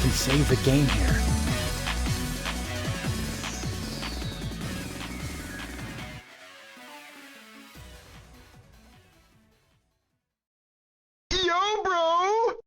can save the game here. Yo, bro!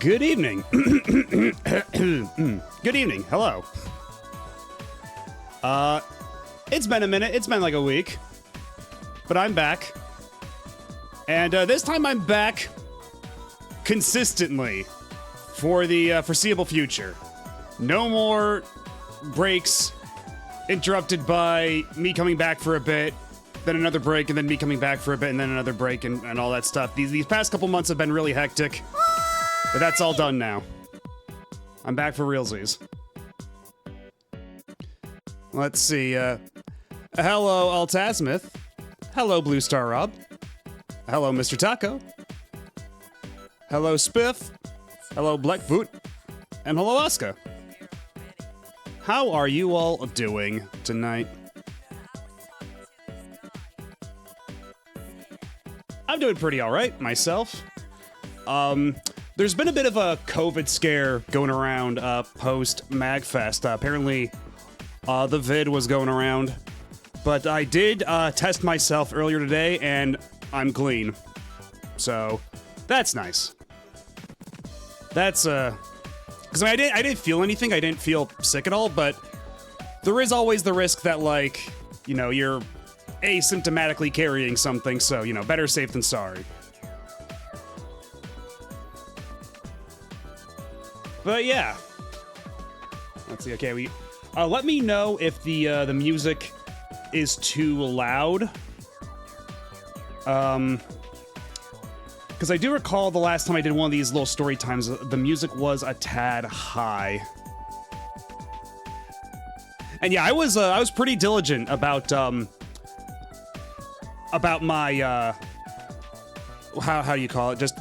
Good evening. Good evening. Hello. It's been a minute. It's been like a week. But I'm back. And this time I'm back consistently for the foreseeable future. No more breaks interrupted by me coming back for a bit, then another break, and then me coming back for a bit, and then another break, and all that stuff. These past couple months have been really hectic, but that's all done now. I'm back for realsies. Let's see, hello, Altasmith. Hello, Blue Star Rob. Hello, Mr. Taco. Hello, Spiff. Hello, Blackfoot. And hello, Asuka. How are you all doing tonight? I'm doing pretty alright, myself. There's been a bit of a COVID scare going around, post MAGFest. Apparently, the vid was going around. But I did, test myself earlier today, and I'm clean. So, that's nice. That's, because I didn't feel anything. I didn't feel sick at all, but there is always the risk that, like, you know, you're asymptomatically carrying something, so, you know, better safe than sorry. But yeah. Let's see, okay, let me know if the music is too loud. Because I do recall the last time I did one of these little story times, the music was a tad high. And yeah, I was pretty diligent about my how do you call it? Just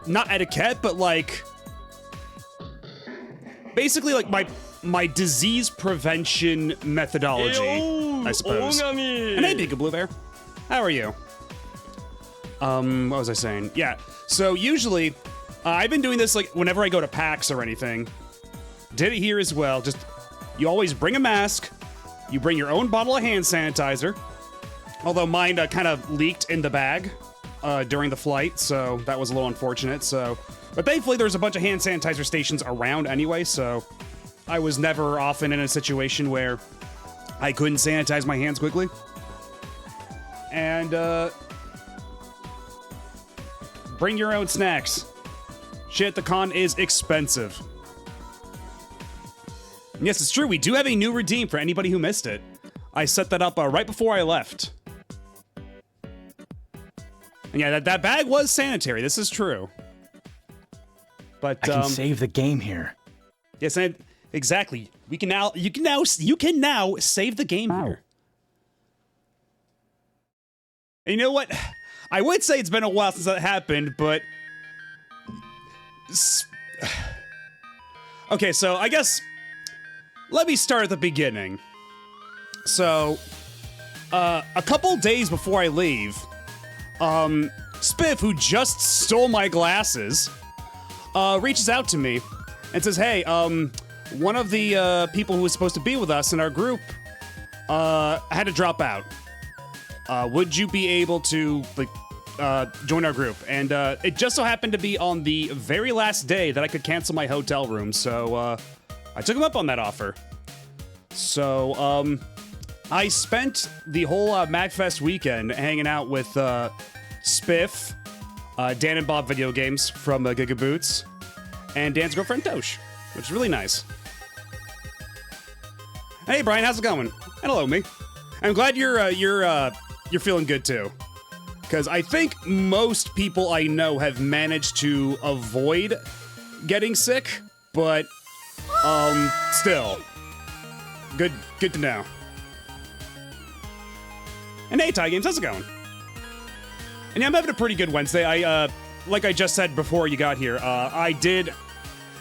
not etiquette, but like basically like my disease prevention methodology, I suppose. And hey, Peekaboo Bear, how are you? What was I saying? Yeah, so usually, I've been doing this, like, whenever I go to PAX or anything. Did it here as well. Just, you always bring a mask, you bring your own bottle of hand sanitizer, although mine kind of leaked in the bag during the flight, so that was a little unfortunate, so. But thankfully, there's a bunch of hand sanitizer stations around anyway, so I was never often in a situation where I couldn't sanitize my hands quickly. And, bring your own snacks. Shit, the con is expensive. And yes, it's true, we do have a new redeem for anybody who missed it. I set that up right before I left. And yeah, that bag was sanitary, this is true. But, I can save the game here. Yes, and exactly. You can now save the game here. And you know what? I would say it's been a while since that happened, but... Okay, so I guess... Let me start at the beginning. So, a couple days before I leave, Spiff, who just stole my glasses, reaches out to me and says, hey, one of the people who was supposed to be with us in our group had to drop out. Would you be able to, like, join our group? And it just so happened to be on the very last day that I could cancel my hotel room, so I took him up on that offer. So I spent the whole MAGFest weekend hanging out with Spiff, Dan and Bob Video Games from Gigaboots, and Dan's girlfriend Tosh, which is really nice. Hey Brian, how's it going? And hello, me. I'm glad you're feeling good too. Because I think most people I know have managed to avoid getting sick, but, still. Good to know. And hey, Ty Games, how's it going? And yeah, I'm having a pretty good Wednesday. Like I just said before you got here, I did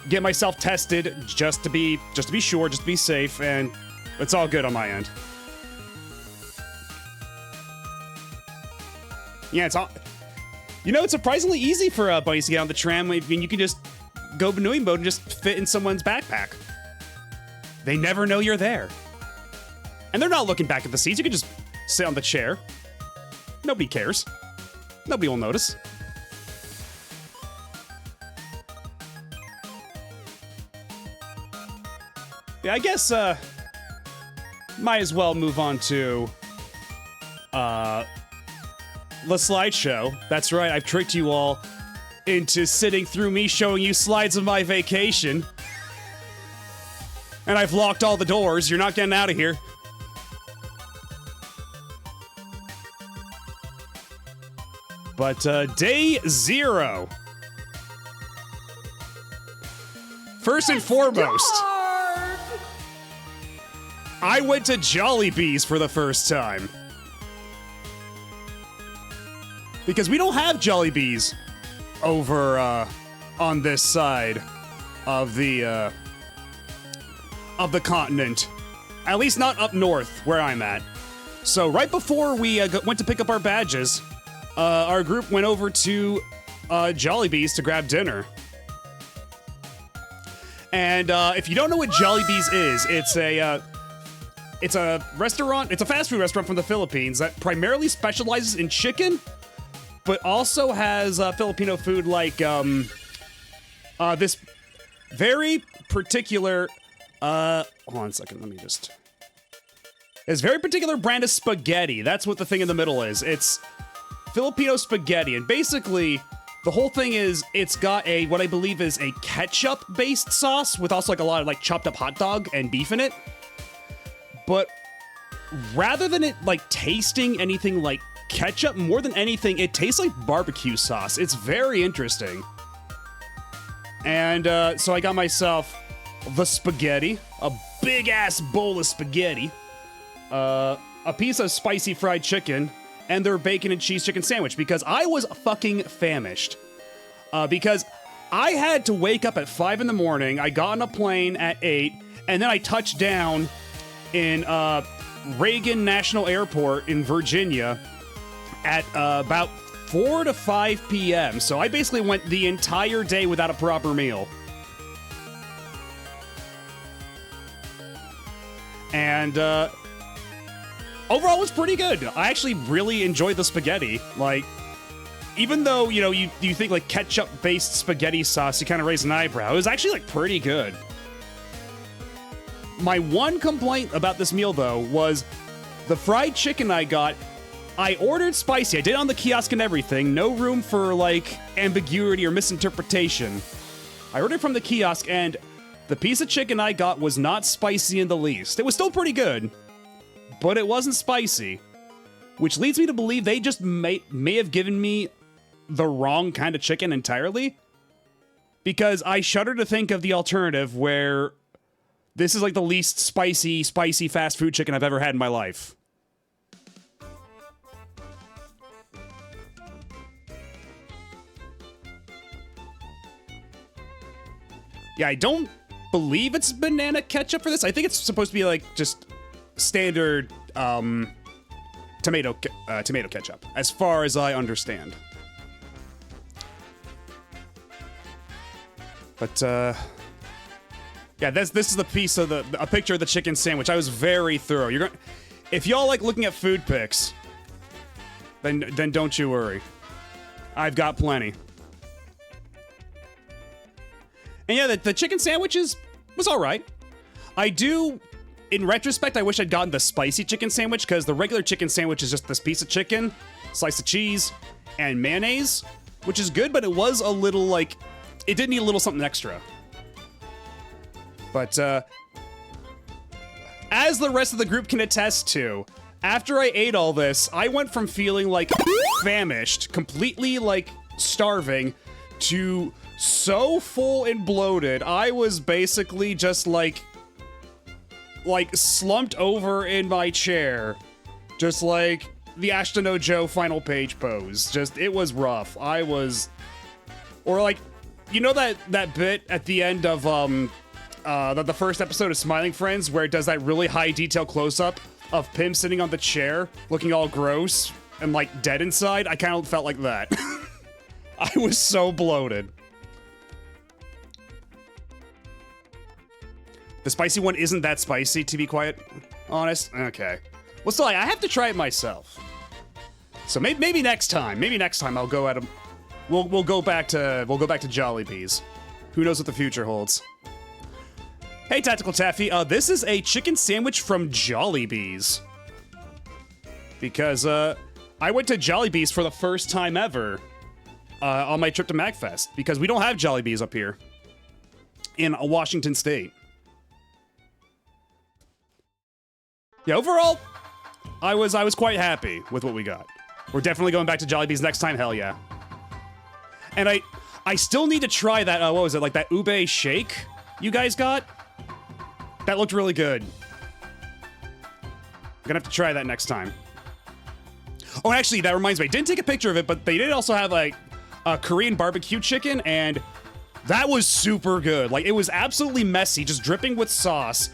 get myself tested just to be sure, just to be safe, and it's all good on my end. Yeah, it's all... You know, it's surprisingly easy for buddies to get on the tram. I mean, you can just go canoeing mode and just fit in someone's backpack. They never know you're there. And they're not looking back at the seats. You can just sit on the chair. Nobody cares. Nobody will notice. Yeah, I guess, might as well move on to, the slideshow. That's right, I've tricked you all into sitting through me showing you slides of my vacation. And I've locked all the doors. You're not getting out of here. But, day 0. First and foremost, I went to Jollibee's for the first time. Because we don't have Jollibee's over, on this side of the continent. At least not up north, where I'm at. So right before we went to pick up our badges, our group went over to Jollibee's to grab dinner. And if you don't know what Jollibee's is, it's a restaurant, it's a fast food restaurant from the Philippines that primarily specializes in chicken, but also has Filipino food like this very particular hold on a second, let me just... It's a very particular brand of spaghetti. That's what the thing in the middle is. It's Filipino spaghetti, and basically, the whole thing is, it's got a, what I believe is a ketchup-based sauce, with also like a lot of like chopped up hot dog and beef in it. But rather than it like tasting anything like ketchup, more than anything, it tastes like barbecue sauce. It's very interesting. And so I got myself the spaghetti, a big-ass bowl of spaghetti, a piece of spicy fried chicken, and their bacon and cheese chicken sandwich, because I was fucking famished. Because I had to wake up at 5 in the morning, I got on a plane at 8, and then I touched down in Reagan National Airport in Virginia at about 4 to 5 p.m. So I basically went the entire day without a proper meal. And, overall it was pretty good. I actually really enjoyed the spaghetti. Like, even though, you know, you think like ketchup-based spaghetti sauce, you kind of raise an eyebrow, it was actually like pretty good. My one complaint about this meal, though, was the fried chicken I got. I ordered spicy. I did it on the kiosk and everything. No room for, like, ambiguity or misinterpretation. I ordered from the kiosk, and the piece of chicken I got was not spicy in the least. It was still pretty good, but it wasn't spicy, which leads me to believe they just may have given me the wrong kind of chicken entirely, because I shudder to think of the alternative where this is like the least spicy fast food chicken I've ever had in my life. Yeah, I don't believe it's banana ketchup for this. I think it's supposed to be like just standard tomato ketchup, as far as I understand. But yeah, this is the piece of a picture of the chicken sandwich. I was very thorough. If y'all like looking at food pics, then don't you worry. I've got plenty. And yeah, the chicken sandwiches was all right. In retrospect, I wish I'd gotten the spicy chicken sandwich, because the regular chicken sandwich is just this piece of chicken, slice of cheese, and mayonnaise, which is good, but it was a little, like, it did need a little something extra. But, as the rest of the group can attest to, after I ate all this, I went from feeling, like, famished, completely, like, starving, to so full and bloated, I was basically just, like slumped over in my chair, just like the Ashton Joe final page pose. Just, it was rough. Or like, you know that bit at the end of the first episode of Smiling Friends where it does that really high detail close up of Pim sitting on the chair looking all gross and like dead inside? I kind of felt like that. I was so bloated. The spicy one isn't that spicy, to be quite honest. Okay. Well, still, I have to try it myself. So maybe next time. Maybe next time I'll go at them. We'll go back to Jollibee's. Who knows what the future holds? Hey, Tactical Taffy. This is a chicken sandwich from Jollibee's. Because, I went to Jollibee's for the first time ever on my trip to MAGFest. Because we don't have Jollibee's up here in Washington State. Yeah, overall, I was quite happy with what we got. We're definitely going back to Jollibee's next time, hell yeah. And I still need to try that, what was it, like that ube shake you guys got? That looked really good. I'm gonna have to try that next time. Oh, actually, that reminds me, I didn't take a picture of it, but they did also have, like, a Korean barbecue chicken, and that was super good. Like, it was absolutely messy, just dripping with sauce.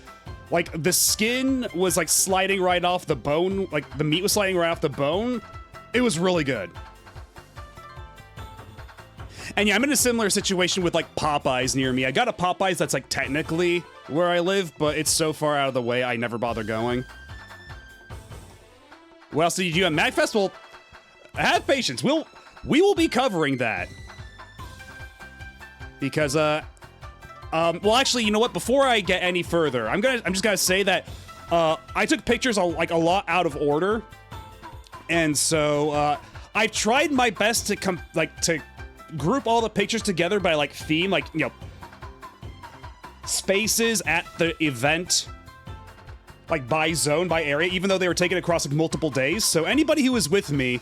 Like, the skin was, like, sliding right off the bone. Like, the meat was sliding right off the bone. It was really good. And yeah, I'm in a similar situation with, like, Popeyes near me. I got a Popeyes that's, like, technically where I live, but it's so far out of the way, I never bother going. What else did you do at MAGFest? Well, have patience. We will be covering that. Because, well, actually, you know what? Before I get any further, I'm just gonna say that I took pictures like a lot out of order, and so I tried my best to to group all the pictures together by like theme, like, you know, spaces at the event, like by zone, by area, even though they were taken across like multiple days. So anybody who was with me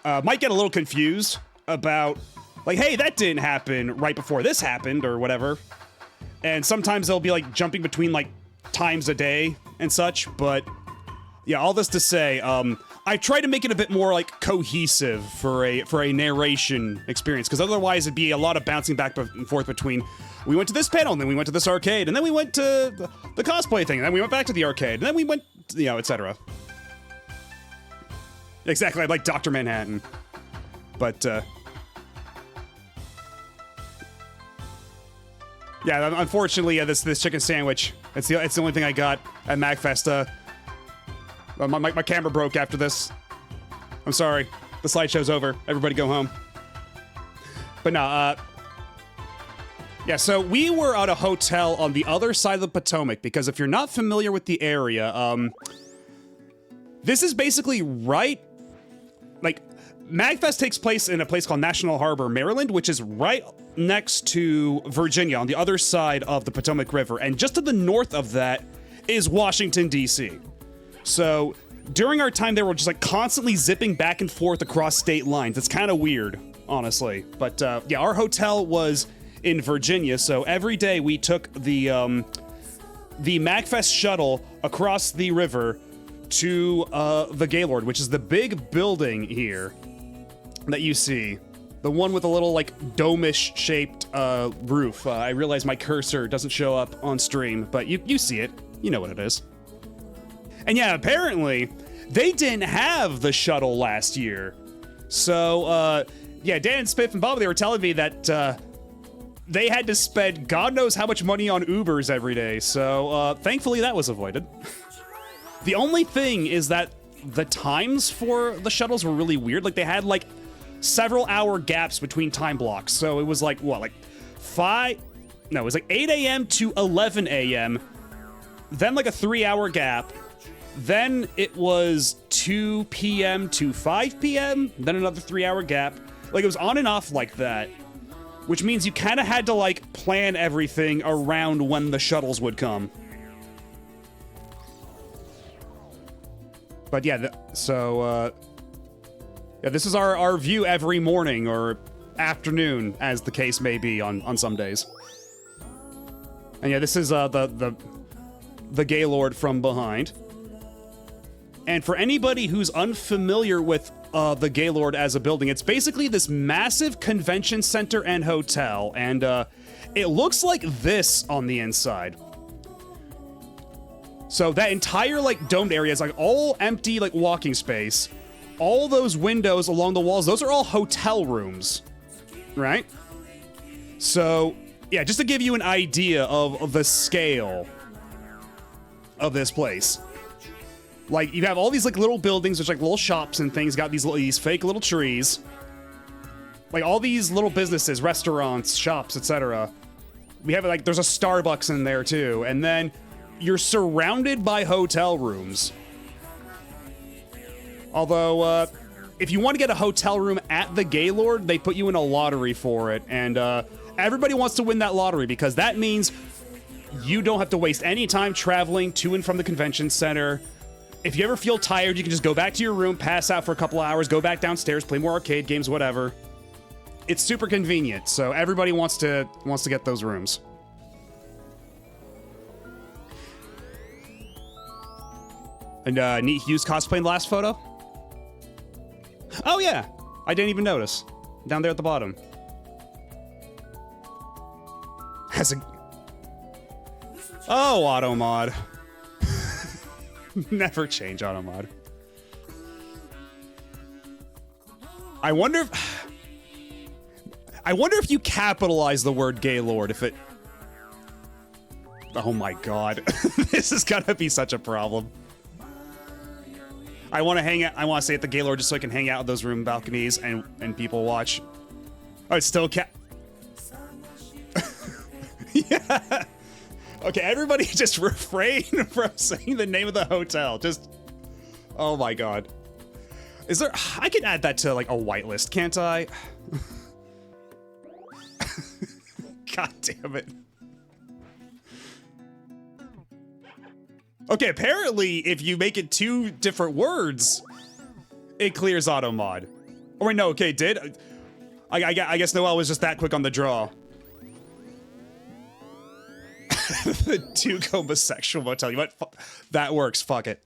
might get a little confused about, like, hey, that didn't happen right before this happened or whatever. And sometimes they'll be like jumping between like times a day and such, but yeah, all this to say, I try to make it a bit more like cohesive for a narration experience, because otherwise it'd be a lot of bouncing back and forth between, we went to this panel, and then we went to this arcade, and then we went to the cosplay thing, and then we went back to the arcade, and then we went, you know, etc. Exactly, like Dr. Manhattan. But, yeah, unfortunately, this chicken sandwich, it's the only thing I got at MAGFest. My camera broke after this. I'm sorry. The slideshow's over. Everybody go home. But no, yeah, so we were at a hotel on the other side of the Potomac, because if you're not familiar with the area, this is basically right, like, MAGFest takes place in a place called National Harbor, Maryland, which is right next to Virginia on the other side of the Potomac River. And just to the north of that is Washington, D.C. So during our time there, we're just like constantly zipping back and forth across state lines. It's kind of weird, honestly. But yeah, our hotel was in Virginia, so every day we took the MAGFest shuttle across the river to the Gaylord, which is the big building here that you see. The one with a little, like, dome-ish shaped roof. I realize my cursor doesn't show up on stream, but you see it. You know what it is. And yeah, apparently, they didn't have the shuttle last year. So, yeah, Dan and Spiff and Bob, they were telling me that they had to spend God knows how much money on Ubers every day. So, thankfully, that was avoided. The only thing is that the times for the shuttles were really weird. Like, they had, like, several hour gaps between time blocks. So it was like, what, like 8 a.m. to 11 a.m. Then like a 3-hour gap. Then it was 2 p.m. to 5 p.m. Then another 3-hour gap. Like, it was on and off like that. Which means you kind of had to, like, plan everything around when the shuttles would come. But yeah, yeah, this is our view every morning or afternoon, as the case may be on some days. And yeah, this is the Gaylord from behind. And for anybody who's unfamiliar with the Gaylord as a building, it's basically this massive convention center and hotel, and it looks like this on the inside. So that entire, like, domed area is, like, all empty, like, walking space. All those windows along the walls, those are all hotel rooms, right? So, yeah, just to give you an idea of the scale of this place. Like, you have all these, like, little buildings, which, like, little shops and things, got these fake little trees. Like, all these little businesses, restaurants, shops, etc. We have like, there's a Starbucks in there too. And then you're surrounded by hotel rooms. Although, if you want to get a hotel room at the Gaylord, they put you in a lottery for it. And everybody wants to win that lottery because that means you don't have to waste any time traveling to and from the convention center. If you ever feel tired, you can just go back to your room, pass out for a couple hours, go back downstairs, play more arcade games, whatever. It's super convenient, so everybody wants to get those rooms. And neat Hughes cosplay in the last photo. Oh yeah, I didn't even notice. Down there at the bottom. Has a... Oh, Automod. Never change Automod. I wonder if you capitalize the word Gaylord, if it... Oh my god. This is gonna be such a problem. I want to hang out. I want to stay at the Gaylord just so I can hang out in those room balconies and people watch. Oh, it's still Yeah. Okay, everybody just refrain from saying the name of the hotel. Just, oh my god. Is there, I can add that to like a whitelist, can't I? God damn it. Okay, apparently if you make it 2 different words, it clears Automod. Or wait, no, okay, it did? I guess Noelle was just that quick on the draw. The Duke homosexual motel. You might that works. Fuck it.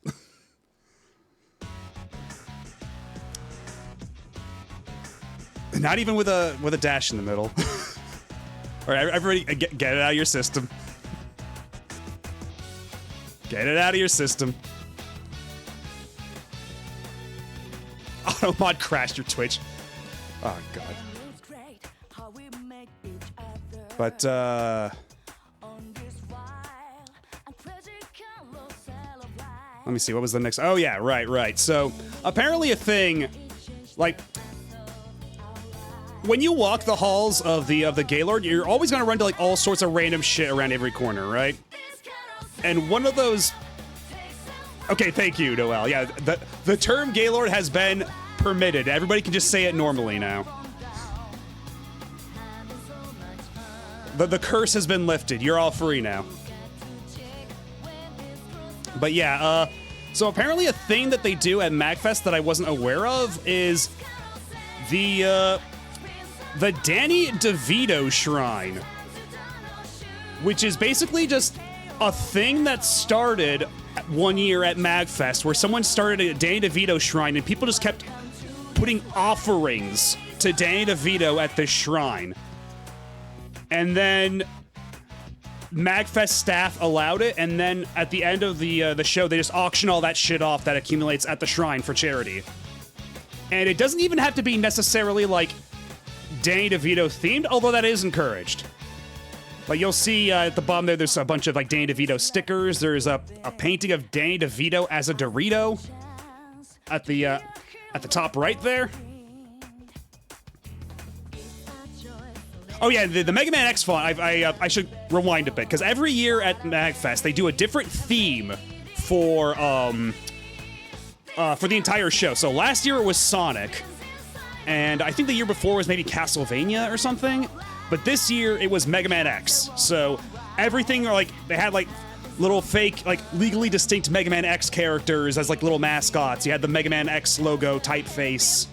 Not even with a dash in the middle. All right, everybody, get it out of your system. Get it out of your system. Automod crashed your Twitch. Oh god. But let me see, what was the next? Oh yeah, right. So apparently a thing, like, when you walk the halls of the Gaylord, you're always gonna run to like all sorts of random shit around every corner, right? And one of those... Okay, thank you, Noelle. Yeah, the term Gaylord has been permitted. Everybody can just say it normally now. The curse has been lifted. You're all free now. But yeah, so apparently a thing that they do at MAGFest that I wasn't aware of is the Danny DeVito Shrine, which is basically just a thing that started one year at MAGFest where someone started a Danny DeVito Shrine and people just kept putting offerings to Danny DeVito at this shrine. And then MAGFest staff allowed it, and then at the end of the show, they just auction all that shit off that accumulates at the shrine for charity. And it doesn't even have to be necessarily, like, Danny DeVito themed, although that is encouraged. Like, you'll see at the bottom there's a bunch of, like, Danny DeVito stickers. There's a painting of Danny DeVito as a Dorito at the top right there. Oh yeah, the Mega Man X font, I should rewind a bit, because every year at MAGFest, they do a different theme for the entire show. So last year it was Sonic, and I think the year before was maybe Castlevania or something, but this year it was Mega Man X. So everything, like, they had, like, little fake, like, legally distinct Mega Man X characters as, like, little mascots. You had the Mega Man X logo typeface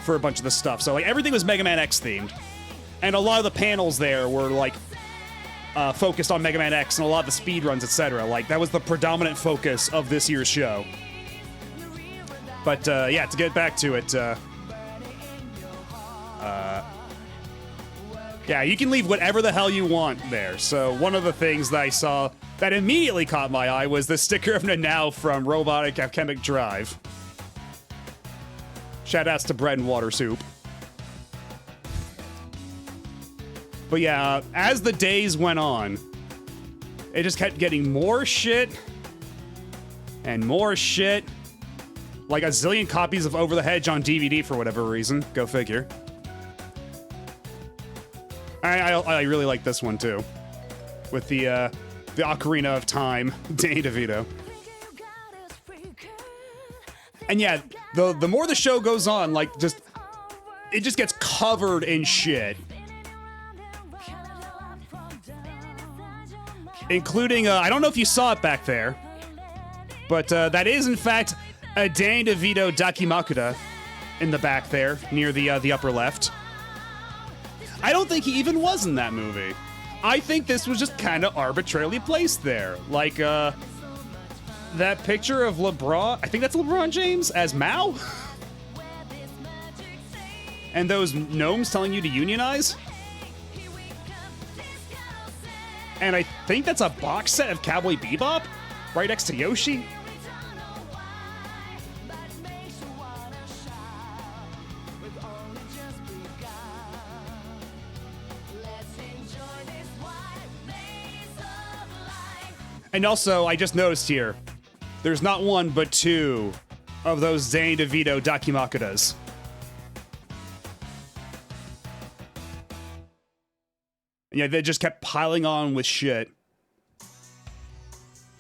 for a bunch of the stuff. So, like, everything was Mega Man X themed. And a lot of the panels there were, like, focused on Mega Man X and a lot of the speedruns, etc. Like, that was the predominant focus of this year's show. But, yeah, to get back to it, yeah, you can leave whatever the hell you want there. So one of the things that I saw that immediately caught my eye was the sticker of Nanao from Robotic Alchemic Drive. Shoutouts to Bread and Water Soup. But yeah, as the days went on, it just kept getting more shit and more shit. Like a zillion copies of Over the Hedge on DVD for whatever reason. Go figure. I really like this one too. with the Ocarina of Time, Danny DeVito. And yeah, the more the show goes on, like, it just gets covered in shit. Including, I don't know if you saw it back there, but that is, in fact, a Danny DeVito Dakimakura in the back there, near the upper left. I don't think he even was in that movie. I think this was just kind of arbitrarily placed there. Like, that picture of LeBron, I think that's LeBron James as Mao? And those gnomes telling you to unionize? And I think that's a box set of Cowboy Bebop, right next to Yoshi. And also, I just noticed here, there's not one but two of those Danny DeVito Dakimakuras. Yeah, they just kept piling on with shit.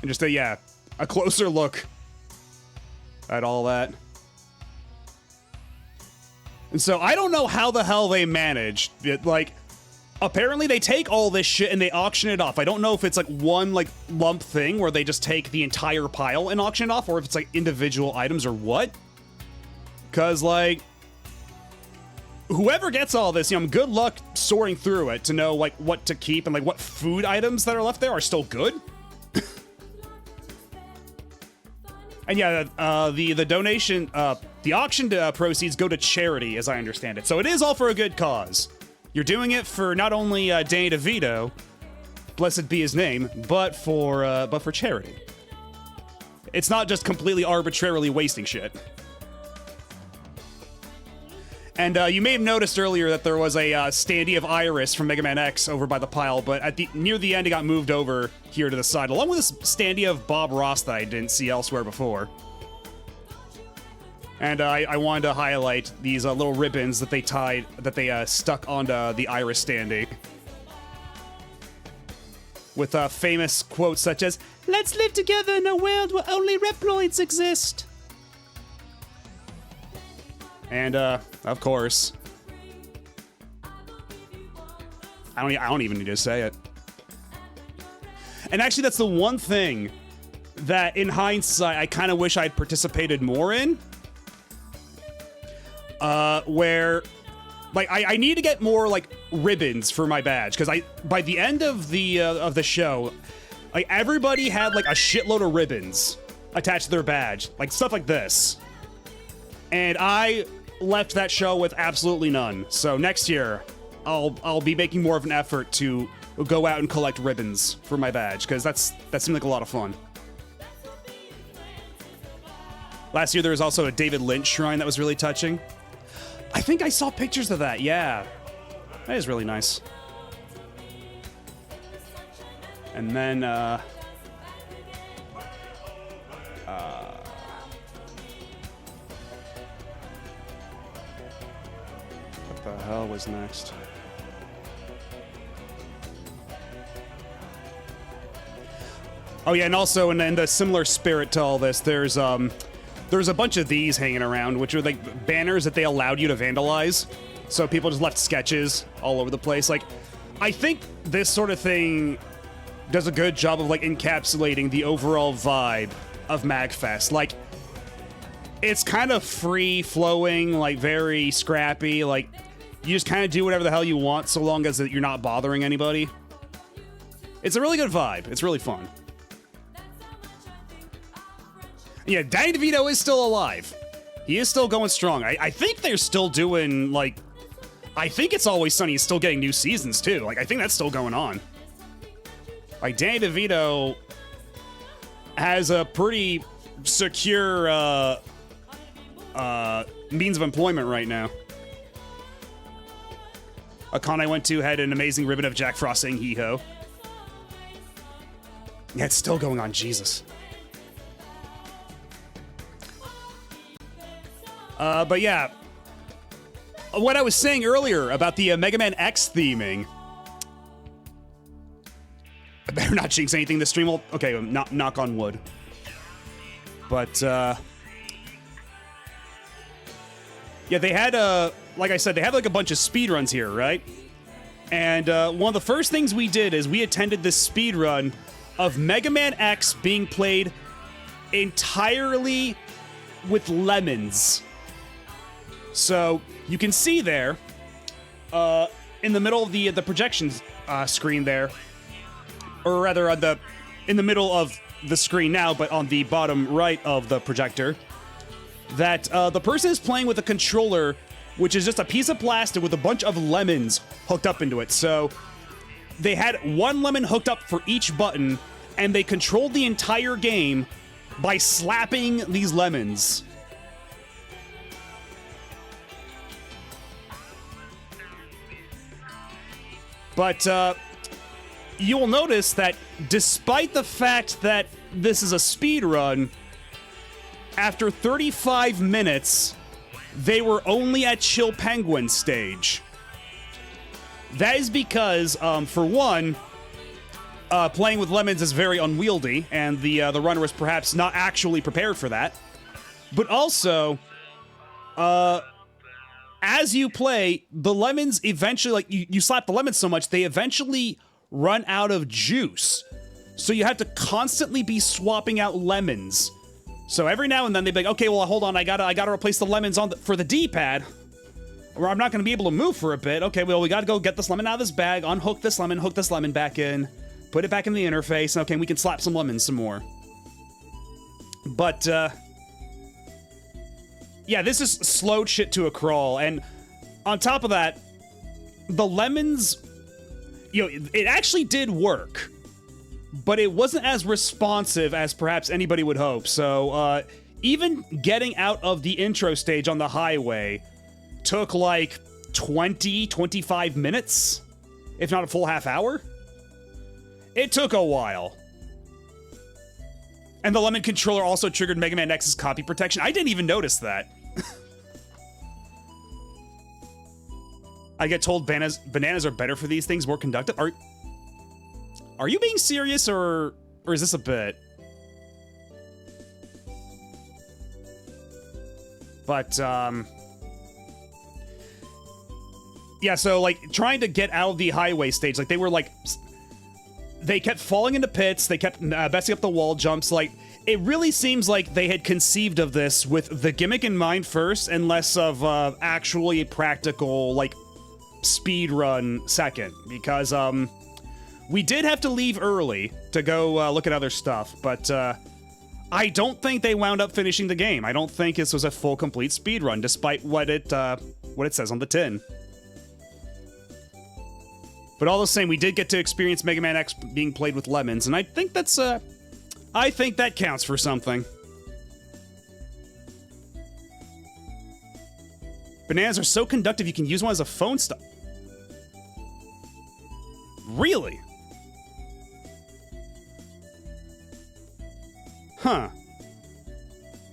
And just a closer look at all that. And so I don't know how the hell they managed it. Like, apparently they take all this shit and they auction it off. I don't know if it's like one like lump thing where they just take the entire pile and auction it off, or if it's like individual items or what. Cause like, whoever gets all this, good luck sorting through it to know like what to keep and like what food items that are left there are still good. And yeah, the donation, the auction proceeds go to charity, as I understand it. So it is all for a good cause. You're doing it for not only Danny DeVito, blessed be his name, but for charity. It's not just completely arbitrarily wasting shit. And you may have noticed earlier that there was a standee of Iris from Mega Man X over by the pile, but near the end it got moved over here to the side, along with this standee of Bob Ross that I didn't see elsewhere before. And I wanted to highlight these little ribbons that they stuck onto the Iris standee. With famous quotes such as, "Let's live together in a world where only Reploids exist." And, of course, I don't even need to say it. And actually, that's the one thing that, in hindsight, I kind of wish I'd participated more in. Where, like, I need to get more, like, ribbons for my badge. Because by the end of the show, like, everybody had, like, a shitload of ribbons attached to their badge. Like, stuff like this. And I left that show with absolutely none. So next year, I'll be making more of an effort to go out and collect ribbons for my badge, because that seemed like a lot of fun. Last year there was also a David Lynch shrine that was really touching. I think I saw pictures of that, yeah. That is really nice. And then, what the hell was next? Oh yeah, and also in the similar spirit to all this, there's a bunch of these hanging around, which are like banners that they allowed you to vandalize. So people just left sketches all over the place. Like, I think this sort of thing does a good job of like encapsulating the overall vibe of MAGFest. Like, it's kind of free-flowing, like very scrappy. Like, you just kind of do whatever the hell you want, so long as you're not bothering anybody. It's a really good vibe. It's really fun. Yeah, Danny DeVito is still alive. He is still going strong. I think they're still doing, like... I think It's Always Sunny is still getting new seasons, too. Like, I think that's still going on. Like, Danny DeVito has a pretty secure, means of employment right now. A con I went to had an amazing ribbon of Jack Frost saying hee-ho. Yeah, it's still going on, Jesus. But yeah, what I was saying earlier about the Mega Man X theming. I better not jinx anything this stream will... Okay, knock on wood. But, yeah, they had, like I said, they have like a bunch of speedruns here, right? And one of the first things we did is we attended this speedrun of Mega Man X being played entirely with lemons. So you can see there, in the middle of the projection screen there, or rather in the middle of the screen now, but on the bottom right of the projector, that the person is playing with a controller, which is just a piece of plastic with a bunch of lemons hooked up into it. So they had one lemon hooked up for each button, and they controlled the entire game by slapping these lemons. But you will notice that despite the fact that this is a speed run, after 35 minutes, they were only at Chill Penguin stage. That is because, for one, playing with lemons is very unwieldy, and the runner was perhaps not actually prepared for that. But also, as you play, the lemons eventually, like, you slap the lemons so much, they eventually run out of juice. So you have to constantly be swapping out lemons. So every now and then they'd be like, okay, well, hold on, I gotta replace the lemons for the D-pad, or I'm not gonna be able to move for a bit. Okay, well, we gotta go get this lemon out of this bag, unhook this lemon, hook this lemon back in, put it back in the interface, okay, we can slap some lemons some more. But, yeah, this is slowed shit to a crawl, and on top of that, the lemons, you know, it actually did work, but it wasn't as responsive as perhaps anybody would hope. So, even getting out of the intro stage on the highway took like 25 minutes, if not a full half hour. It took a while. And the lemon controller also triggered Mega Man X's copy protection. I didn't even notice that. I get told bananas are better for these things, more conductive. Are you being serious, or is this a bit? But, yeah, so, like, trying to get out of the highway stage, like, they were, like, they kept falling into pits, they kept messing up the wall jumps, like, it really seems like they had conceived of this with the gimmick in mind first, and less of, actually a practical, like, speed run second, because, we did have to leave early to go look at other stuff, but I don't think they wound up finishing the game. I don't think this was a full, complete speedrun, despite what it says on the tin. But all the same, we did get to experience Mega Man X being played with lemons, and I think that's, I think that counts for something. Bananas are so conductive you can use one as a phone stop. Really? Huh.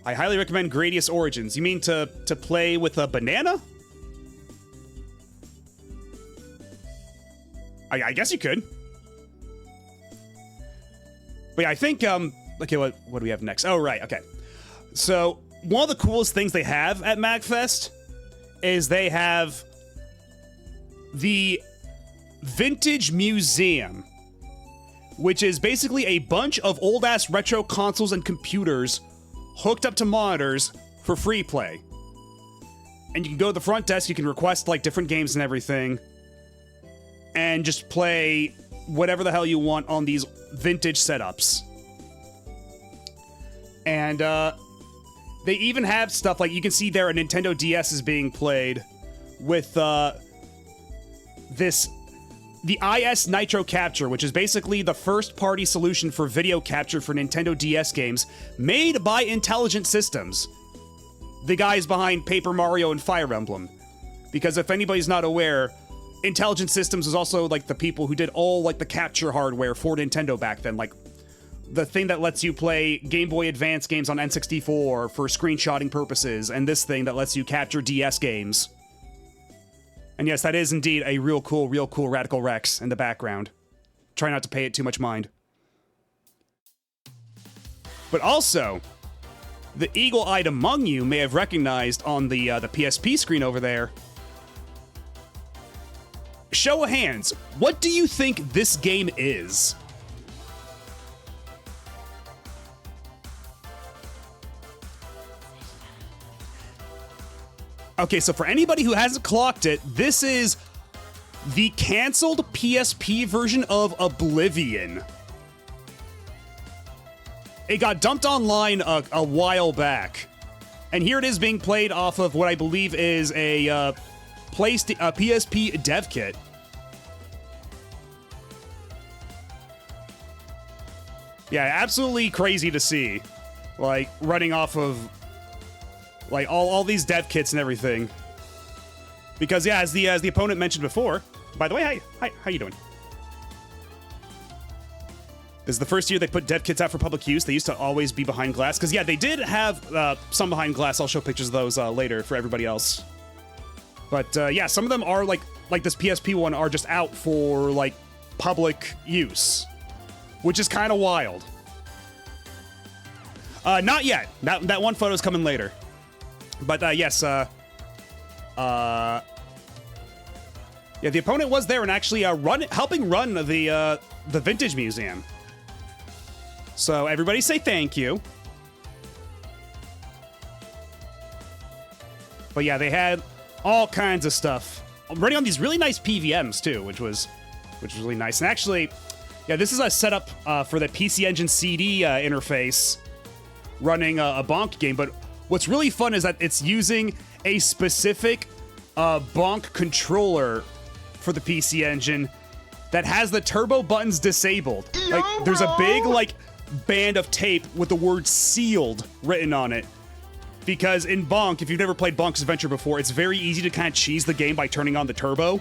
I highly recommend Gradius Origins. You mean to play with a banana? I guess you could. But yeah, I think, okay, what do we have next? Oh, right, okay. So, one of the coolest things they have at MAGFest is they have the Vintage Museum, which is basically a bunch of old-ass retro consoles and computers hooked up to monitors for free play. And you can go to the front desk, you can request, like, different games and everything, and just play whatever the hell you want on these vintage setups. And, they even have stuff, like, you can see there a Nintendo DS is being played with, the IS Nitro Capture, which is basically the first-party solution for video capture for Nintendo DS games, made by Intelligent Systems, the guys behind Paper Mario and Fire Emblem. Because if anybody's not aware, Intelligent Systems was also, like, the people who did all, like, the capture hardware for Nintendo back then, like, the thing that lets you play Game Boy Advance games on N64 for screenshotting purposes, and this thing that lets you capture DS games. And yes, that is indeed a real cool Radical Rex in the background. try not to pay it too much mind. But also, the eagle-eyed among you may have recognized on the PSP screen over there. Show of hands, what do you think this game is? Okay, so for anybody who hasn't clocked it, this is the canceled PSP version of Oblivion. It got dumped online a while back. And here it is being played off of what I believe is a PSP dev kit. Yeah, absolutely crazy to see. Like, running off of, like, all these dev kits and everything. Because, yeah, as the opponent mentioned before... By the way, hi, how you doing? This is the first year they put dev kits out for public use. They used to always be behind glass. Because, yeah, they did have some behind glass. I'll show pictures of those later for everybody else. But, yeah, some of them are, like this PSP one, are just out for, like, public use. Which is kind of wild. Not yet. That one photo's coming later. But, yes, yeah, the opponent was there and actually helping run the Vintage Museum. So everybody say thank you. But yeah, they had all kinds of stuff. I'm running on these really nice PVMs too, which was really nice. And actually, yeah, this is a setup for the PC Engine CD interface running a Bonk game. But what's really fun is that it's using a specific Bonk controller for the PC Engine that has the turbo buttons disabled. Like, there's a big, like, band of tape with the word sealed written on it. Because in Bonk, if you've never played Bonk's Adventure before, it's very easy to kind of cheese the game by turning on the turbo.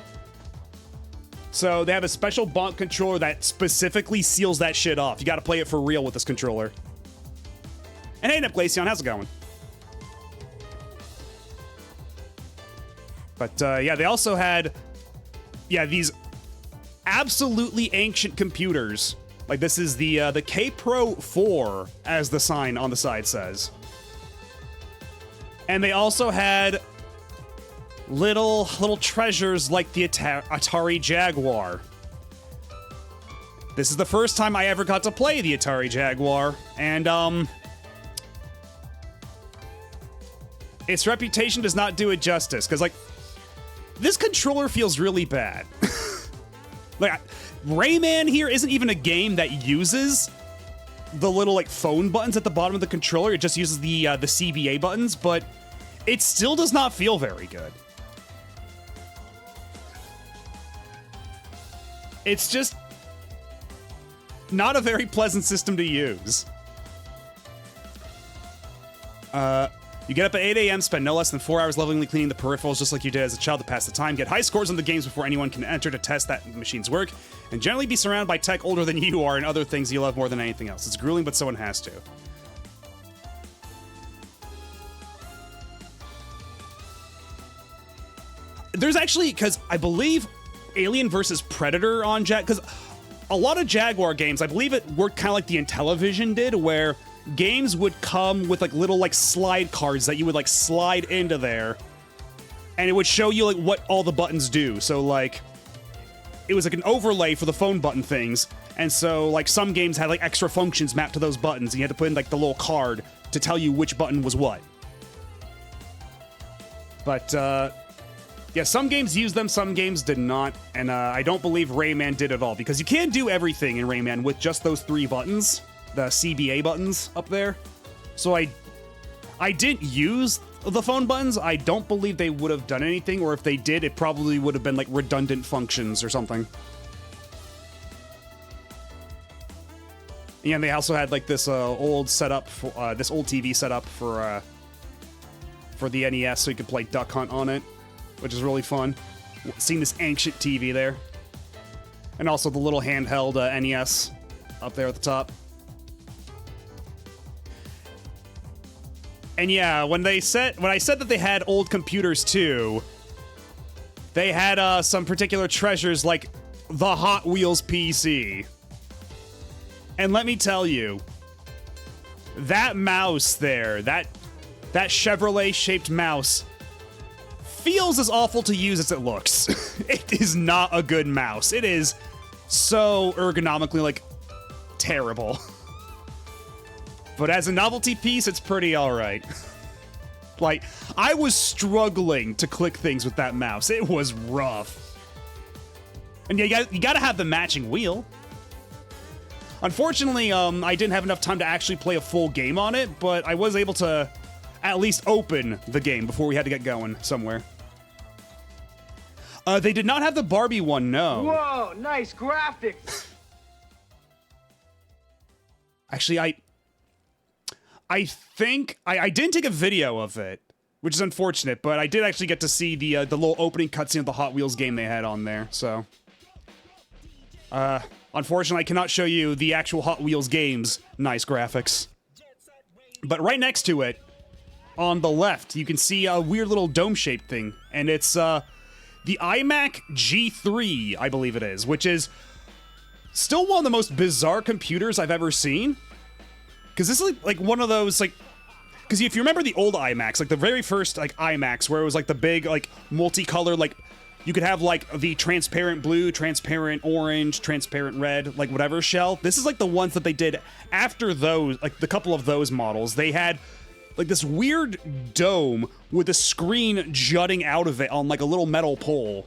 So they have a special Bonk controller that specifically seals that shit off. You gotta play it for real with this controller. And hey, Nepglacion, how's it going? But, yeah, they also had, yeah, these absolutely ancient computers. Like, this is the K-Pro 4, as the sign on the side says. And they also had little treasures like the Atari Jaguar. This is the first time I ever got to play the Atari Jaguar, and, its reputation does not do it justice, because, like, this controller feels really bad. Like, Rayman here isn't even a game that uses the little, like, phone buttons at the bottom of the controller. It just uses the CBA buttons, but it still does not feel very good. It's just not a very pleasant system to use. You get up at 8 a.m., spend no less than 4 hours lovingly cleaning the peripherals just like you did as a child to pass the time, get high scores on the games before anyone can enter to test that machine's work, and generally be surrounded by tech older than you are and other things you love more than anything else. It's grueling, but someone has to. There's actually, because I believe Alien vs. Predator on because a lot of Jaguar games, I believe it worked kind of like the Intellivision did, where games would come with, like, little, like, slide cards that you would, like, slide into there, and it would show you, like, what all the buttons do. So, like, it was, like, an overlay for the phone button things, and so, like, some games had, like, extra functions mapped to those buttons, and you had to put in, like, the little card to tell you which button was what. But, yeah, some games used them, some games did not, and I don't believe Rayman did at all, because you can't do everything in Rayman with just those 3 buttons. The CBA buttons up there. So I didn't use the phone buttons. I don't believe they would have done anything, or if they did, it probably would have been like redundant functions or something. Yeah, and they also had like this old setup for this old TV setup for the NES, so you could play Duck Hunt on it, which is really fun. Seeing this ancient TV there, and also the little handheld NES up there at the top. And yeah, when I said that they had old computers too, they had some particular treasures like the Hot Wheels PC. And let me tell you, that mouse there, that Chevrolet-shaped mouse, feels as awful to use as it looks. It is not a good mouse. It is so ergonomically, like, terrible. But as a novelty piece, it's pretty alright. Like, I was struggling to click things with that mouse. It was rough. And yeah, you gotta have the matching wheel. Unfortunately, I didn't have enough time to actually play a full game on it, but I was able to at least open the game before we had to get going somewhere. They did not have the Barbie one, no. Whoa, nice graphics! Actually, I think I didn't take a video of it, which is unfortunate, but I did actually get to see the little opening cutscene of the Hot Wheels game they had on there, so. Unfortunately, I cannot show you the actual Hot Wheels game's nice graphics. But right next to it, on the left, you can see a weird little dome-shaped thing, and it's, the iMac G3, I believe it is, which is still one of the most bizarre computers I've ever seen. Because this is like one of those, like, because if you remember the old iMacs, like the very first, like, iMacs, where it was like the big, like, multicolored, like, you could have, like, the transparent blue, transparent orange, transparent red, like, whatever shell. This is, like, the ones that they did after those, like, the couple of those models. They had, like, this weird dome with a screen jutting out of it on, like, a little metal pole.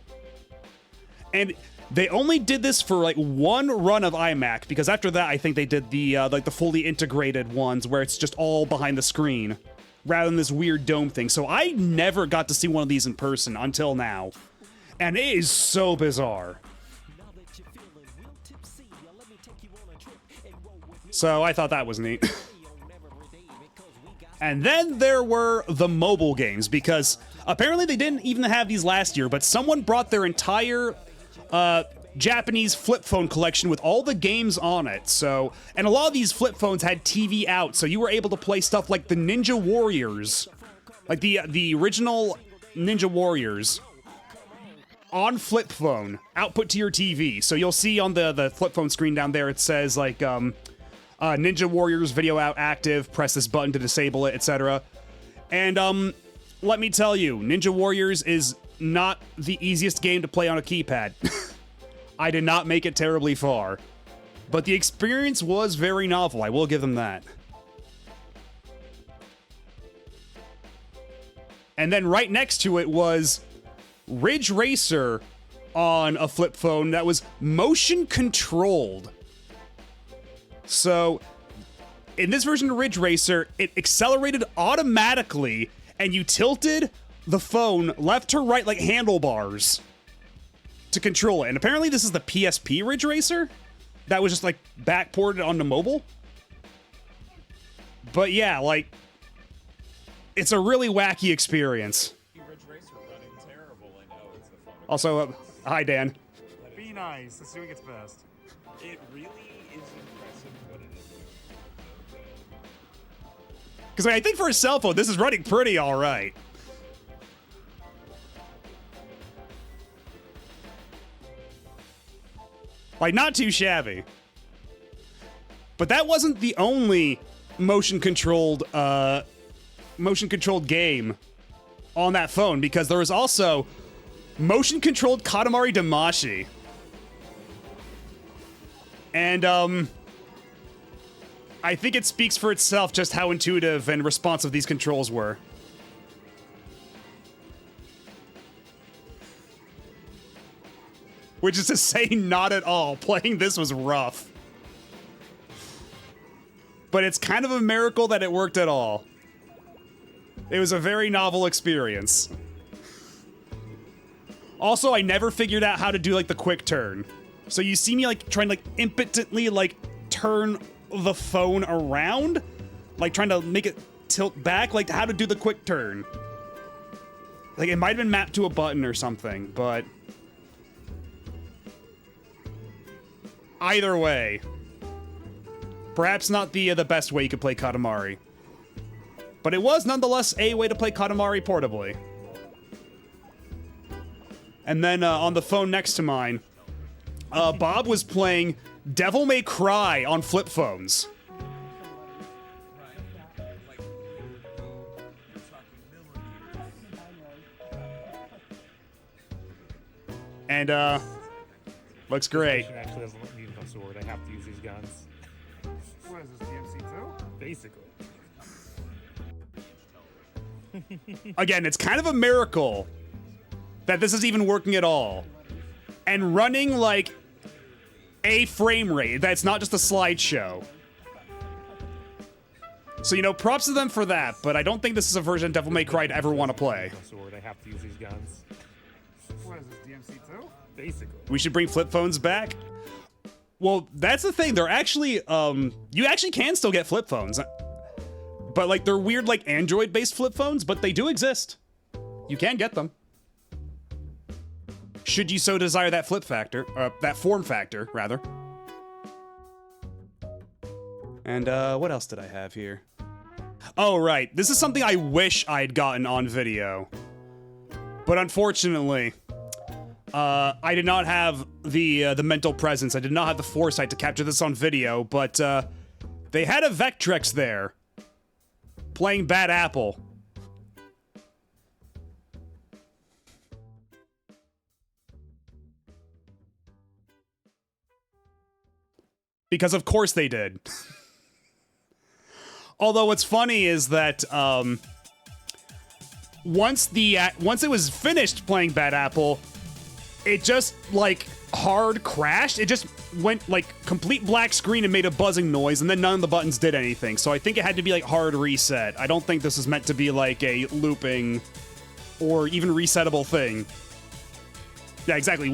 And they only did this for, like, one run of iMac, because after that, I think they did the, like, the fully integrated ones where it's just all behind the screen, rather than this weird dome thing. So I never got to see one of these in person until now. And it is so bizarre. So I thought that was neat. And then there were the mobile games, because apparently they didn't even have these last year, but someone brought their entire Japanese flip phone collection with all the games on it. So, and a lot of these flip phones had TV out, so you were able to play stuff like the Ninja Warriors, like the original Ninja Warriors, on flip phone, output to your TV. So you'll see on the flip phone screen down there, it says like Ninja Warriors video out active, press this button to disable it, etc. And let me tell you, Ninja Warriors is not the easiest game to play on a keypad. I did not make it terribly far, but the experience was very novel, I will give them that. And then right next to it was Ridge Racer on a flip phone that was motion controlled. So, in this version of Ridge Racer, it accelerated automatically, and you tilted the phone left to right like handlebars to control it. And apparently this is the PSP Ridge Racer that was just like backported onto mobile. But yeah, like, it's a really wacky experience. Also, hi Dan. Be nice. It's doing its best. It really is impressive what it is doing. Because I think for a cell phone, this is running pretty all right. Like, not too shabby. But that wasn't the only motion-controlled game on that phone, because there was also motion-controlled Katamari Damacy. And, I think it speaks for itself just how intuitive and responsive these controls were. Which is to say, not at all. Playing this was rough. But it's kind of a miracle that it worked at all. It was a very novel experience. Also, I never figured out how to do, like, the quick turn. So you see me, like, trying to, like, impotently, like, turn the phone around? Like, trying to make it tilt back? Like, how to do the quick turn. Like, it might have been mapped to a button or something, but either way, perhaps not the best way you could play Katamari. But it was nonetheless a way to play Katamari portably. And then on the phone next to mine, Bob was playing Devil May Cry on flip phones. And, looks great. Actually doesn't need a sword. I have to use these guns. What is this, DMC2? Basically. Again, it's kind of a miracle that this is even working at all. And running, like, a frame rate. That's not just a slideshow. So, you know, props to them for that, but I don't think this is a version of Devil May Cry I'd ever want to play. Sword. I have to use these guns. What is this, DMC2? Basically. We should bring flip phones back? Well, that's the thing. They're actually, you actually can still get flip phones. But, like, they're weird, like, Android-based flip phones, but they do exist. You can get them. Should you so desire that that form factor, rather. And, what else did I have here? Oh, right. This is something I wish I'd gotten on video. But unfortunately, I did not have the mental presence. I did not have the foresight to capture this on video, but, they had a Vectrex there. Playing Bad Apple. Because of course they did. Although what's funny is that once it was finished playing Bad Apple, it just like hard crashed. It just went like complete black screen and made a buzzing noise, and then none of the buttons did anything. So I think it had to be like hard reset. I don't think this is meant to be like a looping or even resettable thing. Yeah, exactly.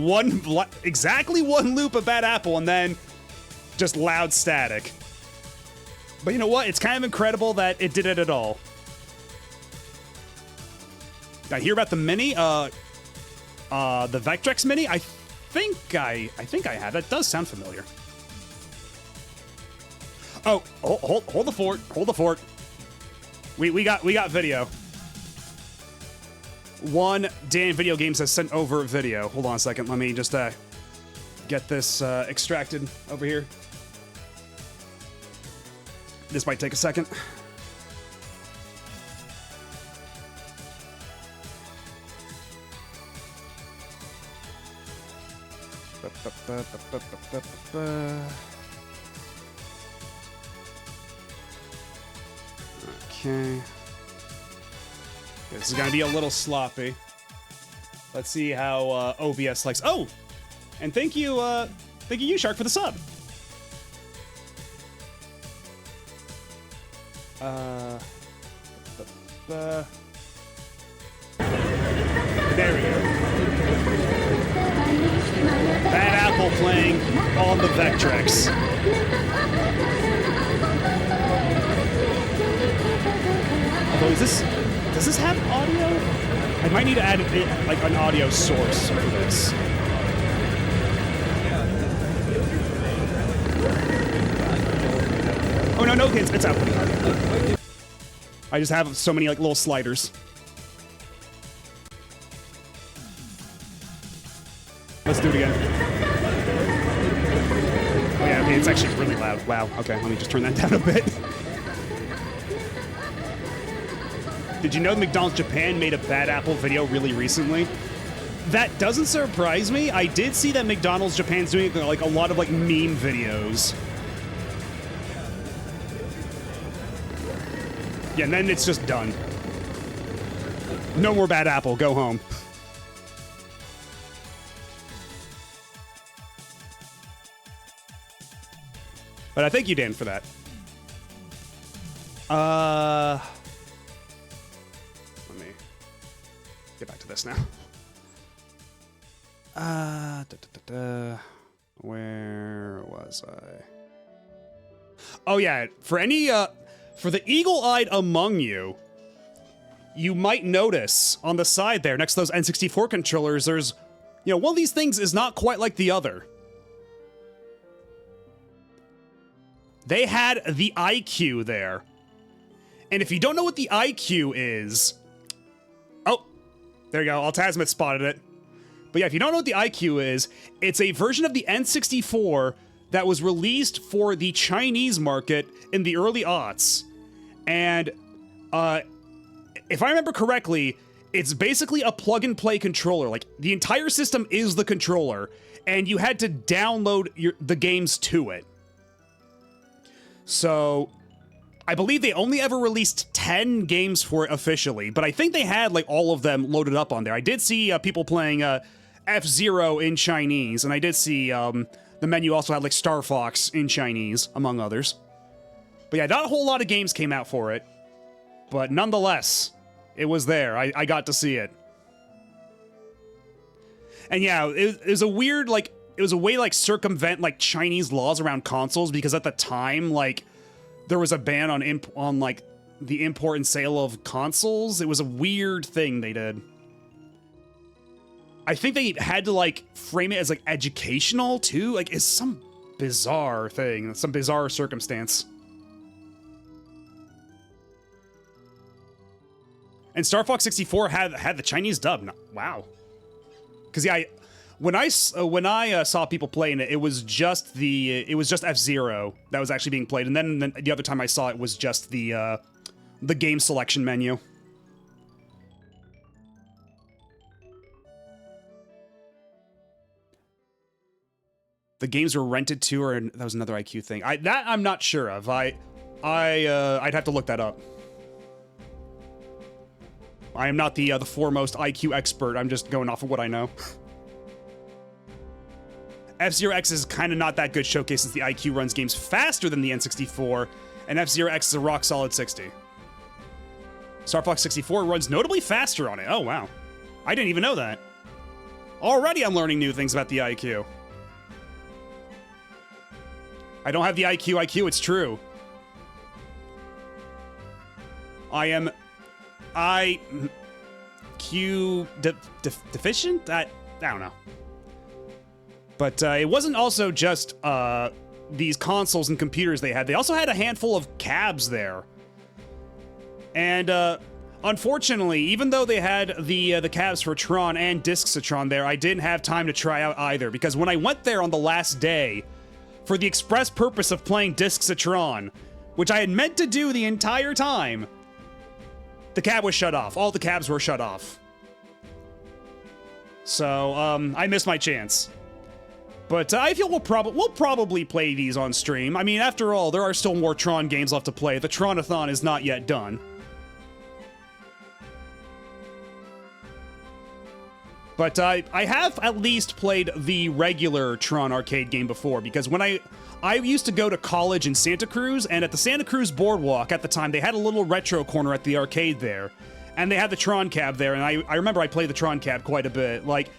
Exactly one loop of Bad Apple, and then just loud static. But you know what? It's kind of incredible that it did it at all. I hear about the Mini, the Vectrex Mini. I think I have. That does sound familiar. Oh, hold the fort. Hold the fort. We got video. One Dan Video Games has sent over video. Hold on a second. Let me just get this extracted over here. This might take a second. Okay. This is gonna be a little sloppy. Let's see how OBS likes. Oh, and thank you, Shark, for the sub. There we go. Bad Apple playing on the Vectrex. Although, does this have audio? I might need to add like an audio source for this. Oh no, it's out. I just have so many like little sliders. Let's do it again. Oh yeah, okay, it's actually really loud. Wow, okay, let me just turn that down a bit. Did you know McDonald's Japan made a Bad Apple video really recently? That doesn't surprise me. I did see that McDonald's Japan's doing like a lot of like meme videos. Yeah, and then it's just done. No more Bad Apple, go home. But I thank you, Dan, for that. Let me get back to this now. Where was I? Oh yeah, for any for the eagle-eyed among you, you might notice on the side there, next to those N64 controllers, there's, you know, one of these things is not quite like the other. They had the IQ there. And if you don't know what the IQ is... Oh, there you go. Altasmith spotted it. But But yeah, if you don't know what the IQ is, it's a version of the N64 that was released for the Chinese market in the early aughts. And if I remember correctly, it's basically a plug-and-play controller. Like, the entire system is the controller, and you had to download the games to it. So, I believe they only ever released 10 games for it officially, but I think they had, like, all of them loaded up on there. I did see people playing F-Zero in Chinese, and I did see the menu also had, like, Star Fox in Chinese, among others. But yeah, not a whole lot of games came out for it, but nonetheless, it was there. I got to see it. And yeah, it was a weird, like, it was a way, like, circumvent, like, Chinese laws around consoles, because at the time, like, there was a ban on like, the import and sale of consoles. It was a weird thing they did. I think they had to, like, frame it as, like, educational, too. Like, it's some bizarre thing, some bizarre circumstance. And Star Fox 64 had the Chinese dub. No, wow. Because yeah, when I saw people playing it, it was just F-Zero that was actually being played, and then the other time I saw it was just the game selection menu. The games were rented to, or that was another IQ thing. I'm not sure of. I'd have to look that up. I am not the foremost IQ expert. I'm just going off of what I know. F-Zero X is kind of not that good showcase since the IQ runs games faster than the N64, and F-Zero X is a rock-solid 60. Star Fox 64 runs notably faster on it. Oh, wow. I didn't even know that. Already I'm learning new things about the IQ. I don't have the IQ, it's true. Deficient? I don't know. But it wasn't also just these consoles and computers they had. They also had a handful of cabs there. And unfortunately, even though they had the cabs for Tron and Discs of Tron there, I didn't have time to try out either. Because when I went there on the last day, for the express purpose of playing Discs of Tron, which I had meant to do the entire time, the cab was shut off. All the cabs were shut off. So, I missed my chance. But I feel we'll probably play these on stream. I mean, after all, there are still more Tron games left to play. The Tronathon is not yet done. But I have at least played the regular Tron arcade game before, because when I used to go to college in Santa Cruz, and at the Santa Cruz Boardwalk at the time, they had a little retro corner at the arcade there, and they had the Tron cab there, and I remember I played the Tron cab quite a bit, like,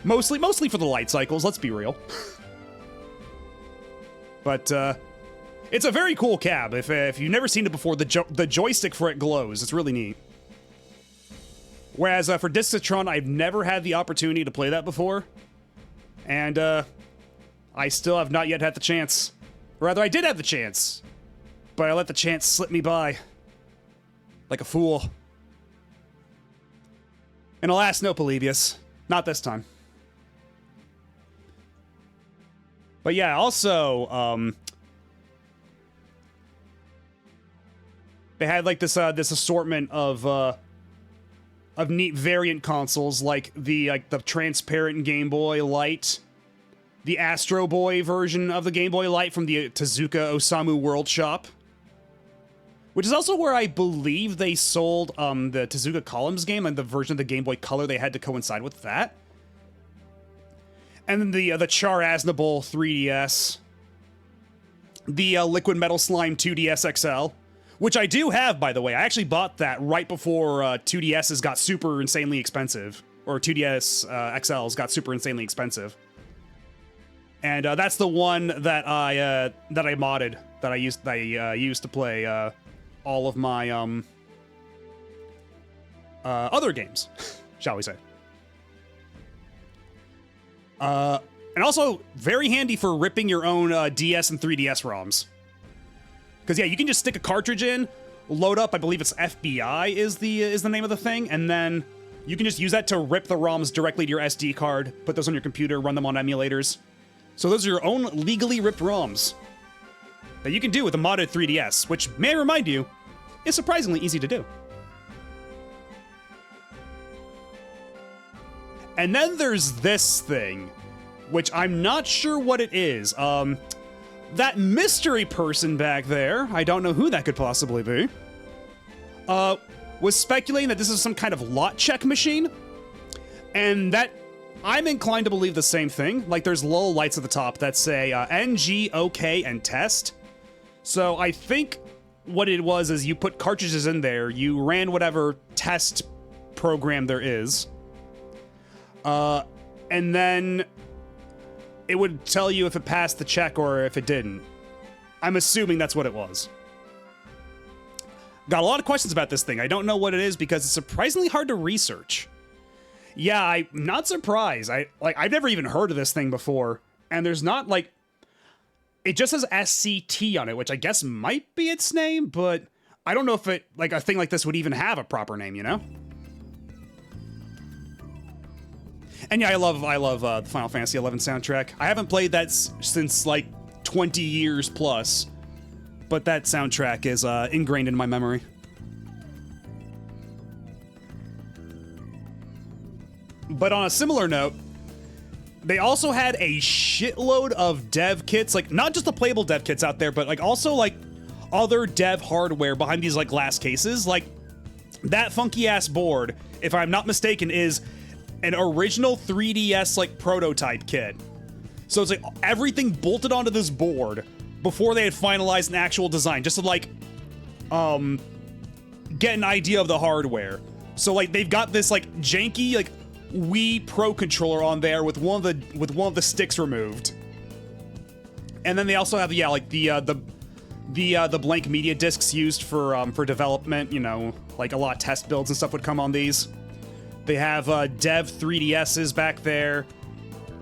mostly for the light cycles, let's be real. But, it's a very cool cab. If you've never seen it before, the joystick for it glows. It's really neat. Whereas for Discs of Tron, I've never had the opportunity to play that before. And I still have not yet had the chance. Or rather, I did have the chance. But I let the chance slip me by. Like a fool. And alas, no Polybius. Not this time. But yeah, also, they had like this assortment of neat variant consoles, like the transparent Game Boy Light, the Astro Boy version of the Game Boy Light from the Tezuka Osamu World Shop, which is also where I believe they sold the Tezuka Columns game, and the version of the Game Boy Color they had to coincide with that. And then the Char Aznable 3DS, the Liquid Metal Slime 2DS XL, which I do have, by the way. I actually bought that right before 2DSs got super insanely expensive, or 2DS XLs got super insanely expensive. And that's the one that I modded, that I used to play all of my other games, shall we say. And also very handy for ripping your own DS and 3DS ROMs. Because yeah, you can just stick a cartridge in, load up, I believe it's FBI is the name of the thing, and then You can just use that to rip the ROMs directly to your SD card, put those on your computer, run them on emulators. So those are your own legally ripped ROMs that you can do with a modded 3DS, which, may I remind you, is surprisingly easy to do. And then there's this thing, which I'm not sure what it is. That mystery person back there, I don't know who that could possibly be, was speculating that this is some kind of lot check machine, and that I'm inclined to believe the same thing. Like, there's little lights at the top that say NG, OK, and test. So I think what it was is you put cartridges in there, you ran whatever test program there is, and then it would tell you if it passed the check or if it didn't. I'm assuming that's what it was. Got a lot of questions about this thing. I don't know what it is because it's surprisingly hard to research. Yeah, I'm not surprised. I've never even heard of this thing before, and there's not like, it just says SCT on it, which I guess might be its name, but I don't know if it, like, a thing like this would even have a proper name, you know? And yeah, I love the Final Fantasy XI soundtrack. I haven't played that since like 20 years plus, but that soundtrack is ingrained in my memory. But on a similar note, they also had a shitload of dev kits, like not just the playable dev kits out there, but like also like other dev hardware behind these like glass cases. Like that funky ass board, if I'm not mistaken, is an original 3DS like prototype kit. So it's like everything bolted onto this board before they had finalized an actual design, just to like get an idea of the hardware. So like they've got this like janky like Wii Pro controller on there with one of the sticks removed. And then they also have the blank media discs used for development, you know, like a lot of test builds and stuff would come on these. They have dev 3DSs back there.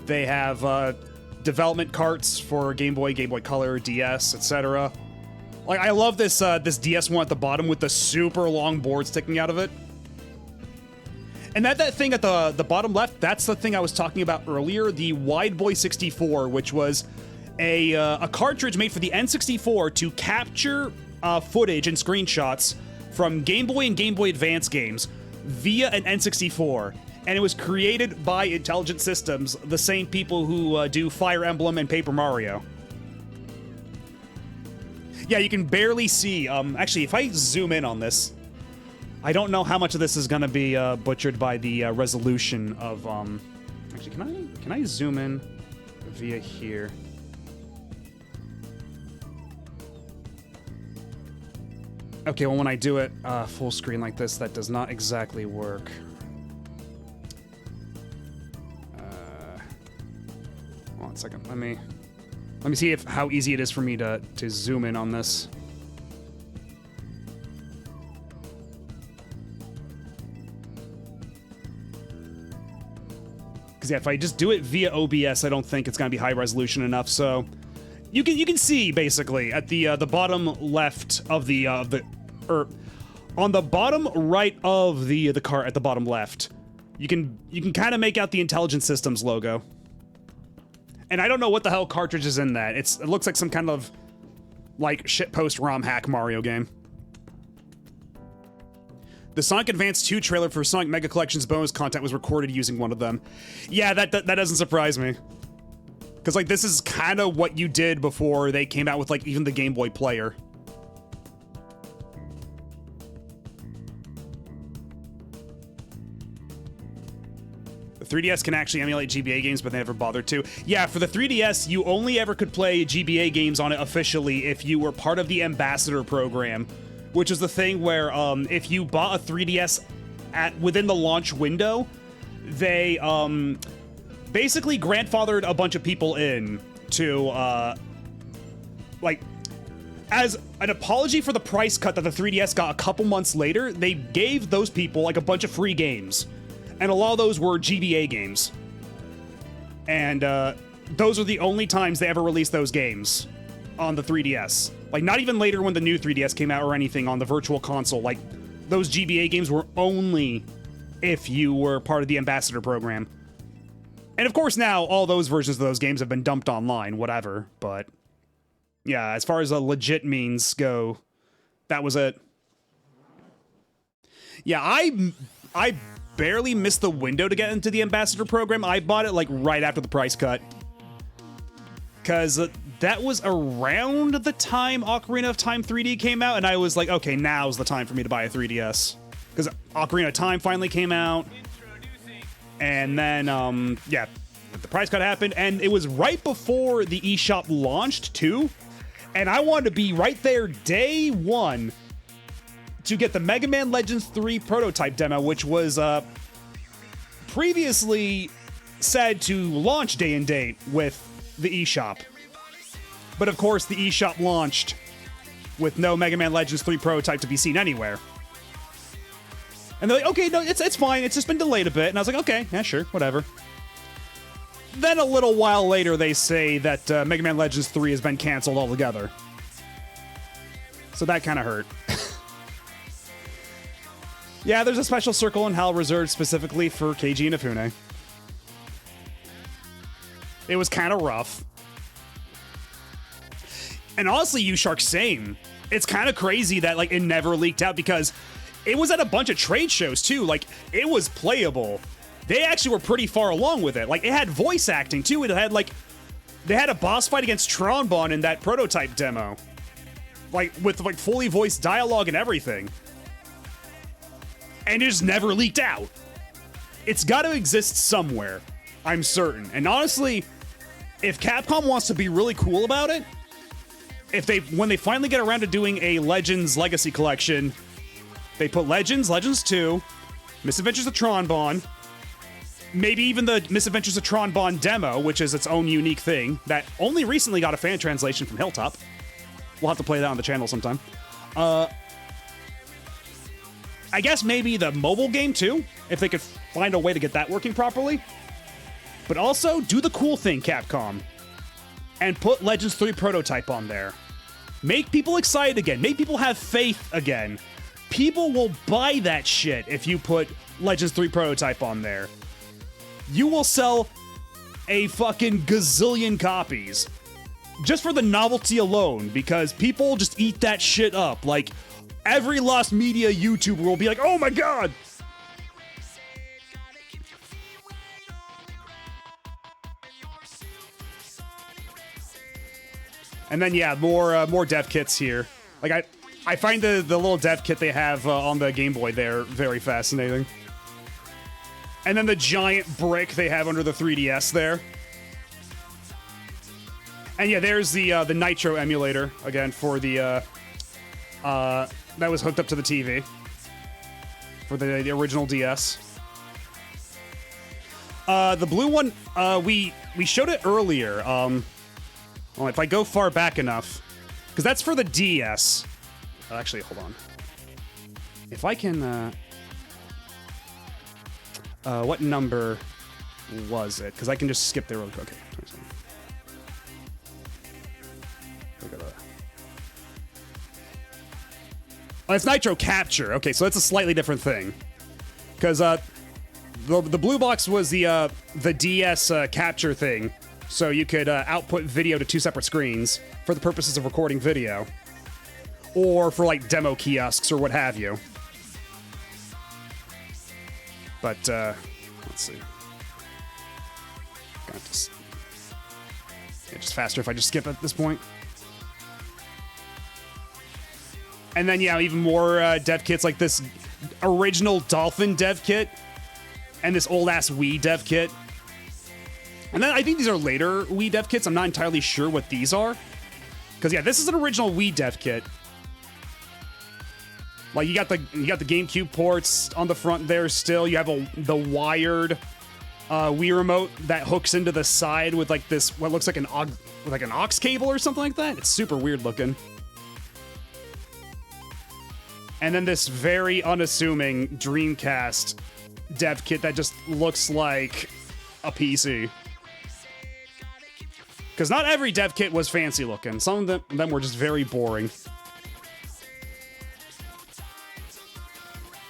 They have development carts for Game Boy, Game Boy Color, DS, etc. Like, I love this this DS one at the bottom with the super long board sticking out of it. And that thing at the bottom left, that's the thing I was talking about earlier, the Wide Boy 64, which was a cartridge made for the N64 to capture footage and screenshots from Game Boy and Game Boy Advance games via an N64, and it was created by Intelligent Systems, the same people who do Fire Emblem and Paper Mario. Yeah, you can barely see. Actually, if I zoom in on this, I don't know how much of this is going to be butchered by the resolution of. Actually, can I zoom in via here? Okay, well, when I do it full screen like this, that does not exactly work. Hold on a second. Let me see how easy it is for me to zoom in on this. Because yeah, if I just do it via OBS, I don't think it's gonna be high resolution enough. So you can see basically at the bottom left of on the bottom right of the cart at the bottom left, you can kind of make out the Intelligent Systems logo. And I don't know what the hell cartridge is in that. It looks like some kind of like shitpost ROM hack Mario game. The Sonic Advance 2 trailer for Sonic Mega Collection's bonus content was recorded using one of them. Yeah, that doesn't surprise me. Because, like, this is kind of what you did before they came out with, like, even the Game Boy Player. The 3DS can actually emulate GBA games, but they never bothered to. Yeah, for the 3DS, you only ever could play GBA games on it officially if you were part of the Ambassador program, which is the thing where if you bought a 3DS within the launch window, they basically grandfathered a bunch of people in to like, as an apology for the price cut that the 3DS got a couple months later, they gave those people like a bunch of free games. And a lot of those were GBA games. And those are the only times they ever released those games on the 3DS. Like, not even later when the new 3DS came out or anything on the Virtual Console. Like, those GBA games were only if you were part of the ambassador program. And of course now all those versions of those games have been dumped online, whatever, but yeah, as far as a legit means go, that was it. Yeah, I barely missed the window to get into the ambassador program. I bought it like right after the price cut. Because that was around the time Ocarina of Time 3D came out, and I was like, okay, now's the time for me to buy a 3DS. Because Ocarina of Time finally came out, and then, yeah, the price cut happened, and it was right before the eShop launched, too, and I wanted to be right there day one to get the Mega Man Legends 3 prototype demo, which was, previously said to launch day and date with the eShop. But of course, the eShop launched with no Mega Man Legends 3 prototype to be seen anywhere. And they're like, okay, no, it's fine. It's just been delayed a bit. And I was like, okay, yeah, sure, whatever. Then a little while later, they say that Mega Man Legends 3 has been canceled altogether. So that kind of hurt. Yeah, there's a special circle in hell reserved specifically for Keiji Inafune. It was kind of rough. And honestly, U-Shark, same. It's kind of crazy that, like, it never leaked out because it was at a bunch of trade shows, too. Like, it was playable. They actually were pretty far along with it. Like, it had voice acting, too. It had, like, they had a boss fight against Tronbon in that prototype demo. Like, with, like, fully voiced dialogue and everything. And it just never leaked out. It's got to exist somewhere, I'm certain. And honestly, if Capcom wants to be really cool about it, when they finally get around to doing a Legends Legacy Collection, they put Legends, Legends 2, Misadventures of Tronbon, maybe even the Misadventures of Tronbon demo, which is its own unique thing that only recently got a fan translation from Hilltop. We'll have to play that on the channel sometime. I guess maybe the mobile game too, if they could find a way to get that working properly. But also, do the cool thing, Capcom, and put Legends 3 prototype on there. Make people excited again. Make people have faith again. People will buy that shit if you put Legends 3 prototype on there. You will sell a fucking gazillion copies. Just for the novelty alone, because people just eat that shit up. Like, every Lost Media YouTuber will be like, oh my god! And then, yeah, more dev kits here. Like, I find the little dev kit they have on the Game Boy there very fascinating. And then the giant brick they have under the 3DS there. And yeah, there's the Nitro emulator, again, for the, that was hooked up to the TV. For the original DS. The blue one, we showed it earlier. Well, if I go far back enough, because that's for the DS. Actually, hold on. If I can, what number was it? Because I can just skip there real quick. Okay, 27. Oh, it's Nitro Capture. Okay, so that's a slightly different thing. Because the blue box was the DS capture thing. So you could output video to two separate screens for the purposes of recording video. Or for, like, demo kiosks or what have you. But, let's see. It's just faster if I just skip at this point. And then, yeah, even more dev kits, like this original Dolphin dev kit. And this old-ass Wii dev kit. And then I think these are later Wii dev kits. I'm not entirely sure what these are. Because, yeah, this is an original Wii dev kit. Like, you got the GameCube ports on the front there still. You have the wired Wii remote that hooks into the side with, like, this, what looks like an aux cable or something like that. It's super weird looking. And then this very unassuming Dreamcast dev kit that just looks like a PC. Because not every dev kit was fancy looking. Some of them were just very boring.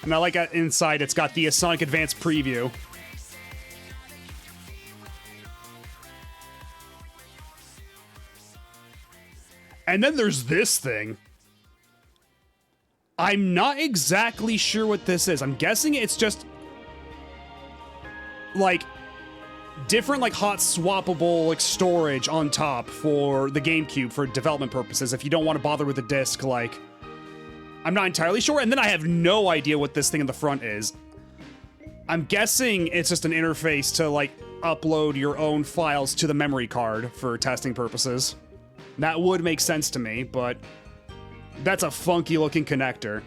And I like inside, it's got the Sonic Advance preview. And then there's this thing. I'm not exactly sure what this is. I'm guessing it's just like different like hot swappable like storage on top for the GameCube for development purposes if you don't want to bother with the disc. Like, I'm not entirely sure. And then I have no idea what this thing in the front is. I'm guessing it's just an interface to like upload your own files to the memory card for testing purposes. That would make sense to me, but that's a funky looking connector.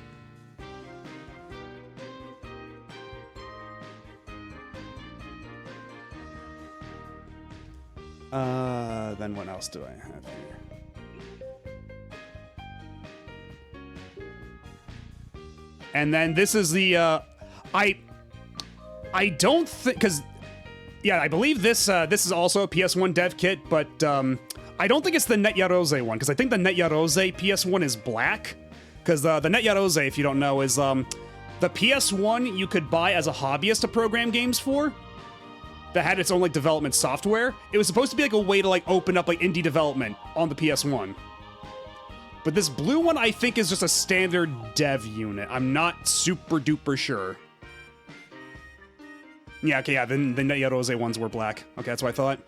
Then what else do I have here? And then this is the, I don't think, because, yeah, I believe this is also a PS1 dev kit, but, I don't think it's the Netyaroze one, because I think the Netyaroze PS1 is black. Because the Netyaroze, if you don't know, is the PS1 you could buy as a hobbyist to program games for. That had its own like development software. It was supposed to be like a way to like open up like indie development on the PS1. But this blue one I think is just a standard dev unit. I'm not super duper sure. Yeah, okay, yeah, the Netyaroze ones were black. Okay, that's what I thought.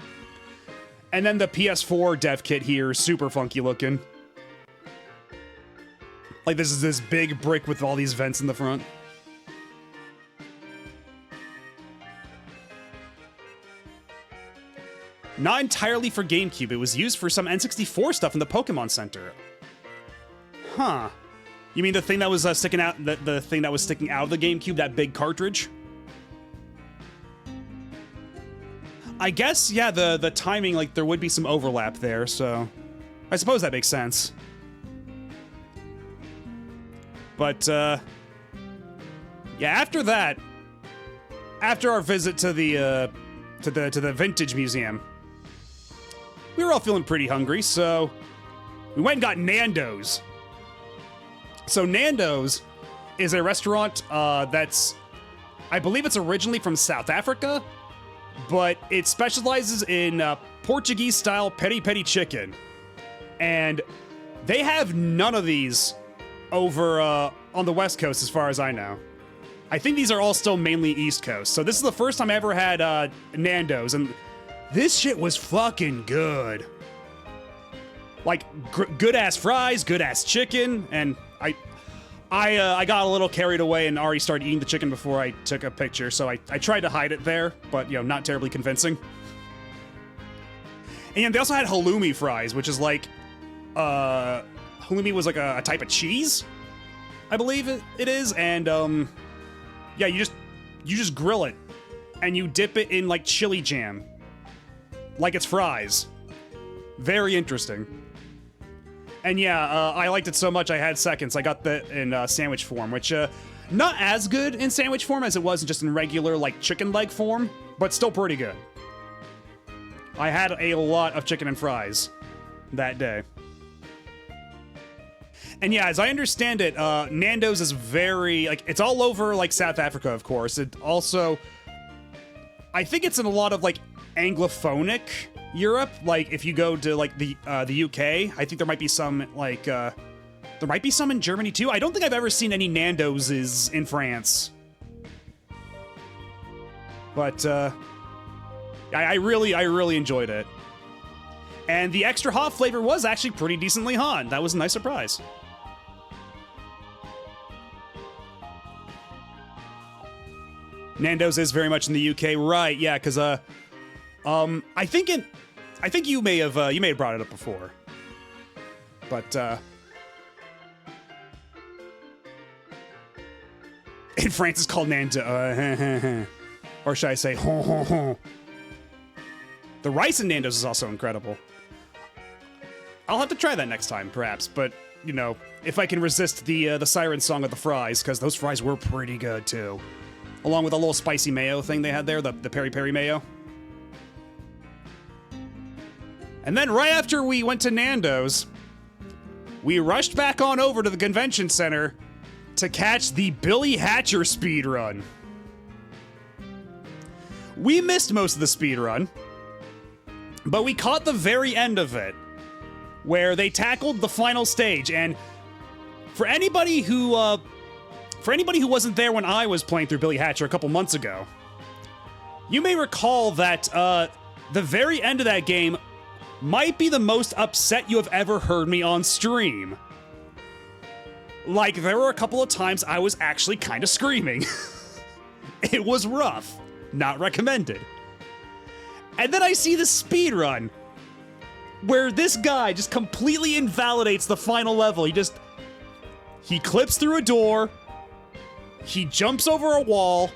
And then the PS4 dev kit here, super funky looking. Like this is this big brick with all these vents in the front. Not entirely for GameCube, it was used for some N64 stuff in the Pokemon Center. Huh. You mean the thing that was sticking out, the thing that was sticking out of the GameCube, that big cartridge? I guess, yeah, the timing, like, there would be some overlap there, so I suppose that makes sense. But, yeah, after that, after our visit to the Vintage Museum, we were all feeling pretty hungry, so we went and got Nando's. So Nando's is a restaurant that's, I believe it's originally from South Africa, but it specializes in Portuguese-style peri-peri chicken. And they have none of these over on the West Coast, as far as I know. I think these are all still mainly East Coast. So this is the first time I ever had Nando's, and this shit was fucking good. Like, good-ass fries, good-ass chicken, and I got a little carried away and already started eating the chicken before I took a picture, so I tried to hide it there, but, you know, not terribly convincing. And they also had halloumi fries, which is like, halloumi was like a type of cheese, I believe it is, and, yeah, you just grill it, and you dip it in, like, chili jam, like it's fries. Very interesting. And yeah, I liked it so much I had seconds. I got that in sandwich form, which, not as good in sandwich form as it was just in regular, like, chicken leg form, but still pretty good. I had a lot of chicken and fries that day. And yeah, as I understand it, Nando's is very, like, it's all over, like, South Africa, of course. It also, I think it's in a lot of, like, Anglophonic Europe. Like, if you go to, like, the UK, I think there might be some, like, there might be some in Germany, too. I don't think I've ever seen any Nando's in France. But, I really enjoyed it. And the extra hot flavor was actually pretty decently hot. That was a nice surprise. Nando's is very much in the UK, right? Yeah, because I think you may have brought it up before, but in France it's called Nando, or should I say, the rice in Nando's is also incredible. I'll have to try that next time, perhaps, but you know, if I can resist the siren song of the fries, because those fries were pretty good too. Along with a little spicy mayo thing they had there, the peri-peri mayo. And then right after we went to Nando's, we rushed back on over to the convention center to catch the Billy Hatcher speedrun. We missed most of the speedrun, but we caught the very end of it, where they tackled the final stage. And for anybody who wasn't there when I was playing through Billy Hatcher a couple months ago, you may recall that the very end of that game might be the most upset you have ever heard me on stream. Like, there were a couple of times I was actually kind of screaming. It was rough. Not recommended. And then I see the speedrun, where this guy just completely invalidates the final level. He clips through a door, he jumps over a wall,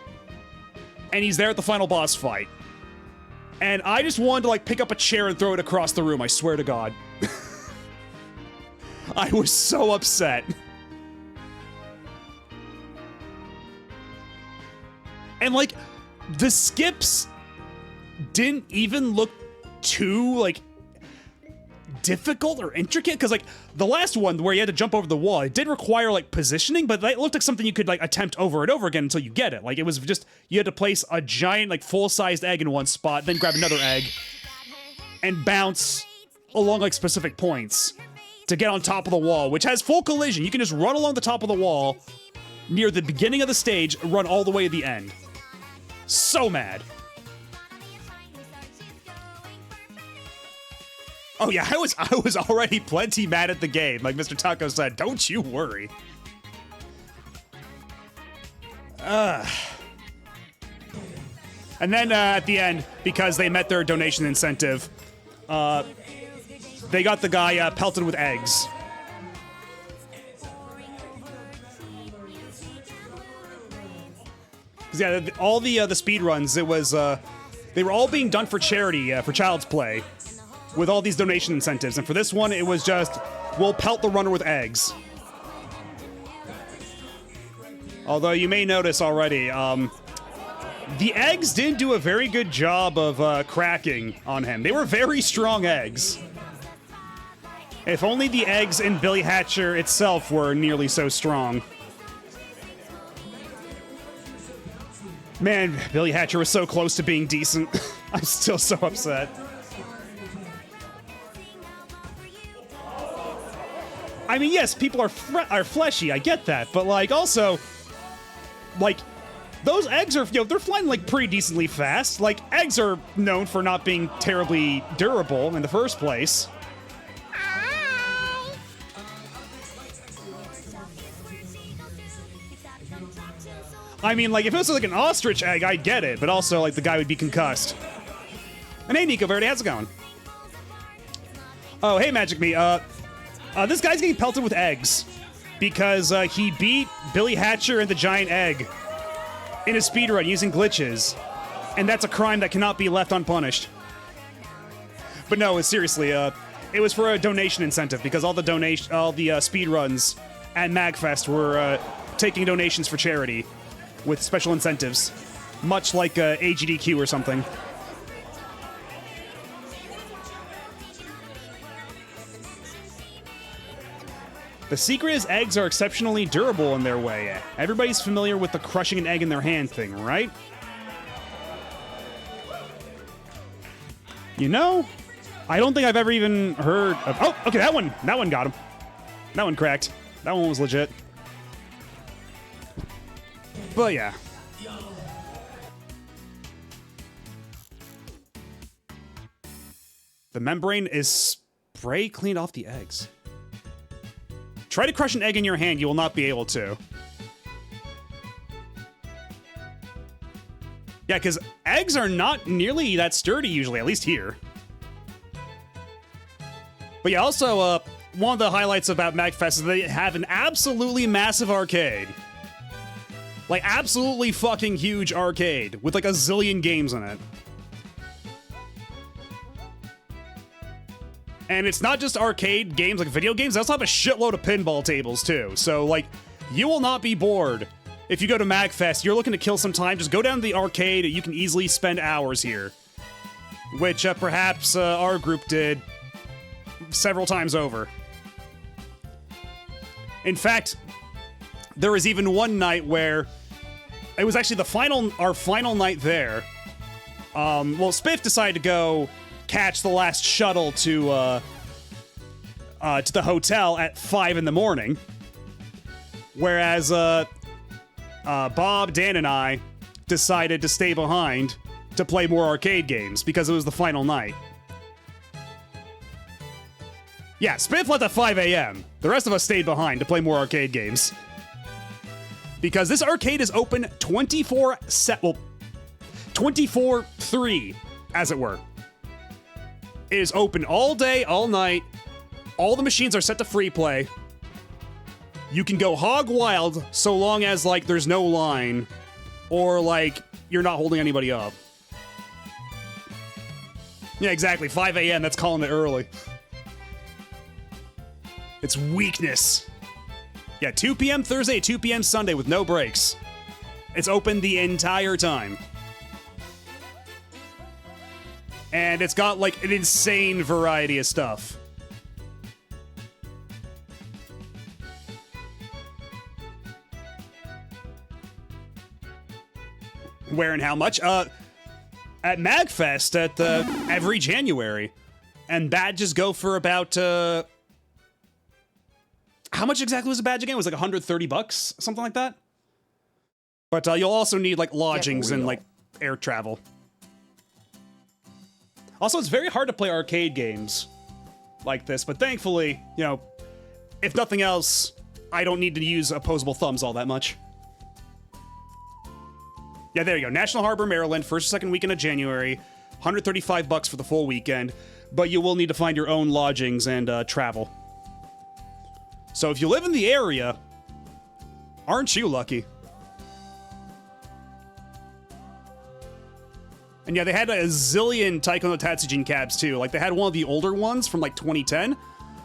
and he's there at the final boss fight. And I just wanted to, like, pick up a chair and throw it across the room, I swear to God. I was so upset. And, like, the skips didn't even look too, like, difficult or intricate, because, like, the last one where you had to jump over the wall, it did require, like, positioning, but it looked like something you could, like, attempt over and over again until you get it. Like, it was just, you had to place a giant, like, full-sized egg in one spot, then grab another egg, and bounce along, like, specific points to get on top of the wall, which has full collision. You can just run along the top of the wall near the beginning of the stage, run all the way to the end. So mad. Oh yeah, I was already plenty mad at the game. Like Mr. Taco said, don't you worry. And then at the end, because they met their donation incentive, they got the guy pelted with eggs. Yeah, all the speed runs, it was they were all being done for charity, for Child's Play, with all these donation incentives. And for this one, it was just, we'll pelt the runner with eggs. Although you may notice already, the eggs didn't do a very good job of cracking on him. They were very strong eggs. If only the eggs in Billy Hatcher itself were nearly so strong. Man, Billy Hatcher was so close to being decent. I'm still so upset. I mean, yes, people are fleshy, I get that, but, like, also, like, those eggs are, they're flying, like, pretty decently fast. Like, eggs are known for not being terribly durable in the first place. I mean, like, if it was like an ostrich egg, I'd get it, but also, like, the guy would be concussed. And hey, Nico Verde, how's it going? Oh, hey, Magic Me. This guy's getting pelted with eggs because he beat Billy Hatcher and the giant egg in a speedrun using glitches, and that's a crime that cannot be left unpunished. But no, seriously, it was for a donation incentive because all the speedruns at MAGFest were taking donations for charity with special incentives, much like AGDQ or something. The secret is eggs are exceptionally durable in their way. Everybody's familiar with the crushing an egg in their hand thing, right? You know, I don't think I've ever even heard of... Oh, okay, that one got him. That one cracked. That one was legit. But yeah. The membrane is spray cleaned off the eggs. Try to crush an egg in your hand, you will not be able to. Yeah, because eggs are not nearly that sturdy usually, at least here. But yeah, also, one of the highlights about MAGFest is they have an absolutely massive arcade. Like, absolutely fucking huge arcade with like a zillion games in it. And it's not just arcade games like video games, they also have a shitload of pinball tables too. So, like, you will not be bored. If you go to MAGFest, you're looking to kill some time, just go down to the arcade, you can easily spend hours here. Which perhaps our group did several times over. In fact, there was even one night where it was actually our final night there. Well, Spiff decided to go catch the last shuttle to the hotel at 5 in the morning. Whereas, Bob, Dan, and I decided to stay behind to play more arcade games because it was the final night. Yeah, Spiff left at 5 a.m. The rest of us stayed behind to play more arcade games. Because this arcade is open 24/3, as it were. It is open all day, all night. All the machines are set to free play. You can go hog wild so long as, like, there's no line or, like, you're not holding anybody up. Yeah, exactly. 5 a.m. That's calling it early. It's weakness. Yeah, 2 p.m. Thursday, 2 p.m. Sunday with no breaks. It's open the entire time. And it's got, like, an insane variety of stuff. Where and how much? At MAGFest at every January. And badges go for about, how much exactly was a badge again? It was like $130, something like that? But you'll also need, like, lodgings and, like, air travel. Also, it's very hard to play arcade games like this, but thankfully, you know, if nothing else, I don't need to use opposable thumbs all that much. Yeah, there you go. National Harbor, Maryland, first or second weekend of January. $135 for the full weekend, but you will need to find your own lodgings and travel. So if you live in the area, aren't you lucky? And yeah, they had a zillion Taiko no Tatsujin cabs too. Like, they had one of the older ones from, like, 2010,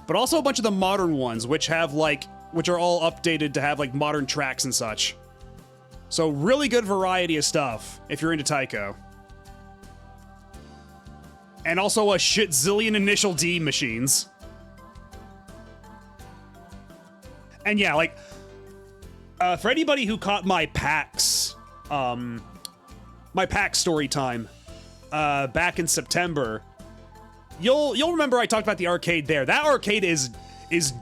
but also a bunch of the modern ones, which have, like, which are all updated to have, like, modern tracks and such. So really good variety of stuff if you're into Taiko. And also a shit zillion Initial D machines. And yeah, like, for anybody who caught my PAX, my PAX story time, back in September, you'll remember I talked about the arcade there. That arcade is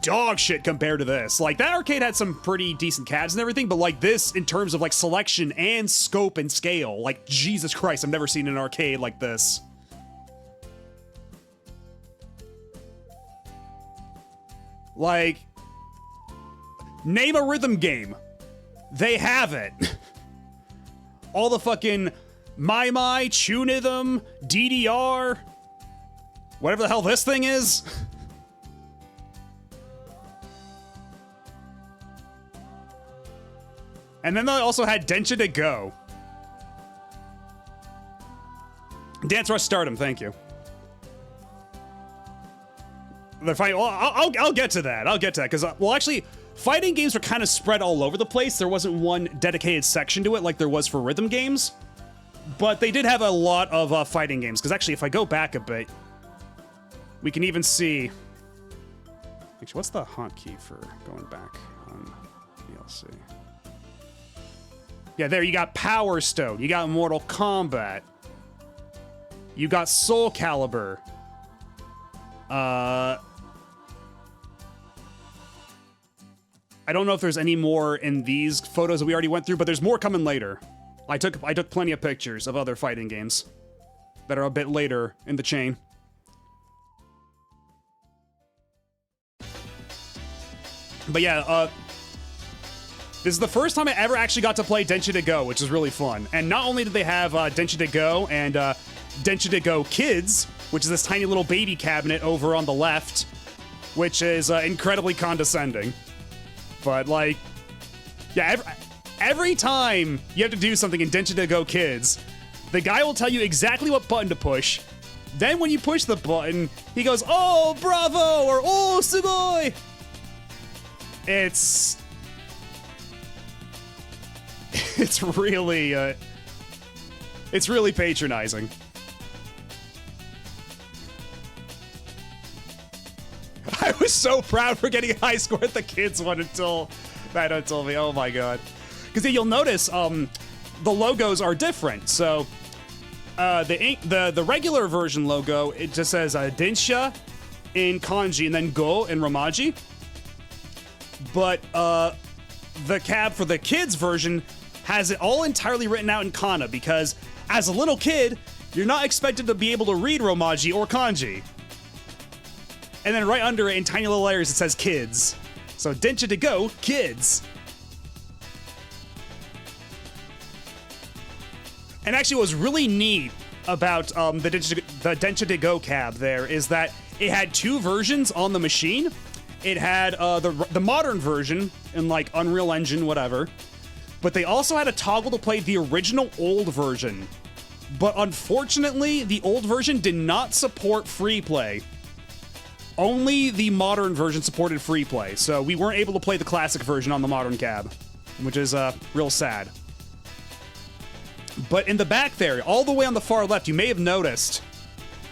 dog shit compared to this. Like, that arcade had some pretty decent cabs and everything, but, like, this, in terms of, like, selection and scope and scale, like, Jesus Christ, I've never seen an arcade like this. Like, name a rhythm game. They have it. All the fucking My, Tunithm, DDR, whatever the hell this thing is. And then they also had Densha to Go. Dance Rush Stardom, thank you. They're fighting. Well, I'll get to that. I'll get to that because, well, actually, fighting games were kind of spread all over the place. There wasn't one dedicated section to it like there was for rhythm games, but they did have a lot of fighting games. Because actually, if I go back a bit, we can even see. Actually, what's the hotkey for going back on DLC? Yeah, there you got Power Stone. You got Mortal Kombat. You got Soul Calibur. I don't know if there's any more in these photos that we already went through, but there's more coming later. I took plenty of pictures of other fighting games that are a bit later in the chain. But yeah, this is the first time I ever actually got to play Densha to Go, which is really fun. And not only did they have Densha to Go and Densha to Go Kids, which is this tiny little baby cabinet over on the left, which is incredibly condescending. But, like, yeah, every time you have to do something in Densha to Go Kids, the guy will tell you exactly what button to push. Then when you push the button, he goes, "Oh, bravo!" or "Oh, sugoi!" It's really patronizing. I was so proud for getting a high score at the kids one until Mato told me, oh my god. Because you'll notice the logos are different. So the regular version logo, it just says Densha in kanji and then Go in Romaji. But the cab for the kids version has it all entirely written out in kana, because as a little kid, you're not expected to be able to read Romaji or kanji. And then right under it in tiny little letters it says kids. So Densha to Go, kids. And actually what was really neat about the Densha to Go cab there is that it had two versions on the machine. It had the modern version in like Unreal Engine, whatever. But they also had a toggle to play the original old version. But unfortunately, the old version did not support free play. Only the modern version supported free play, so we weren't able to play the classic version on the modern cab, which is real sad. But in the back there, all the way on the far left, you may have noticed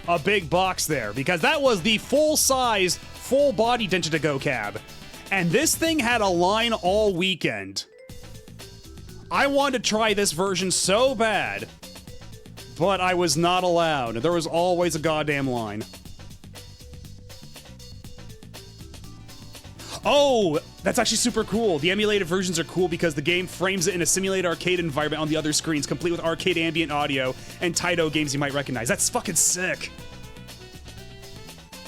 a big box there, because that was the full-size, full-body Densha to Go cab. And this thing had a line all weekend. I wanted to try this version so bad, but I was not allowed. There was always a goddamn line. Oh, that's actually super cool. The emulated versions are cool because the game frames it in a simulated arcade environment on the other screens, complete with arcade ambient audio and Taito games you might recognize. That's fucking sick.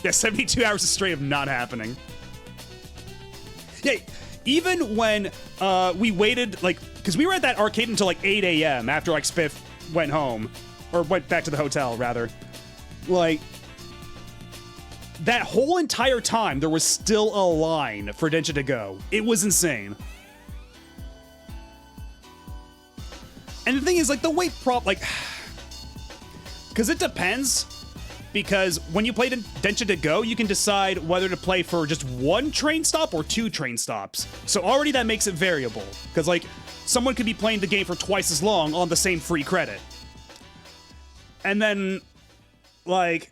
Yeah, 72 hours straight of not happening. Yeah, even when we waited, like, because we were at that arcade until like 8 a.m. after like Spiff went home, or went back to the hotel, rather. Like, that whole entire time, there was still a line for Densha to Go. It was insane. And the thing is, like, the wait like, because it depends. Because when you play Densha to Go, you can decide whether to play for just one train stop or two train stops. So already that makes it variable. Because, like, someone could be playing the game for twice as long on the same free credit. And then, like,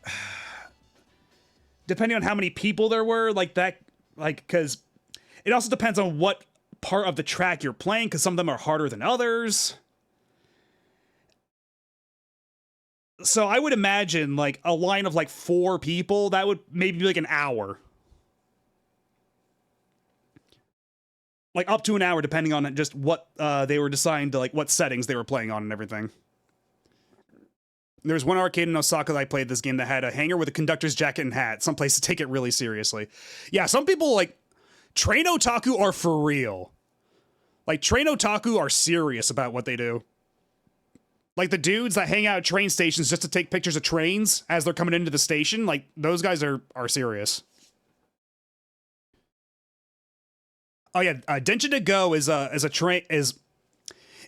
depending on how many people there were, like that, like, because it also depends on what part of the track you're playing, because some of them are harder than others. So I would imagine, like, a line of, like, 4 people, that would maybe be, like, an hour. Like, up to an hour, depending on just what they were deciding to, like, what settings they were playing on and everything. There was one arcade in Osaka that I played this game that had a hangar with a conductor's jacket and hat. Some places take it really seriously. Yeah, some people, like, train otaku are for real. Like, train otaku are serious about what they do. Like, the dudes that hang out at train stations just to take pictures of trains as they're coming into the station, like, those guys are serious. Oh yeah, Densha to Go is a train,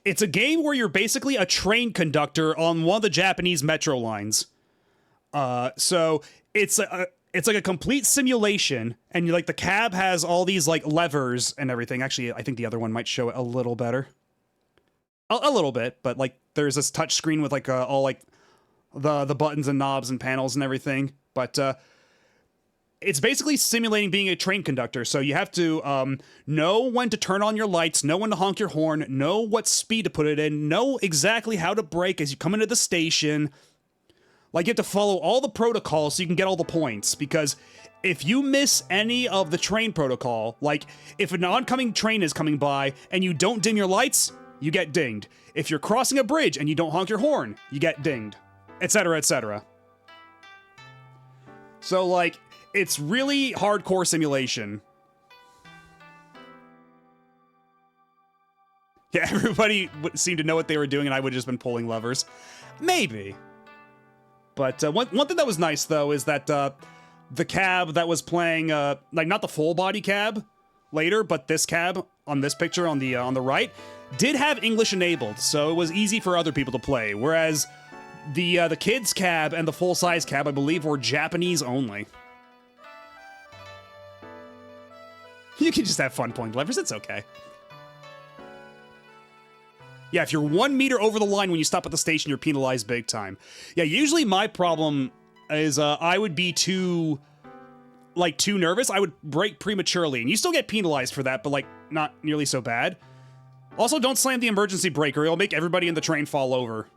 it's a game where you're basically a train conductor on one of the Japanese metro lines. So it's like a complete simulation, and like the cab has all these like levers and everything. Actually, I think the other one might show it a little better. A little bit, but like there's this touch screen with like all like the buttons and knobs and panels and everything. But it's basically simulating being a train conductor. So you have to know when to turn on your lights, know when to honk your horn, know what speed to put it in, know exactly how to brake as you come into the station. Like, you have to follow all the protocols so you can get all the points. Because if you miss any of the train protocol, like if an oncoming train is coming by and you don't dim your lights, you get dinged. If you're crossing a bridge and you don't honk your horn, you get dinged, etc., etc. So, like, it's really hardcore simulation. Yeah, everybody seemed to know what they were doing, and I would have just been pulling levers. Maybe. But one thing that was nice, though, is that the cab that was playing, like, not the full-body cab later, but this cab on this picture on the right, did have English enabled, so it was easy for other people to play, whereas the kids' cab and the full-size cab, I believe, were Japanese only. You can just have fun pulling levers, it's okay. Yeah, if you're 1 meter over the line when you stop at the station, you're penalized big time. Yeah, usually my problem is I would be too nervous. I would brake prematurely, and you still get penalized for that, but like not nearly so bad. Also, don't slam the emergency brake or it'll make everybody in the train fall over.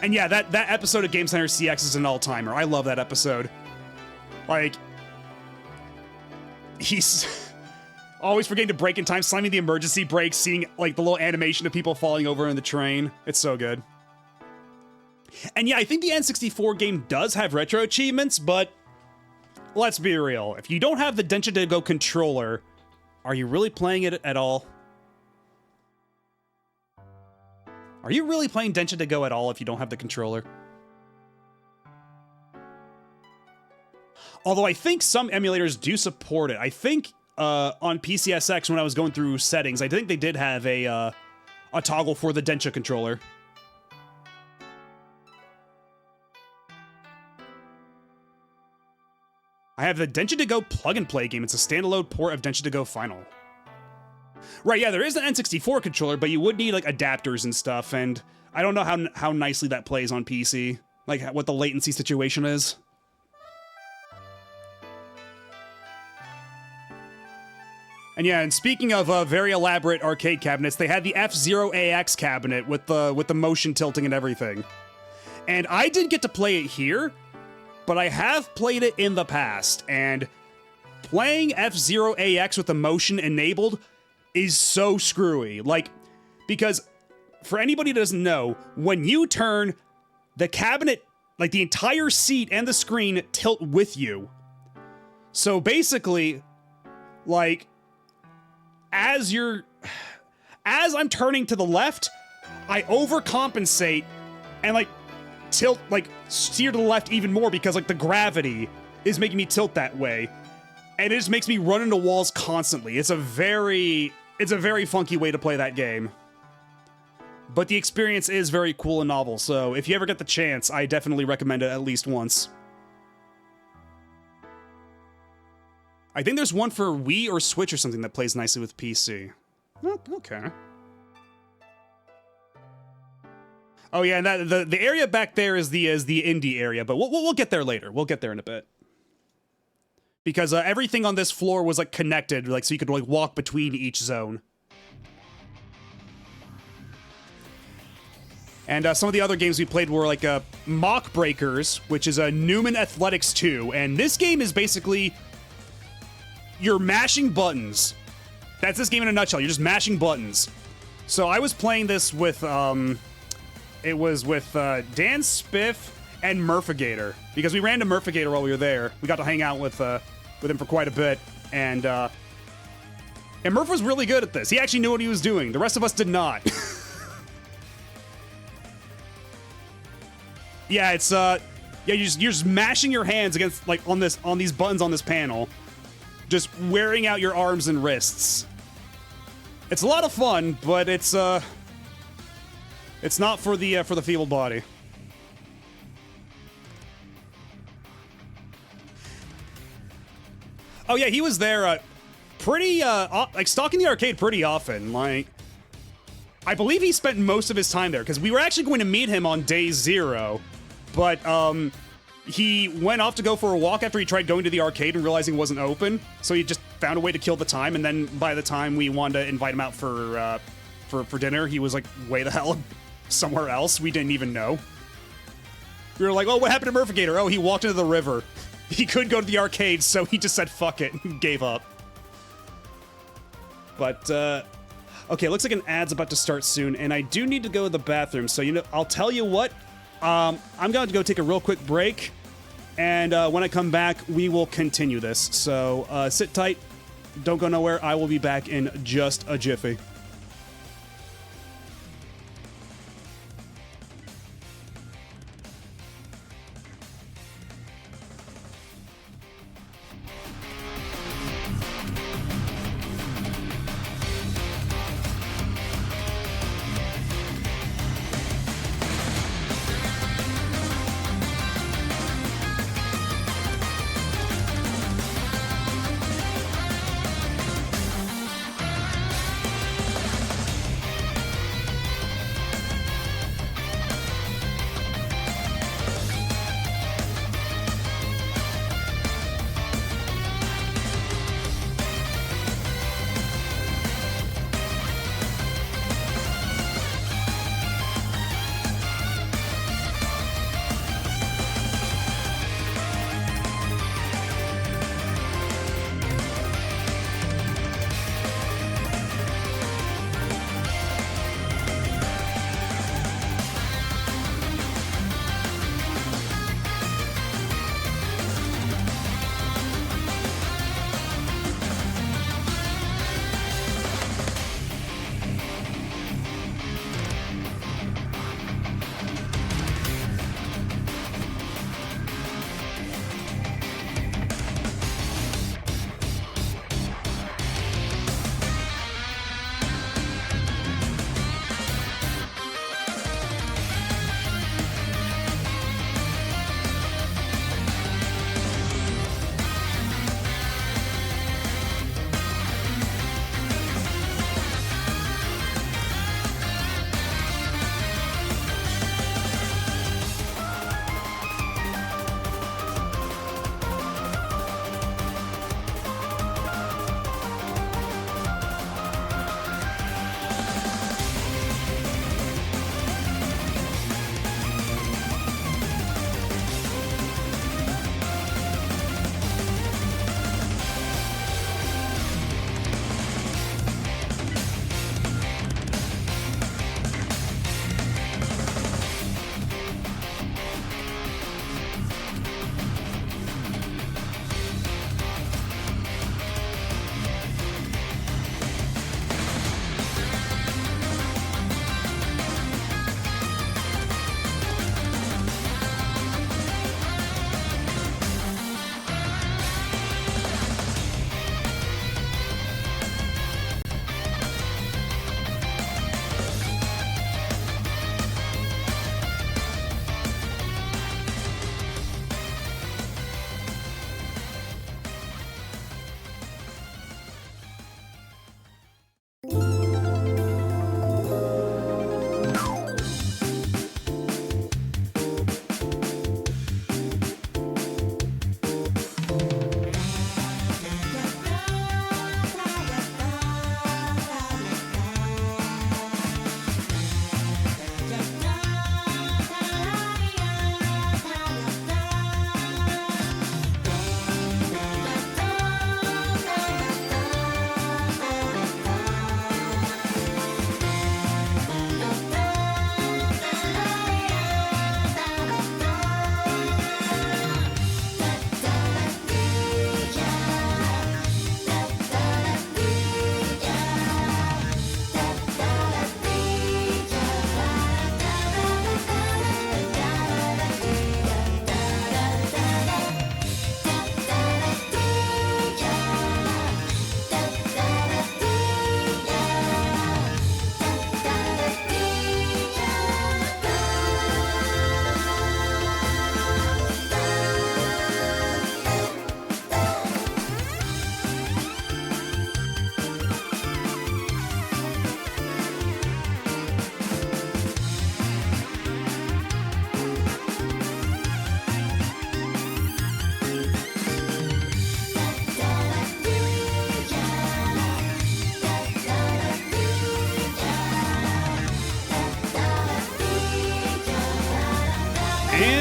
And yeah, that episode of Game Center CX is an all-timer. I love that episode. Like, he's always forgetting to brake in time, slamming the emergency brake, seeing like the little animation of people falling over in the train. It's so good. And yeah, I think the N64 game does have retro achievements, but let's be real. If you don't have the Densha to Go controller, are you really playing it at all? Are you really playing Densha to Go at all if you don't have the controller? Although I think some emulators do support it. I think on PCSX, when I was going through settings, I think they did have a toggle for the Densha controller. I have the Densha to Go plug-and-play game. It's a standalone port of Densha to Go Final. Right, yeah, there is an N64 controller, but you would need, like, adapters and stuff, and I don't know how nicely that plays on PC. Like, what the latency situation is. And yeah, and speaking of very elaborate arcade cabinets, they had the F-Zero AX cabinet with the motion tilting and everything. And I didn't get to play it here, but I have played it in the past, and playing F-Zero AX with the motion enabled is so screwy. Like, because for anybody who doesn't know, when you turn, the cabinet, like the entire seat and the screen tilt with you. So basically, like, as I'm turning to the left, I overcompensate and like tilt, like steer to the left even more because like the gravity is making me tilt that way. And it just makes me run into walls constantly. It's a very funky way to play that game. But the experience is very cool and novel, so if you ever get the chance, I definitely recommend it at least once. I think there's one for Wii or Switch or something that plays nicely with PC. Oh, okay. Oh yeah, and the area back there is the indie area, but we'll get there later. We'll get there in a bit. Because everything on this floor was like connected, like so you could like walk between each zone. And some of the other games we played were like Mock Breakers, which is a Newman Athletics 2, and this game is basically you're mashing buttons. That's this game in a nutshell. You're just mashing buttons. So I was playing this with it was with Dan Spiff and Murphigator, because we ran to Murphigator while we were there. We got to hang out with him for quite a bit, and Murph was really good at this. He actually knew what he was doing. The rest of us did not. Yeah, it's yeah, you're just mashing your hands against like on these buttons on this panel, just wearing out your arms and wrists. It's a lot of fun, but it's not for the feeble body. Oh yeah, he was there pretty like stalking the arcade pretty often. Like, I believe he spent most of his time there because we were actually going to meet him on day 0, but he went off to go for a walk after he tried going to the arcade and realizing it wasn't open. So he just found a way to kill the time, and then by the time we wanted to invite him out for dinner, he was like way the hell somewhere else. We didn't even know. We were like, oh, what happened to Murphigator? Oh, he walked into the river. He couldn't go to the arcade, so he just said fuck it and gave up. But, okay, looks like an ad's about to start soon, and I do need to go to the bathroom, so, you know, I'll tell you what, I'm going to go take a real quick break, and when I come back, we will continue this. So, sit tight, don't go nowhere, I will be back in just a jiffy.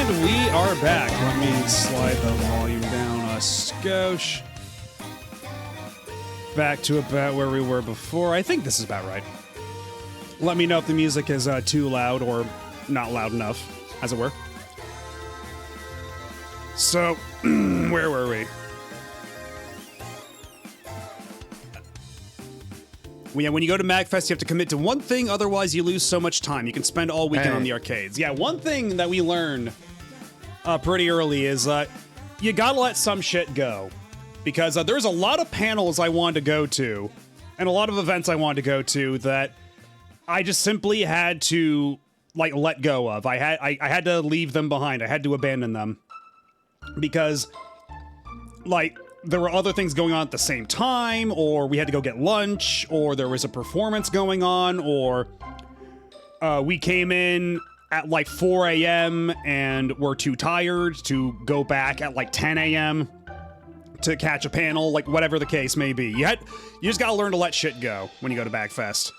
And we are back. Let me slide the volume down a skosh. Back to about where we were before. I think this is about right. Let me know if the music is too loud or not loud enough, as it were. So, where were we? Yeah, when you go to MAGFest, you have to commit to one thing, otherwise you lose so much time. You can spend all weekend on the arcades. Yeah, one thing that we learned pretty early is you gotta let some shit go. Because there's a lot of panels I wanted to go to, and a lot of events I wanted to go to that I just simply had to, like, let go of. I had to leave them behind. I had to abandon them. Because, like, there were other things going on at the same time, or we had to go get lunch, or there was a performance going on, or we came in at like 4 a.m. and were too tired to go back at like 10 a.m. to catch a panel, like whatever the case may be. You just gotta learn to let shit go when you go to MAGFest.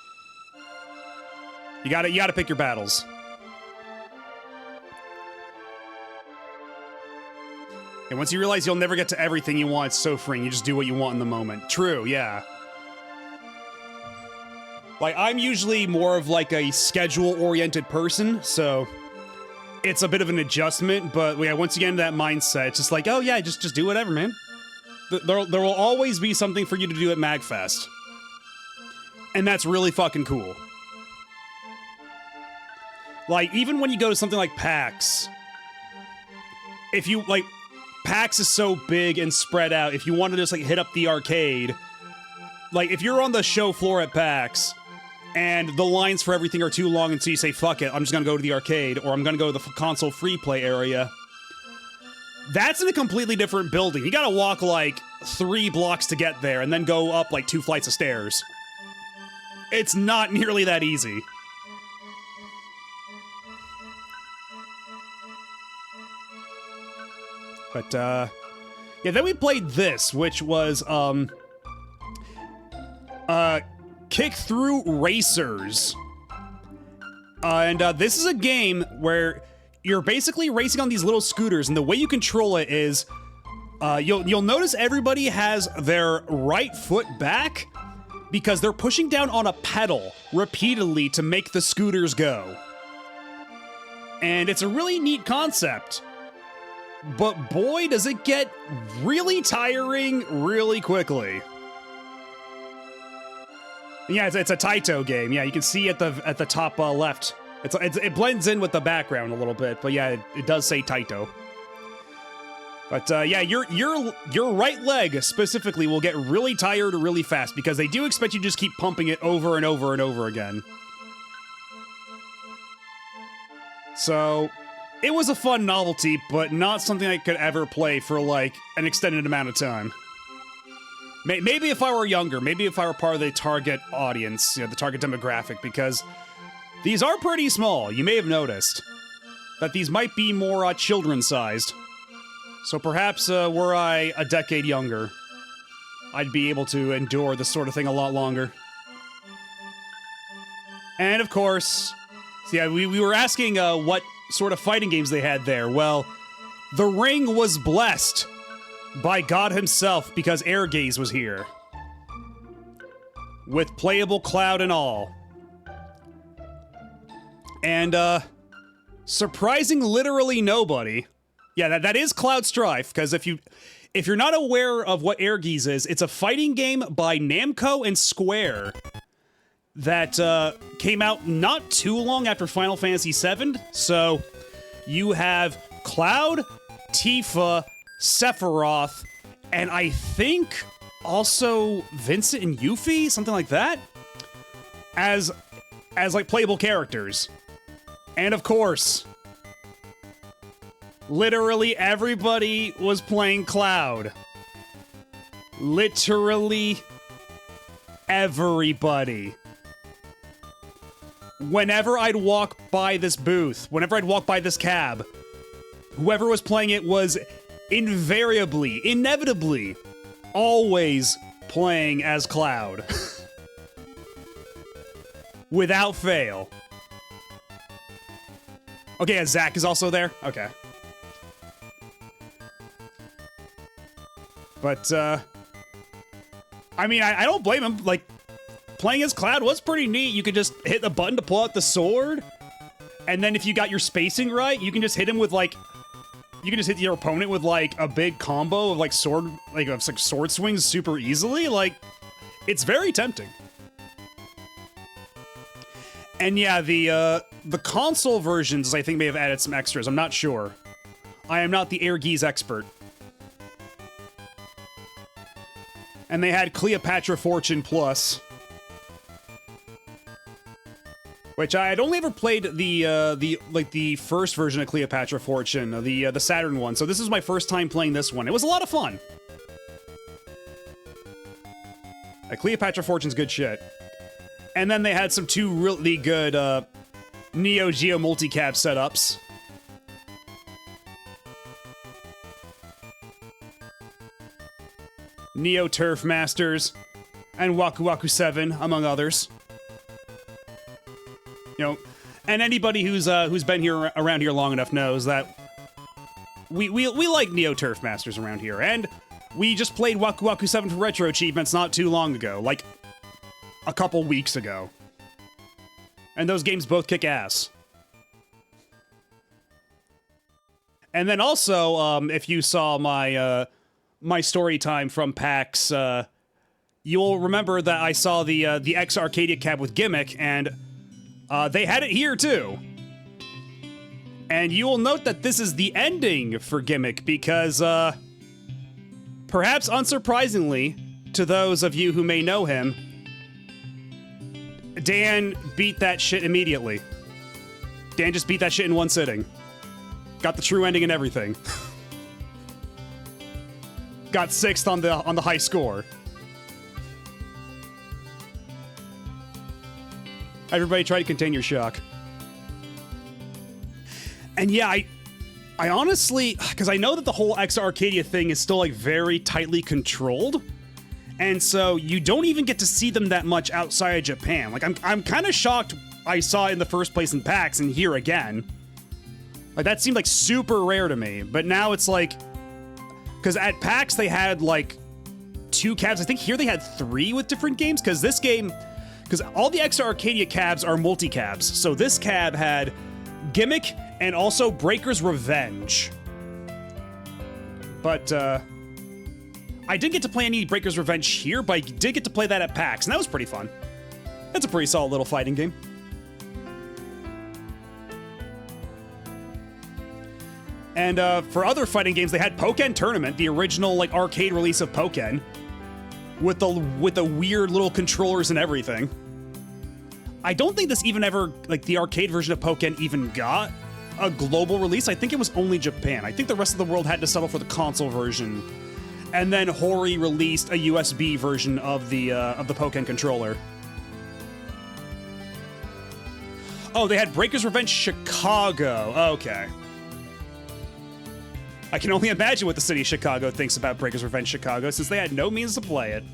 You gotta pick your battles. And once you realize you'll never get to everything you want, it's so freeing. You just do what you want in the moment. True, yeah. Like, I'm usually more of like a schedule-oriented person, so it's a bit of an adjustment, but yeah, once you get into that mindset, it's just like, oh yeah, just do whatever, man. There will always be something for you to do at MAGFest. And that's really fucking cool. Like, even when you go to something like PAX, if you, like, PAX is so big and spread out, if you want to just, like, hit up the arcade, like, if you're on the show floor at PAX, and the lines for everything are too long, and so you say, fuck it, I'm just gonna go to the arcade, or I'm gonna go to the console free play area, that's in a completely different building. You gotta walk, like, 3 blocks to get there, and then go up, like, 2 flights of stairs. It's not nearly that easy. But, yeah, then we played this, which was, Kick Through Racers. And, this is a game where you're basically racing on these little scooters, and the way you control it is, you'll notice everybody has their right foot back, because they're pushing down on a pedal repeatedly to make the scooters go. And it's a really neat concept. But boy, does it get really tiring really quickly. Yeah, it's a Taito game. Yeah, you can see at the top left. It blends in with the background a little bit, but yeah, it does say Taito. But yeah, your right leg specifically will get really tired really fast because they do expect you to just keep pumping it over and over and over again. So it was a fun novelty, but not something I could ever play for, like, an extended amount of time. Maybe if I were younger, maybe if I were part of the target audience, you know, the target demographic, because these are pretty small. You may have noticed that these might be more children-sized. So perhaps were I a decade younger, I'd be able to endure this sort of thing a lot longer. And of course, so yeah, we were asking what sort of fighting games they had there. Well, the ring was blessed by God himself because Air Gaze was here. With playable Cloud and all. And, surprising literally nobody. Yeah, that is Cloud Strife, because if you're not aware of what Air Gaze is, it's a fighting game by Namco and Square that came out not too long after Final Fantasy VII. So you have Cloud, Tifa, Sephiroth, and I think also Vincent and Yuffie, something like that, as like playable characters. And of course, literally everybody was playing Cloud. Literally everybody. Whenever I'd walk by this booth, whenever I'd walk by this cab, whoever was playing it was invariably, inevitably, always playing as Cloud. Without fail. Okay, yeah, Zach is also there? Okay. But, I mean, I don't blame him. Like, playing as Cloud was pretty neat. You could just hit the button to pull out the sword. And then if you got your spacing right, you can just hit him with, like... You can just hit your opponent with, like, a big combo of, like, sword swings super easily. Like, it's very tempting. And yeah, the console versions, I think, may have added some extras. I'm not sure. I am not the Air Geese expert. And they had Cleopatra Fortune Plus. Which I had only ever played the first version of Cleopatra Fortune, the Saturn one. So this is my first time playing this one. It was a lot of fun. Cleopatra Fortune's good shit. And then they had some two really good Neo Geo multicab setups. Neo Turf Masters and Waku Waku 7, among others. You know, and anybody who's been here around here long enough knows that we like Neo Turf Masters around here, and we just played Waku Waku 7 for retro achievements not too long ago, like a couple weeks ago. And those games both kick ass. And then also, if you saw my my story time from PAX, you'll remember that I saw the X Arcadia cab with Gimmick, and they had it here too. And you will note that this is the ending for Gimmick because, perhaps unsurprisingly, to those of you who may know him, Dan beat that shit immediately. Dan just beat that shit in one sitting. Got the true ending and everything. Got 6th on the high score. Everybody try to contain your shock. And yeah, I honestly, because I know that the whole X Arcadia thing is still like very tightly controlled, and so you don't even get to see them that much outside of Japan. Like I'm kind of shocked I saw it in the first place in PAX and here again. Like that seemed like super rare to me, but now it's like, because at PAX they had like 2 cabs. I think here they had 3 with different games, because this game, because all the X Arcadia cabs are multi-cabs. So this cab had Gimmick and also Breaker's Revenge. But I didn't get to play any Breaker's Revenge here, but I did get to play that at PAX, and that was pretty fun. That's a pretty solid little fighting game. And for other fighting games, they had Pokken Tournament, the original like arcade release of Pokken, with the weird little controllers and everything. I don't think this even ever, like the arcade version of Pokken even got a global release. I think it was only Japan. I think the rest of the world had to settle for the console version. And then Hori released a USB version of the Pokken controller. Oh, they had Breaker's Revenge Chicago. Okay. I can only imagine what the city of Chicago thinks about Breaker's Revenge Chicago, since they had no means to play it.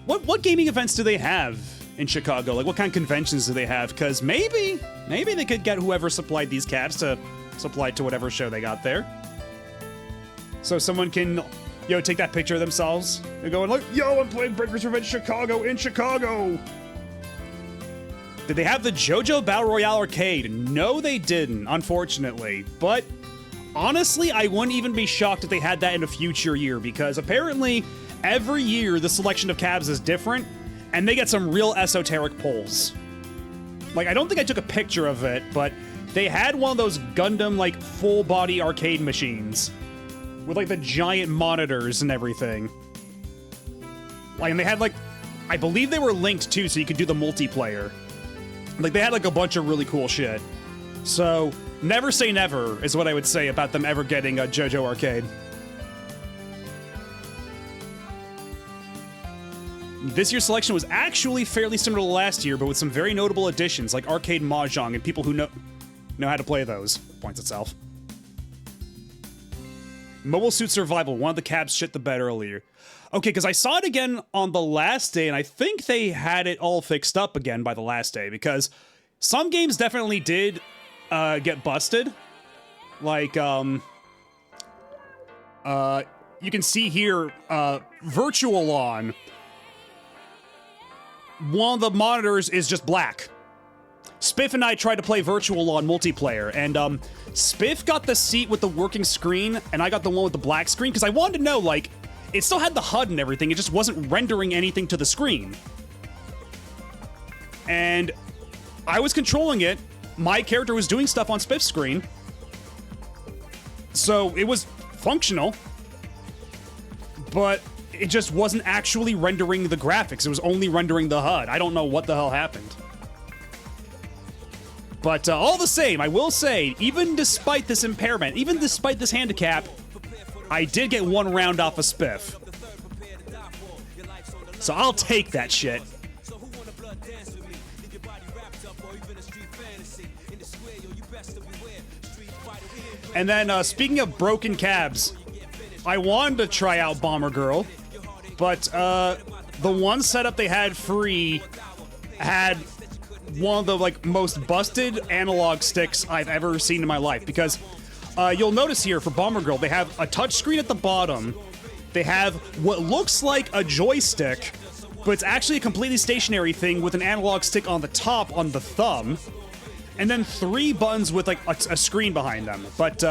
What gaming events do they have in Chicago? Like, what kind of conventions do they have? Because maybe they could get whoever supplied these cabs to supply to whatever show they got there. So someone can, take that picture of themselves and go, like, yo, I'm playing Breaker's Revenge Chicago in Chicago. Did they have the JoJo Battle Royale arcade? No, they didn't, unfortunately. But honestly, I wouldn't even be shocked if they had that in a future year, because apparently every year the selection of cabs is different, and they get some real esoteric polls. Like, I don't think I took a picture of it, but they had one of those Gundam, like, full-body arcade machines with, like, the giant monitors and everything. Like, and they had, like, I believe they were linked, too, so you could do the multiplayer. Like, they had, like, a bunch of really cool shit. So never say never is what I would say about them ever getting a JoJo arcade. This year's selection was actually fairly similar to last year, but with some very notable additions like arcade mahjong and people who know how to play those. Points itself. Mobile Suit Survival, one of the cabs shit the bed earlier. Okay, because I saw it again on the last day, and I think they had it all fixed up again by the last day, because some games definitely did get busted. Like, you can see here, virtual on, one of the monitors is just black. Spiff and I tried to play virtual on multiplayer, and Spiff got the seat with the working screen, and I got the one with the black screen, because I wanted to know, like, it still had the HUD and everything, it just wasn't rendering anything to the screen. And I was controlling it, my character was doing stuff on Spiff's screen, so it was functional, but it just wasn't actually rendering the graphics, it was only rendering the HUD. I don't know what the hell happened. But all the same, I will say, even despite this impairment, even despite this handicap, I did get one round off of Spiff. So I'll take that shit. And then, speaking of broken cabs, I wanted to try out Bomber Girl, but the one setup they had free had one of the like most busted analog sticks I've ever seen in my life, because you'll notice here for Bomber Girl they have a touch screen at the bottom, they have what looks like a joystick, but it's actually a completely stationary thing with an analog stick on the top on the thumb, and then 3 buttons with like a screen behind them. But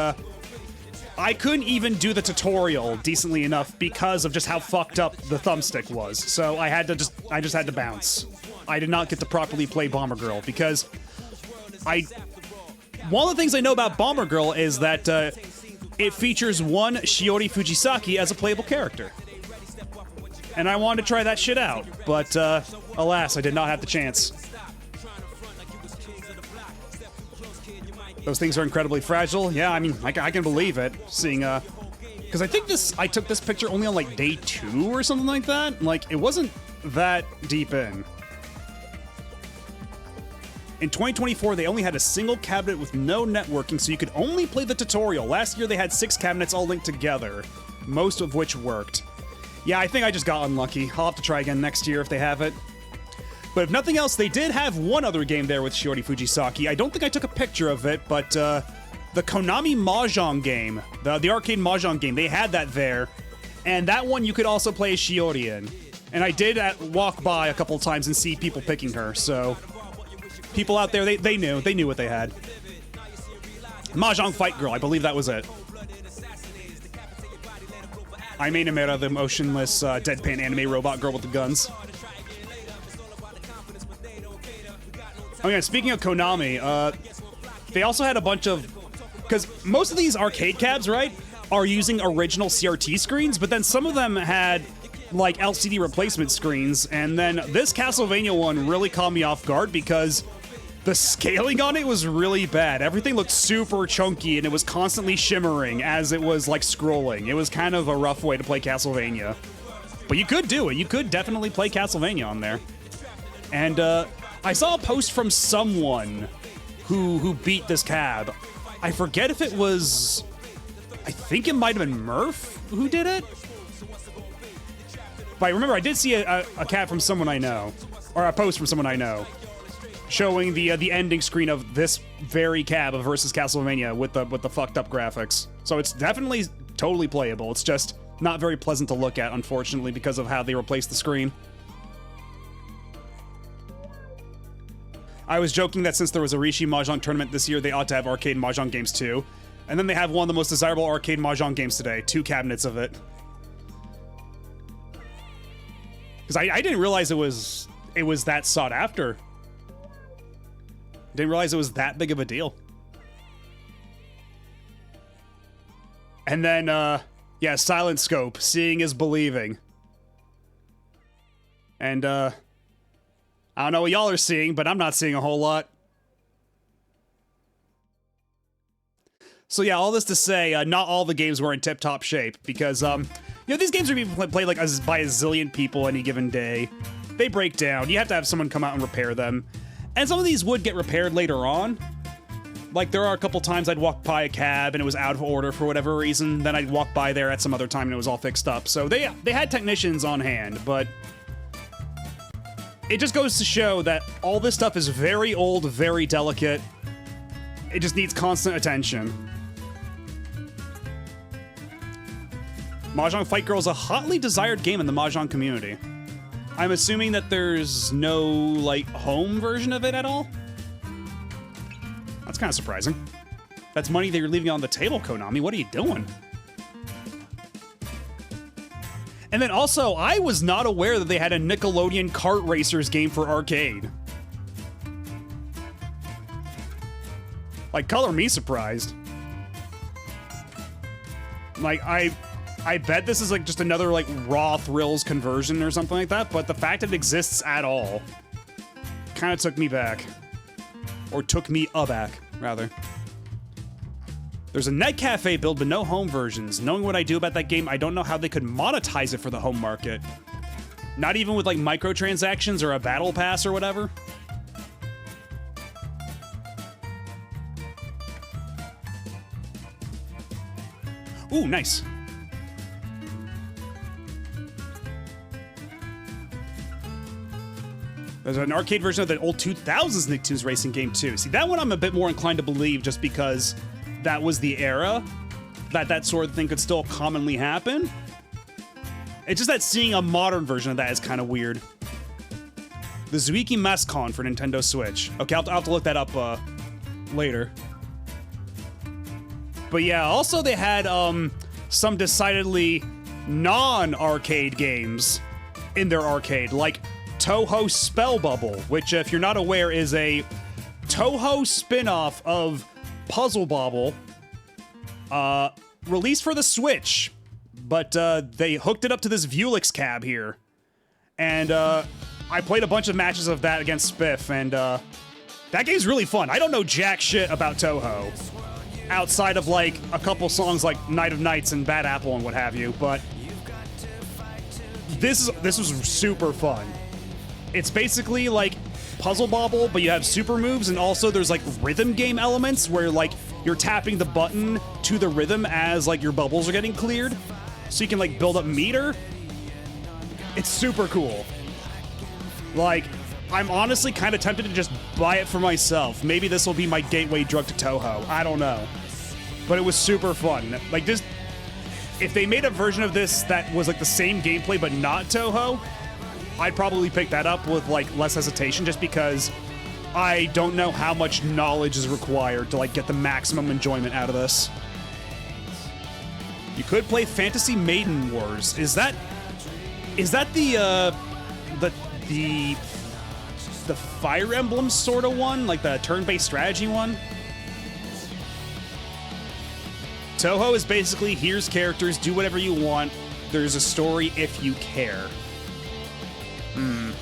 I couldn't even do the tutorial decently enough because of just how fucked up the thumbstick was, so I just had to bounce. I did not get to properly play Bomber Girl because one of the things I know about Bomber Girl is that it features one Shiori Fujisaki as a playable character. And I wanted to try that shit out, but alas, I did not have the chance. Those things are incredibly fragile. Yeah, I mean, I can believe it, seeing, because I think I took this picture only on like day 2 or something like that. Like, it wasn't that deep in. In 2024, they only had a single cabinet with no networking, so you could only play the tutorial. Last year, they had 6 cabinets all linked together, most of which worked. Yeah, I think I just got unlucky. I'll have to try again next year if they have it. But if nothing else, they did have one other game there with Shiori Fujisaki. I don't think I took a picture of it, but the Konami Mahjong game, the arcade Mahjong game, they had that there. And that one you could also play as Shiori in. And I did walk by a couple times and see people picking her, so people out there, they knew what they had. Mahjong Fight Girl, I believe that was it. I made Amira, the motionless, deadpan anime robot girl with the guns. Oh yeah, speaking of Konami, they also had a bunch of... Because most of these arcade cabs, right, are using original CRT screens, but then some of them had like LCD replacement screens, and then this Castlevania one really caught me off guard because the scaling on it was really bad. Everything looked super chunky and it was constantly shimmering as it was like scrolling. It was kind of a rough way to play Castlevania. But you could do it. You could definitely play Castlevania on there. And I saw a post from someone who beat this cab. I forget if it was... I think it might have been Murph who did it? But I remember I did see a cab from someone I know. Or a post from someone I know. Showing the ending screen of this very cab of versus Castlevania with the fucked up graphics. So it's definitely totally playable. It's just not very pleasant to look at, unfortunately, because of how they replaced the screen. I was joking that since there was a Rishi Mahjong tournament this year, they ought to have arcade Mahjong games too. And then they have one of the most desirable arcade Mahjong games today, 2 cabinets of it. Because I didn't realize it was that sought after. Didn't realize it was that big of a deal. And then, yeah, Silent Scope. Seeing is believing. And, I don't know what y'all are seeing, but I'm not seeing a whole lot. So yeah, all this to say, not all the games were in tip-top shape, because, you know, these games are being played like by a zillion people any given day. They break down. You have to have someone come out and repair them. And some of these would get repaired later on. Like, there are a couple times I'd walk by a cab and it was out of order for whatever reason. Then I'd walk by there at some other time and it was all fixed up. So they had technicians on hand, but it just goes to show that all this stuff is very old, very delicate. It just needs constant attention. Mahjong Fight Girl is a hotly desired game in the Mahjong community. I'm assuming that there's no, like, home version of it at all? That's kind of surprising. That's money that you're leaving on the table, Konami. What are you doing? And then also, I was not aware that they had a Nickelodeon kart racers game for arcade. Like, color me surprised. Like, I bet this is like just another like Raw Thrills conversion or something like that, but the fact it exists at all kind of took me back. Or took me aback, rather. There's a Net Cafe build, but no home versions. Knowing what I do about that game, I don't know how they could monetize it for the home market. Not even with like microtransactions or a battle pass or whatever. Ooh, nice. There's an arcade version of the old 2000s Nicktoons racing game too. See, that one I'm a bit more inclined to believe just because that was the era that that sort of thing could still commonly happen. It's just that seeing a modern version of that is kind of weird. The Zuiki Mascon for Nintendo Switch. Okay, I'll have to look that up later. But yeah, also they had some decidedly non-arcade games in their arcade, like Toho Spell Bubble, which, if you're not aware, is a Toho spin-off of Puzzle Bobble, released for the Switch, but they hooked it up to this Vuelix cab here, and I played a bunch of matches of that against Spiff, and that game's really fun. I don't know jack shit about Toho, outside of like a couple songs like Night of Nights and Bad Apple and what have you, but this was super fun. It's basically like Puzzle Bobble, but you have super moves, and also there's like rhythm game elements where like you're tapping the button to the rhythm as like your bubbles are getting cleared, so you can like build up meter. It's super cool. Like, I'm honestly kind of tempted to just buy it for myself. Maybe this will be my gateway drug to Toho. I don't know. But it was super fun. Like this, if they made a version of this that was like the same gameplay but not Toho, I'd probably pick that up with like less hesitation, just because I don't know how much knowledge is required to like get the maximum enjoyment out of this. You could play Fantasy Maiden Wars. Is that the Fire Emblem sort of one, like the turn-based strategy one? Toho is basically, here's characters, do whatever you want. There's a story if you care. And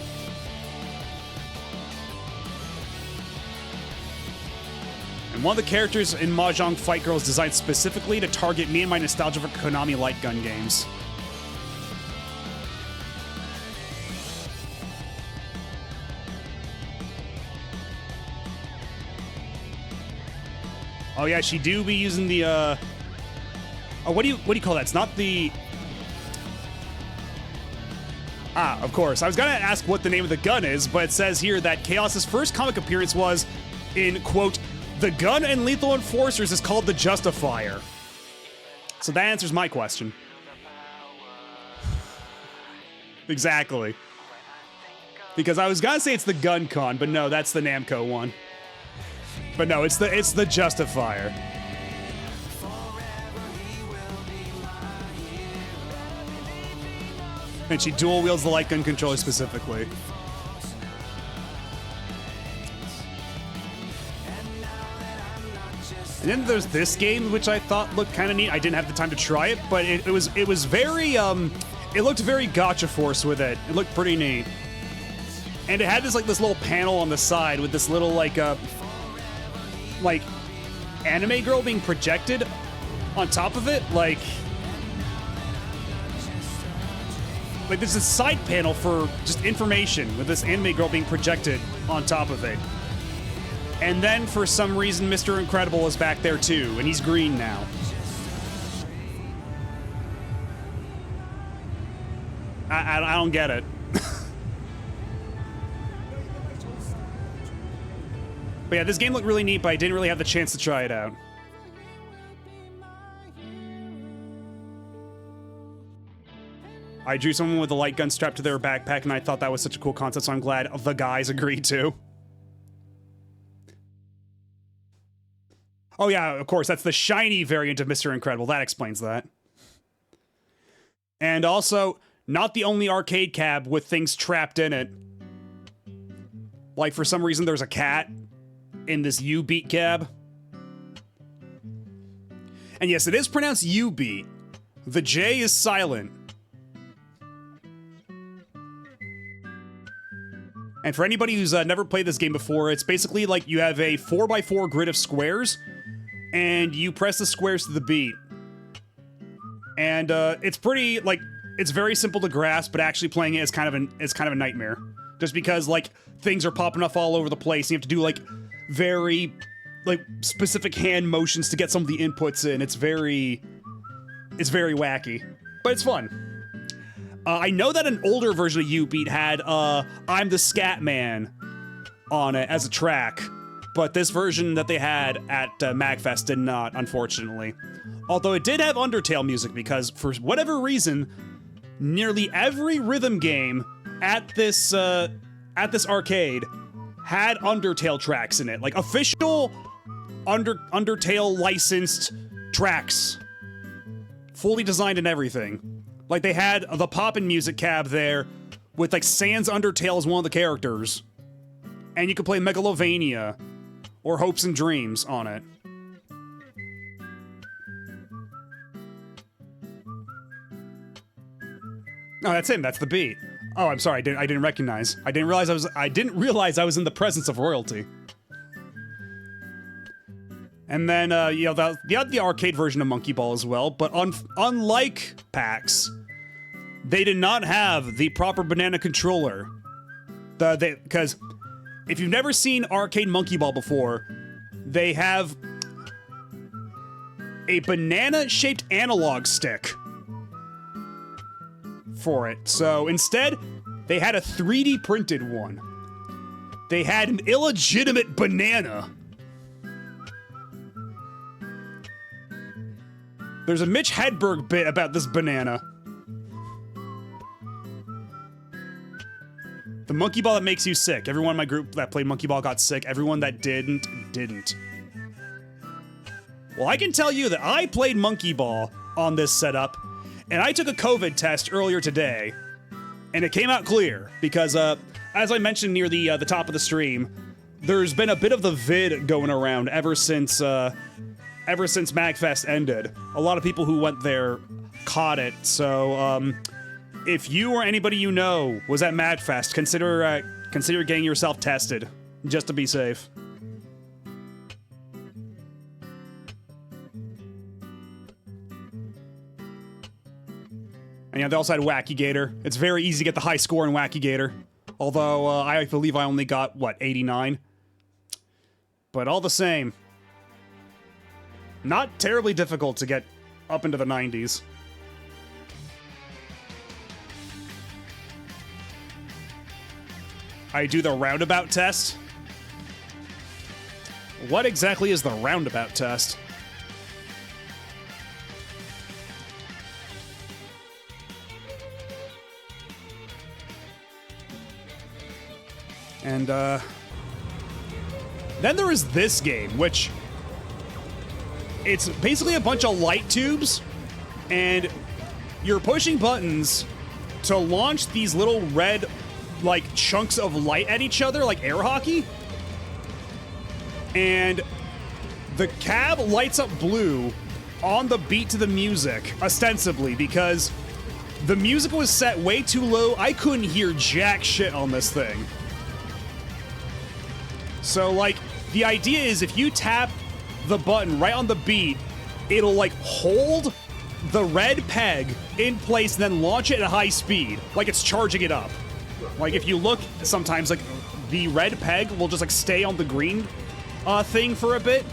one of the characters in Mahjong Fight Girl is designed specifically to target me and my nostalgia for Konami light gun games. Oh yeah, she do be using the oh, what do you call that? It's not the of course. I was gonna ask what the name of the gun is, but it says here that Chaos's first comic appearance was in, quote, "The gun in Lethal Enforcers is called the Justifier." So that answers my question. Exactly. Because I was gonna say it's the Gun Con, but no, that's the Namco one. But no, it's the Justifier. And she dual wields the light gun controller specifically. And then there's this game, which I thought looked kind of neat. I didn't have the time to try it, but it was very it looked very Gotcha Force with it. It looked pretty neat. And it had this little panel on the side with this little like anime girl being projected on top of it, like there's a side panel for just information with this anime girl being projected on top of it. And then for some reason Mr. Incredible is back there too, and he's green now. I don't get it. But yeah, this game looked really neat, but I didn't really have the chance to try it out. I drew someone with a light gun strapped to their backpack, and I thought that was such a cool concept, so I'm glad the guys agreed to. Oh yeah, of course, that's the shiny variant of Mr. Incredible. That explains that. And also, not the only arcade cab with things trapped in it. Like, for some reason, there's a cat in this U-Beat cab. And yes, it is pronounced U-Beat. The J is silent. And for anybody who's never played this game before, it's basically like you have a 4x4 grid of squares, and you press the squares to the beat. And it's pretty, like, it's very simple to grasp, but actually playing it is kind of a nightmare. Just because, like, things are popping up all over the place, and you have to do, like, very, like, specific hand motions to get some of the inputs in. It's very wacky. But it's fun. I know that an older version of U-Beat had, I'm the Scat Man on it as a track, but this version that they had at MAGFest did not, unfortunately. Although it did have Undertale music, because for whatever reason, nearly every rhythm game at this arcade had Undertale tracks in it. Like, official Undertale licensed tracks. Fully designed and everything. Like, they had the Poppin' Music cab there with, like, Sans Undertale as one of the characters. And you could play Megalovania or Hopes and Dreams on it. No, that's him. That's the beat. Oh, I'm sorry. I didn't recognize. I didn't realize I was in the presence of royalty. And then, you know, you had the arcade version of Monkey Ball as well, but unlike PAX, they did not have the proper banana controller. Because if you've never seen arcade Monkey Ball before, they have a banana-shaped analog stick for it. So instead, they had a 3D printed one. They had an illegitimate banana. There's a Mitch Hedberg bit about this banana. The monkey ball that makes you sick. Everyone in my group that played monkey ball got sick. Everyone that didn't. Well, I can tell you that I played monkey ball on this setup, and I took a COVID test earlier today, and it came out clear, because, as I mentioned near the top of the stream, there's been a bit of the vid going around ever since MAGFest ended. A lot of people who went there caught it, so, if you or anybody you know was at MAGFest, consider getting yourself tested, just to be safe. And yeah, they also had Wacky Gator. It's very easy to get the high score in Wacky Gator. Although, I believe I only got, what, 89? But all the same, not terribly difficult to get up into the 90s. I do the roundabout test. What exactly is the roundabout test? And, then there is this game, which it's basically a bunch of light tubes, and you're pushing buttons to launch these little red, like, chunks of light at each other, like air hockey. And the cab lights up blue on the beat to the music, ostensibly, because the music was set way too low. I couldn't hear jack shit on this thing. So, like, the idea is if you tap the button right on the beat, it'll, like, hold the red peg in place and then launch it at a high speed, like it's charging it up. Like, if you look, sometimes, like, the red peg will just, like, stay on the green thing for a bit,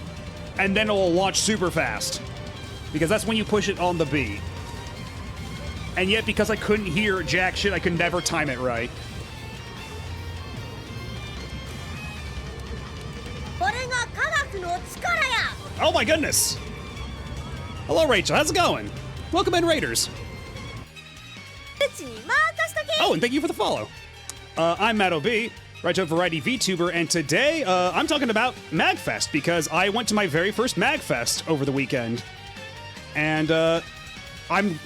and then it'll launch super fast. Because that's when you push it on the beat. And yet, because I couldn't hear jack shit, I could never time it right. Oh my goodness! Hello, Rachel. How's it going? Welcome in, Raiders. Oh, and thank you for the follow. I'm Matt OB, Retro Variety VTuber, and today I'm talking about MAGFest because I went to my very first MAGFest over the weekend. And I'm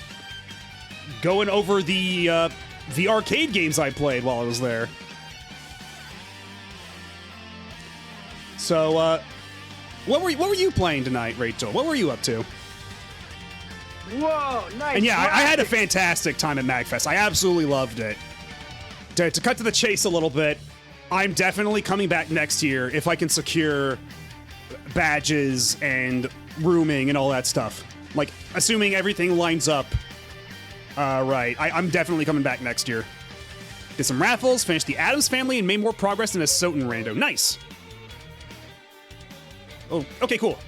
going over the arcade games I played while I was there. So, what were you playing tonight, Rachel? What were you up to? Whoa, nice. And yeah, I had a fantastic time at MAGFest. I absolutely loved it. To cut to the chase a little bit, I'm definitely coming back next year if I can secure badges and rooming and all that stuff. Like, assuming everything lines up right, I'm definitely coming back next year. Did some raffles, finished the Addams Family, and made more progress in a Soten rando. Nice. Oh, okay, cool.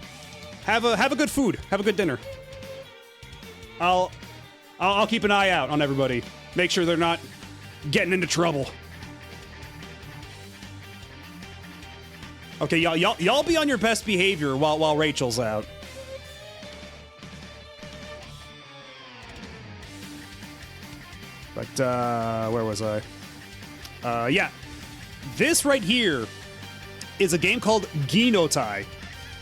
Have a good food. Have a good dinner. I'll keep an eye out on everybody. Make sure they're not getting into trouble. Okay, y'all be on your best behavior while Rachel's out. But where was I? Yeah, this right here is a game called Ginotai.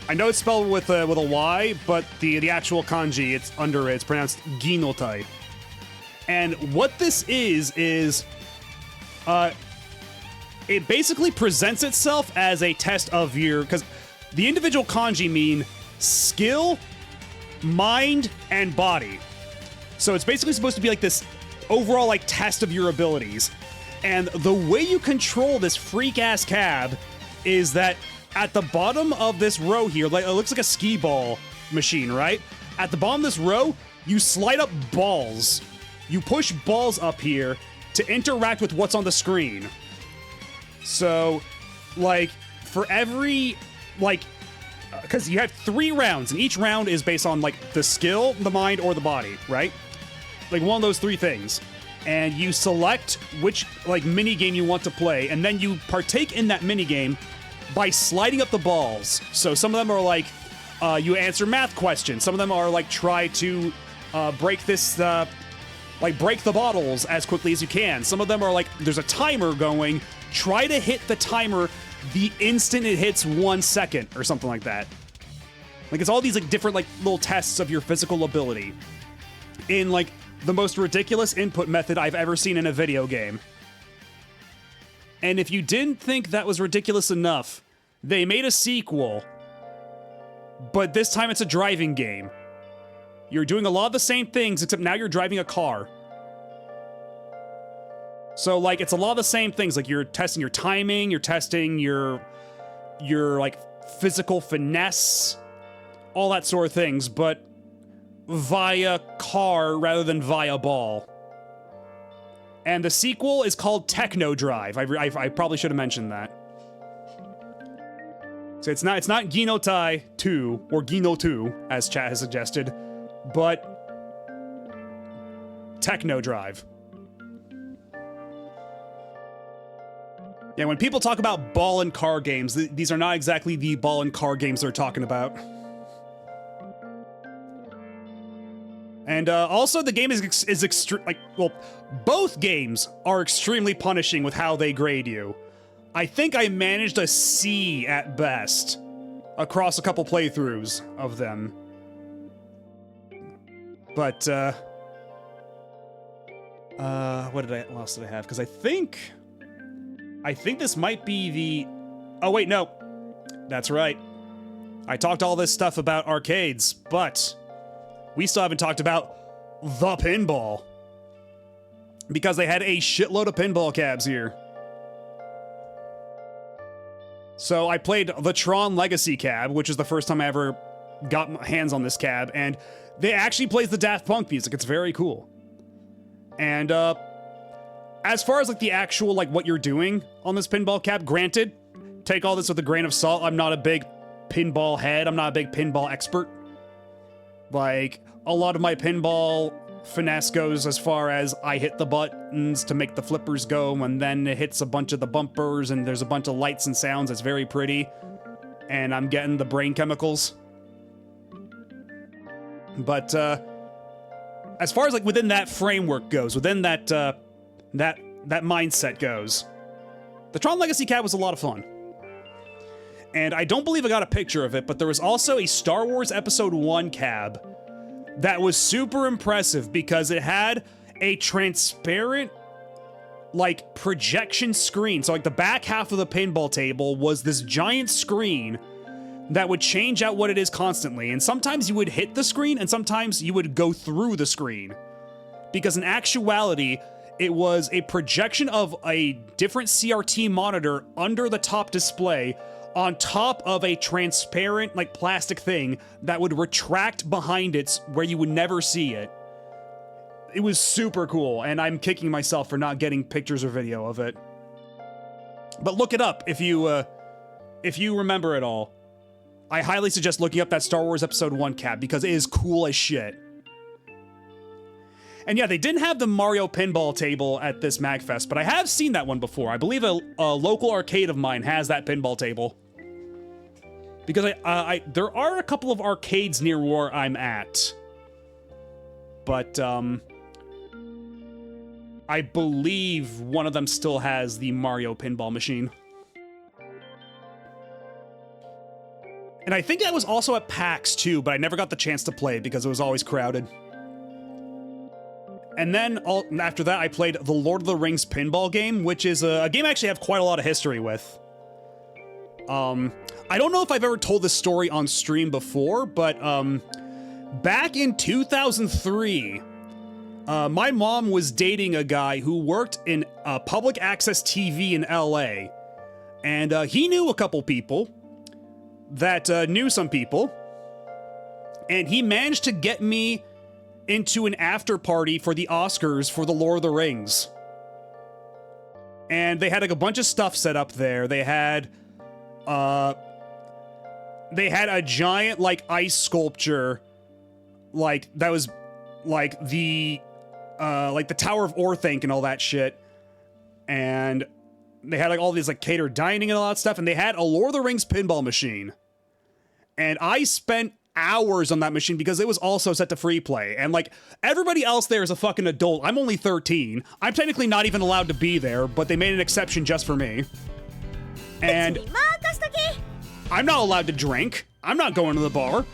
I know it's spelled with a Y, but the actual kanji it's under it. It's pronounced Ginotai. And what this is it basically presents itself as a test of your, because the individual kanji mean skill, mind, and body. So it's basically supposed to be like this overall like test of your abilities. And the way you control this freak-ass cab is that at the bottom of this row here, like it looks like a skee ball machine, right? At the bottom of this row, you slide up balls. You push balls up here to interact with what's on the screen. So, like, for every, like, because you have 3 rounds, and each round is based on, like, the skill, the mind, or the body, right? Like, one of those 3 things. And you select which, like, mini game you want to play, and then you partake in that mini game by sliding up the balls. So some of them are like, you answer math questions. Some of them are like, try to break this, like break the bottles as quickly as you can. Some of them are like, there's a timer going. Try to hit the timer the instant it hits 1 second or something like that. Like it's all these like different like little tests of your physical ability in like the most ridiculous input method I've ever seen in a video game. And if you didn't think that was ridiculous enough, they made a sequel, but this time it's a driving game. You're doing a lot of the same things, except now you're driving a car. So, like, it's a lot of the same things. Like, you're testing your timing, you're testing your like, physical finesse, all that sort of things, but via car rather than via ball. And the sequel is called Techno Drive. I probably should have mentioned that. So it's not Ginotai 2 or Gino 2 as chat has suggested, but Techno Drive. Yeah, when people talk about ball and car games, these are not exactly the ball and car games they're talking about. And also, the game is extreme. Like, well, both games are extremely punishing with how they grade you. I think I managed a C at best across a couple playthroughs of them. But what else did I have? Because I think this might be the. Oh wait, no, that's right. I talked all this stuff about arcades, but we still haven't talked about the pinball. Because they had a shitload of pinball cabs here. So I played the Tron Legacy cab, which is the first time I ever got my hands on this cab, and they actually plays the Daft Punk music. It's very cool. And as far as like the actual like what you're doing on this pinball cab, granted, take all this with a grain of salt. I'm not a big pinball head. I'm not a big pinball expert. Like, a lot of my pinball finesse goes as far as I hit the buttons to make the flippers go, and then it hits a bunch of the bumpers, and there's a bunch of lights and sounds. It's very pretty. And I'm getting the brain chemicals. But, as far as like within that framework goes, within that that mindset goes, the Tron Legacy cab was a lot of fun. And I don't believe I got a picture of it, but there was also a Star Wars Episode 1 cab that was super impressive because it had a transparent, like, projection screen. So, like, the back half of the pinball table was this giant screen that would change out what it is constantly. And sometimes you would hit the screen, and sometimes you would go through the screen. Because in actuality, it was a projection of a different CRT monitor under the top display on top of a transparent, like, plastic thing that would retract behind it where you would never see it. It was super cool, and I'm kicking myself for not getting pictures or video of it. But look it up if you remember it all. I highly suggest looking up that Star Wars Episode 1 cab because it is cool as shit. And yeah, they didn't have the Mario pinball table at this MAGFest, but I have seen that one before. I believe a local arcade of mine has that pinball table. Because there are a couple of arcades near where I'm at. But, I believe one of them still has the Mario pinball machine. And I think that was also at PAX too, but I never got the chance to play because it was always crowded. And then after that, I played the Lord of the Rings pinball game, which is a game I actually have quite a lot of history with. I don't know if I've ever told this story on stream before, but back in 2003, my mom was dating a guy who worked in public access TV in LA, and he knew a couple people that knew some people, and he managed to get me into an after party for the Oscars for the Lord of the Rings. And they had like a bunch of stuff set up there. They had a giant like ice sculpture, like that was like the Tower of Orthanc and all that shit. And they had like all these like catered dining and all that stuff, and they had a Lord of the Rings pinball machine. And I spent hours on that machine because it was also set to free play. And like everybody else there is a fucking adult. I'm only 13. I'm technically not even allowed to be there, but they made an exception just for me. And I'm not allowed to drink. I'm not going to the bar.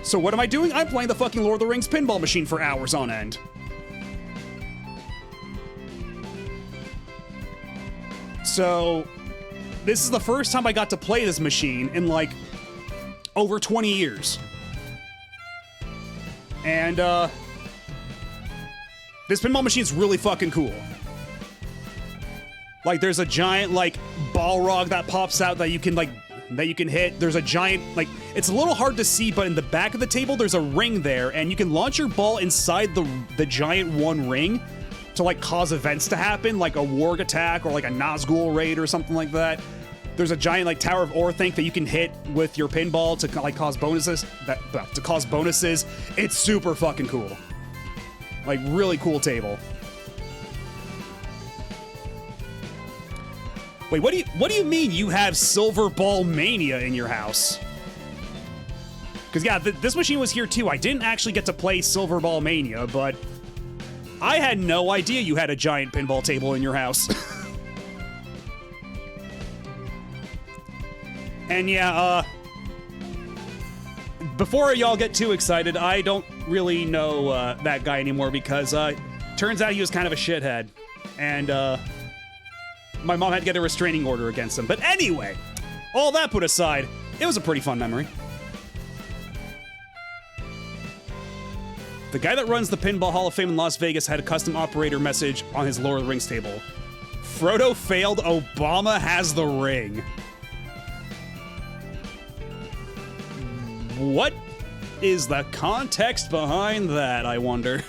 So what am I doing? I'm playing the fucking Lord of the Rings pinball machine for hours on end. So this is the first time I got to play this machine in like over 20 years. And this pinball machine is really fucking cool. Like there's a giant like Balrog that pops out that you can hit. There's a giant, like, it's a little hard to see, but in the back of the table there's a ring there, and you can launch your ball inside the giant one ring to like cause events to happen, like a warg attack or like a Nazgul raid or something like that. There's a giant like Tower of Orthanc that you can hit with your pinball to like cause bonuses. It's super fucking cool. Like really cool table. Wait, what do you mean you have Silver Ball Mania in your house? Because yeah, this machine was here too. I didn't actually get to play Silver Ball Mania, but I had no idea you had a giant pinball table in your house. And yeah, before y'all get too excited, I don't really know that guy anymore because turns out he was kind of a shithead. And my mom had to get a restraining order against him. But anyway, all that put aside, it was a pretty fun memory. The guy that runs the Pinball Hall of Fame in Las Vegas had a custom operator message on his Lord of the Rings table. Frodo failed, Obama has the ring. What is the context behind that, I wonder?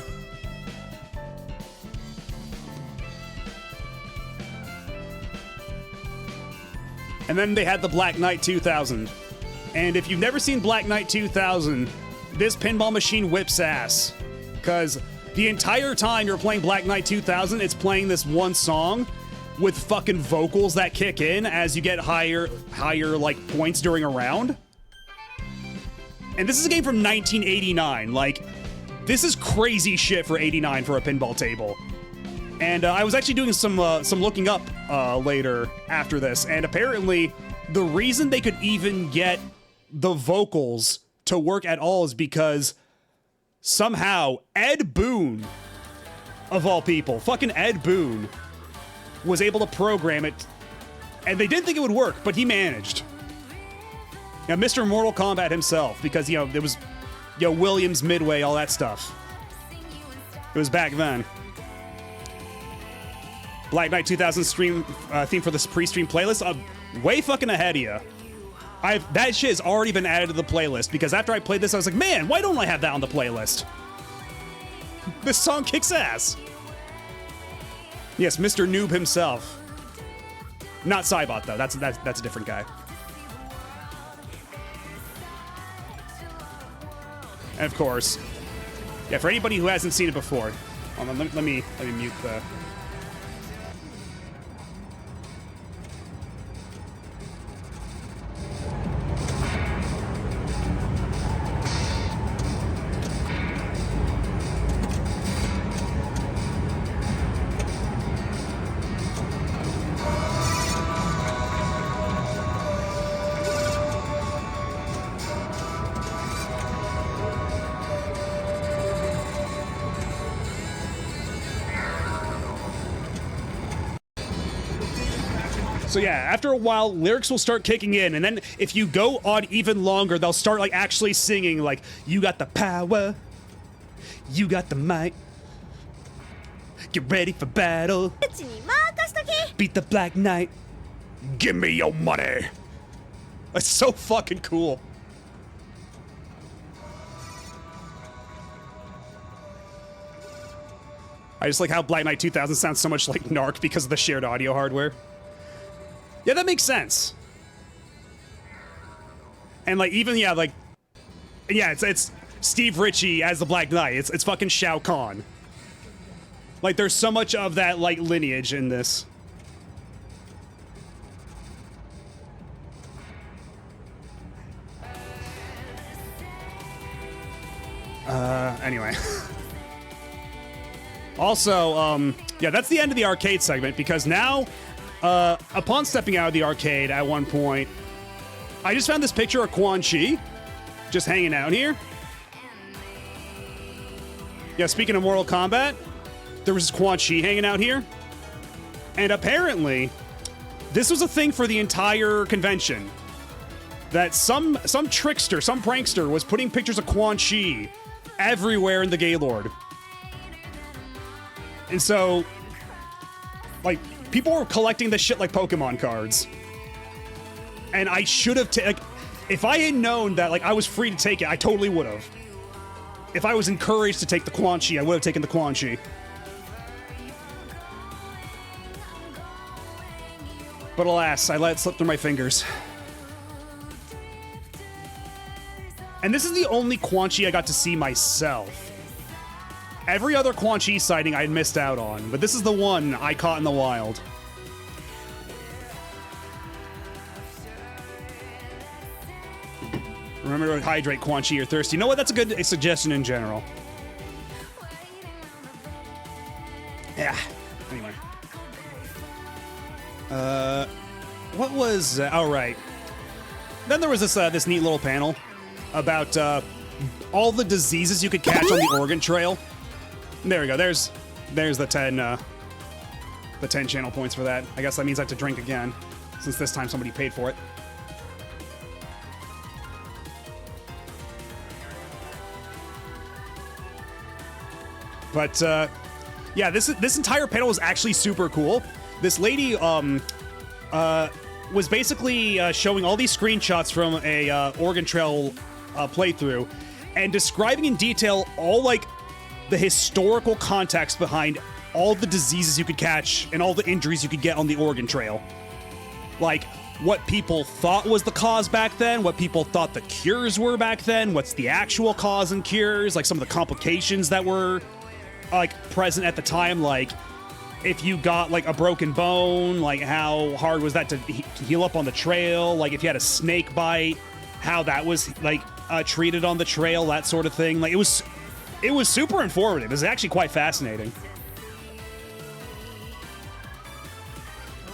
And then they had the Black Knight 2000. And if you've never seen Black Knight 2000, this pinball machine whips ass. Because the entire time you're playing Black Knight 2000, it's playing this one song with fucking vocals that kick in as you get higher like points during a round. And this is a game from 1989. Like, This is crazy shit for 89 for a pinball table. And I was actually doing some looking up later after this, and apparently the reason they could even get the vocals to work at all is because somehow Ed Boon, of all people, fucking Ed Boon, was able to program it, and they didn't think it would work, but he managed. Now, Mr. Mortal Kombat himself, because, you know, there was, you know, Williams, Midway, all that stuff. It was back then. Black Knight 2000 stream theme for this pre-stream playlist. Way fucking ahead of you. That shit has already been added to the playlist, because after I played this, I was like, man, why don't I have that on the playlist? This song kicks ass. Yes, Mr. Noob himself. Not Cybot, though. That's a different guy. And of course, yeah, for anybody who hasn't seen it before, hold on, let me mute the... So yeah, after a while, lyrics will start kicking in, and then if you go on even longer, they'll start like actually singing like, you got the power, you got the might, get ready for battle, beat the Black Knight, give me your money. That's so fucking cool. I just like how Black Knight 2000 sounds so much like Narc because of the shared audio hardware. Yeah, that makes sense. And like even yeah, it's Steve Ritchie as the Black Knight. It's fucking Shao Kahn. Like there's so much of that like lineage in this. Anyway. Also, yeah, that's the end of the arcade segment, because now upon stepping out of the arcade at one point, I just found this picture of Quan Chi just hanging out here. Yeah, speaking of Mortal Kombat, there was Quan Chi hanging out here. And apparently, this was a thing for the entire convention. That some trickster, some prankster was putting pictures of Quan Chi everywhere in the Gaylord. And so, like, people were collecting this shit like Pokemon cards. And I should have like, if I had known that like I was free to take it, I totally would have. If I was encouraged to take the Quan Chi, I would have taken the Quan Chi. But alas, I let it slip through my fingers. And this is the only Quan Chi I got to see myself. Every other Quan Chi sighting I had missed out on, but this is the one I caught in the wild. Remember to hydrate, Quan Chi, you're thirsty. You know what? That's a good suggestion in general. Yeah. Anyway. What was... oh, right. Then there was this neat little panel about all the diseases you could catch on the Oregon Trail. There we go. There's the 10 channel points for that. I guess that means I have to drink again, since this time somebody paid for it. But yeah, this entire panel was actually super cool. This lady was basically showing all these screenshots from a Oregon Trail playthrough and describing in detail all like the historical context behind all the diseases you could catch and all the injuries you could get on the Oregon Trail. Like, what people thought was the cause back then, what people thought the cures were back then, what's the actual cause and cures, like some of the complications that were, like, present at the time, like, if you got, like, a broken bone, like, how hard was that to heal up on the trail, like, if you had a snake bite, how that was, like, treated on the trail, that sort of thing. Like, it was it was super informative. It was actually quite fascinating.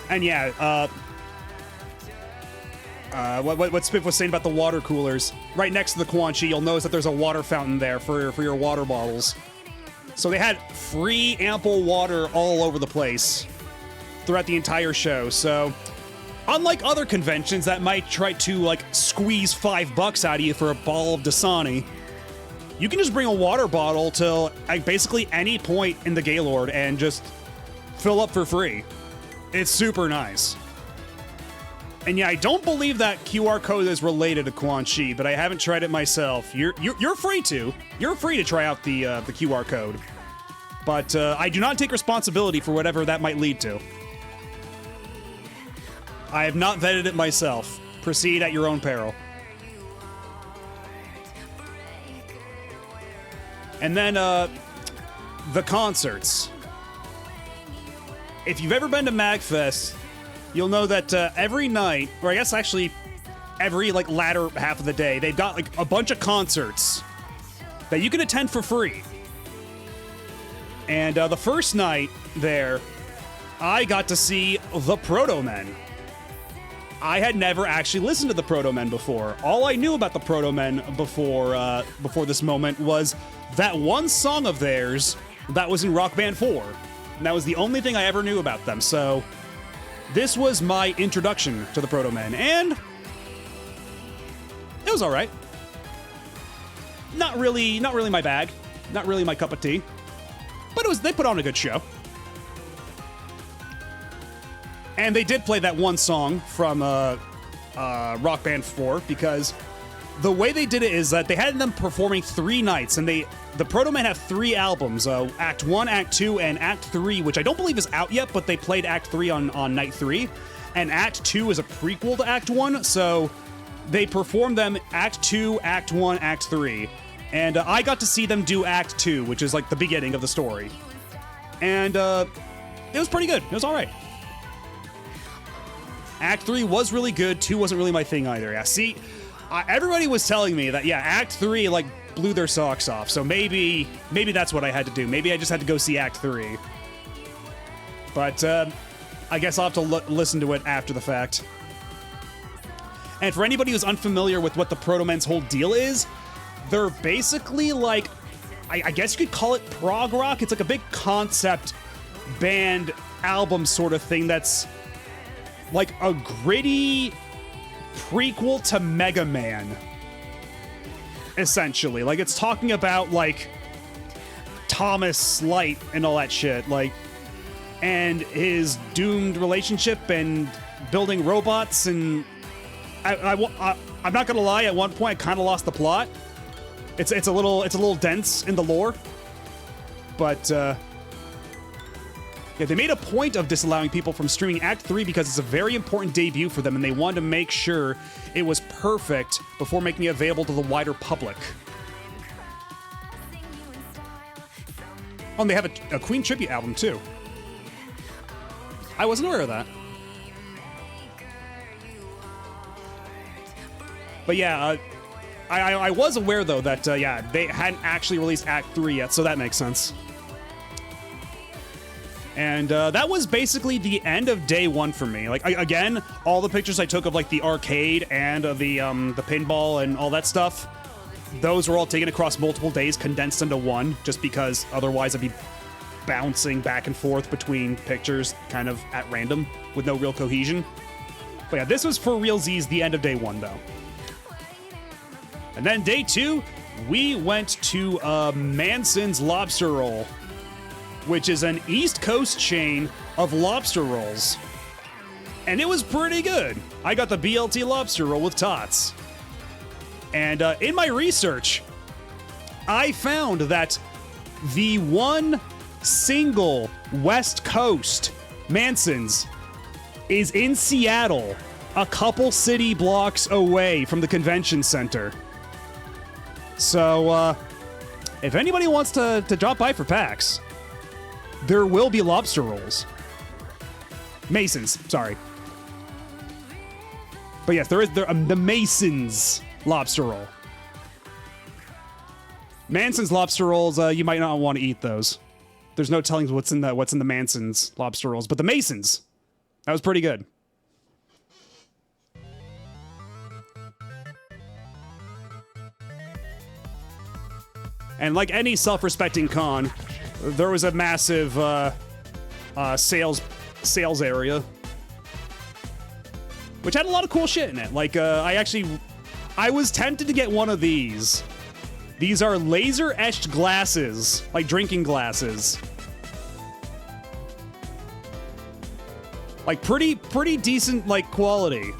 And yeah, what Spiff was saying about the water coolers. Right next to the Quan Chi, you'll notice that there's a water fountain there for your water bottles. So they had free, ample water all over the place throughout the entire show. So unlike other conventions that might try to, like, squeeze $5 out of you for a bottle of Dasani, you can just bring a water bottle to, like, basically any point in the Gaylord and just fill up for free. It's super nice. And yeah, I don't believe that QR code is related to Quan Chi, but I haven't tried it myself. You're free to. You're free to try out the QR code. But I do not take responsibility for whatever that might lead to. I have not vetted it myself. Proceed at your own peril. And then, the concerts. If you've ever been to MAGFest, you'll know that every night, or I guess actually every, like, latter half of the day, they've got, like, a bunch of concerts that you can attend for free. And the first night there, I got to see the Proto Men. I had never actually listened to the Proto Men before. All I knew about the Proto Men before this moment was that one song of theirs that was in Rock Band 4. And that was the only thing I ever knew about them. So this was my introduction to the Proto Men, and it was all right. Not really my bag. Not really my cup of tea. But they put on a good show. And they did play that one song from Rock Band 4, because the way they did it is that they had them performing 3 nights, and the Proto Men have 3 albums, Act 1, Act 2, and Act 3, which I don't believe is out yet, but they played Act 3 on night 3, and Act 2 is a prequel to Act 1, so they performed them Act 2, Act 1, Act 3, and I got to see them do Act 2, which is like the beginning of the story, and it was pretty good. It was all right. Act 3 was really good. 2 wasn't really my thing either. Yeah, see, everybody was telling me that, yeah, Act 3, like, blew their socks off. So maybe that's what I had to do. Maybe I just had to go see Act 3. But I guess I'll have to listen to it after the fact. And for anybody who's unfamiliar with what the Proto Men's whole deal is, they're basically like, I guess you could call it prog rock. It's like a big concept band album sort of thing that's like a gritty prequel to Mega Man, essentially. Like, it's talking about, like, Thomas Slight and all that shit, like, and his doomed relationship and building robots, and I'm not gonna lie, at one point I kind of lost the plot. It's a little dense in the lore, but yeah, they made a point of disallowing people from streaming Act 3 because it's a very important debut for them, and they wanted to make sure it was perfect before making it available to the wider public. Oh, and they have a Queen tribute album, too. I wasn't aware of that. But yeah, I was aware, though, that, yeah, they hadn't actually released Act 3 yet, so that makes sense. And that was basically the end of day 1 for me. Like, again, all the pictures I took of, like, the arcade and the pinball and all that stuff, those were all taken across multiple days, condensed into one, just because otherwise I'd be bouncing back and forth between pictures kind of at random with no real cohesion. But yeah, this was for realsies the end of day 1, though. And then day 2, we went to Manson's Lobster Roll, which is an East Coast chain of lobster rolls. And it was pretty good. I got the BLT lobster roll with tots. And in my research, I found that the one single West Coast Manson's is in Seattle, a couple city blocks away from the convention center. So, if anybody wants to drop by for PAX, there will be lobster rolls. Masons, sorry. But yes, there is the Masons lobster roll. Manson's lobster rolls, you might not want to eat those. There's no telling what's in the Manson's lobster rolls, but the Masons, that was pretty good. And like any self-respecting con, there was a massive sales area, which had a lot of cool shit in it. Like I was tempted to get one of these. These are laser etched glasses, like drinking glasses. Like pretty decent like quality.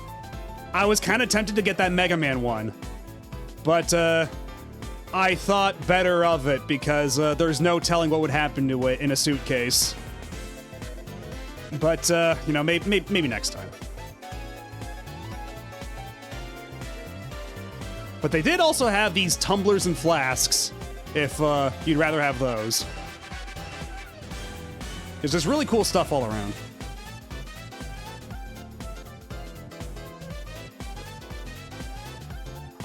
I was kind of tempted to get that Mega Man one, but I thought better of it because there's no telling what would happen to it in a suitcase. But you know, maybe next time. But they did also have these tumblers and flasks, if you'd rather have those. There's just really cool stuff all around.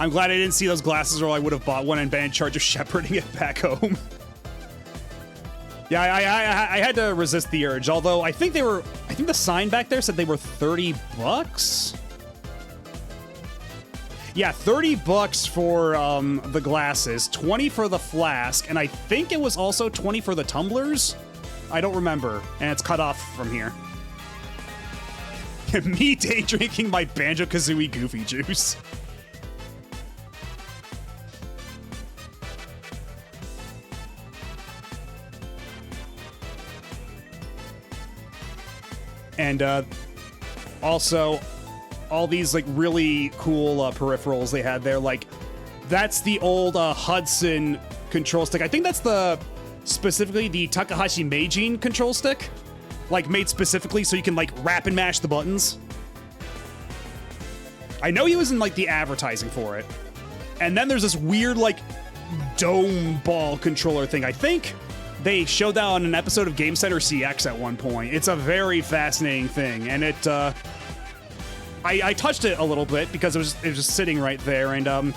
I'm glad I didn't see those glasses or I would have bought one and been in charge of shepherding it back home. Yeah, I had to resist the urge, although I think the sign back there said they were $30? Yeah, $30 for the glasses, 20 for the flask, and I think it was also 20 for the tumblers? I don't remember, and it's cut off from here. Me day drinking my Banjo-Kazooie Goofy juice. And also, all these like really cool peripherals they had there. Like, that's the old Hudson control stick. I think that's specifically the Takahashi Meijin control stick. Like, made specifically so you can like wrap and mash the buttons. I know he was in like the advertising for it. And then there's this weird like dome ball controller thing. I think they showed that on an episode of Game Center CX at one point. It's a very fascinating thing, and it I touched it a little bit because it was just sitting right there, and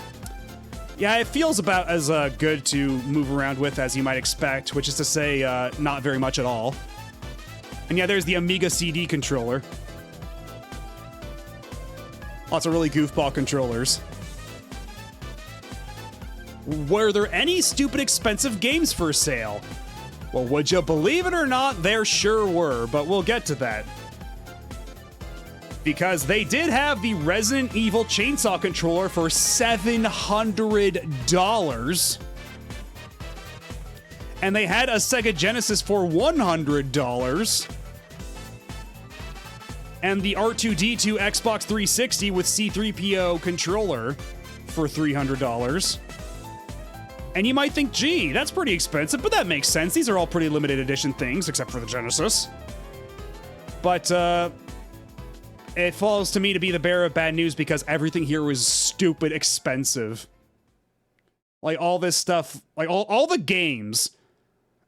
yeah, it feels about as good to move around with as you might expect, which is to say, not very much at all. And yeah, there's the Amiga CD controller. Lots of really goofball controllers. Were there any stupid expensive games for sale? Well, would you believe it or not, there sure were, but we'll get to that. Because they did have the Resident Evil Chainsaw controller for $700. And they had a Sega Genesis for $100. And the R2-D2 Xbox 360 with C3PO controller for $300. And you might think, gee, that's pretty expensive, but that makes sense. These are all pretty limited edition things, except for the Genesis. But, it falls to me to be the bearer of bad news because everything here was stupid expensive. Like, all this stuff, like, all the games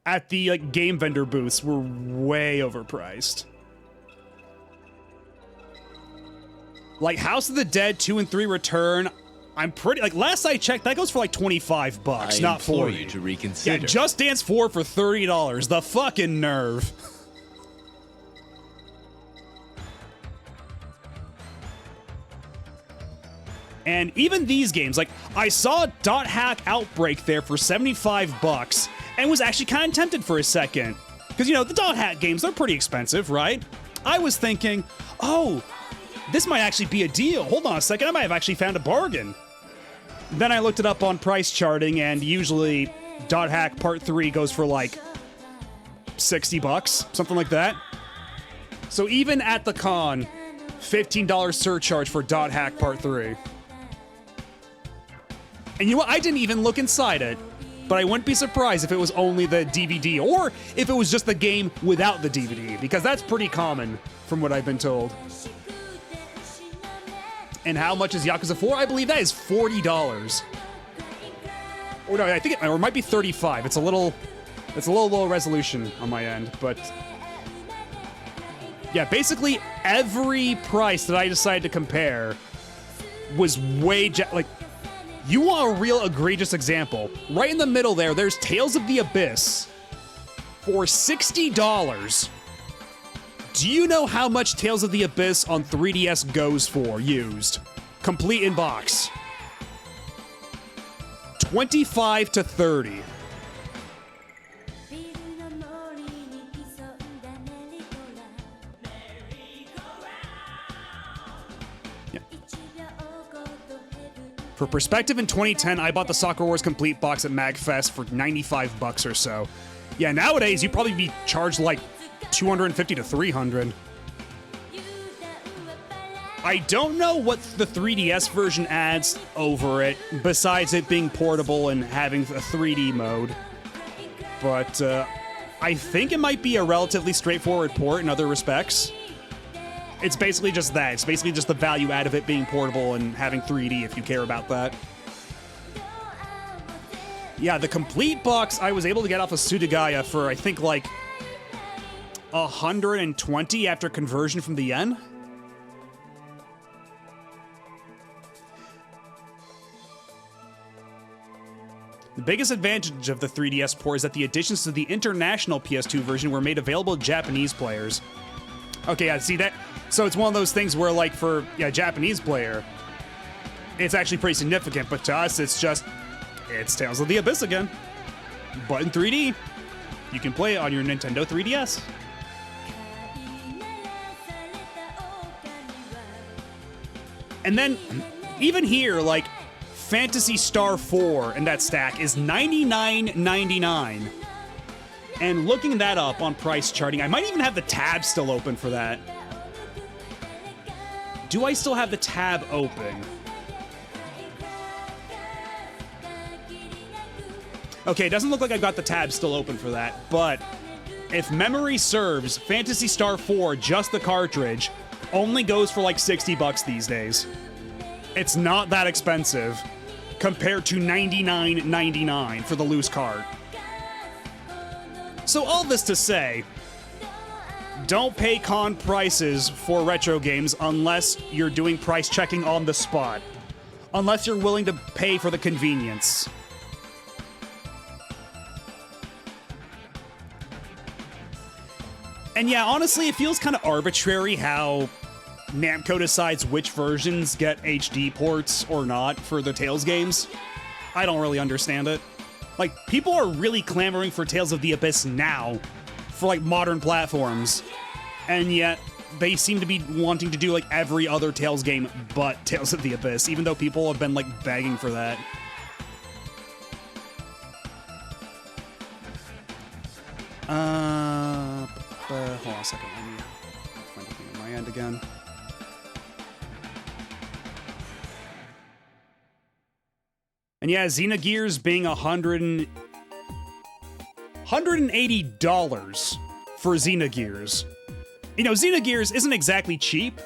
at the, like, game vendor booths were way overpriced. Like, House of the Dead 2 and 3 Return, I'm pretty, like, last I checked, that goes for like $25, not 40. You to reconsider. Yeah, Just Dance 4 for $30. The fucking nerve. And even these games, like, I saw Dot Hack Outbreak there for $75 and was actually kind of tempted for a second. Because, you know, the Dot Hack games, they're pretty expensive, right? I was thinking, oh, this might actually be a deal. Hold on a second, I might have actually found a bargain. Then I looked it up on price charting, and usually Dot Hack Part 3 goes for like $60, something like that. So even at the con, $15 surcharge for Dot Hack Part 3. And you know what? I didn't even look inside it, but I wouldn't be surprised if it was only the DVD, or if it was just the game without the DVD, because that's pretty common from what I've been told. And how much is Yakuza 4? I believe that is $40. Or no, I think it might be $35. It's a little low resolution on my end, but yeah, basically every price that I decided to compare was way like You want a real egregious example? Right in the middle there, there's Tales of the Abyss for $60. Do you know how much Tales of the Abyss on 3DS goes for, used? Complete in box. 25 to 30. For perspective, in 2010, I bought the Soccer Wars Complete box at MAGFest for 95 bucks or so. Yeah, nowadays, you'd probably be charged like 250 to 300. I don't know what the 3DS version adds over it, besides it being portable and having a 3D mode. But I think it might be a relatively straightforward port in other respects. It's basically just that. It's basically just the value add of it being portable and having 3D if you care about that. Yeah, the complete box I was able to get off of Sudagaya for, I think, like 120 after conversion from the yen. The biggest advantage of the 3DS port is that the additions to the international PS2 version were made available to Japanese players. Okay, I see that. So it's one of those things where, like, for a Japanese player, it's actually pretty significant, but to us, it's Tales of the Abyss again. But in 3D, you can play it on your Nintendo 3DS. And then, even here, like, Phantasy Star 4 in that stack is $99.99. And looking that up on price charting, I might even have the tab still open for that. Do I still have the tab open? Okay, it doesn't look like I've got the tab still open for that, but if memory serves, Phantasy Star 4, just the cartridge, only goes for like 60 bucks these days. It's not that expensive compared to $99.99 for the loose cart. So all this to say, don't pay con prices for retro games unless you're doing price checking on the spot. Unless you're willing to pay for the convenience. And yeah, honestly, it feels kind of arbitrary how Namco decides which versions get HD ports or not for the Tales games. I don't really understand it. Like, people are really clamoring for Tales of the Abyss now for, like, modern platforms. And yet, they seem to be wanting to do, like, every other Tales game but Tales of the Abyss, even though people have been, like, begging for that. Hold on a second. Let me find the thing on my end again. And yeah, Xenogears being $180 for Xenogears. You know, Xenogears isn't exactly cheap,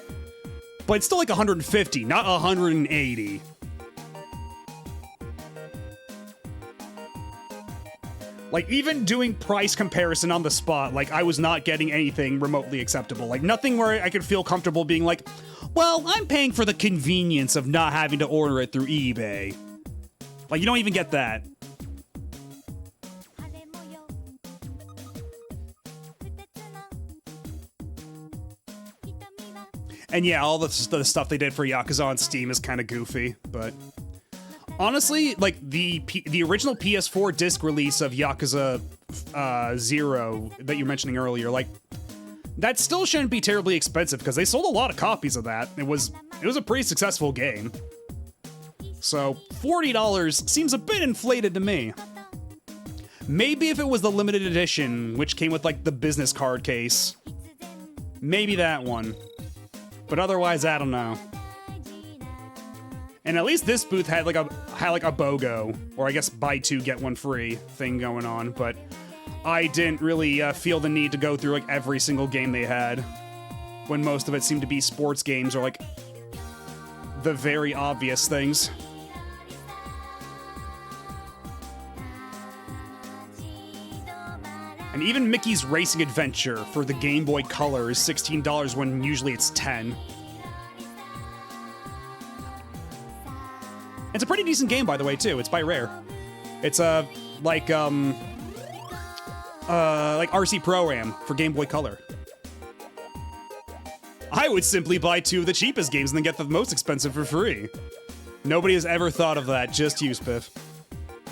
but it's still like $150, not $180. Like, even doing price comparison on the spot, like, I was not getting anything remotely acceptable. Like, nothing where I could feel comfortable being like, well, I'm paying for the convenience of not having to order it through eBay. Like, you don't even get that. And yeah, all the stuff they did for Yakuza on Steam is kind of goofy, but honestly, like, the original PS4 disc release of Yakuza 0 that you were mentioning earlier, like, that still shouldn't be terribly expensive because they sold a lot of copies of that. It was a pretty successful game. So, $40 seems a bit inflated to me. Maybe if it was the limited edition, which came with, like, the business card case. Maybe that one. But otherwise, I don't know. And at least this booth had like a BOGO, or I guess buy two, get one free thing going on, but I didn't really feel the need to go through like every single game they had, when most of it seemed to be sports games or like the very obvious things. And even Mickey's Racing Adventure for the Game Boy Color is $16 when usually it's $10. It's a pretty decent game, by the way, too. It's by Rare. It's like RC Pro-Am for Game Boy Color. I would simply buy 2 of the cheapest games and then get the most expensive for free. Nobody has ever thought of that, just you, Spiff.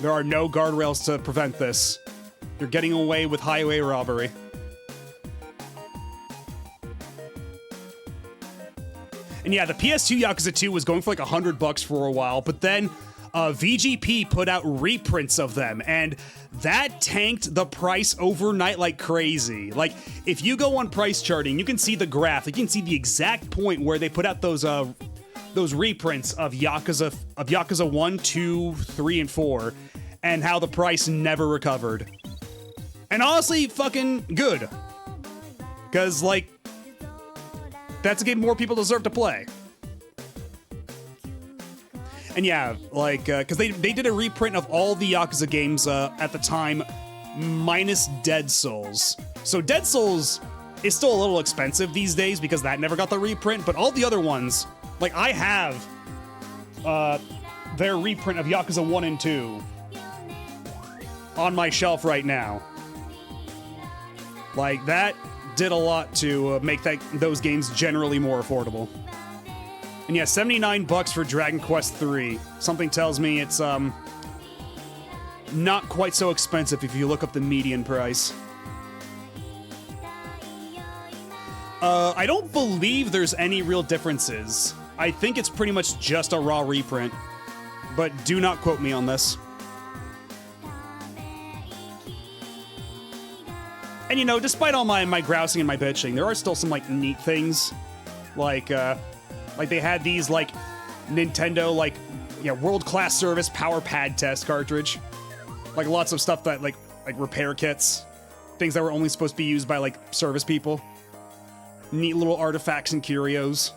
There are no guardrails to prevent this. You're getting away with highway robbery. And yeah, the PS2 Yakuza 2 was going for like $100 for a while, but then VGP put out reprints of them, and that tanked the price overnight like crazy. Like, if you go on price charting, you can see the graph. You can see the exact point where they put out those reprints of Yakuza 1, 2, 3, and 4, and how the price never recovered. And honestly, fucking good. Because, like, that's a game more people deserve to play. And yeah, like, because they did a reprint of all the Yakuza games at the time, minus Dead Souls. So Dead Souls is still a little expensive these days because that never got the reprint, but all the other ones, like, I have their reprint of Yakuza 1 and 2 on my shelf right now. Like, that did a lot to make those games generally more affordable. And yeah, $79 for Dragon Quest III. Something tells me it's not quite so expensive if you look up the median price. I don't believe there's any real differences. I think it's pretty much just a raw reprint, but do not quote me on this. And you know, despite all my grousing and my bitching, there are still some like neat things, like they had these like Nintendo world-class service power pad test cartridge, like lots of stuff that like repair kits, things that were only supposed to be used by like service people, neat little artifacts and curios.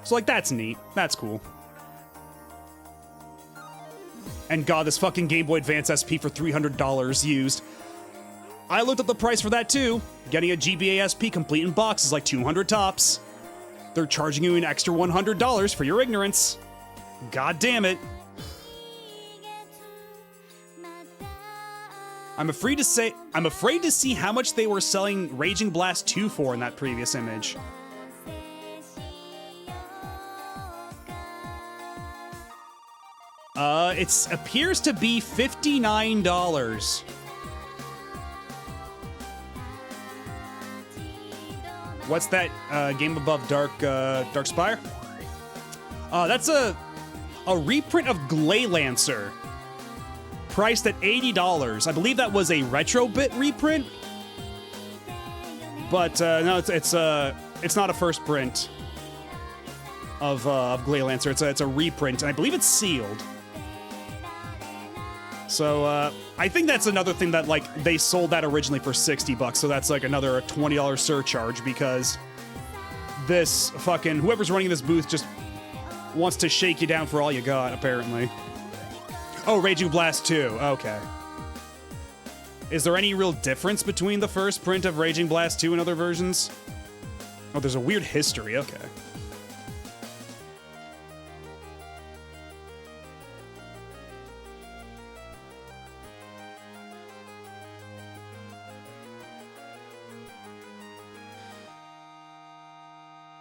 So like that's neat, that's cool. And god, this fucking Game Boy Advance SP for $300 used. I looked up the price for that too. Getting a GBA SP complete in box is like 200 tops. They're charging you an extra $100 for your ignorance. God damn it. I'm afraid to see how much they were selling Raging Blast 2 for in that previous image. It appears to be $59. What's that game above Dark Spire? That's a reprint of Glaylancer, priced at $80. I believe that was a Retrobit reprint, but no, it's not a first print of Glaylancer. It's a reprint, and I believe it's sealed. So I think that's another thing that like they sold that originally for $60, so that's like another $20 surcharge because this fucking whoever's running this booth just wants to shake you down for all you got, apparently. Oh, Raging Blast 2. Okay. Is there any real difference between the first print of Raging Blast 2 and other versions? Oh, there's a weird history. Okay.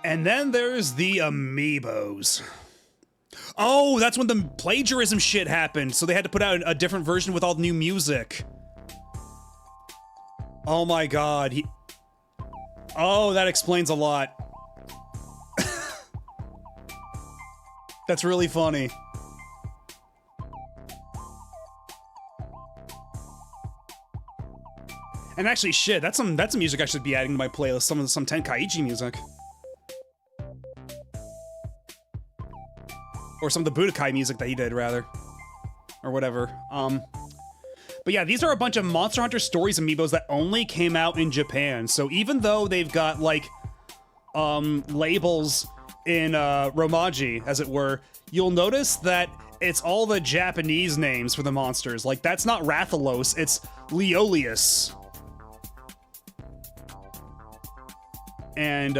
And then there's the Amiibos. Oh, that's when the plagiarism shit happened, so they had to put out a different version with all new music. Oh my god, oh, that explains a lot. That's really funny. And actually, shit, that's some music I should be adding to my playlist, some Tenkaichi music. Or some of the Budokai music that he did, rather. Or whatever. But yeah, these are a bunch of Monster Hunter Stories amiibos that only came out in Japan. So even though they've got, like, labels in Romaji, as it were, you'll notice that it's all the Japanese names for the monsters. Like, that's not Rathalos, it's Leolius. And,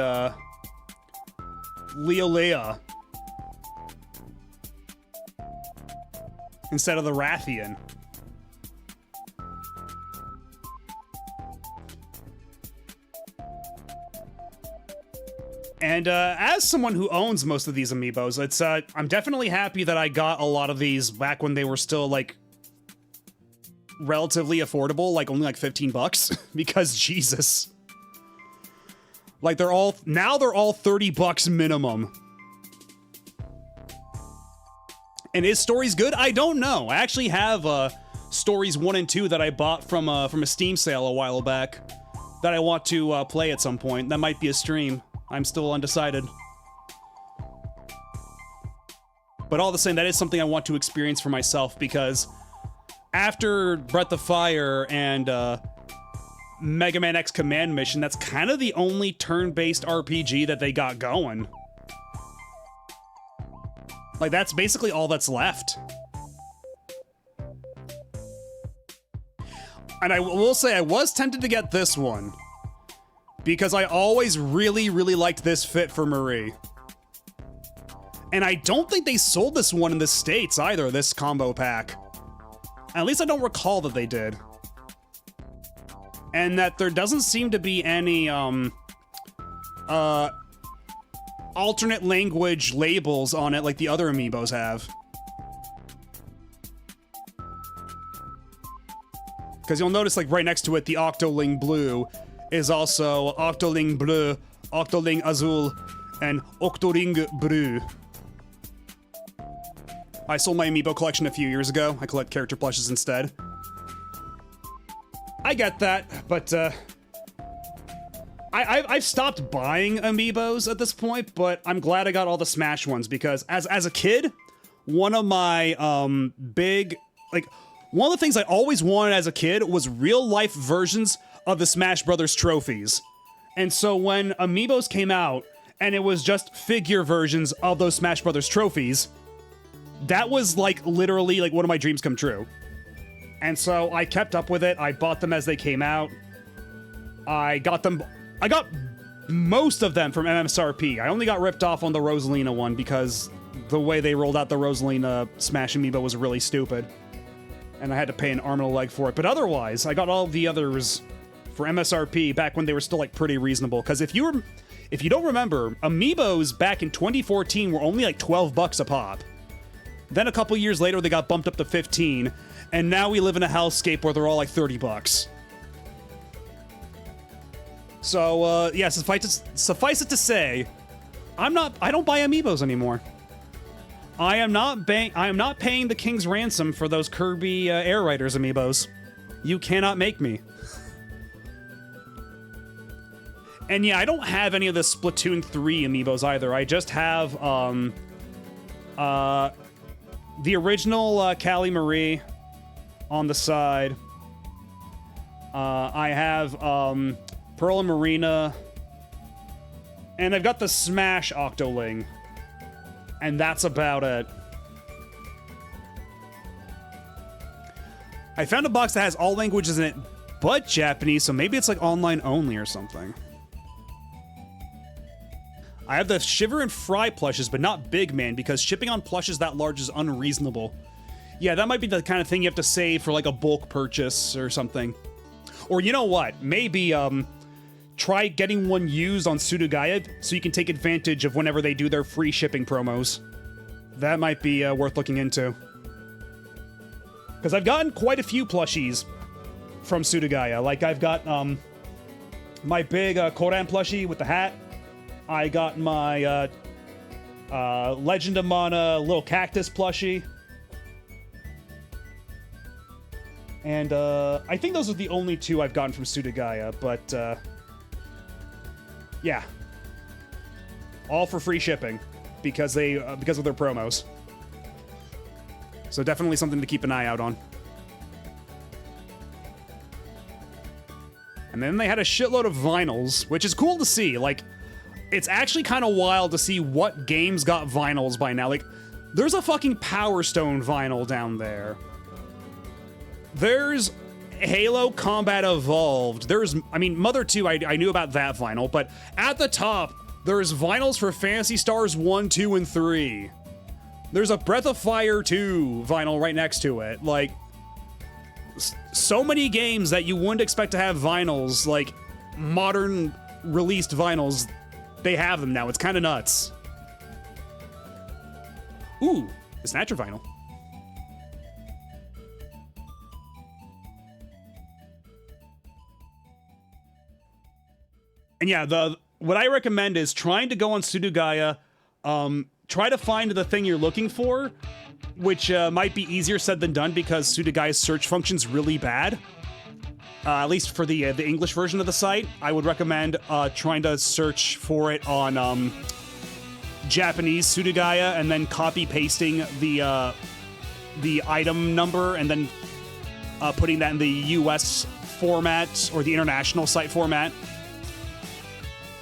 Leolea. instead of the Rathian. And as someone who owns most of these amiibos, it's I'm definitely happy that I got a lot of these back when they were still like relatively affordable, like only like 15 bucks, because Jesus. Like they're all 30 bucks minimum. And is Stories good? I don't know. I actually have Stories 1 and 2 that I bought from a Steam sale a while back that I want to play at some point. That might be a stream. I'm still undecided. But all the same, that is something I want to experience for myself, because after Breath of Fire and Mega Man X Command Mission, that's kind of the only turn-based RPG that they got going. Like, that's basically all that's left. And I will say, I was tempted to get this one, because I always really, really liked this fit for Marie. And I don't think they sold this one in the States either, this combo pack. At least I don't recall that they did. And that there doesn't seem to be any, alternate language labels on it like the other amiibos have. Because you'll notice, like, right next to it, the Octoling Blue is also Octoling Bleu, Octoling Azul, and Octoling Breu. I sold my amiibo collection a few years ago. I collect character plushes instead. I get that, but I've stopped buying amiibos at this point, but I'm glad I got all the Smash ones, because as a kid, one of my one of the things I always wanted as a kid was real life versions of the Smash Brothers trophies. And so when amiibos came out and it was just figure versions of those Smash Brothers trophies, that was like literally like one of my dreams come true. And so I kept up with it. I bought them as they came out. I got most of them from MSRP. I only got ripped off on the Rosalina one because the way they rolled out the Rosalina Smash amiibo was really stupid. And I had to pay an arm and a leg for it. But otherwise, I got all the others for MSRP back when they were still like pretty reasonable. Because if you don't remember, amiibos back in 2014 were only like 12 bucks a pop. Then a couple years later, they got bumped up to 15. And now we live in a hellscape where they're all like 30 bucks. So, yeah, suffice it to say, I don't buy amiibos anymore. I am not paying the king's ransom for those Kirby Air Riders amiibos. You cannot make me. And yeah, I don't have any of the Splatoon 3 amiibos either. I just have the original Callie Marie on the side. I have Pearl and Marina, and I've got the Smash Octoling, and that's about it. I found a box that has all languages in it but Japanese, so maybe it's like online only or something. I have the Shiver and Fry plushes, but not Big Man, because shipping on plushes that large is unreasonable. Yeah, that might be the kind of thing you have to save for like a bulk purchase or something. Or you know what? Maybe try getting one used on Sudagaya so you can take advantage of whenever they do their free shipping promos. That might be worth looking into. Because I've gotten quite a few plushies from Sudagaya. Like, I've got my big Koran plushie with the hat. I got my Legend of Mana little cactus plushie. And I think those are the only two I've gotten from Sudagaya, but yeah. All for free shipping because of their promos. So definitely something to keep an eye out on. And then they had a shitload of vinyls, which is cool to see. Like, it's actually kind of wild to see what games got vinyls by now. Like, there's a fucking Power Stone vinyl down there. There's Halo Combat Evolved. There's, I mean, Mother 2, I knew about that vinyl, but at the top, there's vinyls for Phantasy Stars 1, 2, and 3. There's a Breath of Fire 2 vinyl right next to it. Like, so many games that you wouldn't expect to have vinyls, like modern released vinyls, they have them now. It's kind of nuts. Ooh, the Snatcher vinyl. And yeah, what I recommend is trying to go on Sudogaya, try to find the thing you're looking for, which might be easier said than done because Sudogaya's search function's really bad. At least for the English version of the site. I would recommend trying to search for it on Japanese Sudogaya and then copy-pasting the item number and then putting that in the US format or the international site format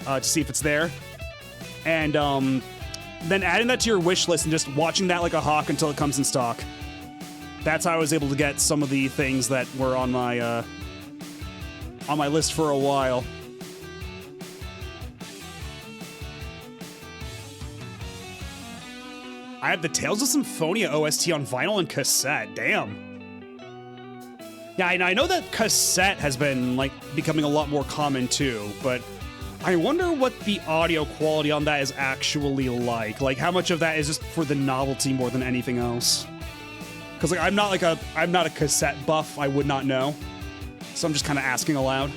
to see if it's there. And then adding that to your wish list and just watching that like a hawk until it comes in stock. That's how I was able to get some of the things that were on my list for a while. I have the Tales of Symphonia OST on vinyl and cassette. Damn. Yeah, I know that cassette has been like becoming a lot more common too, but I wonder what the audio quality on that is actually like. Like, how much of that is just for the novelty more than anything else? Because like I'm not a cassette buff. I would not know. So I'm just kind of asking aloud.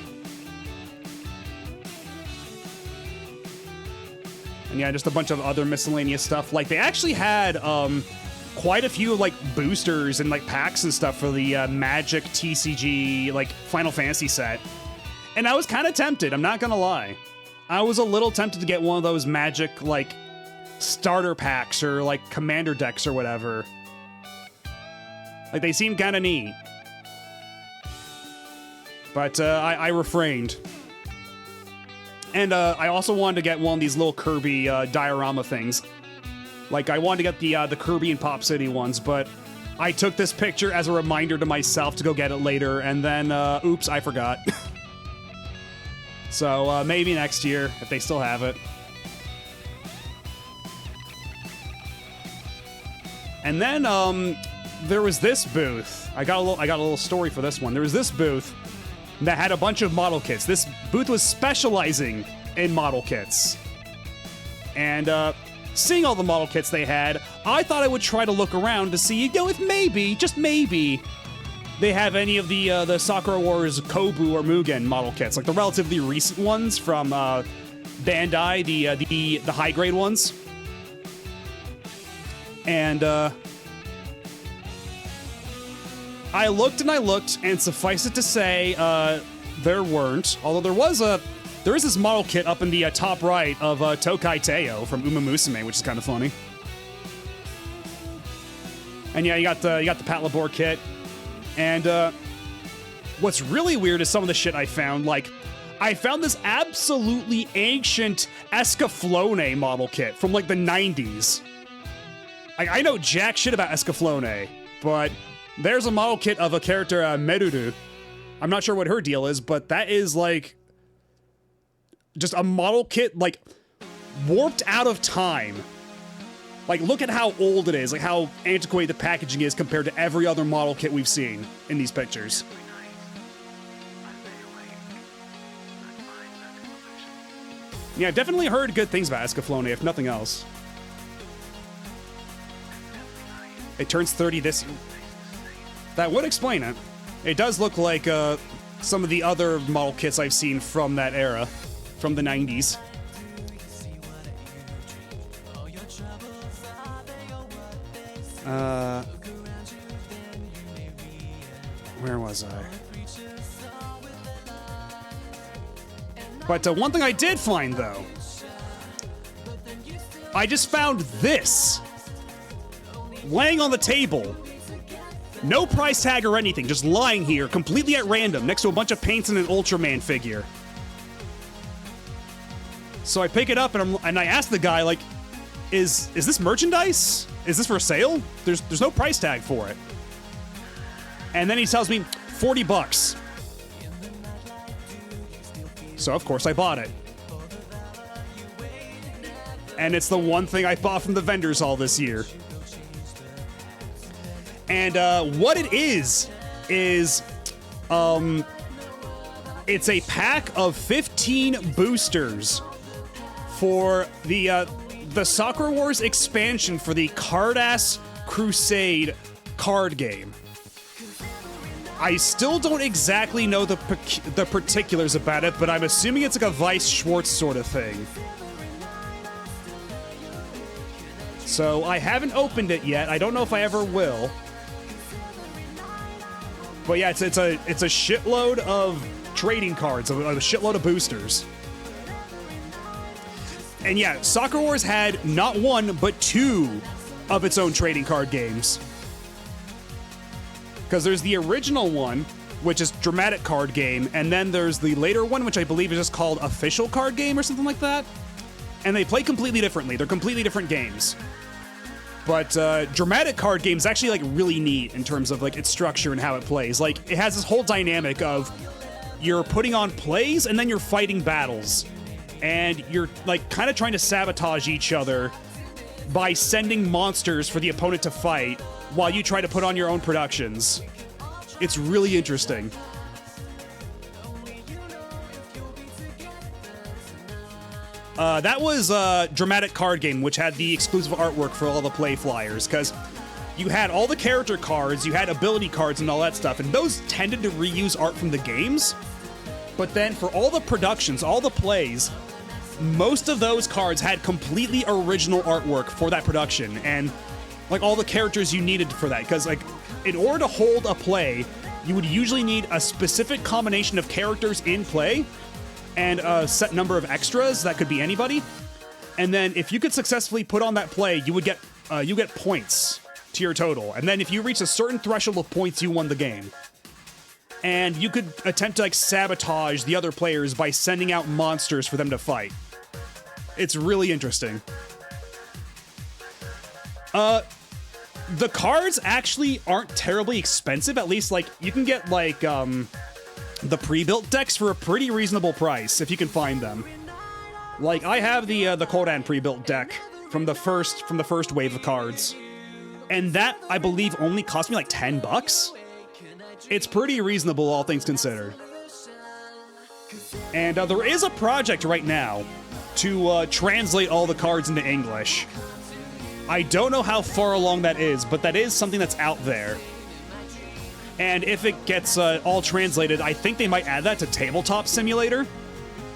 And yeah, just a bunch of other miscellaneous stuff. Like they actually had quite a few like boosters and like packs and stuff for the Magic TCG like Final Fantasy set. And I was kind of tempted. I'm not gonna lie. I was a little tempted to get one of those Magic, like, starter packs or, like, commander decks or whatever. Like, they seem kind of neat. But, I refrained. And, I also wanted to get one of these little Kirby, diorama things. Like, I wanted to get the Kirby and Pop City ones, but I took this picture as a reminder to myself to go get it later, and then, oops, I forgot. So, maybe next year, if they still have it. And then, there was this booth. I got a little story for this one. There was this booth that had a bunch of model kits. This booth was specializing in model kits. And, seeing all the model kits they had, I thought I would try to look around to see, you know, if maybe, just maybe, they have any of the Sakura Wars Kobu or Mugen model kits, like the relatively recent ones from Bandai, the high grade ones. And I looked and I looked, and suffice it to say, there weren't. Although there is this model kit up in the top right of Tokai Teo from Uma Musume, which is kind of funny. And yeah, you got the Patlabor kit. And what's really weird is some of the shit I found. Like, I found this absolutely ancient Escaflowne model kit from like the 90s. I know jack shit about Escaflowne, but there's a model kit of a character, Meruru. I'm not sure what her deal is, but that is like just a model kit, like warped out of time. Like, look at how old it is, like how antiquated the packaging is compared to every other model kit we've seen in these pictures. Yeah, I've definitely heard good things about Escaflowne, if nothing else. It turns 30 this year. That would explain it. It does look like some of the other model kits I've seen from that era, from the 90s. Where was I? But one thing I did find, though, I just found this laying on the table. No price tag or anything, just lying here completely at random next to a bunch of paints and an Ultraman figure. So I pick it up and I ask the guy, like, is this merchandise? Is this for sale? There's no price tag for it. And then he tells me $40. So of course I bought it. And it's the one thing I bought from the vendors all this year. And what it is it's a pack of 15 boosters for the Sakura Wars expansion for the Card-Ass Crusade card game. I still don't exactly know the particulars about it, but I'm assuming it's like a Weiss Schwarz sort of thing. So I haven't opened it yet. I don't know if I ever will. But yeah, it's a shitload of trading cards, a shitload of boosters. And yeah, Sakura Wars had not one, but 2 of its own trading card games. Because there's the original one, which is Dramatic Card Game, and then there's the later one, which I believe is just called Official Card Game or something like that. And they play completely differently. They're completely different games. But Dramatic Card Game is actually like really neat in terms of like its structure and how it plays. Like it has this whole dynamic of you're putting on plays and then you're fighting battles. And you're like kind of trying to sabotage each other by sending monsters for the opponent to fight while you try to put on your own productions. It's really interesting. That was Dramatic Card Game, which had the exclusive artwork for all the play flyers, because you had all the character cards, you had ability cards and all that stuff, and those tended to reuse art from the games. But then for all the productions, all the plays, most of those cards had completely original artwork for that production, and like all the characters you needed for that, because like in order to hold a play, you would usually need a specific combination of characters in play and a set number of extras that could be anybody. And then if you could successfully put on that play, you get points to your total. And then if you reach a certain threshold of points, you won the game. And you could attempt to like sabotage the other players by sending out monsters for them to fight. It's really interesting. The cards actually aren't terribly expensive. At least like you can get like the pre-built decks for a pretty reasonable price if you can find them. Like I have the Kodan pre-built deck from the first wave of cards, and that I believe only cost me like $10. It's pretty reasonable, all things considered. And there is a project right now to translate all the cards into English. I don't know how far along that is, but that is something that's out there. And if it gets all translated, I think they might add that to Tabletop Simulator.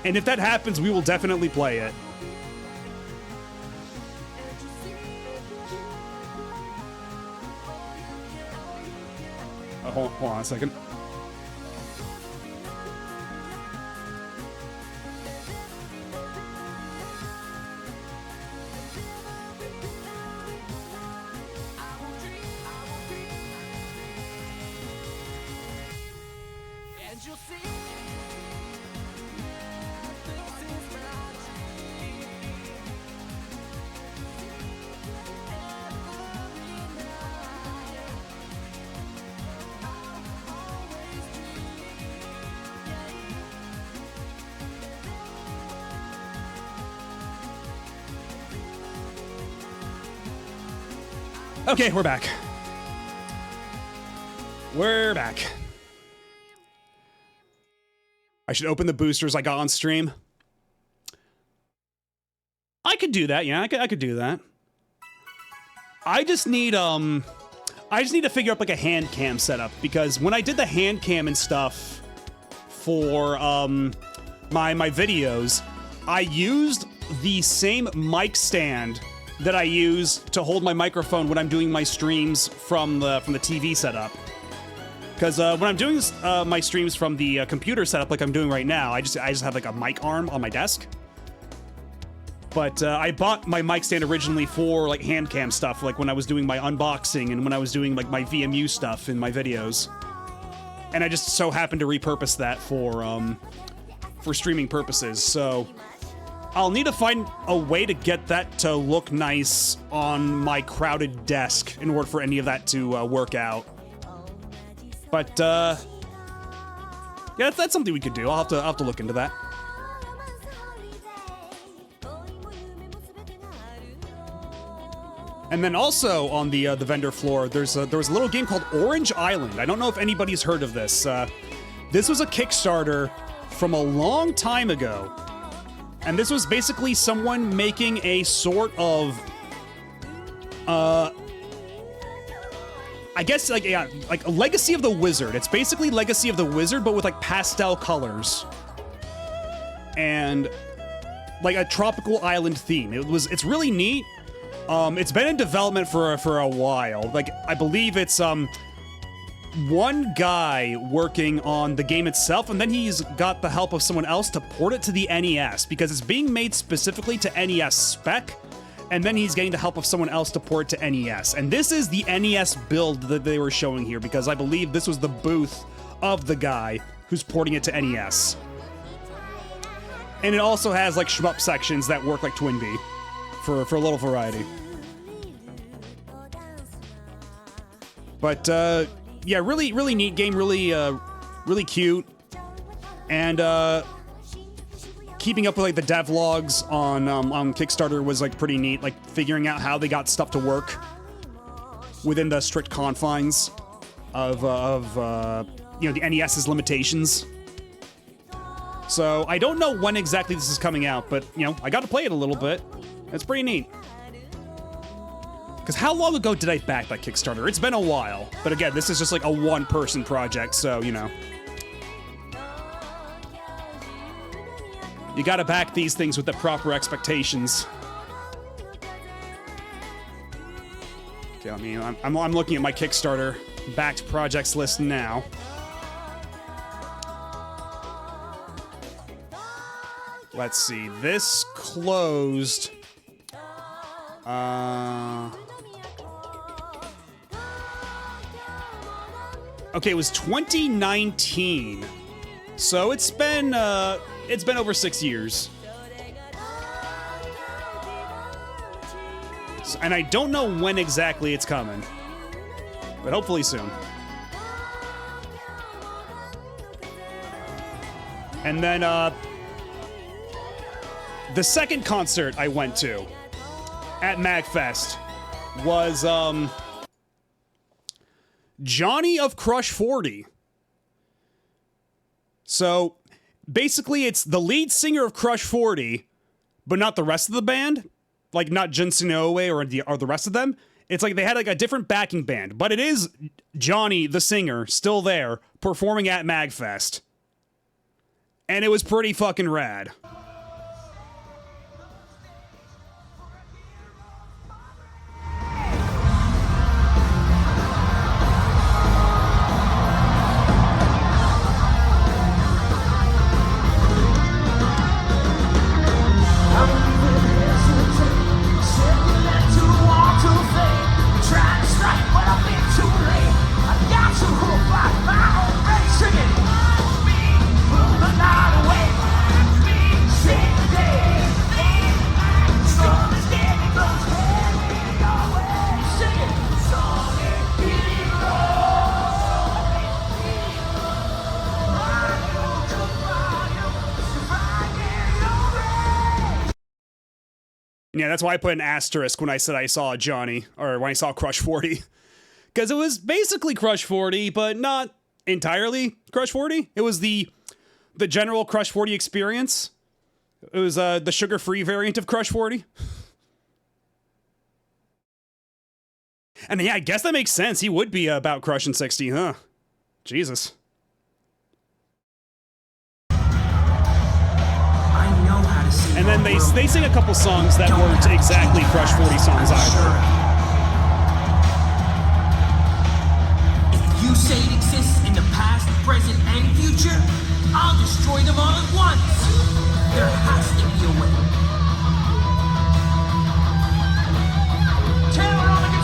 And if that happens, we will definitely play it. Hold on a second. Okay, we're back. We're back. I should open the boosters I got on stream. I could do that, yeah, I could do that. I just need to figure out like a hand cam setup, because when I did the hand cam and stuff for my videos, I used the same mic stand that I use to hold my microphone when I'm doing my streams from the TV setup. Because when I'm doing my streams from the computer setup like I'm doing right now, I just have like a mic arm on my desk. But I bought my mic stand originally for like hand cam stuff, like when I was doing my unboxing and when I was doing like my VMU stuff in my videos. And I just so happened to repurpose that for streaming purposes. So I'll need to find a way to get that to look nice on my crowded desk in order for any of that to work out. But yeah, that's something we could do. I'll have to look into that. And then also on the vendor floor, there was a little game called Orange Island. I don't know if anybody's heard of this. This was a Kickstarter from a long time ago. And this was basically someone making a sort of, I guess like a Legacy of the Wizard. It's basically Legacy of the Wizard, but with like pastel colors and like a tropical island theme. It's really neat. It's been in development for a while. Like I believe it's one guy working on the game itself, and then he's got the help of someone else to port it to the NES because it's being made specifically to NES spec, and then he's getting the help of someone else to port it to NES. And this is the NES build that they were showing here because I believe this was the booth of the guy who's porting it to NES. And it also has like shmup sections that work like Twinbee for a little variety. But yeah, really neat game, really cute, and keeping up with like the devlogs on Kickstarter was like pretty neat. Like figuring out how they got stuff to work within the strict confines of you know, the NES's limitations. So I don't know when exactly this is coming out, but you know, I got to play it a little bit. It's pretty neat. Because how long ago did I back that Kickstarter? It's been a while. But again, this is just like a one-person project, so, you know. You gotta back these things with the proper expectations. Okay, I mean, I'm looking at my Kickstarter backed projects list now. Let's see, this closed... Okay, it was 2019. So it's been over 6 years. And I don't know when exactly it's coming. But hopefully soon. And then, the second concert I went to at MAGFest was, Johnny of Crush 40. So, basically it's the lead singer of Crush 40, but not the rest of the band. Like, not Junsen Owe or the rest of them. It's like they had like a different backing band, but it is Johnny, the singer, still there, performing at MAGFest. And it was pretty fucking rad. Yeah, that's why I put an asterisk when I said I saw Johnny, or when I saw Crush 40. Because it was basically Crush 40, but not entirely Crush 40. It was the general Crush 40 experience. It was the sugar-free variant of Crush 40. And yeah, I guess that makes sense. He would be about Crushing 60, huh? Jesus. And then they sing a couple songs that weren't exactly Crush 40 songs either. If you say it exists in the past, present, and future, I'll destroy them all at once. There has to be a way.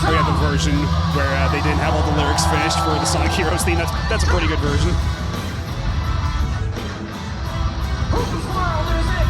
We had the version where they didn't have all the lyrics finished for the Sonic Heroes theme. That's a pretty good version. Whose world is it?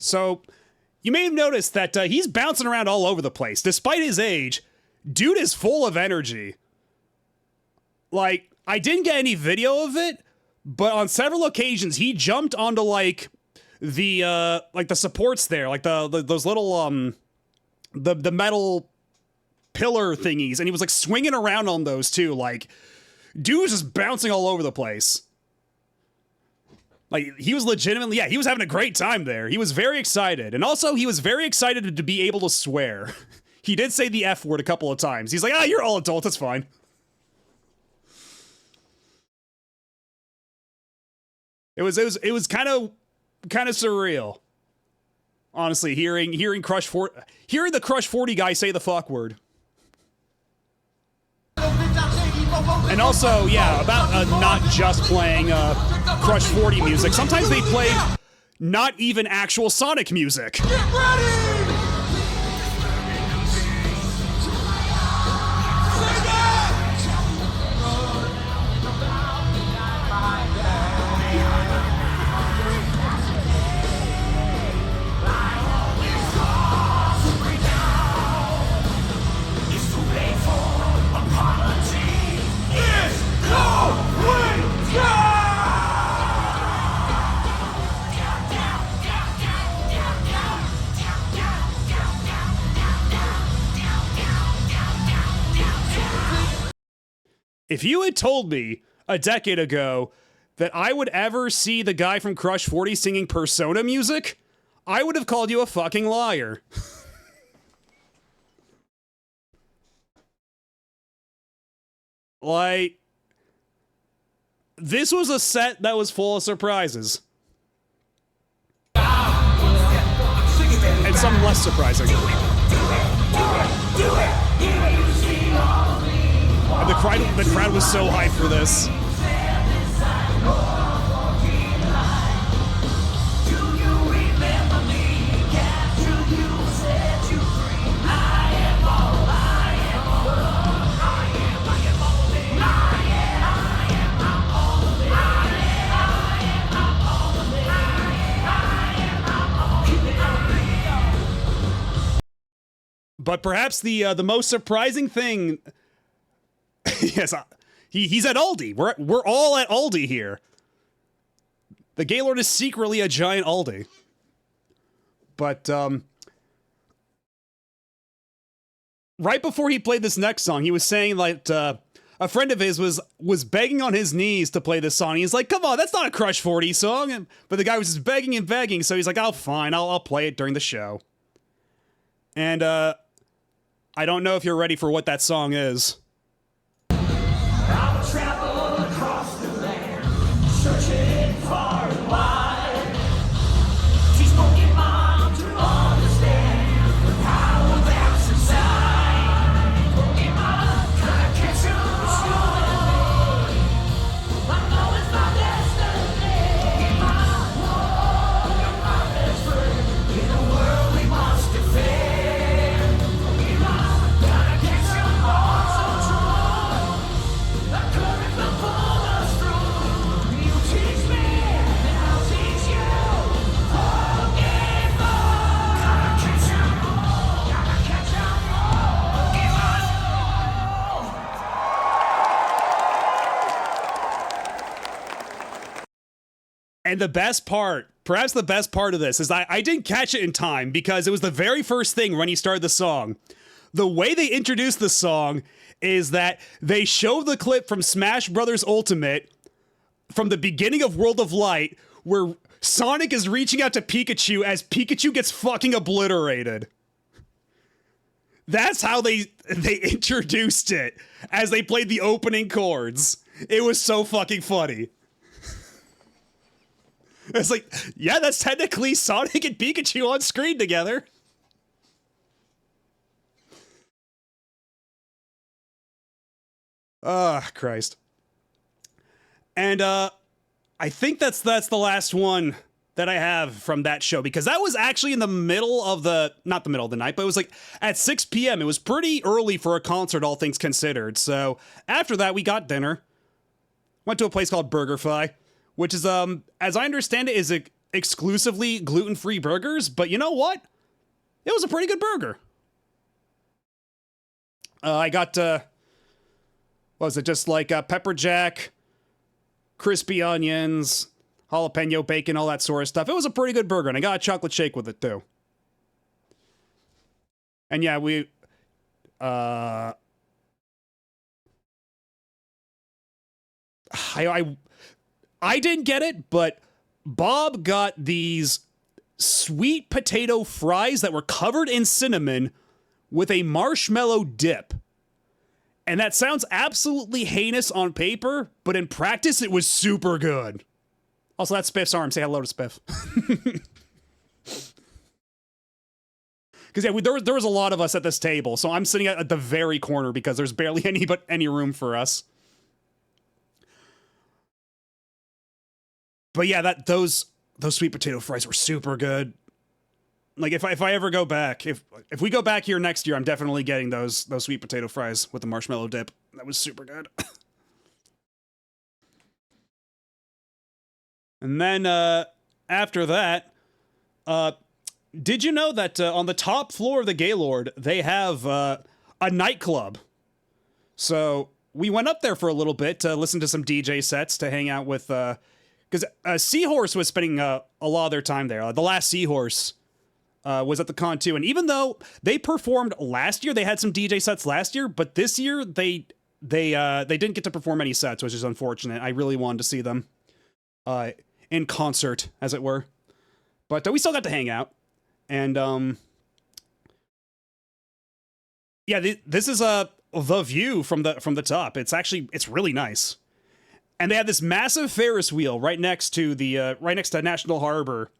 So, you may have noticed that he's bouncing around all over the place. Despite his age, dude is full of energy. Like, I didn't get any video of it, but on several occasions, he jumped onto, like, the supports there. Like, those little, the metal pillar thingies. And he was, like, swinging around on those, too. Like, dude was just bouncing all over the place. Like, he was legitimately, yeah, he was having a great time there. He was very excited. And also, he was very excited to be able to swear. He did say the F word a couple of times. He's like, you're all adults, it's fine. It was kind of surreal. Honestly, hearing the Crush 40 guy say the fuck word. And also, yeah, about not just playing Crush 40 music. Sometimes they play not even actual Sonic music. Get ready! If you had told me a decade ago that I would ever see the guy from Crush 40 singing Persona music, I would have called you a fucking liar. Like, this was a set that was full of surprises. And some less surprising. The crowd was so hyped for this. But perhaps the most surprising thing, yes, he's at Aldi. We're all at Aldi here. The Gaylord is secretly a giant Aldi. But right before he played this next song, he was saying like a friend of his was begging on his knees to play this song. He's like, "Come on, that's not a Crush 40 song." But the guy was just begging and begging, so he's like, "Oh, fine, I'll play it during the show." And I don't know if you're ready for what that song is. I'll travel across the land, searching far and wide. Teach Pokemon to understand the power that's inside. Pokemon, gotta catch 'em all. I know it's my destiny. Pokemon, you're my best friend in a world we must defend. Pokemon, gotta catch 'em all. So true. The current will pull us through. You teach me, and I'll teach you. Pokemon, gotta catch 'em all. Gotta catch 'em all. Pokemon. And the best part, perhaps the best part of this, is I didn't catch it in time because it was the very first thing when he started the song. The way they introduced the song is that they show the clip from Smash Bros. Ultimate from the beginning of World of Light where Sonic is reaching out to Pikachu as Pikachu gets fucking obliterated. That's how they introduced it as they played the opening chords. It was so fucking funny. It's like, yeah, that's technically Sonic and Pikachu on screen together. Christ. And I think that's the last one that I have from that show, because that was actually in the middle of the, not the middle of the night, but it was like at 6 p.m. It was pretty early for a concert, all things considered. So after that, we got dinner. Went to a place called BurgerFi, which is, as I understand it, exclusively gluten-free burgers, but you know what? It was a pretty good burger. I got, what was it, just like pepper jack, crispy onions, jalapeno bacon, all that sort of stuff. It was a pretty good burger, and I got a chocolate shake with it, too. And yeah, I didn't get it, but Bob got these sweet potato fries that were covered in cinnamon with a marshmallow dip. And that sounds absolutely heinous on paper, but in practice, it was super good. Also, that's Spiff's arm. Say hello to Spiff. Because yeah, there was a lot of us at this table, so I'm sitting at the very corner because there's barely any room for us. But yeah, those sweet potato fries were super good. Like if I ever go back, if we go back here next year, I'm definitely getting those sweet potato fries with the marshmallow dip. That was super good. And then after that, did you know that on the top floor of the Gaylord, they have a nightclub? So we went up there for a little bit to listen to some DJ sets, to hang out with, because Seahorse was spending a lot of their time there. The last Seahorse was at the con too. And even though they performed last year, they had some DJ sets last year, but this year they didn't get to perform any sets, which is unfortunate. I really wanted to see them in concert, as it were. But we still got to hang out. And, yeah, this is the view from the top. It's really nice. And they have this massive Ferris wheel right next to National Harbor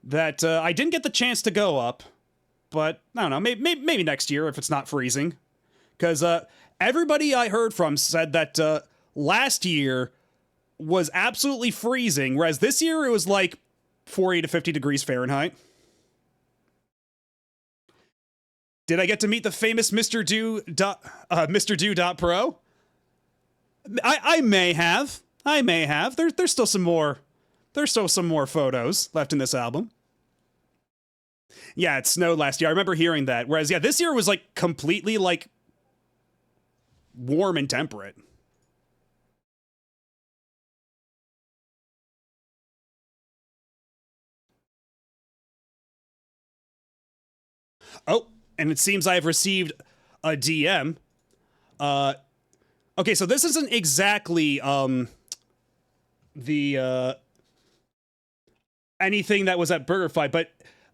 that I didn't get the chance to go up, but I don't know, maybe next year if it's not freezing. Because everybody I heard from said that last year was absolutely freezing, whereas this year it was like 40 to 50 degrees Fahrenheit. Did I get to meet the famous Mr. Do.Pro? I may have. There's still some more photos left in this album. Yeah, it snowed last year. I remember hearing that. Whereas, yeah, this year was like completely like warm and temperate. Oh, and it seems I've received a DM. Okay, so this isn't exactly the anything that was at BurgerFi, but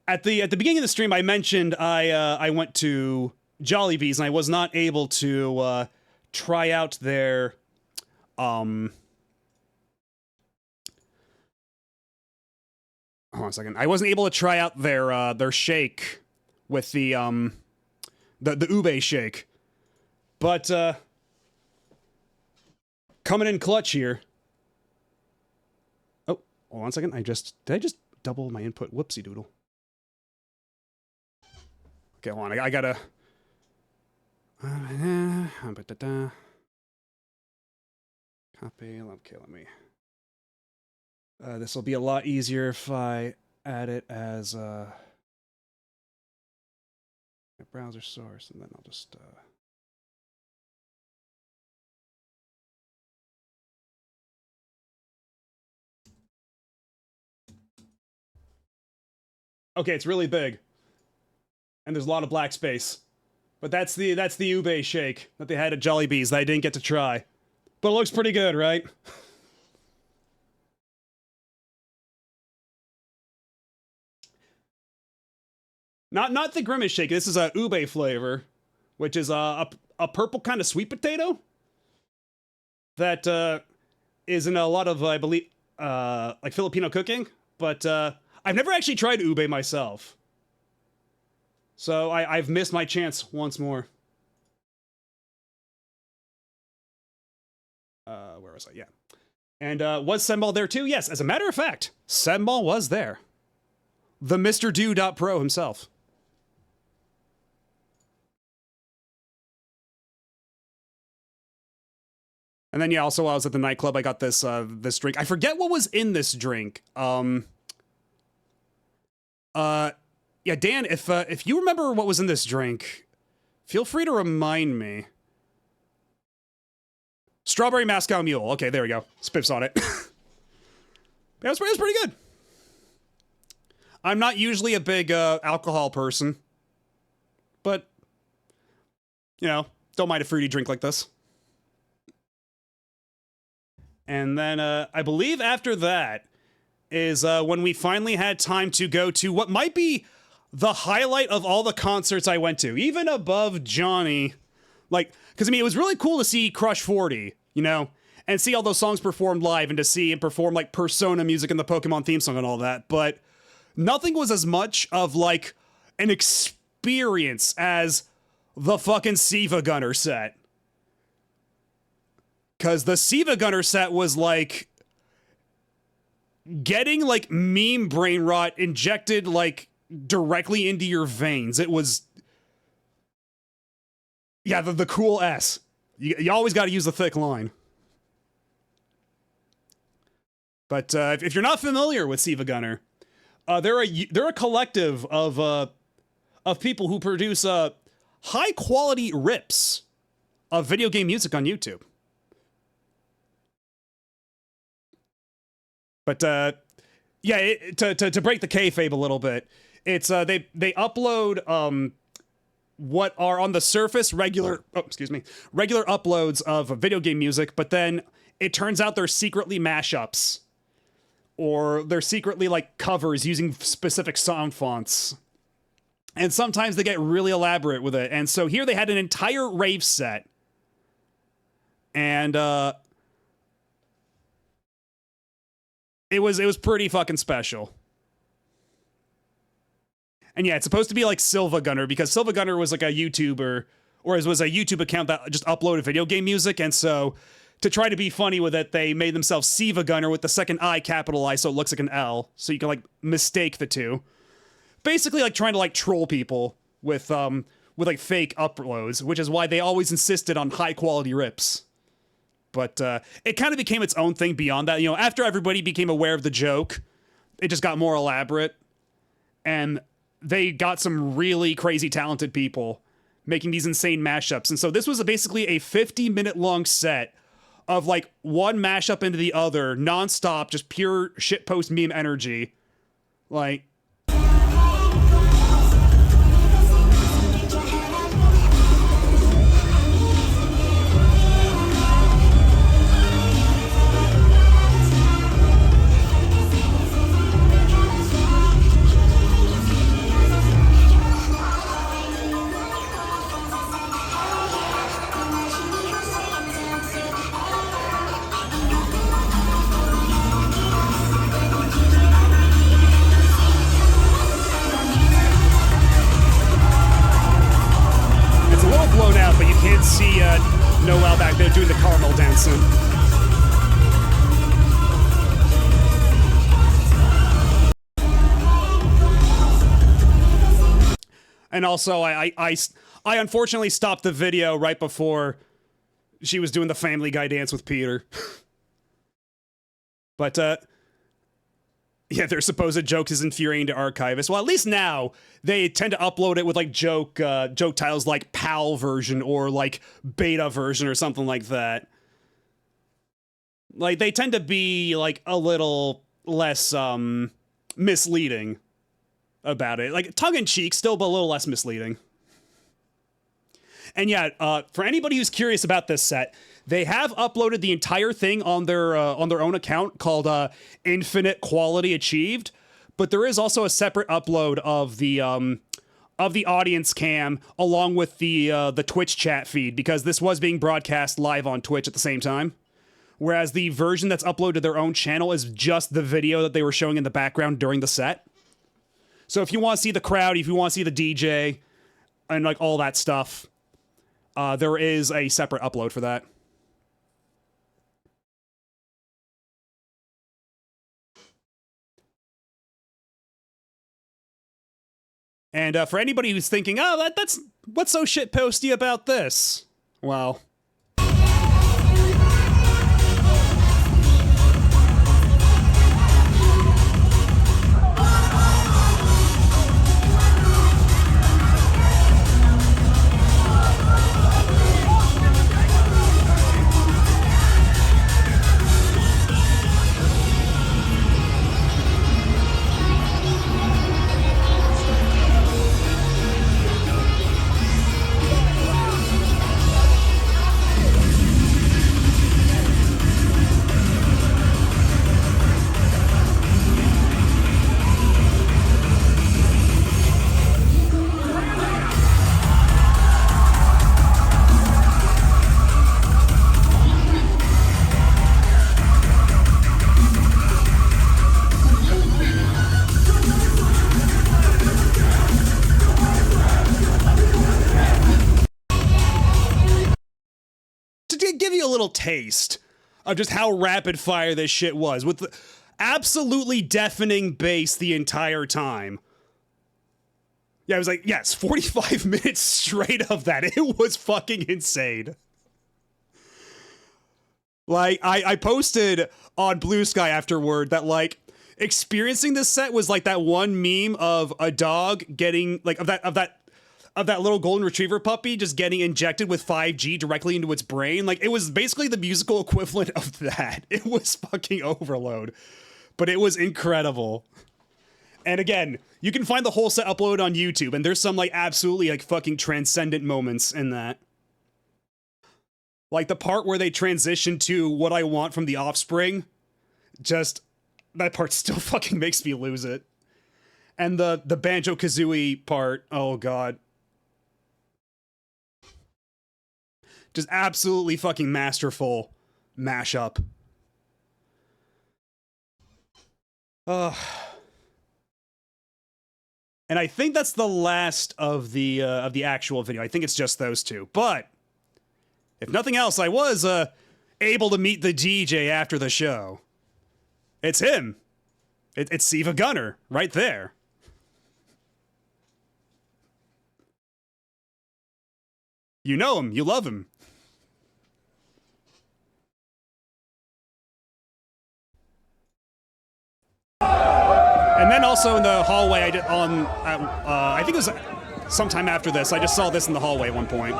at the beginning of the stream I mentioned I went to Jollibee's and I was not able to try out their hold on a second. I wasn't able to try out their shake with the ube shake. But coming in clutch here. Oh, hold on a second. Did I just double my input? Whoopsie doodle. Okay, hold on. I gotta. Copy. Okay, let me. This will be a lot easier if I add it as a browser source, and then I'll just. Okay, it's really big. And there's a lot of black space. But that's the ube shake that they had at Jollibee's that I didn't get to try. But it looks pretty good, right? Not the Grimace shake. This is a ube flavor, which is a purple kind of sweet potato that is in a lot of, I believe, like Filipino cooking. But I've never actually tried ube myself. So I've missed my chance once more. Where was I? Yeah. And was Sembal there too? Yes, as a matter of fact, Sembal was there. The Mr. Do.Pro himself. And then yeah, also while I was at the nightclub, I got this drink. I forget what was in this drink. Yeah, Dan, if you remember what was in this drink, feel free to remind me. Strawberry Moscow Mule. Okay, there we go. Spiff's on it. It was pretty good. I'm not usually a big alcohol person, but, you know, don't mind a fruity drink like this. And then I believe after that is when we finally had time to go to what might be the highlight of all the concerts I went to, even above Johnny. Like, because I mean, it was really cool to see Crush 40, you know, and see all those songs performed live and to see him perform like Persona music and the Pokemon theme song and all that. But nothing was as much of like an experience as the fucking Siva Gunner set. Because the Siva Gunner set was like getting like meme brain rot injected like directly into your veins. It was, yeah, the cool S. You always got to use the thick line. But if you're not familiar with Siva Gunner, they're a collective of people who produce high quality rips of video game music on YouTube. But yeah, to break the kayfabe a little bit, it's they upload what are on the surface regular uploads of video game music, but then it turns out they're secretly mashups, or they're secretly like covers using specific song fonts. And sometimes they get really elaborate with it. And so here they had an entire rave set. And it was pretty fucking special. And yeah, it's supposed to be like Silva Gunner, because Silva Gunner was like a YouTuber, or it was a YouTube account that just uploaded video game music, and so to try to be funny with it, they made themselves Siva Gunner with the second I capitalized so it looks like an L, so you can like mistake the two. Basically like trying to like troll people with like fake uploads, which is why they always insisted on high quality rips. But it kind of became its own thing beyond that. You know, after everybody became aware of the joke, it just got more elaborate. And they got some really crazy talented people making these insane mashups. And so this was basically a 50-minute long set of like one mashup into the other, nonstop, just pure shitpost meme energy. Like, blown out, but you can't see Noel back there doing the caramel dancing. And also, I unfortunately stopped the video right before she was doing the Family Guy dance with Peter. But, yeah, their supposed jokes is infuriating to archivists. Well, at least now they tend to upload it with like joke titles like PAL version or like beta version or something like that. Like they tend to be like a little less misleading about it. Like tongue in cheek, still, but a little less misleading. And yeah, for anybody who's curious about this set, they have uploaded the entire thing on their own account called Infinite Quality Achieved, but there is also a separate upload of the audience cam along with the Twitch chat feed, because this was being broadcast live on Twitch at the same time. Whereas the version that's uploaded to their own channel is just the video that they were showing in the background during the set. So if you want to see the crowd, if you want to see the DJ, and like all that stuff, there is a separate upload for that. And for anybody who's thinking, oh, that's what's so shitposty about this? Well, little taste of just how rapid fire this shit was, with the absolutely deafening bass the entire time. Yeah, I was like, yes, 45 minutes straight of that. It was fucking insane. Like, I posted on Blue Sky afterward that, like, experiencing this set was like that one meme of a dog getting, like, of that little golden retriever puppy just getting injected with 5G directly into its brain. Like, it was basically the musical equivalent of that. It was fucking overload. But it was incredible. And again, you can find the whole set uploaded on YouTube, and there's some, like, absolutely, like, fucking transcendent moments in that. Like, the part where they transition to What I Want from The Offspring, just, that part still fucking makes me lose it. And the Banjo-Kazooie part, oh god. Just absolutely fucking masterful mashup. Ugh. And I think that's the last of the actual video. I think it's just those two. But if nothing else, I was able to meet the DJ after the show. It's him. It's Siva Gunner right there. You know him. You love him. And then also in the hallway, I did I think it was sometime after this. I just saw this in the hallway at one point.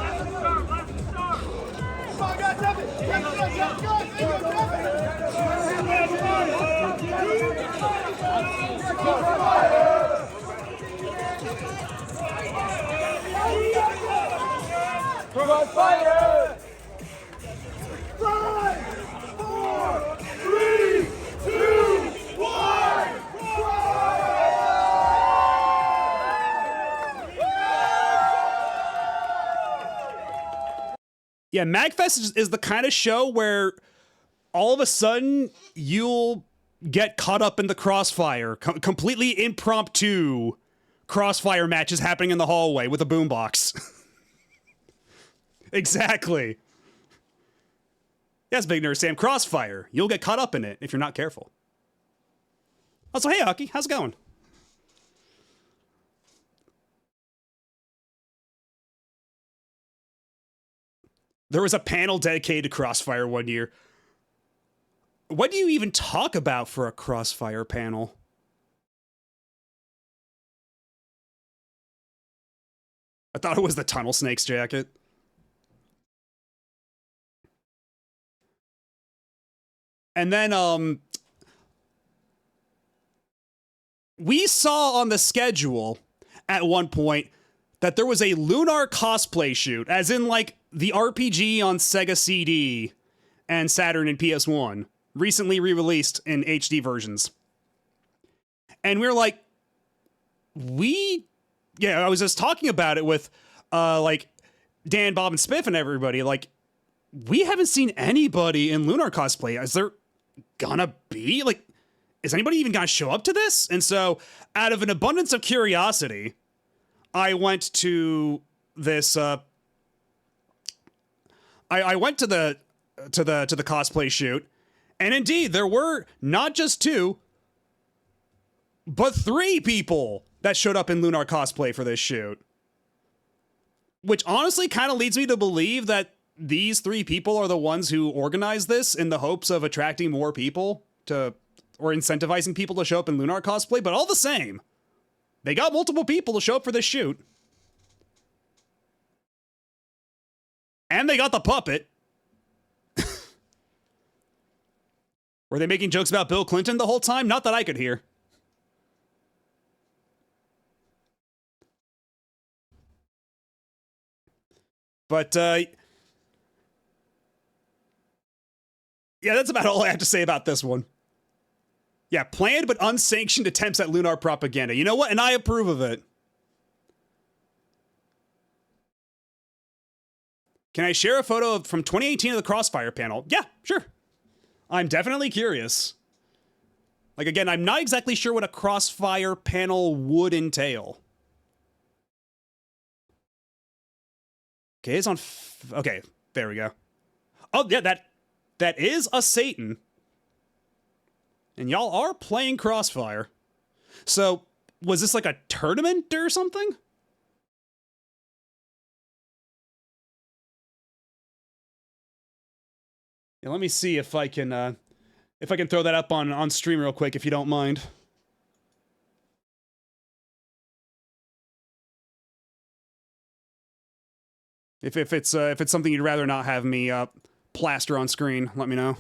Provide fire! 5, 4, 3, 2, 1! Yeah, MAGFest is the kind of show where all of a sudden you'll get caught up in the crossfire. Completely impromptu crossfire matches happening in the hallway with a boombox. Exactly. Yes, Big Nerd Sam, crossfire. You'll get caught up in it if you're not careful. Also, hey, Aki, how's it going? There was a panel dedicated to Crossfire one year. What do you even talk about for a Crossfire panel? I thought it was the Tunnel Snakes jacket. And then, we saw on the schedule at one point that there was a Lunar cosplay shoot, as in, like, the RPG on Sega CD and Saturn and PS1, recently re-released in HD versions. And we were like, yeah, I was just talking about it with, like, Dan, Bob, and Spiff and everybody, like, we haven't seen anybody in Lunar cosplay. Is there gonna be, like, is anybody even gonna show up to this? And so, out of an abundance of curiosity, I went to this, I went to the cosplay shoot, and indeed, there were not just 2, but 3 people that showed up in Lunar cosplay for this shoot. Which honestly kind of leads me to believe that these 3 people are the ones who organized this in the hopes of attracting more people to, or incentivizing people to show up in Lunar cosplay, but all the same, they got multiple people to show up for this shoot. And they got the puppet. Were they making jokes about Bill Clinton the whole time? Not that I could hear. But, yeah, that's about all I have to say about this one. Yeah, planned but unsanctioned attempts at Lunar propaganda. You know what? And I approve of it. Can I share a photo from 2018 of the Crossfire panel? Yeah, sure. I'm definitely curious. Like, again, I'm not exactly sure what a Crossfire panel would entail. Okay, it's on... okay, there we go. Oh, yeah, that is a Satan. And y'all are playing Crossfire. So, was this like a tournament or something? Yeah, let me see if I can throw that up on stream real quick, if you don't mind. If it's something you'd rather not have me plaster on screen, let me know.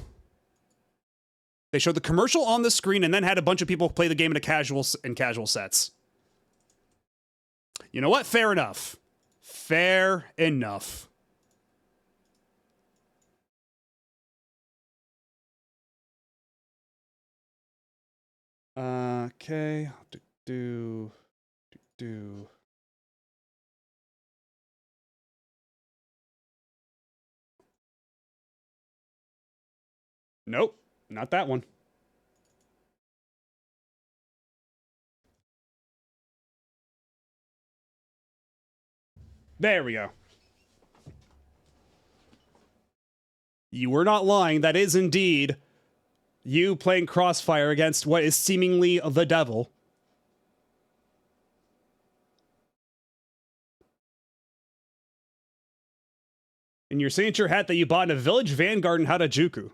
They showed the commercial on the screen and then had a bunch of people play the game in casual sets. You know what? Fair enough. Fair enough. Okay. Do. Nope, not that one. There we go. You were not lying. That is indeed you playing Crossfire against what is seemingly the devil. And your signature hat that you bought in a Village Vanguard in Harajuku.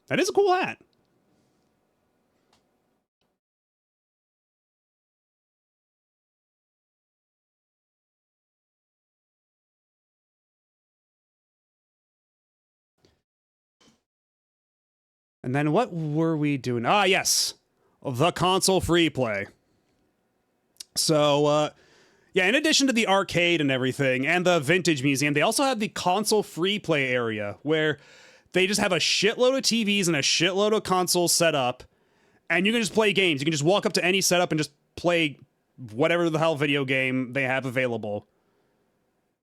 That is a cool hat. And then what were we doing? Ah, yes. The console free play. So, yeah, in addition to the arcade and everything, and the vintage museum, they also have the console free play area, where they just have a shitload of TVs and a shitload of consoles set up, and you can just play games. You can just walk up to any setup and just play whatever the hell video game they have available.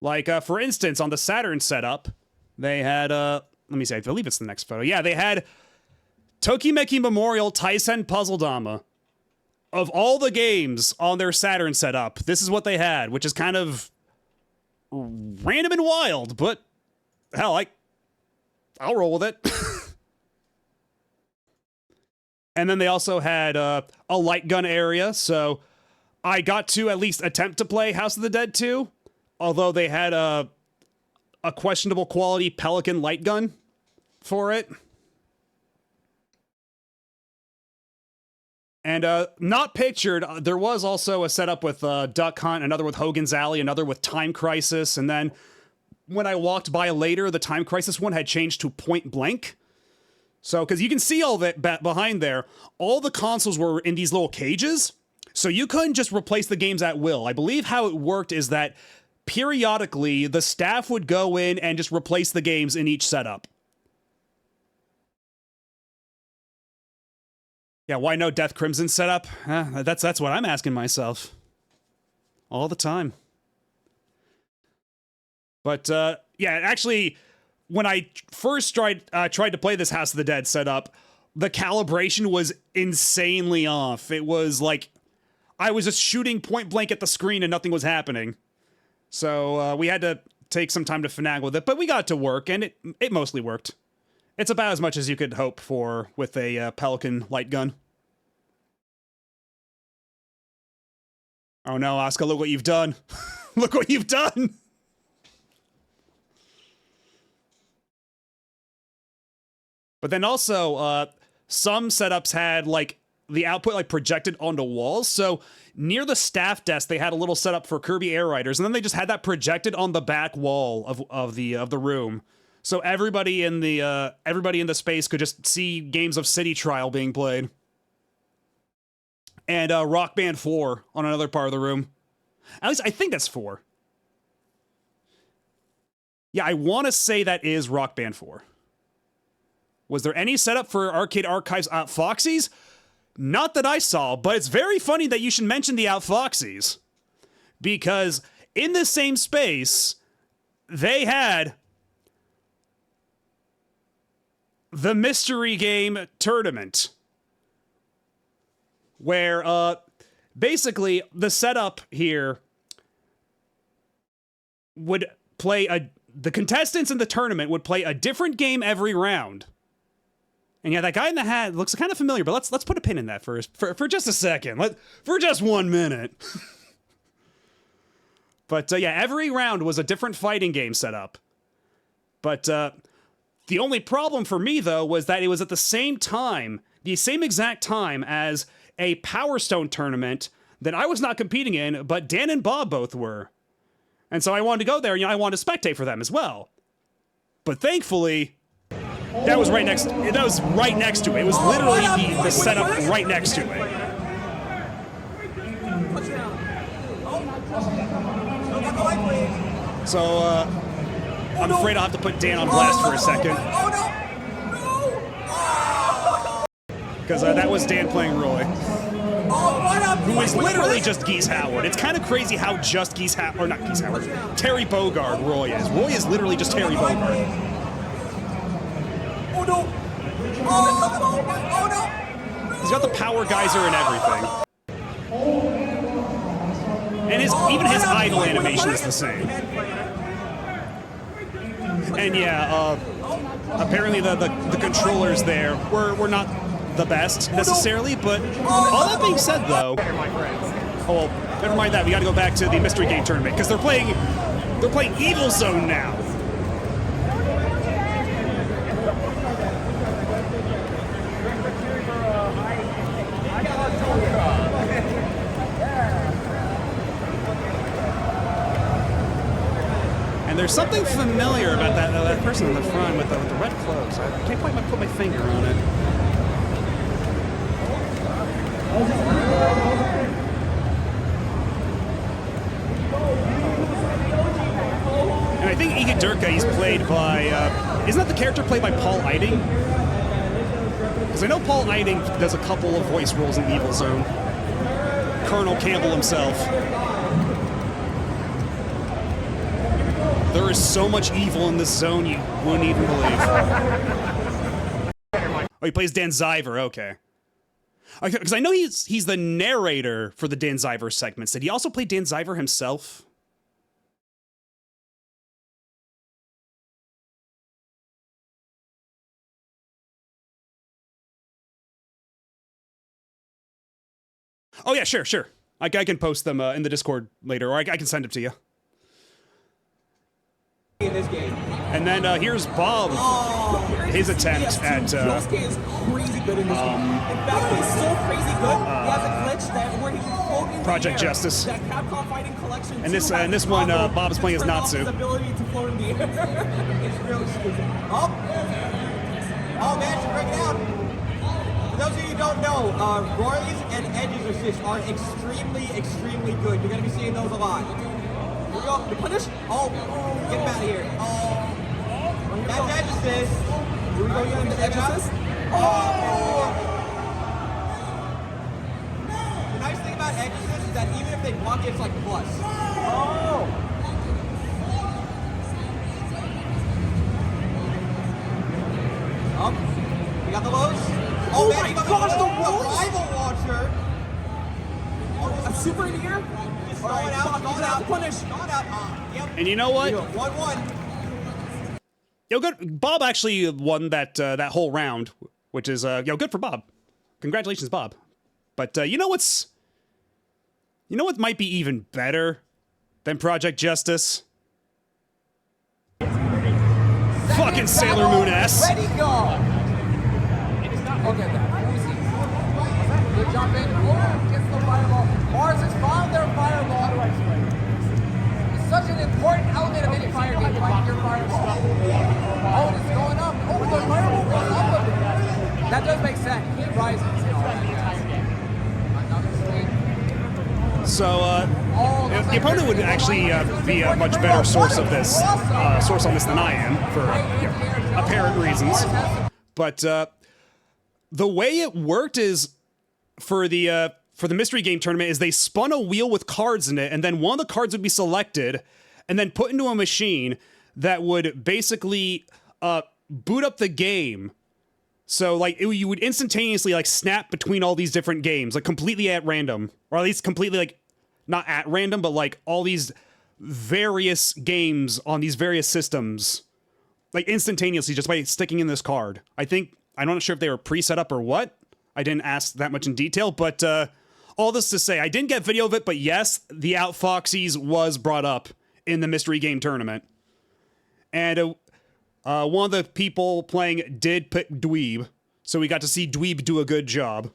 Like, for instance, on the Saturn setup, they had, let me see, I believe it's the next photo. Yeah, they had Tokimeki Memorial Taisen Puzzle Dama. Of all the games on their Saturn setup, this is what they had, which is kind of random and wild, but hell, I'll roll with it. And then they also had a light gun area, so I got to at least attempt to play House of the Dead 2, although they had a questionable quality Pelican light gun for it. And not pictured, there was also a setup with Duck Hunt, another with Hogan's Alley, another with Time Crisis, and then when I walked by later, the Time Crisis one had changed to Point Blank. So, because you can see all that behind there, all the consoles were in these little cages, so you couldn't just replace the games at will. I believe how it worked is that periodically, the staff would go in and just replace the games in each setup. Yeah, why no Death Crimson setup? That's what I'm asking myself. All the time. But, yeah, actually, when I first tried to play this House of the Dead setup, the calibration was insanely off. It was like, I was just shooting point blank at the screen and nothing was happening. So, we had to take some time to finagle with it, but we got it to work, and it mostly worked. It's about as much as you could hope for with a Pelican light gun. Oh no, Asuka, look what you've done. Look what you've done! But then also, some setups had, like, the output, like, projected onto walls. So, near the staff desk, they had a little setup for Kirby Air Riders, and then they just had that projected on the back wall of the room. So everybody in the space could just see games of City Trial being played. And Rock Band 4 on another part of the room. At least I think that's 4. Yeah, I want to say that is Rock Band 4. Was there any setup for Arcade Archives Outfoxies? Not that I saw, but it's very funny that you should mention the Outfoxies. Because in the same space, they had the mystery game tournament, where basically the setup here would play the contestants in the tournament would play a different game every round. And yeah, that guy in the hat looks kind of familiar, but let's put a pin in that for just a second. For just 1 minute. But yeah, every round was a different fighting game set up. But the only problem for me, though, was that it was at the same exact time as a Power Stone tournament that I was not competing in, but Dan and Bob both were. And so I wanted to go there, I wanted to spectate for them as well. But thankfully, that was right next to it. It was literally the setup right next to it. So, I'm afraid I'll have to put Dan on blast for a second. Because that was Dan playing Roy. Who is literally just Geese Howard. It's kind of crazy how just Geese Howard, or not Geese Howard, Terry Bogard Roy is. Roy is literally just Terry Bogard. Oh no! Oh no! He's got the power geyser and everything. And even his idle animation is the same. And yeah, apparently the controllers there were not the best necessarily, but all that being said though, oh well, never mind that. We got to go back to the mystery game tournament because they're playing Evil Zone now. And there's something familiar about that person in the front with the red clothes. I can't quite put my finger on it. And I think Ikadurka, he's played by, isn't that the character played by Paul Eiding? Because I know Paul Eiding does a couple of voice roles in Evil Zone. Colonel Campbell himself. There is so much evil in this zone you wouldn't even believe. Oh, he plays Dan Zyver, okay. Because I know he's the narrator for the Dan Zyver segments. Did he also play Dan Zyver himself? Oh yeah, sure. I can post them in the Discord later, or I can send it to you. In this game. And then here's Bob, his attempt at Yosuke is crazy good in this game. In fact, he's so crazy good. He has a glitch that where he can float in Project the air. Justice. That Capcom Fighting Collection. And this one, Bob is playing as Natsu. His ability to float in the air. It's really stupid. Oh man, she's breaking out. For those of you who don't know, Rory's and Edge's assists are extremely good. You're gonna be seeing those a lot. Here we go. The punish. Oh, get him out of here. Oh, that's edge assist. Here we go. You're in the edge assist. Oh. The nice thing about edge assist is that even if they block it, it's like plus. Oh. Up. We got the lows. Oh man, my gosh, the rival launcher. A super in here. Going out, punish. Yep. And you know what? 1-1. Good. Bob actually won that whole round, which is good for Bob. Congratulations, Bob. But you know what might be even better than Project Justice? Fucking Sailor Moon S. Ready, go. Okay, good jump in. Oh, gets the fireball. Mars has found their fireball. How do I explain it? It's such an important element of any fire game. Find your fireball. Oh, and it's going up. Oh, the fireball goes up a bit. That does make sense. He rises. Another swing. So, the opponent would actually be a much better source on this than I am, for apparent reasons. But the way it worked is for the mystery game tournament is they spun a wheel with cards in it, and then one of the cards would be selected and then put into a machine that would basically boot up the game. So like you would instantaneously like snap between all these different games, like completely at random, or at least completely like not at random, but like all these various games on these various systems, like instantaneously, just by sticking in this card. I'm not sure if they were pre-set up or what. I didn't ask that much in detail, but all this to say, I didn't get video of it, but yes, the Outfoxies was brought up in the mystery game tournament. And one of the people playing did pick Dweeb, so we got to see Dweeb do a good job.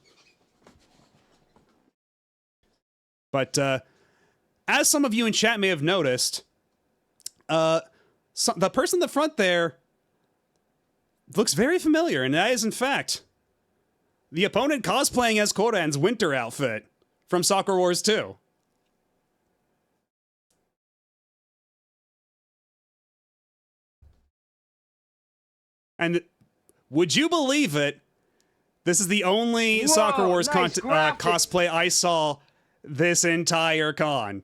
But as some of you in chat may have noticed, the person in the front there looks very familiar, and that is, in fact, the opponent cosplaying as Koran's winter outfit from Soccer Wars 2. And would you believe it? This is the only Soccer Wars cosplay I saw this entire con.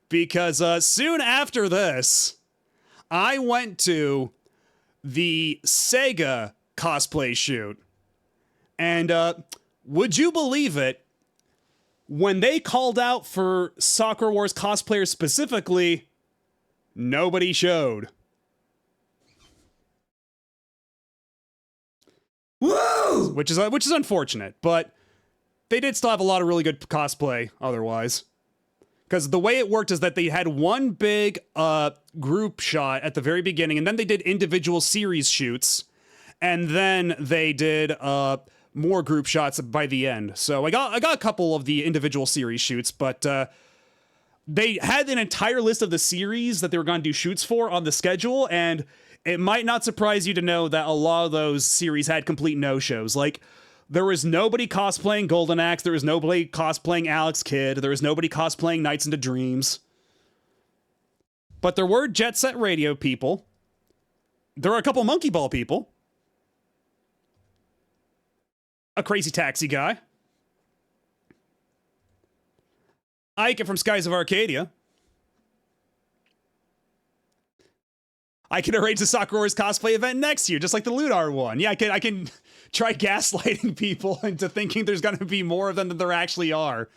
Because soon after this, I went to the Sega cosplay shoot. And would you believe it? When they called out for Soccer Wars cosplayers specifically, nobody showed. Woo! Which is unfortunate, but they did still have a lot of really good cosplay otherwise. Because the way it worked is that they had one big group shot at the very beginning, and then they did individual series shoots, and then they did more group shots by the end. So I got a couple of the individual series shoots, but they had an entire list of the series that they were going to do shoots for on the schedule, and it might not surprise you to know that a lot of those series had complete no-shows. Like, there was nobody cosplaying Golden Axe, there was nobody cosplaying Alex Kidd, there was nobody cosplaying Nights into Dreams. But there were Jet Set Radio people. There were a couple Monkey Ball people. A Crazy Taxi guy. Ike from Skies of Arcadia. I can arrange a Soccer Wars cosplay event next year, just like the Ludar one. Yeah, I can try gaslighting people into thinking there's going to be more of them than there actually are.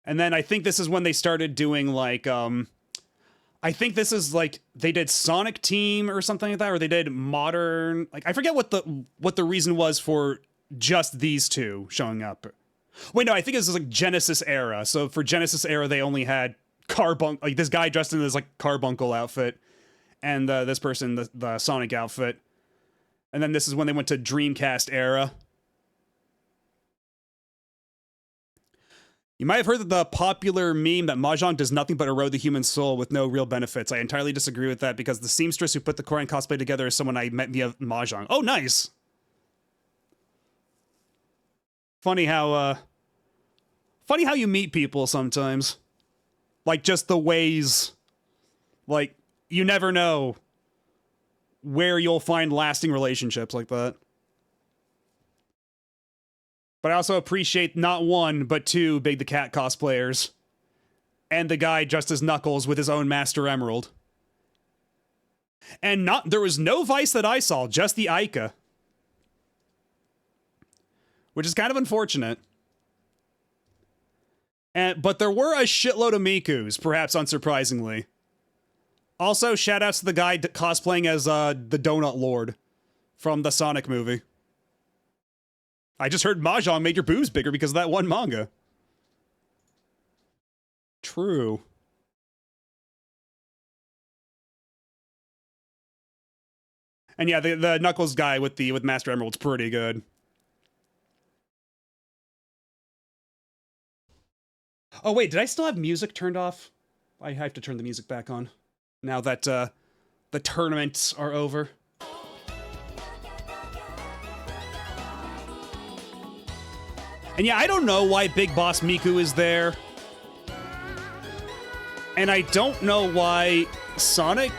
And then I think this is when they started doing, like, I think this is, like, they did Sonic Team or something like that, or they did Modern... Like, I forget what the reason was for just these two showing up. Wait, no, I think it was like Genesis era. So for Genesis era, they only had like this guy dressed in his like carbuncle outfit, and this person the Sonic outfit, and then this is when they went to Dreamcast era. You might have heard of the popular meme that Mahjong does nothing but erode the human soul with no real benefits. I entirely disagree with that because the seamstress who put the Korean cosplay together is someone I met via Mahjong. Oh, nice. Funny how you meet people sometimes. Like, just the ways, like, you never know where you'll find lasting relationships like that. But I also appreciate not one, but two Big the Cat cosplayers. And the guy dressed as Knuckles with his own Master Emerald. And there was no Vice that I saw, just the Ica. Which is kind of unfortunate. But there were a shitload of Mikus, perhaps unsurprisingly. Also, shoutouts to the guy cosplaying as the Donut Lord from the Sonic movie. I just heard Mahjong made your boobs bigger because of that one manga. True. And yeah, the Knuckles guy with Master Emerald's pretty good. Oh wait, did I still have music turned off? I have to turn the music back on now that the tournaments are over. And yeah, I don't know why Big Boss Miku is there. And I don't know why Sonic,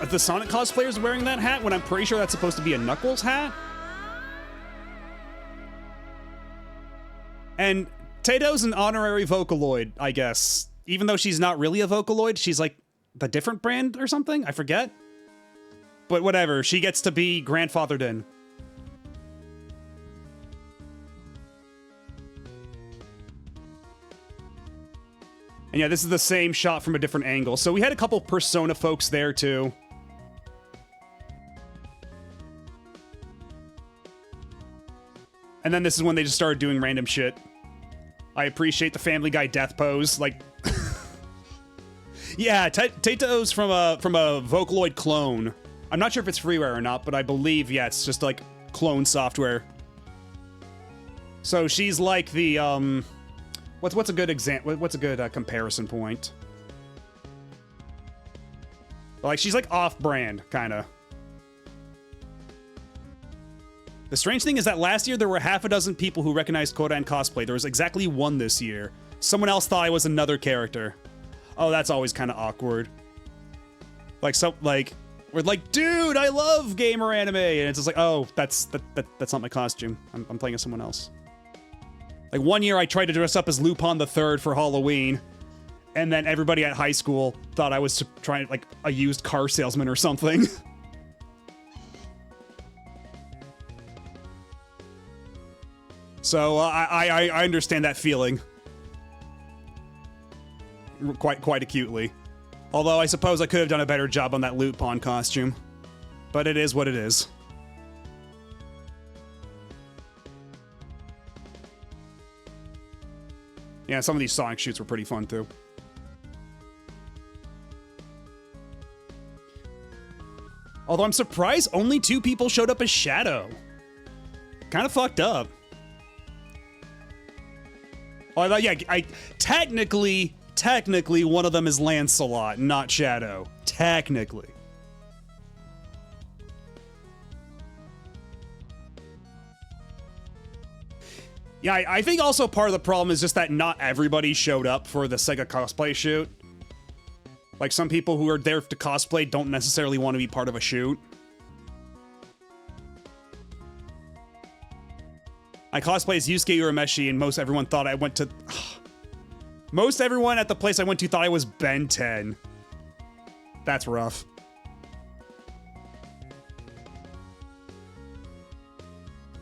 the Sonic cosplayer is wearing that hat when I'm pretty sure that's supposed to be a Knuckles hat. And Tato's an honorary Vocaloid, I guess. Even though she's not really a Vocaloid, she's like the different brand or something? I forget. But whatever, she gets to be grandfathered in. And yeah, this is the same shot from a different angle. So we had a couple Persona folks there too. And then this is when they just started doing random shit. I appreciate the Family Guy death pose. Like, yeah, Tato's from a Vocaloid clone. I'm not sure if it's freeware or not, but I believe, yeah, it's just like clone software. So she's like the, what's a good example? What's a good comparison point? Like, she's like off-brand, kind of. The strange thing is that last year there were half a dozen people who recognized Kodan cosplay. There was exactly one this year. Someone else thought I was another character. Oh, that's always kind of awkward. Like, we're like, dude, I love gamer anime, and it's just like, oh, that's not my costume. I'm playing as someone else. Like, one year I tried to dress up as Lupin the Third for Halloween, and then everybody at high school thought I was trying, like, a used car salesman or something. So, I understand that feeling. Quite acutely. Although, I suppose I could have done a better job on that Lupin costume. But it is what it is. Yeah, some of these Sonic shoots were pretty fun, too. Although I'm surprised only 2 people showed up as Shadow. Kind of fucked up. Oh, yeah, technically, one of them is Lancelot, not Shadow. Technically. Yeah, I think also part of the problem is just that not everybody showed up for the Sega cosplay shoot. Like, some people who are there to cosplay don't necessarily want to be part of a shoot. I cosplay as Yusuke Urameshi, and most everyone thought I went to... Most everyone at the place I went to thought I was Ben 10. That's rough.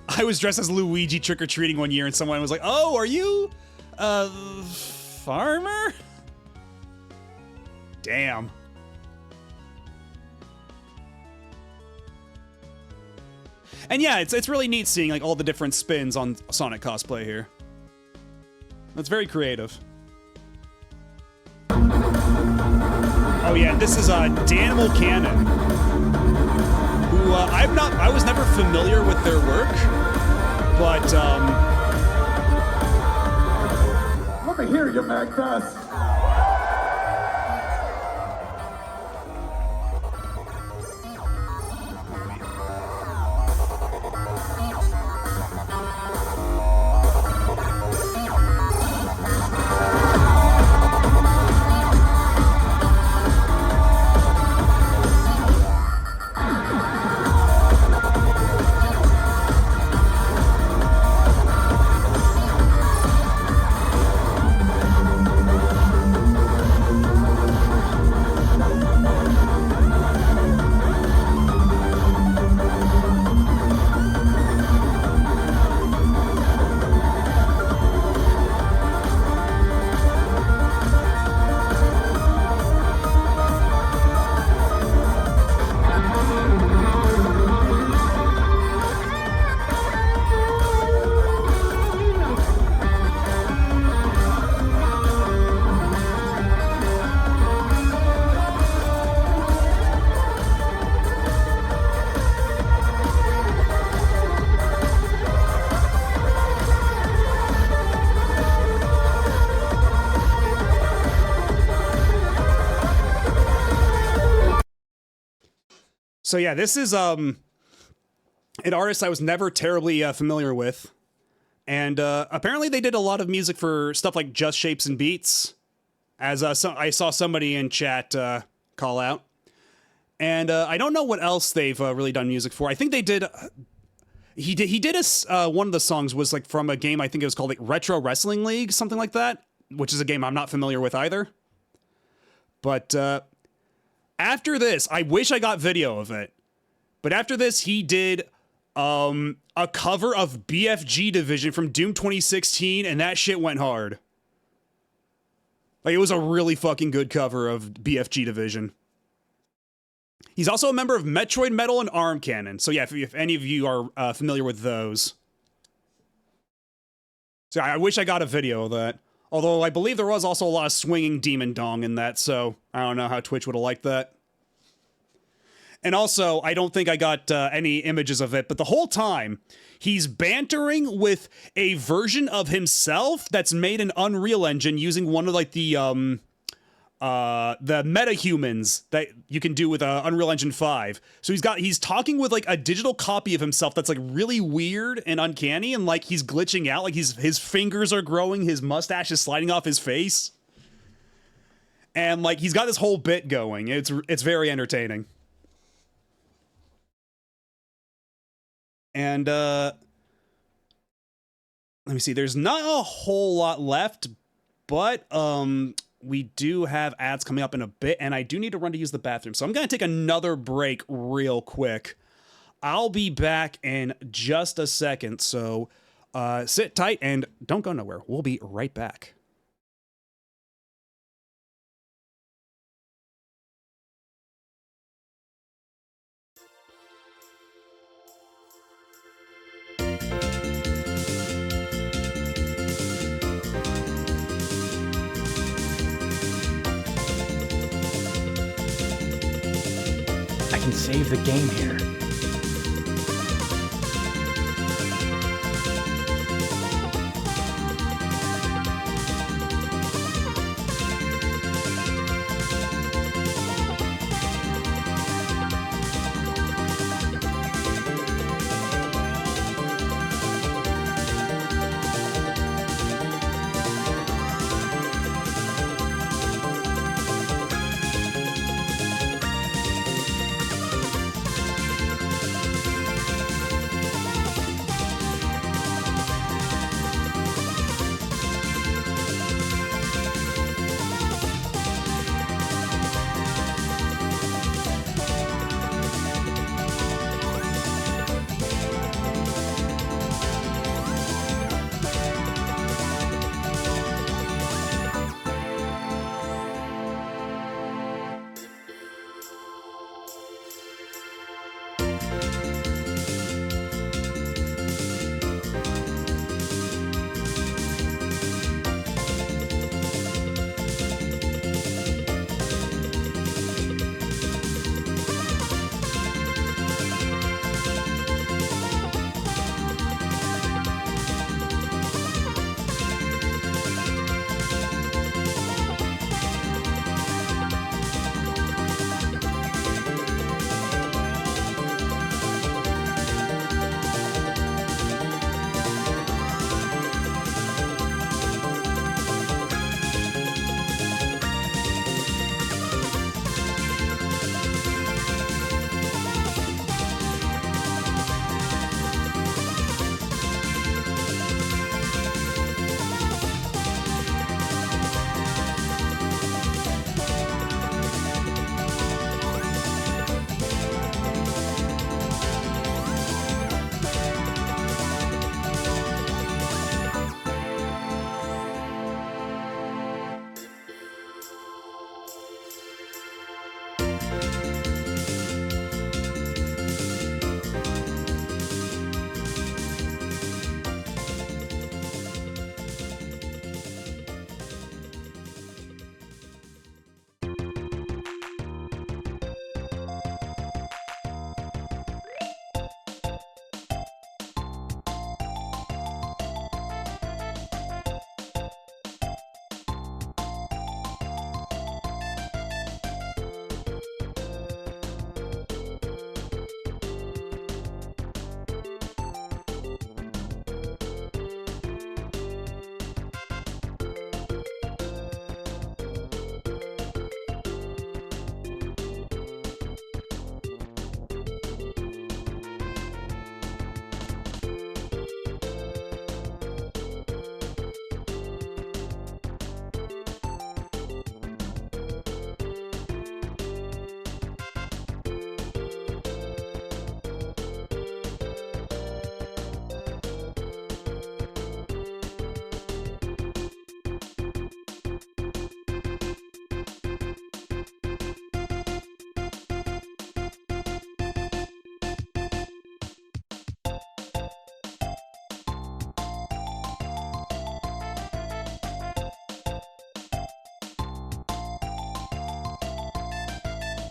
I was dressed as Luigi trick-or-treating one year, and someone was like, oh, are you a farmer? Damn. And yeah, it's really neat seeing like all the different spins on Sonic cosplay here. That's very creative. Oh yeah, this is Danimal Cannon, who I was never familiar with their work, but Let me hear you, MAGFest. So yeah, this is an artist I was never terribly familiar with, and apparently they did a lot of music for stuff like Just Shapes and Beats, as I saw somebody in chat call out, and I don't know what else they've really done music for. I think they did. He did a one of the songs was like from a game, I think it was called like Retro Wrestling League, something like that, which is a game I'm not familiar with either. But after this, I wish I got video of it, but after this, he did a cover of BFG Division from Doom 2016, and that shit went hard. Like, it was a really fucking good cover of BFG Division. He's also a member of Metroid Metal and Arm Cannon. So yeah, if any of you are familiar with those. So I wish I got a video of that. Although I believe there was also a lot of swinging Demon Dong in that, so I don't know how Twitch would have liked that. And also, I don't think I got any images of it, but the whole time, he's bantering with a version of himself that's made in Unreal Engine using one of, like, the metahumans that you can do with Unreal Engine 5. So he's talking with, like, a digital copy of himself that's, like, really weird and uncanny, and, like, he's glitching out, like, his fingers are growing, his mustache is sliding off his face. And, like, he's got this whole bit going. It's very entertaining. And, let me see, there's not a whole lot left, but, we do have ads coming up in a bit, and I do need to run to use the bathroom, so I'm gonna take another break real quick. I'll be back in just a second, so, sit tight and don't go nowhere. We'll be right back. I can save the game here.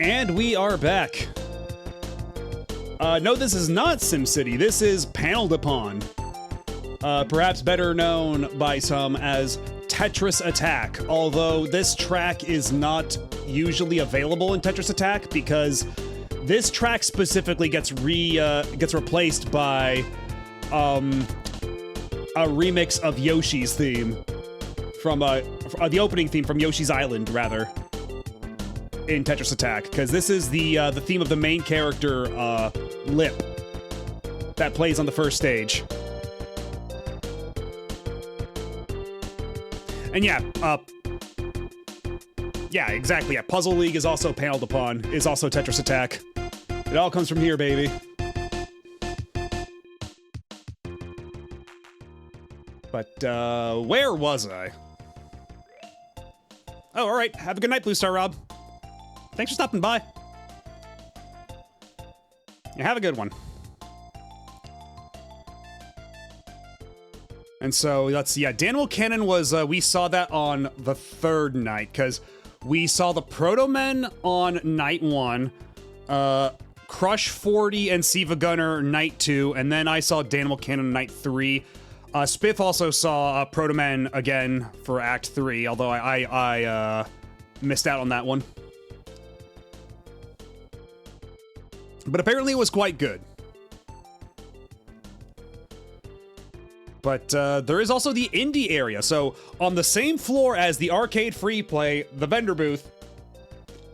And we are back. No, this is not SimCity. This is Paneled Upon. Perhaps better known by some as Tetris Attack, although this track is not usually available in Tetris Attack because this track specifically gets replaced by a remix of Yoshi's theme from the opening theme from Yoshi's Island, rather, in Tetris Attack, because this is the theme of the main character, Lip, that plays on the first stage. And yeah, exactly. Yeah, Puzzle League is also Paneled Upon, is also Tetris Attack. It all comes from here, baby. But, where was I? Oh, alright. Have a good night, Blue Star Rob. Thanks for stopping by. Yeah, have a good one. And so, let's see, yeah, Daniel Cannon was, we saw that on the third night, because we saw the Proto Men on night 1, Crush 40 and Siva Gunner night 2, and then I saw Daniel Cannon night 3. Spiff also saw Proto Men again for Act 3, although I missed out on that one. But apparently it was quite good. But there is also the indie area. So on the same floor as the arcade free play, the vendor booth,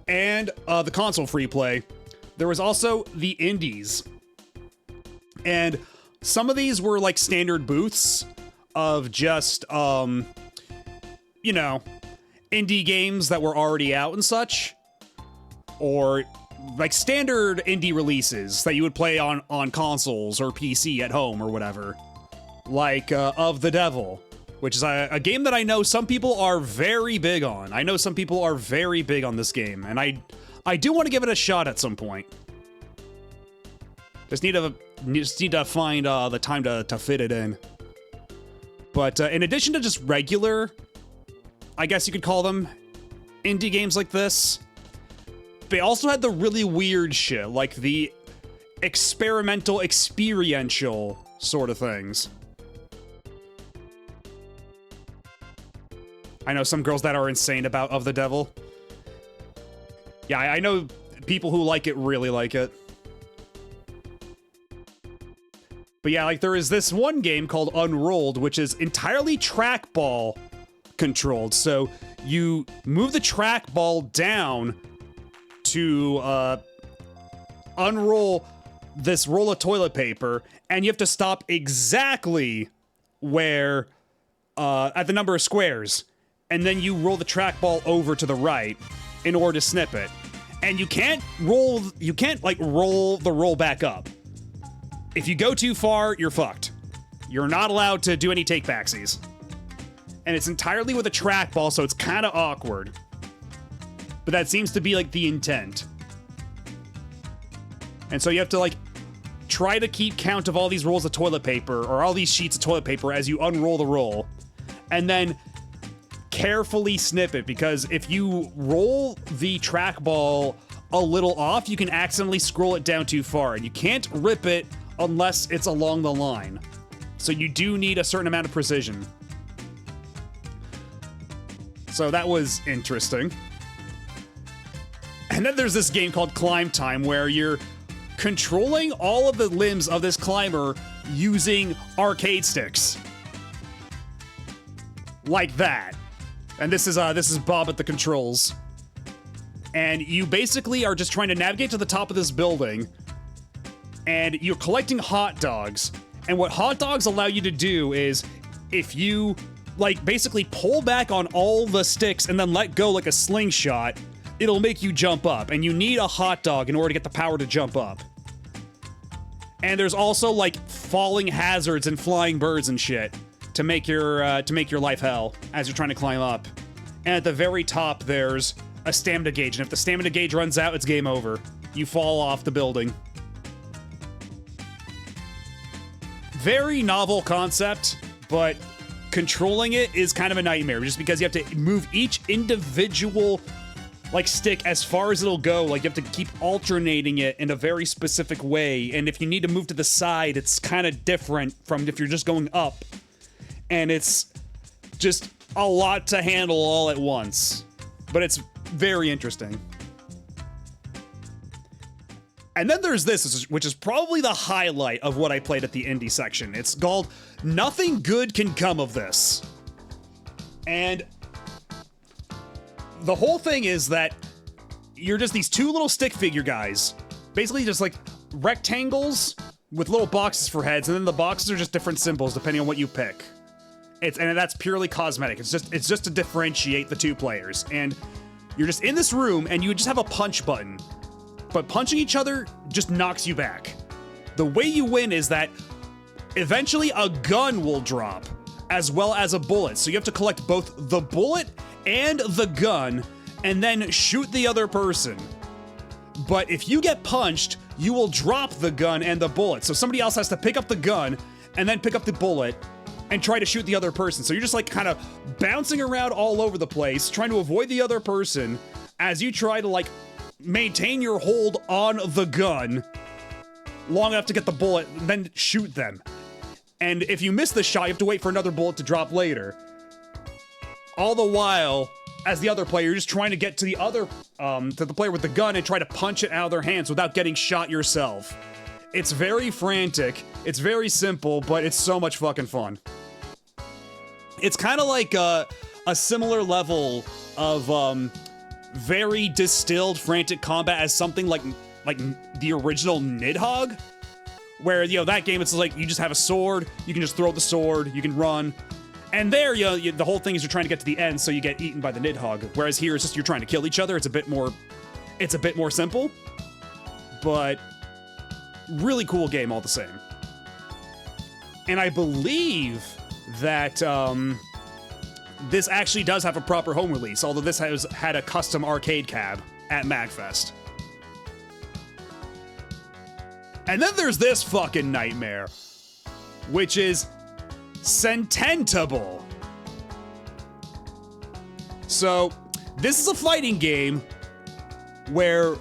and the console free play, there was also the indies. And some of these were like standard booths of just, you know, indie games that were already out and such. Or like standard indie releases that you would play on consoles or PC at home or whatever. Like Of the Devil, which is a game that I know some people are very big on. I know some people are very big on this game, and I do want to give it a shot at some point. Just need to find the time to fit it in. But in addition to just regular, I guess you could call them, indie games like this, they also had the really weird shit, like the experimental, experiential sort of things. I know some girls that are insane about Of the Devil. Yeah, I know people who like it really like it. But yeah, like there is this one game called Unrolled, which is entirely trackball controlled. So you move the trackball down to unroll this roll of toilet paper, and you have to stop exactly where, at the number of squares. And then you roll the trackball over to the right in order to snip it. And you can't roll the roll back up. If you go too far, you're fucked. You're not allowed to do any take-backsies. And it's entirely with a trackball, so it's kind of awkward. But that seems to be, like, the intent. And so you have to, like, try to keep count of all these rolls of toilet paper, or all these sheets of toilet paper as you unroll the roll. And then carefully snip it, because if you roll the trackball a little off, you can accidentally scroll it down too far, and you can't rip it unless it's along the line. So you do need a certain amount of precision. So that was interesting. And then there's this game called Climb Time, where you're controlling all of the limbs of this climber using arcade sticks. Like that. And this is Bob at the controls. And you basically are just trying to navigate to the top of this building, and you're collecting hot dogs. And what hot dogs allow you to do is, if you, like, basically pull back on all the sticks and then let go like a slingshot, it'll make you jump up. And you need a hot dog in order to get the power to jump up. And there's also, like, falling hazards and flying birds and shit to make your life hell as you're trying to climb up. And at the very top, there's a stamina gauge, and if the stamina gauge runs out, it's game over. You fall off the building. Very novel concept, but controlling it is kind of a nightmare, just because you have to move each individual like stick as far as it'll go. Like you have to keep alternating it in a very specific way, and if you need to move to the side, it's kind of different from if you're just going up. And it's just a lot to handle all at once, but it's very interesting. And then there's this, which is probably the highlight of what I played at the indie section. It's called Nothing Good Can Come of This. And the whole thing is that you're just these two little stick figure guys, basically just like rectangles with little boxes for heads, and then the boxes are just different symbols depending on what you pick. And that's purely cosmetic. It's just to differentiate the two players. And you're just in this room, and you just have a punch button. But punching each other just knocks you back. The way you win is that eventually a gun will drop, as well as a bullet. So you have to collect both the bullet and the gun, and then shoot the other person. But if you get punched, you will drop the gun and the bullet. So somebody else has to pick up the gun, and then pick up the bullet, and try to shoot the other person. So you're just like kind of bouncing around all over the place, trying to avoid the other person as you try to like maintain your hold on the gun long enough to get the bullet, and then shoot them. And if you miss the shot, you have to wait for another bullet to drop later. All the while, as the other player, you're just trying to get to the other, to the player with the gun and try to punch it out of their hands without getting shot yourself. It's very frantic, it's very simple, but it's so much fucking fun. It's kind of like a similar level of, very distilled frantic combat as something like the original Nidhogg, where, you know, that game, it's like you just have a sword, you can just throw the sword, you can run, and there, you know, the whole thing is you're trying to get to the end so you get eaten by the Nidhogg, whereas here it's just you're trying to kill each other. It's a bit more simple, but really cool game all the same. And I believe that this actually does have a proper home release, although this has had a custom arcade cab at MAGFest. And then there's this fucking nightmare, which is Sententable. So, this is a fighting game where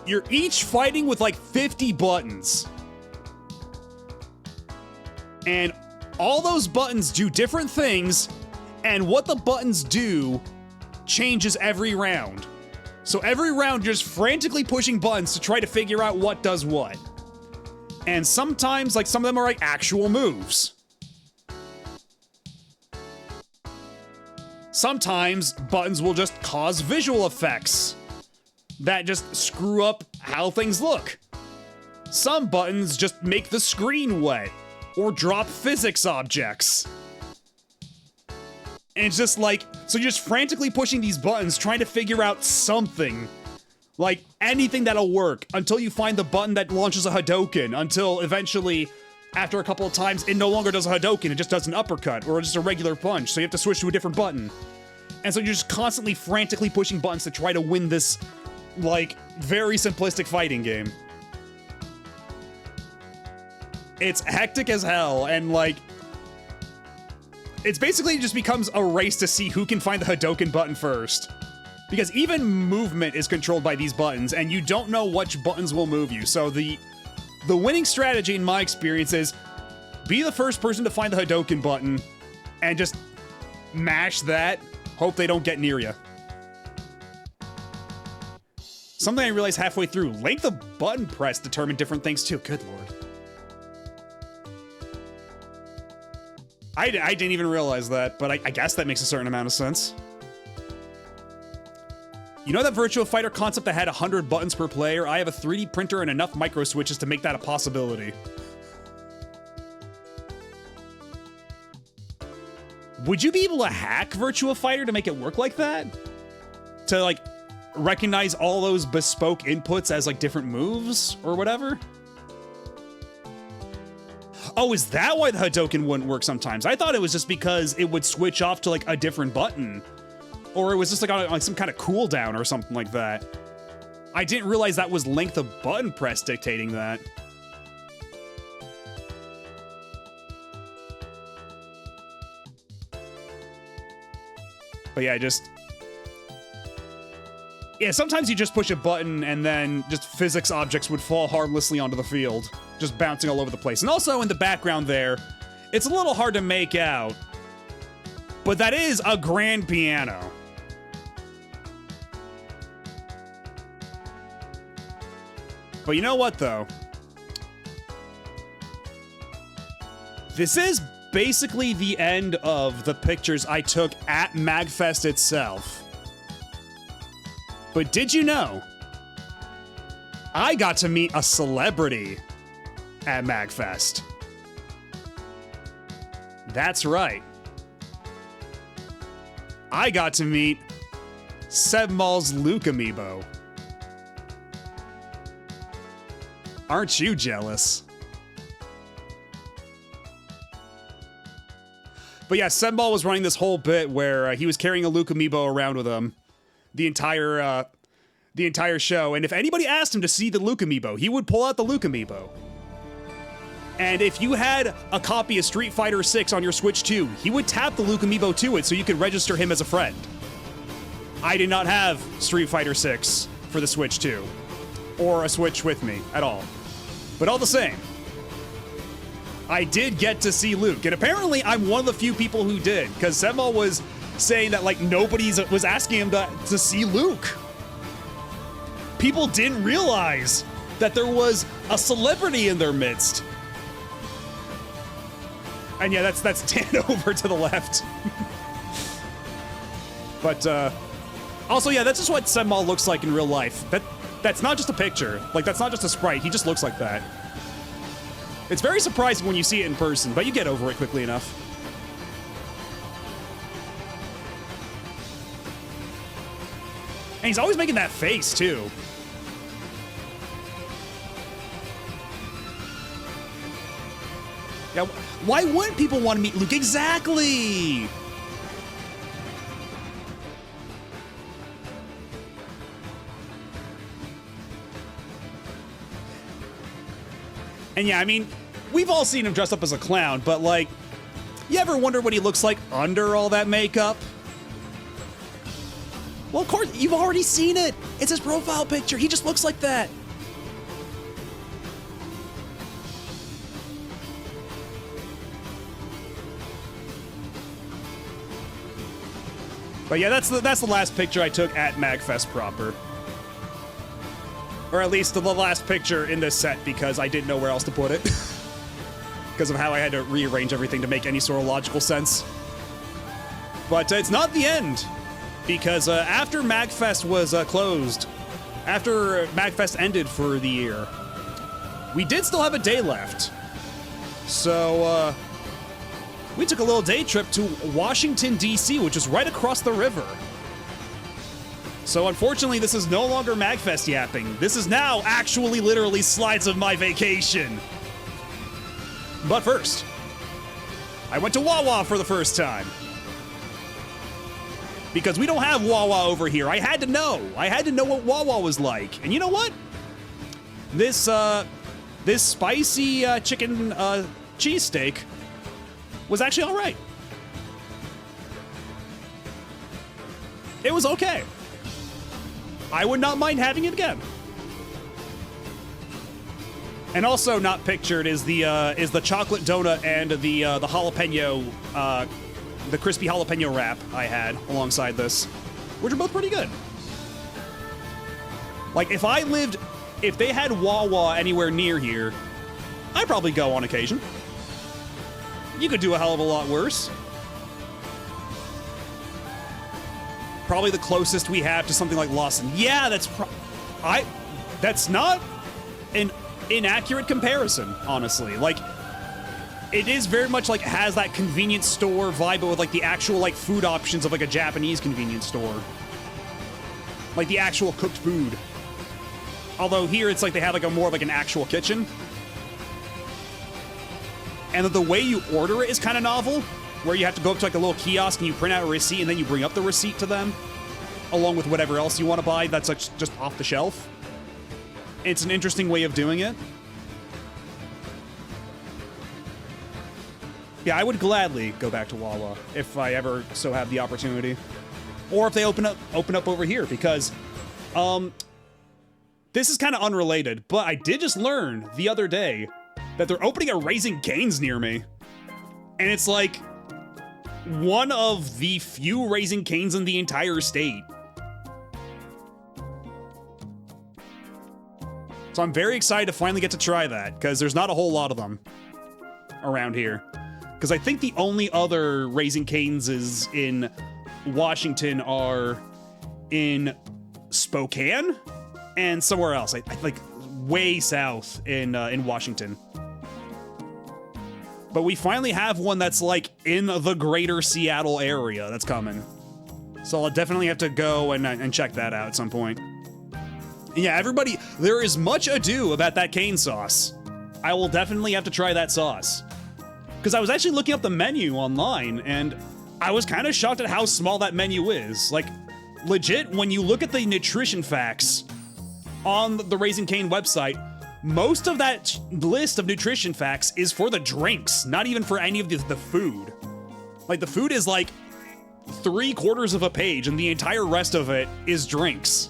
you're each fighting with like 50 buttons. And all those buttons do different things, and what the buttons do changes every round. So every round, you're just frantically pushing buttons to try to figure out what does what. And sometimes, like, some of them are like actual moves. Sometimes buttons will just cause visual effects that just screw up how things look. Some buttons just make the screen wet or drop physics objects. And it's just like, so you're just frantically pushing these buttons, trying to figure out something. Like, anything that'll work, until you find the button that launches a Hadouken, until eventually, after a couple of times, it no longer does a Hadouken, it just does an uppercut, or just a regular punch, so you have to switch to a different button. And so you're just constantly frantically pushing buttons to try to win this, like, very simplistic fighting game. It's hectic as hell, and like, it's basically just becomes a race to see who can find the Hadouken button first. Because even movement is controlled by these buttons, and you don't know which buttons will move you. So the winning strategy, in my experience, is be the first person to find the Hadouken button, and just mash that, hope they don't get near you. Something I realized halfway through, length of button press determine different things too, good lord. I didn't even realize that, but I guess that makes a certain amount of sense. You know that Virtua Fighter concept that had 100 buttons per player? I have a 3D printer and enough micro switches to make that a possibility. Would you be able to hack Virtua Fighter to make it work like that? To, like, recognize all those bespoke inputs as, like, different moves or whatever? Oh, is that why the Hadouken wouldn't work sometimes? I thought it was just because it would switch off to, like, a different button. Or it was just, like, on some kind of cooldown or something like that. I didn't realize that was length of button press dictating that. But yeah, Yeah, sometimes you just push a button and then just physics objects would fall harmlessly onto the field, just bouncing all over the place. And also in the background there, it's a little hard to make out, but that is a grand piano. But you know what, though? This is basically the end of the pictures I took at MAGFest itself. But did you know I got to meet a celebrity at MAGFest? That's right. I got to meet Sebmal's Luke amiibo. Aren't you jealous? But yeah, Sebmal was running this whole bit where he was carrying a Luke amiibo around with him the entire show, and if anybody asked him to see the Luke amiibo, he would pull out the Luke amiibo. And if you had a copy of Street Fighter 6 on your Switch 2, he would tap the Luke amiibo to it so you could register him as a friend. I did not have Street Fighter 6 for the Switch 2, or a Switch with me at all. But all the same, I did get to see Luke, and apparently I'm one of the few people who did, because Sebmal was saying that, like, nobody was asking him to see Luke. People didn't realize that there was a celebrity in their midst. And yeah, that's Dan over to the left. But, also, yeah, that's just what Sebmal looks like in real life. That's not just a picture. Like, that's not just a sprite. He just looks like that. It's very surprising when you see it in person, but you get over it quickly enough. And he's always making that face, too. Yeah, why wouldn't people want to meet Luke? Exactly! And yeah, I mean, we've all seen him dressed up as a clown, but like, you ever wonder what he looks like under all that makeup? Well, of course, you've already seen it. It's his profile picture. He just looks like that. But yeah, that's the last picture I took at MAGFest proper. Or at least the last picture in this set, because I didn't know where else to put it. Because of how I had to rearrange everything to make any sort of logical sense. But it's not the end. Because after MAGFest was closed, after MAGFest ended for the year, we did still have a day left. So, we took a little day trip to Washington, D.C., which is right across the river. So unfortunately, this is no longer MAGFest yapping. This is now actually literally slides of my vacation. But first, I went to Wawa for the first time. Because we don't have Wawa over here. I had to know. I had to know what Wawa was like. And you know what? This spicy chicken cheesesteak was actually all right. It was okay. I would not mind having it again. And also not pictured is the chocolate donut and the jalapeno, the crispy jalapeno wrap I had alongside this, which are both pretty good. Like, if they had Wawa anywhere near here, I'd probably go on occasion. You could do a hell of a lot worse. Probably the closest we have to something like Lawson. Yeah, that's not an inaccurate comparison, honestly. Like, it is very much like has that convenience store vibe, but with like the actual like food options of like a Japanese convenience store. Like the actual cooked food. Although here it's like they have like a more like an actual kitchen. And the way you order it is kind of novel, where you have to go up to like a little kiosk and you print out a receipt and then you bring up the receipt to them, along with whatever else you want to buy that's like just off the shelf. It's an interesting way of doing it. Yeah, I would gladly go back to Wawa if I ever so have the opportunity. Or if they open up over here, because This is kind of unrelated, but I did just learn the other day that they're opening a Raising Cane's near me. And it's like one of the few Raising Cane's in the entire state. So I'm very excited to finally get to try that, because there's not a whole lot of them around here. Because I think the only other Raising Cane's is in Washington are in Spokane and somewhere else. I like way south in Washington. But we finally have one that's like in the greater Seattle area that's coming. So I'll definitely have to go and check that out at some point. Yeah, everybody, there is much ado about that cane sauce. I will definitely have to try that sauce. Because I was actually looking up the menu online, and I was kind of shocked at how small that menu is. Like, legit, when you look at the nutrition facts on the Raising Cane website, most of that list of nutrition facts is for the drinks, not even for any of the food. Like, the food is like 3/4 of a page, and the entire rest of it is drinks.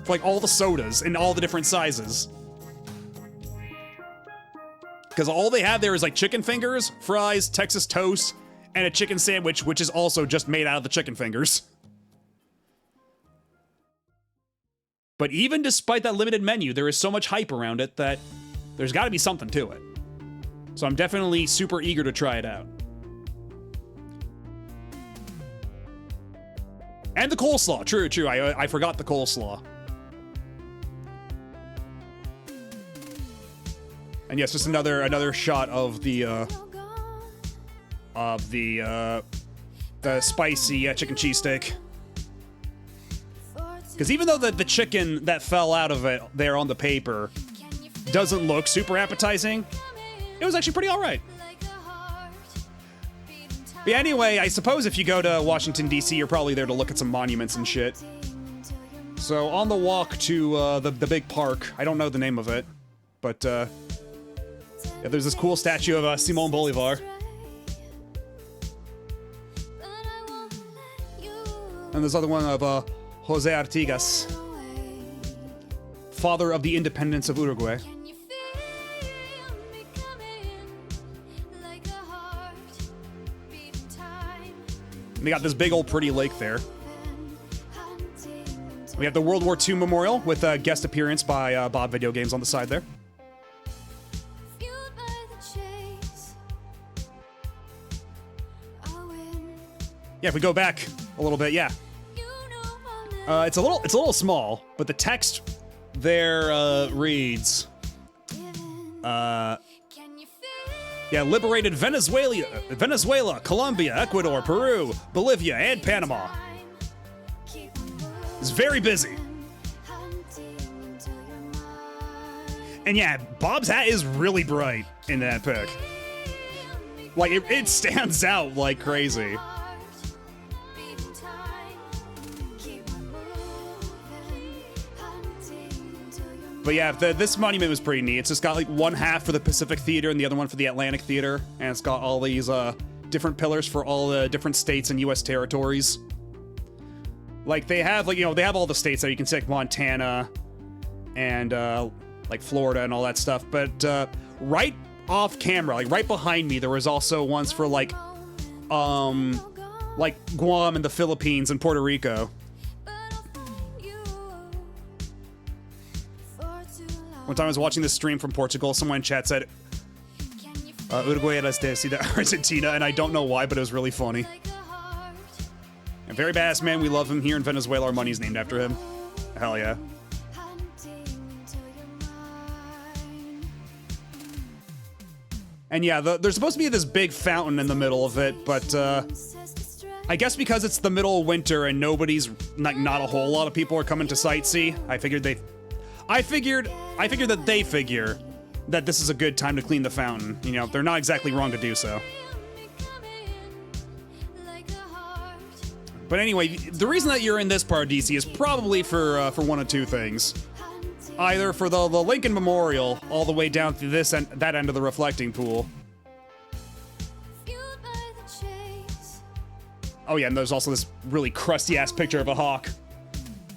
Like all the sodas in all the different sizes. Because all they have there is like chicken fingers, fries, Texas toast, and a chicken sandwich, which is also just made out of the chicken fingers. But even despite that limited menu, there is so much hype around it that there's got to be something to it. So I'm definitely super eager to try it out. And the coleslaw. True. I forgot the coleslaw. And yes, just another shot of the spicy chicken cheesesteak. Because even though the chicken that fell out of it there on the paper doesn't look super appetizing, it was actually pretty all right. But yeah, anyway, I suppose if you go to Washington, D.C., you're probably there to look at some monuments and shit. So on the walk to the big park, I don't know the name of it, but yeah, there's this cool statue of Simon Bolivar. And there's other one of Jose Artigas, father of the independence of Uruguay. And they got this big old pretty lake there. We have the World War II memorial with a guest appearance by Bob Video Games on the side there. Yeah, if we go back a little bit, yeah. It's a little small, but the text there reads, yeah, liberated Venezuela, Colombia, Ecuador, Peru, Bolivia, and Panama. It's very busy. And yeah, Bob's hat is really bright in that pic. Like, it stands out like crazy. But yeah, this monument was pretty neat. It's just got like one half for the Pacific Theater and the other one for the Atlantic Theater. And it's got all these different pillars for all the different states and U.S. territories. Like they have they have all the states there. You can see like Montana and like Florida and all that stuff. But right off camera, like right behind me, there was also ones for like Guam and the Philippines and Puerto Rico. One time I was watching this stream from Portugal, someone in chat said, Uruguay eres de Argentina, and I don't know why, but it was really funny. A very badass man, we love him here in Venezuela, our money's named after him. Hell yeah. And yeah, there's supposed to be this big fountain in the middle of it, but I guess because it's the middle of winter and not a whole lot of people are coming to sightsee, I figured that they figure that this is a good time to clean the fountain. You know, they're not exactly wrong to do so. But anyway, the reason that you're in this part of DC is probably for one of two things. Either for the Lincoln Memorial all the way down through this and that end of the reflecting pool. Oh yeah, and there's also this really crusty ass picture of a hawk.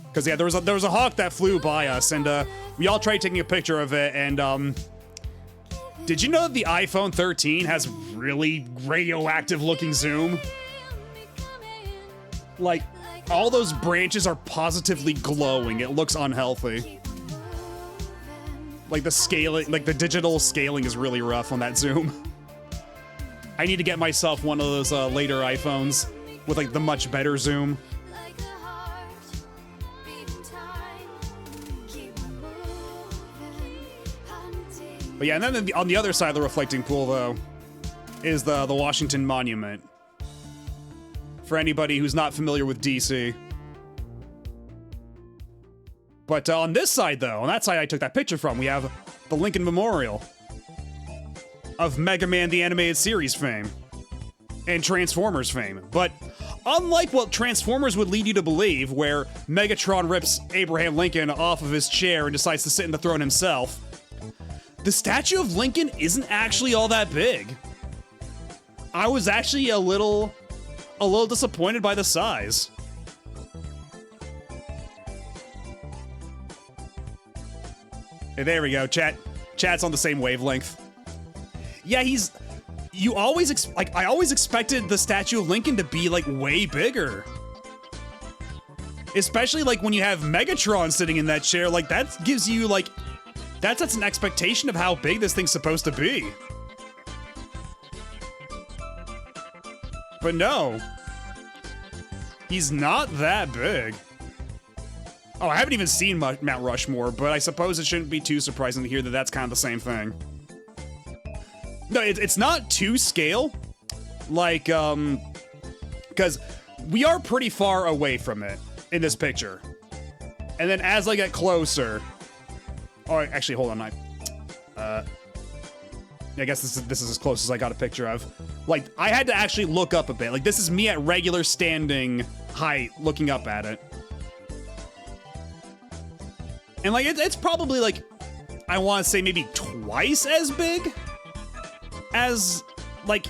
Because yeah, there was a hawk that flew by us, and we all tried taking a picture of it. And did you know that the iPhone 13 has really radioactive looking zoom? Like, all those branches are positively glowing. It looks unhealthy. Like the scaling, like the digital scaling is really rough on that zoom. I need to get myself one of those later iPhones with like the much better zoom. But yeah, and then on the other side of the reflecting pool, though, is the Washington Monument. For anybody who's not familiar with DC. But on this side, though, on that side I took that picture from, we have the Lincoln Memorial of Mega Man the Animated Series fame and Transformers fame. But unlike what Transformers would lead you to believe, where Megatron rips Abraham Lincoln off of his chair and decides to sit in the throne himself, the statue of Lincoln isn't actually all that big. I was actually a little disappointed by the size. Hey, there we go. Chat's on the same wavelength. Yeah, I always expected the statue of Lincoln to be like way bigger. Especially like when you have Megatron sitting in that chair, like that gives you like, that sets an expectation of how big this thing's supposed to be. But no. He's not that big. Oh, I haven't even seen Mount Rushmore, but I suppose it shouldn't be too surprising to hear that that's kind of the same thing. No, it's not to scale. Like, because we are pretty far away from it in this picture. And then as I get closer... Oh, actually, hold on. I guess this is as close as I got a picture of. Like, I had to actually look up a bit. Like, this is me at regular standing height looking up at it. And, like, it's probably, like, I want to say maybe twice as big as, like,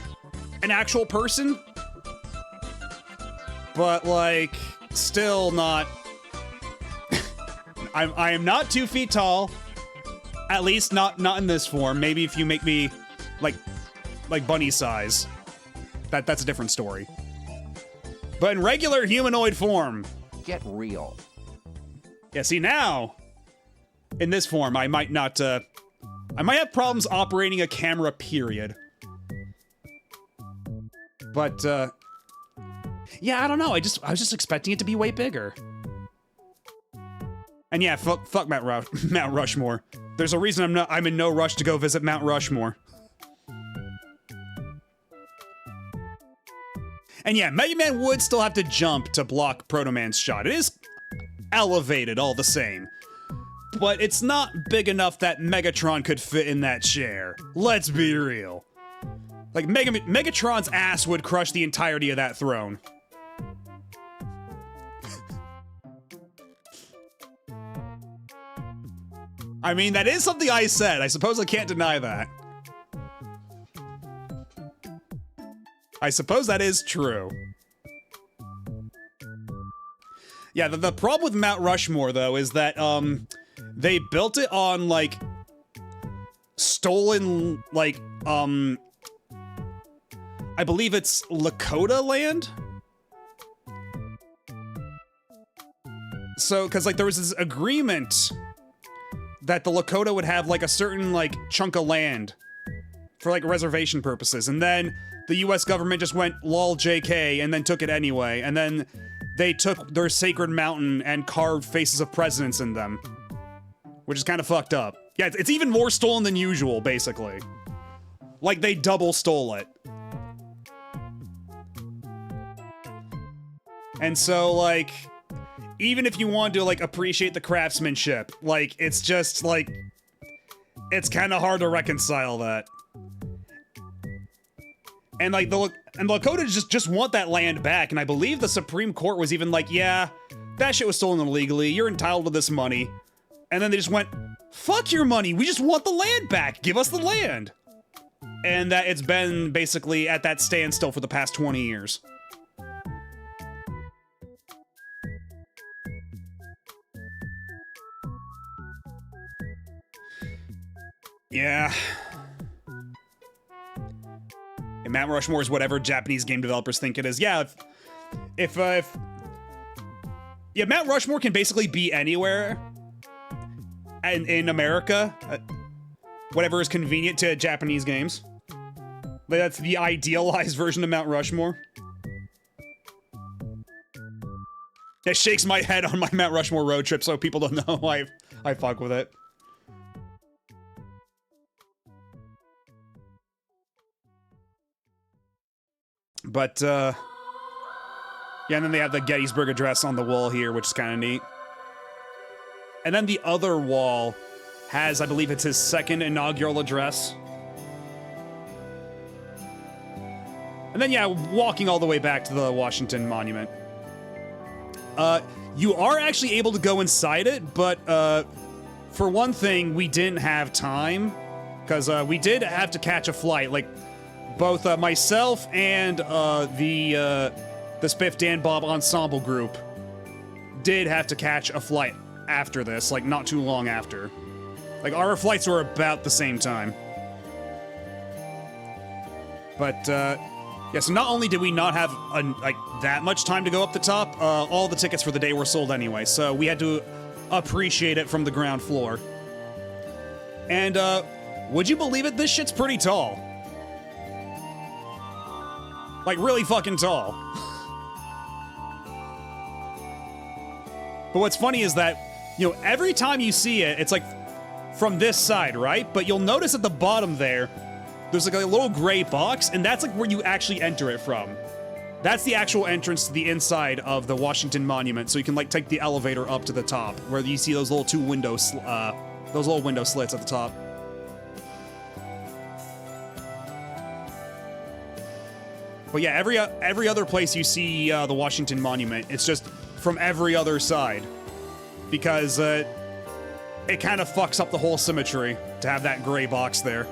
an actual person. But, like, still not... I am not 2 feet tall. At least not in this form. Maybe if you make me, like bunny size. That's a different story. But in regular humanoid form. Get real. Yeah, see now... In this form, I might not, I might have problems operating a camera, period. But, yeah, I don't know. I was just expecting it to be way bigger. And yeah, fuck Mount Rushmore. There's a reason I'm in no rush to go visit Mount Rushmore. And yeah, Mega Man would still have to jump to block Proto Man's shot. It is elevated all the same. But it's not big enough that Megatron could fit in that chair. Let's be real. Like, Megatron's ass would crush the entirety of that throne. I mean, that is something I said. I suppose I can't deny that. I suppose that is true. Yeah, the problem with Mount Rushmore, though, is that, they built it on, like, stolen, like, I believe it's Lakota land? So, because, like, there was this agreement that the Lakota would have, like, a certain, like, chunk of land for, like, reservation purposes, and then the US government just went, lol JK, and then took it anyway, and then they took their sacred mountain and carved faces of presidents in them. Which is kind of fucked up. Yeah, it's even more stolen than usual, basically. Like, they double stole it. And so, like, even if you want to, like, appreciate the craftsmanship, like, it's just, like, it's kind of hard to reconcile that. And, like, the Lakota just want that land back, and I believe the Supreme Court was even like, yeah, that shit was stolen illegally, you're entitled to this money. And then they just went, fuck your money, we just want the land back, give us the land. And that it's been basically at that standstill for the past 20 years. Yeah. And Mount Rushmore is whatever Japanese game developers think it is. Yeah, if yeah, Mount Rushmore can basically be anywhere in America. Whatever is convenient to Japanese games. But that's the idealized version of Mount Rushmore. It shakes my head on my Mount Rushmore road trip so people don't know I fuck with it. But, yeah, and then they have the Gettysburg Address on the wall here, which is kind of neat. And then the other wall has, I believe it's his second inaugural address. And then, yeah, walking all the way back to the Washington Monument. You are actually able to go inside it, but, for one thing, we didn't have time. Because, we did have to catch a flight. Like, both, myself and, the Spiff Dan Bob Ensemble group did have to catch a flight after this, like, not too long after. Like, our flights were about the same time. But, yeah, so not only did we not have, like, that much time to go up the top, all the tickets for the day were sold anyway, so we had to appreciate it from the ground floor. And, would you believe it? This shit's pretty tall. Like, really fucking tall. But what's funny is that, you know, every time you see it, it's like from this side, right? But you'll notice at the bottom there, there's like a little gray box, and that's like where you actually enter it from. That's the actual entrance to the inside of the Washington Monument, so you can like take the elevator up to the top, where you see those little two windows, those little window slits at the top. But yeah, every other place you see the Washington Monument, it's just from every other side. Because it kind of fucks up the whole symmetry to have that gray box there.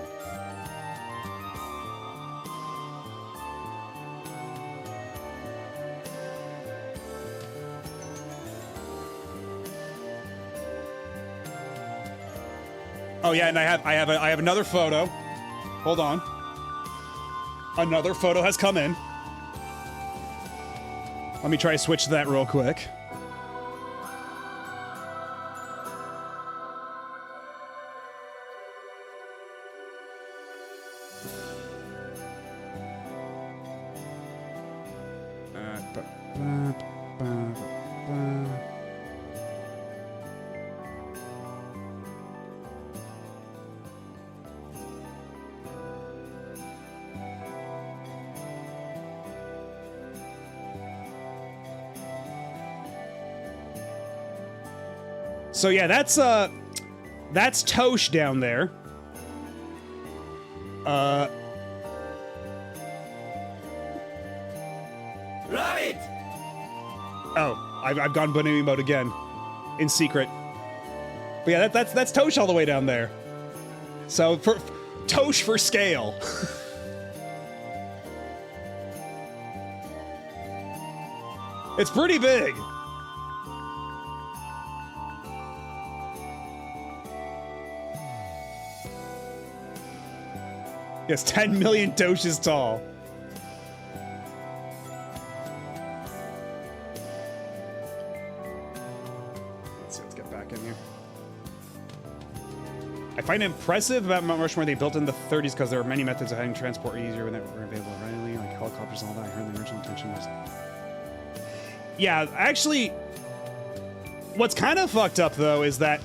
Oh yeah, and I have another photo. Hold on. Another photo has come in. Let me try to switch to that real quick. So yeah, that's Tosh down there. Rabbit! Oh, I've gone bunny mode again, in secret. But yeah, that's Tosh all the way down there. So for Tosh for scale. It's pretty big. Yes, 10 million Toshes tall. Let's get back in here. I find it impressive about Mount Rushmore they built in the 30s because there were many methods of having transport easier when they were available readily, like helicopters and all that. I heard the original intention was... Yeah, actually, what's kind of fucked up, though, is that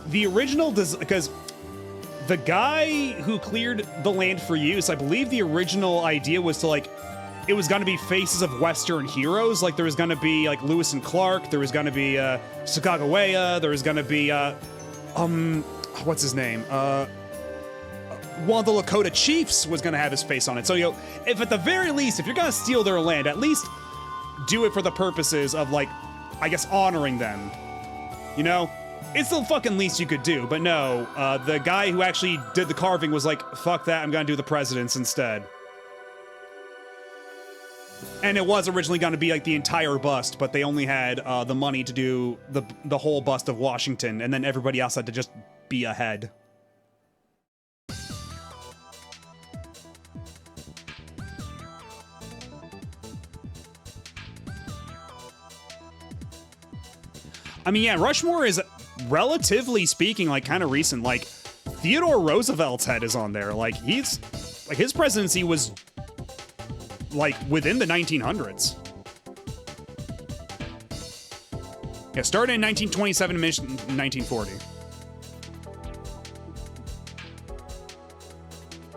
the original... Because... the guy who cleared the land for use, I believe the original idea was to, like, it was gonna be faces of Western heroes. Like, there was gonna be, like, Lewis and Clark, there was gonna be, Sacagawea, there was gonna be, what's his name? One of the Lakota chiefs was gonna have his face on it. So, you know, if at the very least, if you're gonna steal their land, at least do it for the purposes of, like, I guess, honoring them. You know? It's the fucking least you could do, but no, the guy who actually did the carving was like, fuck that, I'm gonna do the presidents instead. And it was originally gonna be like the entire bust, but they only had the money to do the whole bust of Washington, and then everybody else had to just be a head. I mean, yeah, Rushmore is, relatively speaking, like, kind of recent. Like, Theodore Roosevelt's head is on there. Like, his presidency was, like, within the 1900s. Yeah, started in 1927 and finished in 1940.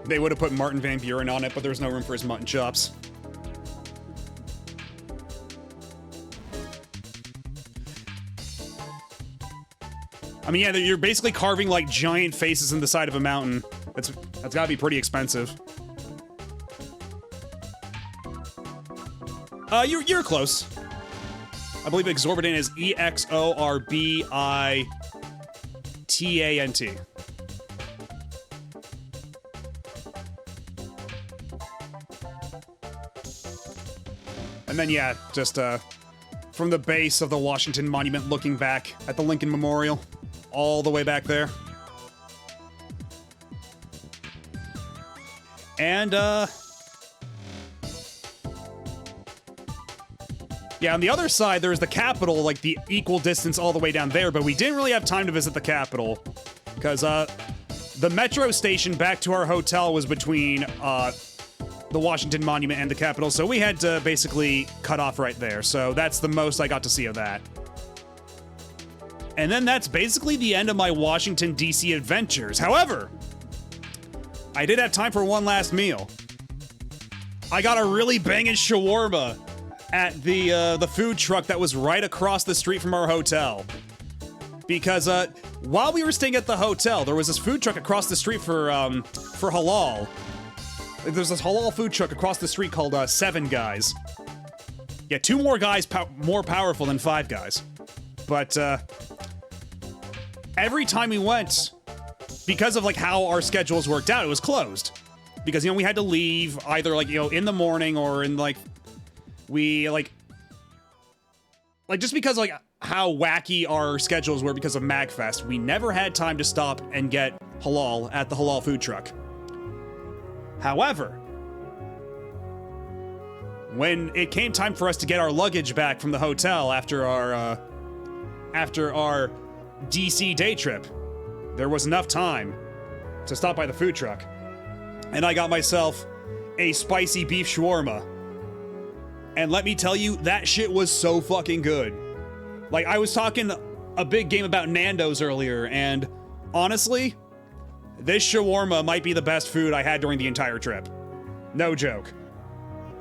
They would have put Martin Van Buren on it, but there was no room for his mutton chops. I mean, yeah, you're basically carving like giant faces in the side of a mountain. That's gotta be pretty expensive. You're close. I believe exorbitant is EXORBITANT. And then, yeah, just from the base of the Washington Monument looking back at the Lincoln Memorial, all the way back there. And, yeah, on the other side, there's the Capitol, like the equal distance all the way down there, but we didn't really have time to visit the Capitol, because, the metro station back to our hotel was between, the Washington Monument and the Capitol, so we had to basically cut off right there, so that's the most I got to see of that. And then that's basically the end of my Washington, D.C. adventures. However, I did have time for one last meal. I got a really banging shawarma at the food truck that was right across the street from our hotel. Because while we were staying at the hotel, there was this food truck across the street for halal. There's this halal food truck across the street called Seven Guys. Yeah, 2 more guys more powerful than 5 guys. But every time we went, because of like how our schedules worked out, it was closed. Because, you know, we had to leave either like, you know, in the morning or in like, we like just because like how wacky our schedules were because of MAGFest, we never had time to stop and get halal at the halal food truck. However, when it came time for us to get our luggage back from the hotel after our DC day trip, there was enough time to stop by the food truck. And I got myself a spicy beef shawarma. And let me tell you, that shit was so fucking good. Like, I was talking a big game about Nando's earlier, and honestly, this shawarma might be the best food I had during the entire trip. No joke.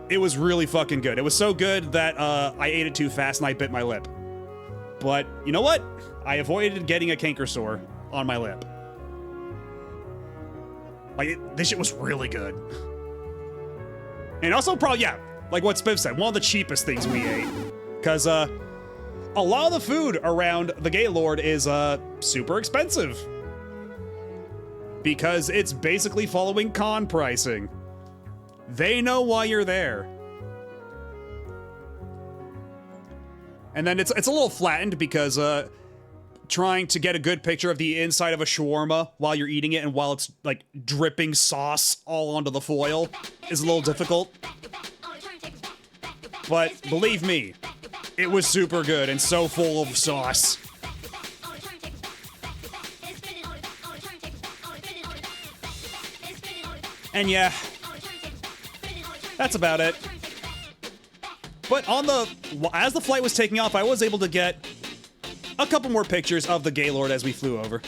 It was really fucking good. It was so good that I ate it too fast and I bit my lip. But you know what? I avoided getting a canker sore on my lip. Like, this shit was really good. And also probably, yeah, like what Spiv said, one of the cheapest things we ate. Because a lot of the food around the Gaylord is super expensive. Because it's basically following con pricing. They know why you're there. And then it's a little flattened because trying to get a good picture of the inside of a shawarma while you're eating it and while it's like dripping sauce all onto the foil is a little difficult. But believe me, it was super good and so full of sauce. And yeah, that's about it. But as the flight was taking off, I was able to get a couple more pictures of the Gaylord as we flew over.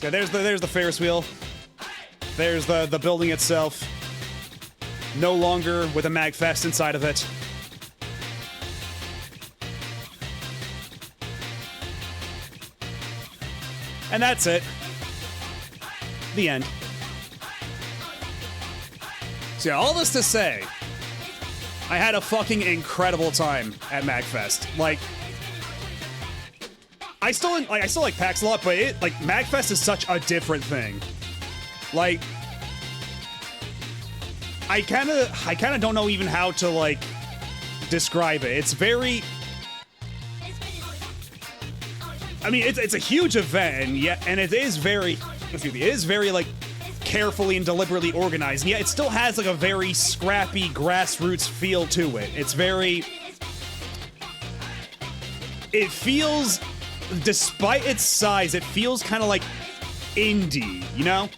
Yeah, there's the Ferris wheel. There's the building itself. No longer with a MAGFest inside of it. And that's it. The end. So yeah, all this to say, I had a fucking incredible time at MAGFest. Like, I still like PAX a lot, but MAGFest is such a different thing. Like, I kind of don't know even how to like describe it. It's very, I mean, it's a huge event, and it is very, like carefully and deliberately organized. And yeah, it still has like a very scrappy grassroots feel to it. It's very... It feels, despite its size, it feels kind of like indie, you know?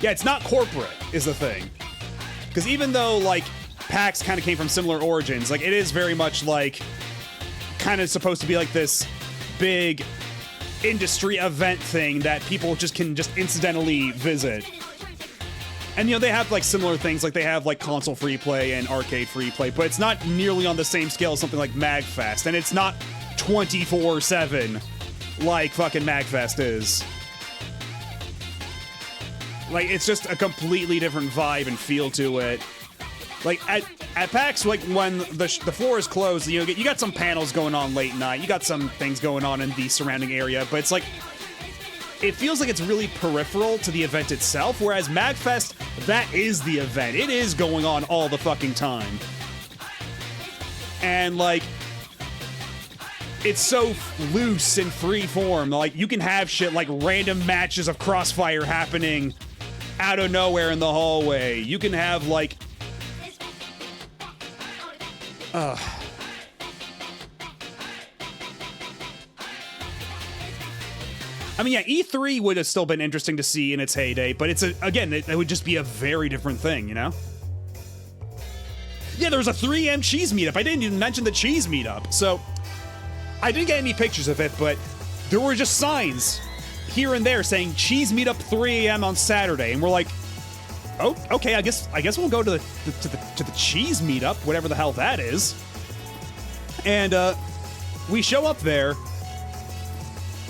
Yeah, it's not corporate, is the thing. Because even though, like, PAX kind of came from similar origins, like, it is very much, like, kind of supposed to be like this big industry event thing that people just can just incidentally visit. And, you know, they have, like, similar things, like, they have, like, console free play and arcade free play, but it's not nearly on the same scale as something like MAGFest, and it's not 24/7 like fucking MAGFest is. Like, it's just a completely different vibe and feel to it. Like, at PAX, like, when the floor is closed, you know, you got some panels going on late night, you got some things going on in the surrounding area, but it's like, it feels like it's really peripheral to the event itself, whereas MAGFest, that is the event. It is going on all the fucking time. And, like, it's so loose and free form. Like, you can have shit like random matches of Crossfire happening out of nowhere in the hallway. You can have, like... I mean, yeah, E3 would have still been interesting to see in its heyday, but it's, again, it would just be a very different thing, you know? Yeah, there was a 3M cheese meetup. I didn't even mention the cheese meetup, so... I didn't get any pictures of it, but there were just signs here and there saying cheese meetup 3 a.m. on Saturday, and we're like, oh, okay, I guess we'll go to the cheese meetup, whatever the hell that is. And we show up there,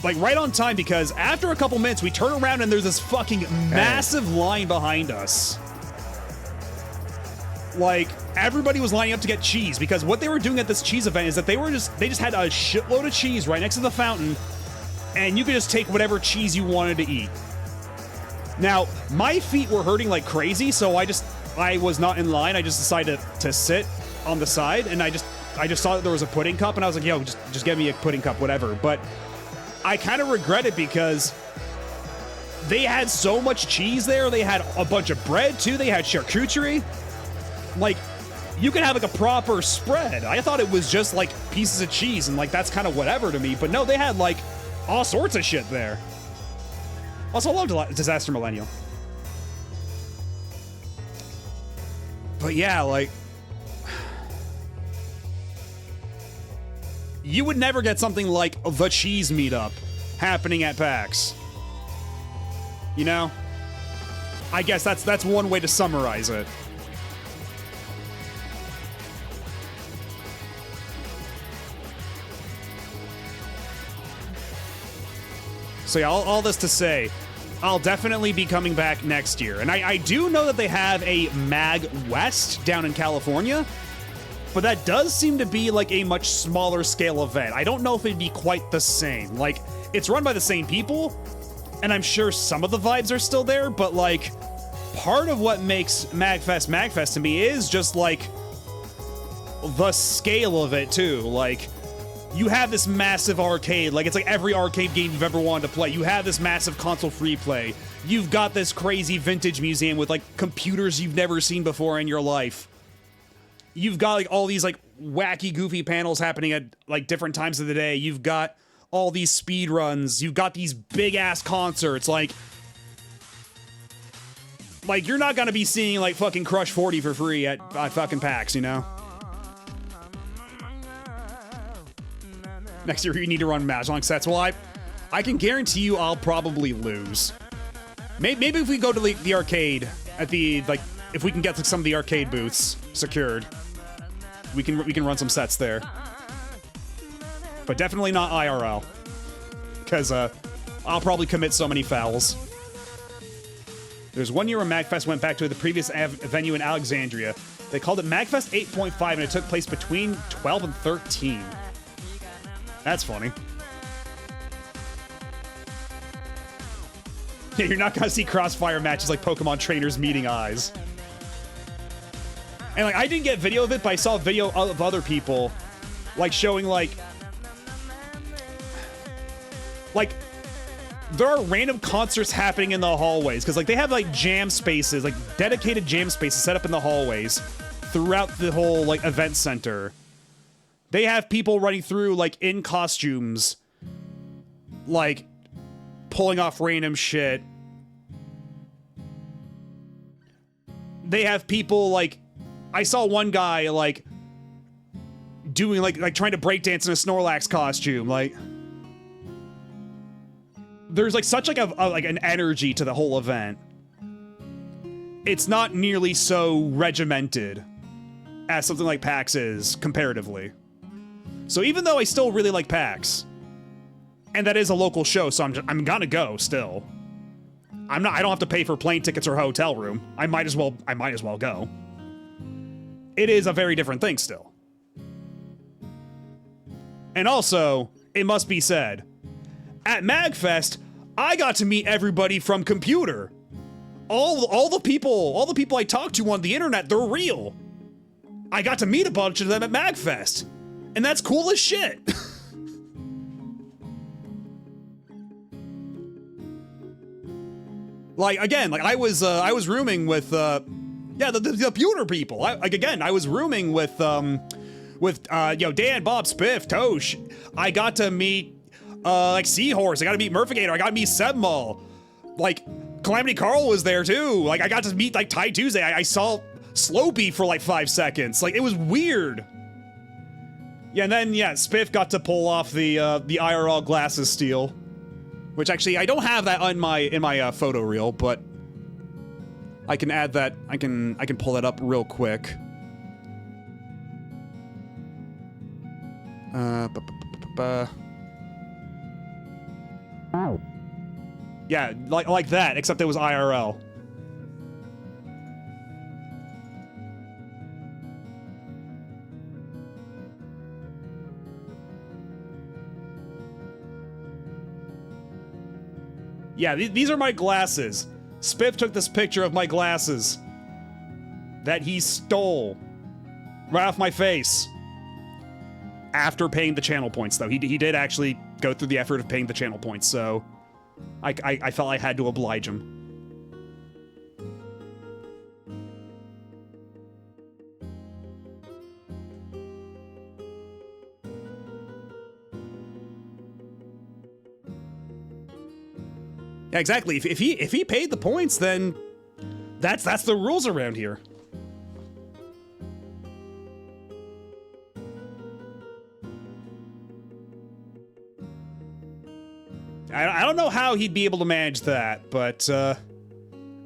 like right on time, because after a couple minutes we turn around and there's this fucking massive line behind us. Like, everybody was lining up to get cheese, because what they were doing at this cheese event is that they just had a shitload of cheese right next to the fountain, and you could just take whatever cheese you wanted to eat. Now, my feet were hurting like crazy, so I was not in line. I just decided to sit on the side, and I just saw that there was a pudding cup, and I was like, yo, just get me a pudding cup, whatever. But I kind of regret it, because they had so much cheese there. They had a bunch of bread, too. They had charcuterie. Like, you could have, like, a proper spread. I thought it was just, like, pieces of cheese, and, like, that's kind of whatever to me. But no, they had, like, all sorts of shit there. Also, I love Disaster Millennial. But yeah, like... You would never get something like the cheese meetup happening at PAX. You know? I guess that's one way to summarize it. So yeah, all this to say, I'll definitely be coming back next year. And I do know that they have a MAGWest down in California, but that does seem to be like a much smaller scale event. I don't know if it'd be quite the same. Like, it's run by the same people, and I'm sure some of the vibes are still there, but like, part of what makes MAGFest to me is just like the scale of it too. Like, you have this massive arcade, like it's like every arcade game you've ever wanted to play. You have this massive console free play. You've got this crazy vintage museum with like computers you've never seen before in your life. You've got like all these like wacky, goofy panels happening at like different times of the day. You've got all these speed runs. You've got these big ass concerts. Like you're not gonna be seeing like fucking Crush 40 for free at fucking PAX, you know? Next year, you need to run Mahjong sets. Well, I can guarantee you I'll probably lose. Maybe if we go to the arcade at the, like, if we can get to some of the arcade booths secured, we can run some sets there. But definitely not IRL. Because, I'll probably commit so many fouls. There's one year when MAGFest went back to the previous venue in Alexandria. They called it MAGFest 8.5, and it took place between 12 and 13. That's funny. Yeah, you're not gonna see Crossfire matches like Pokemon trainers meeting eyes. And like, I didn't get video of it, but I saw video of other people, like showing like there are random concerts happening in the hallways because like they have like jam spaces, like dedicated jam spaces set up in the hallways throughout the whole like event center. They have people running through like in costumes, like pulling off random shit. They have people like, I saw one guy like doing like trying to breakdance in a Snorlax costume. Like, there's like such like like an energy to the whole event. It's not nearly so regimented as something like PAX is comparatively. So even though I still really like PAX, and that is a local show, so I'm gonna go still. I don't have to pay for plane tickets or hotel room. I might as well go. It is a very different thing still. And also, it must be said, at MAGFest, I got to meet everybody from computer. All the people I talked to on the internet, they're real. I got to meet a bunch of them at MAGFest. And that's cool as shit. Like, again, like I was rooming with the computer people. I was rooming with Dan, Bob, Spiff, Tosh. I got to meet like Seahorse. I got to meet Murphigator. I got to meet Sebmal. Like Calamity Carl was there too. Like I got to meet like Ty Tuesday. I saw Slopey for like 5 seconds. Like it was weird. Yeah, and then Spiff got to pull off the IRL glasses steal, which actually I don't have that in my photo reel, but I can add that. I can pull that up real quick. Yeah, like that, except it was IRL. Yeah, these are my glasses. Spiff took this picture of my glasses that he stole right off my face. After paying the channel points, though. He did actually go through the effort of paying the channel points, so I felt I had to oblige him. Yeah, exactly. If he paid the points, then that's the rules around here. I don't know how he'd be able to manage that, but I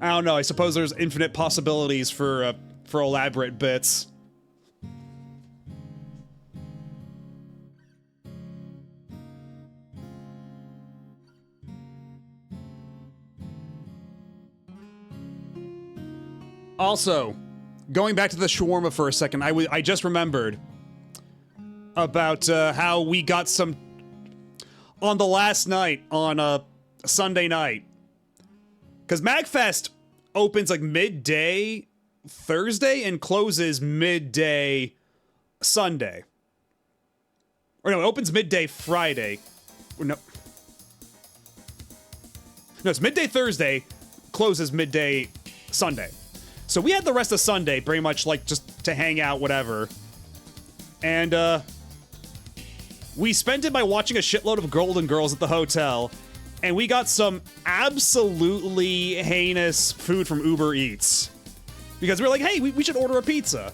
don't know. I suppose there's infinite possibilities for elaborate bits. Also, going back to the shawarma for a second, I just remembered about how we got some on the last night on a Sunday night, because MAGFest opens like midday Thursday and closes midday Sunday. Or no, it opens midday Friday. Or no, it's midday Thursday, closes midday Sunday. So we had the rest of Sunday pretty much like just to hang out, whatever. And we spent it by watching a shitload of Golden Girls at the hotel, and we got some absolutely heinous food from Uber Eats. Because we were like, hey, we should order a pizza.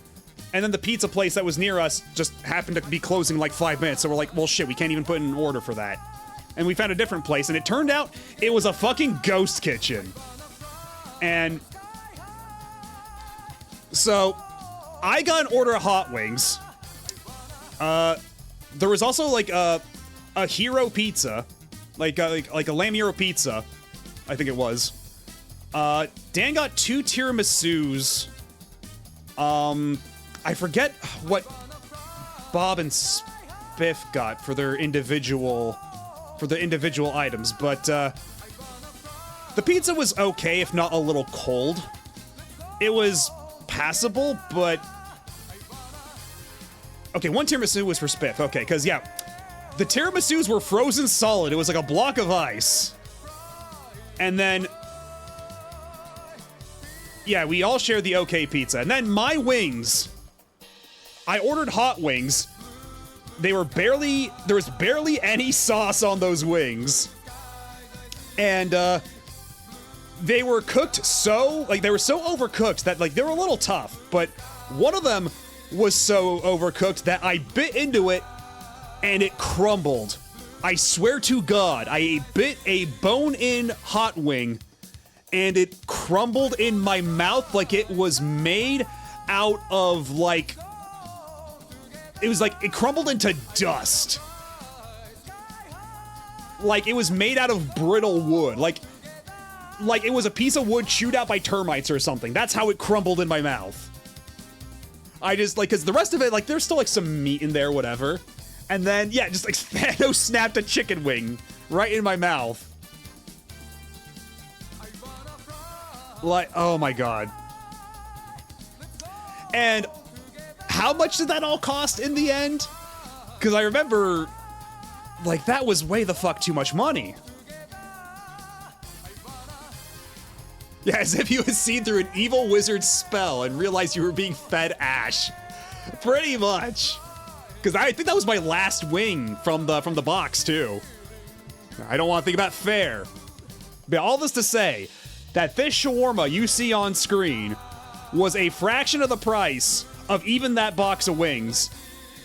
And then the pizza place that was near us just happened to be closing in like 5 minutes, so we're like, well shit, we can't even put in an order for that. And we found a different place, and it turned out it was a fucking ghost kitchen. And so I got an order of hot wings. There was also like a hero pizza, like a lamb hero pizza, I think it was. Dan got 2 tiramisus. I forget what Bob and Spiff got for their individual items, but the pizza was okay, if not a little cold. It was passable, but okay, 1 tiramisu was for Spiff. Okay, because, yeah, the tiramisus were frozen solid. It was like a block of ice. And then, yeah, we all shared the OK pizza. And then my wings, I ordered hot wings. There was barely any sauce on those wings. And, they were cooked so, like, they were so overcooked that, like, they were a little tough. But one of them was so overcooked that I bit into it and it crumbled. I swear to God, I bit a bone-in hot wing and it crumbled in my mouth like it was made out of, like, it was like, it crumbled into dust. Like it was made out of brittle wood. Like it was a piece of wood chewed out by termites or something. That's how it crumbled in my mouth. I just, like, because the rest of it, like, there's still, like, some meat in there, whatever. And then, yeah, just, like, Thanos snapped a chicken wing right in my mouth. Like, oh my God. And how much did that all cost in the end? Because I remember, like, that was way the fuck too much money. Yeah, as if you had seen through an evil wizard's spell and realized you were being fed ash. Pretty much. Because I think that was my last wing from the box, too. I don't want to think about fair. But all this to say that this shawarma you see on screen was a fraction of the price of even that box of wings.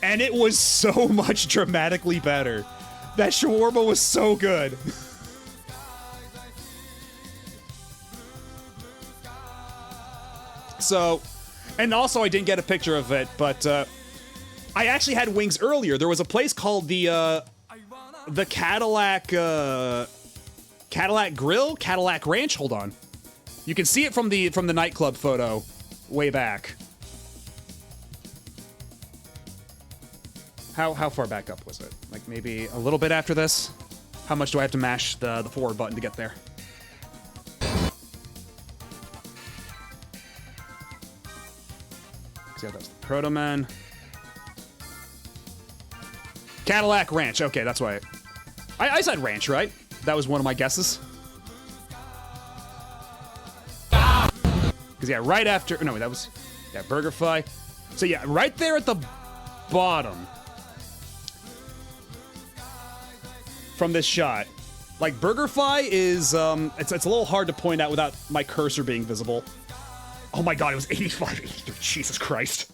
And it was so much dramatically better. That shawarma was so good. So, and also I didn't get a picture of it, but I actually had wings earlier. There was a place called the Cadillac Cadillac Ranch. Hold on, you can see it from the nightclub photo way back. How far back up was it? Like maybe a little bit after this? How much do I have to mash the forward button to get there? Yeah, that's the Proto Man. Cadillac Ranch. Okay, that's why. I said ranch, right? That was one of my guesses. Because, yeah, right after... No, that was... Yeah, BurgerFi. So, yeah, right there at the bottom. From this shot. Like, BurgerFi is... It's a little hard to point out without my cursor being visible. Oh my God, it was 85, 83. Jesus Christ.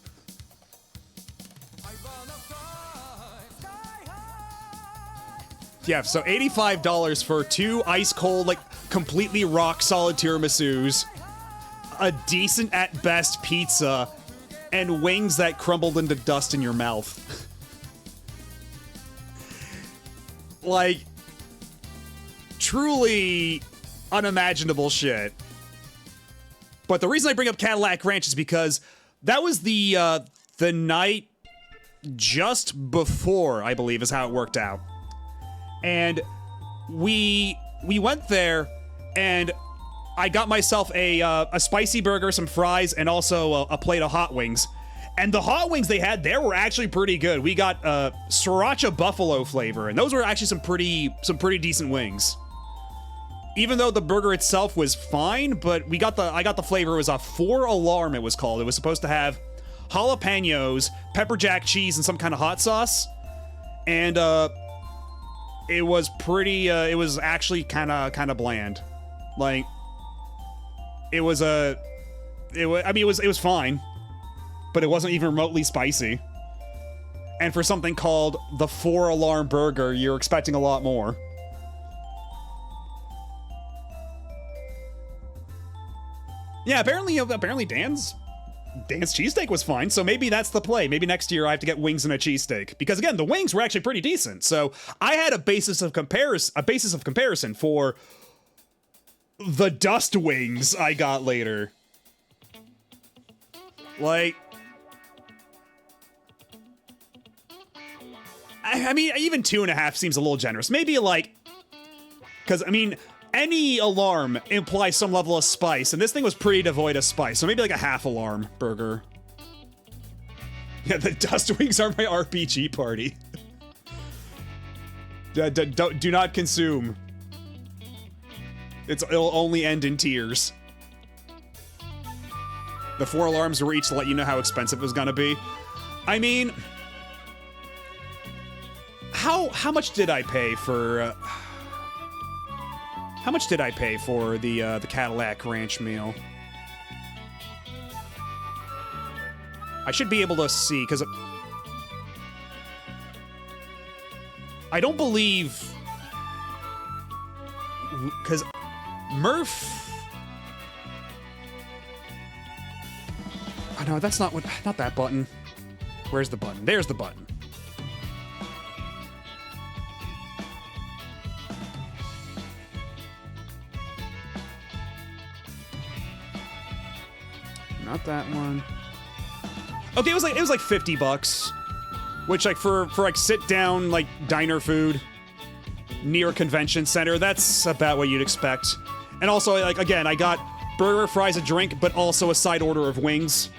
Yeah, so $85 for 2 ice cold, like, completely rock solid tiramisus, a decent at best pizza, and wings that crumbled into dust in your mouth. Like, truly unimaginable shit. But the reason I bring up Cadillac Ranch is because that was the night just before, I believe, is how it worked out. And we went there, and I got myself a spicy burger, some fries, and also a plate of hot wings. And the hot wings they had there were actually pretty good. We got sriracha buffalo flavor, and those were actually some pretty decent wings. Even though the burger itself was fine, but I got the flavor. It was a 4 Alarm, it was called. It was supposed to have jalapenos, pepper jack cheese, and some kind of hot sauce. And it was pretty. It was actually kind of bland. Like it was I mean, it was fine, but it wasn't even remotely spicy. And for something called the 4 Alarm burger, you're expecting a lot more. Yeah, apparently Dan's cheesesteak was fine, so maybe that's the play. Maybe next year I have to get wings and a cheesesteak. Because again, the wings were actually pretty decent. So I had a basis of comparison for the dust wings I got later. Like, I mean, even 2.5 seems a little generous. Maybe like, because I mean, any alarm implies some level of spice, and this thing was pretty devoid of spice, so maybe like a half alarm burger. Yeah, the dust wings are my RPG party. Do not consume. It'll only end in tears. The 4 alarms were each to let you know how expensive it was gonna be. I mean, how much did I pay for? How much did I pay for the Cadillac Ranch meal? I should be able to see because I don't believe because Murph. Oh no, that's not that button. Where's the button? There's the button. Not that one. Okay, it was like $50, which like for like sit down like diner food near a convention center, that's about what you'd expect. And also like again, I got burger, fries, a drink, but also a side order of wings.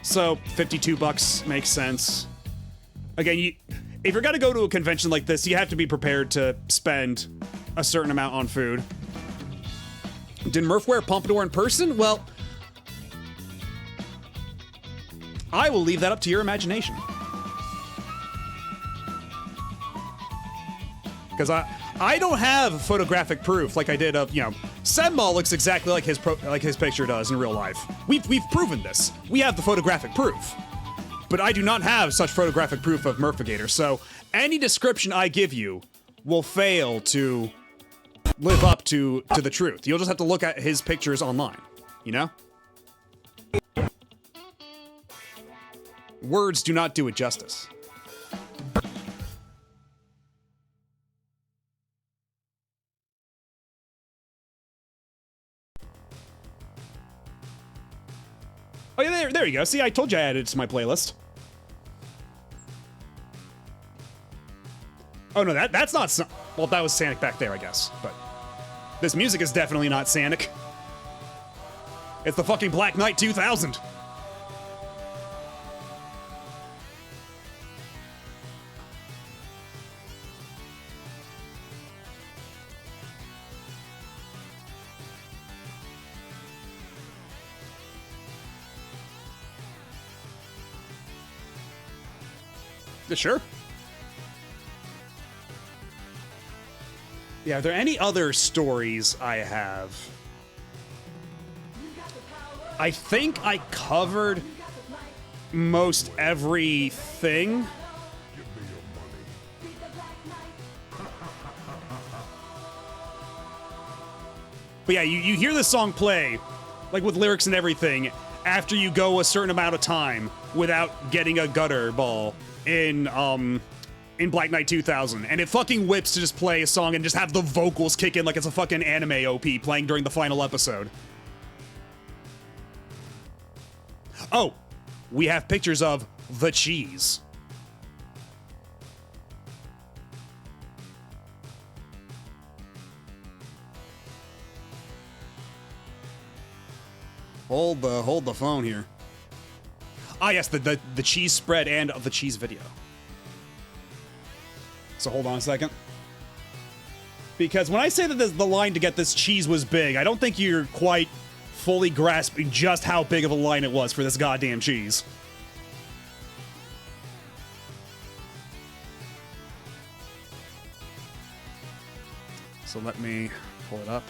So $52 makes sense. Again, if you're gonna go to a convention like this, you have to be prepared to spend a certain amount on food. Did Murph wear Pompadour in person? Well, I will leave that up to your imagination. Because I don't have photographic proof like I did of, you know, Senma looks exactly like his picture does in real life. We've proven this. We have the photographic proof. But I do not have such photographic proof of Murphigator, so any description I give you will fail to live up to the truth. You'll just have to look at his pictures online, you know? Words do not do it justice. Oh yeah, there you go. See, I told you I added it to my playlist. Oh no, that's not well, that was Sanic back there, I guess. But this music is definitely not Sanic. It's the fucking Black Knight 2000. Sure. Yeah, are there any other stories I have? I think I covered most everything. But yeah, you hear this song play, like with lyrics and everything, after you go a certain amount of time without getting a gutter ball in Black Knight 2000, and it fucking whips to just play a song and just have the vocals kick in like it's a fucking anime OP playing during the final episode. Oh, we have pictures of the cheese. Hold the phone here. Ah, yes, the cheese spread and of the cheese video. So hold on a second. Because when I say that the line to get this cheese was big, I don't think you're quite fully grasping just how big of a line it was for this goddamn cheese. So let me pull it up.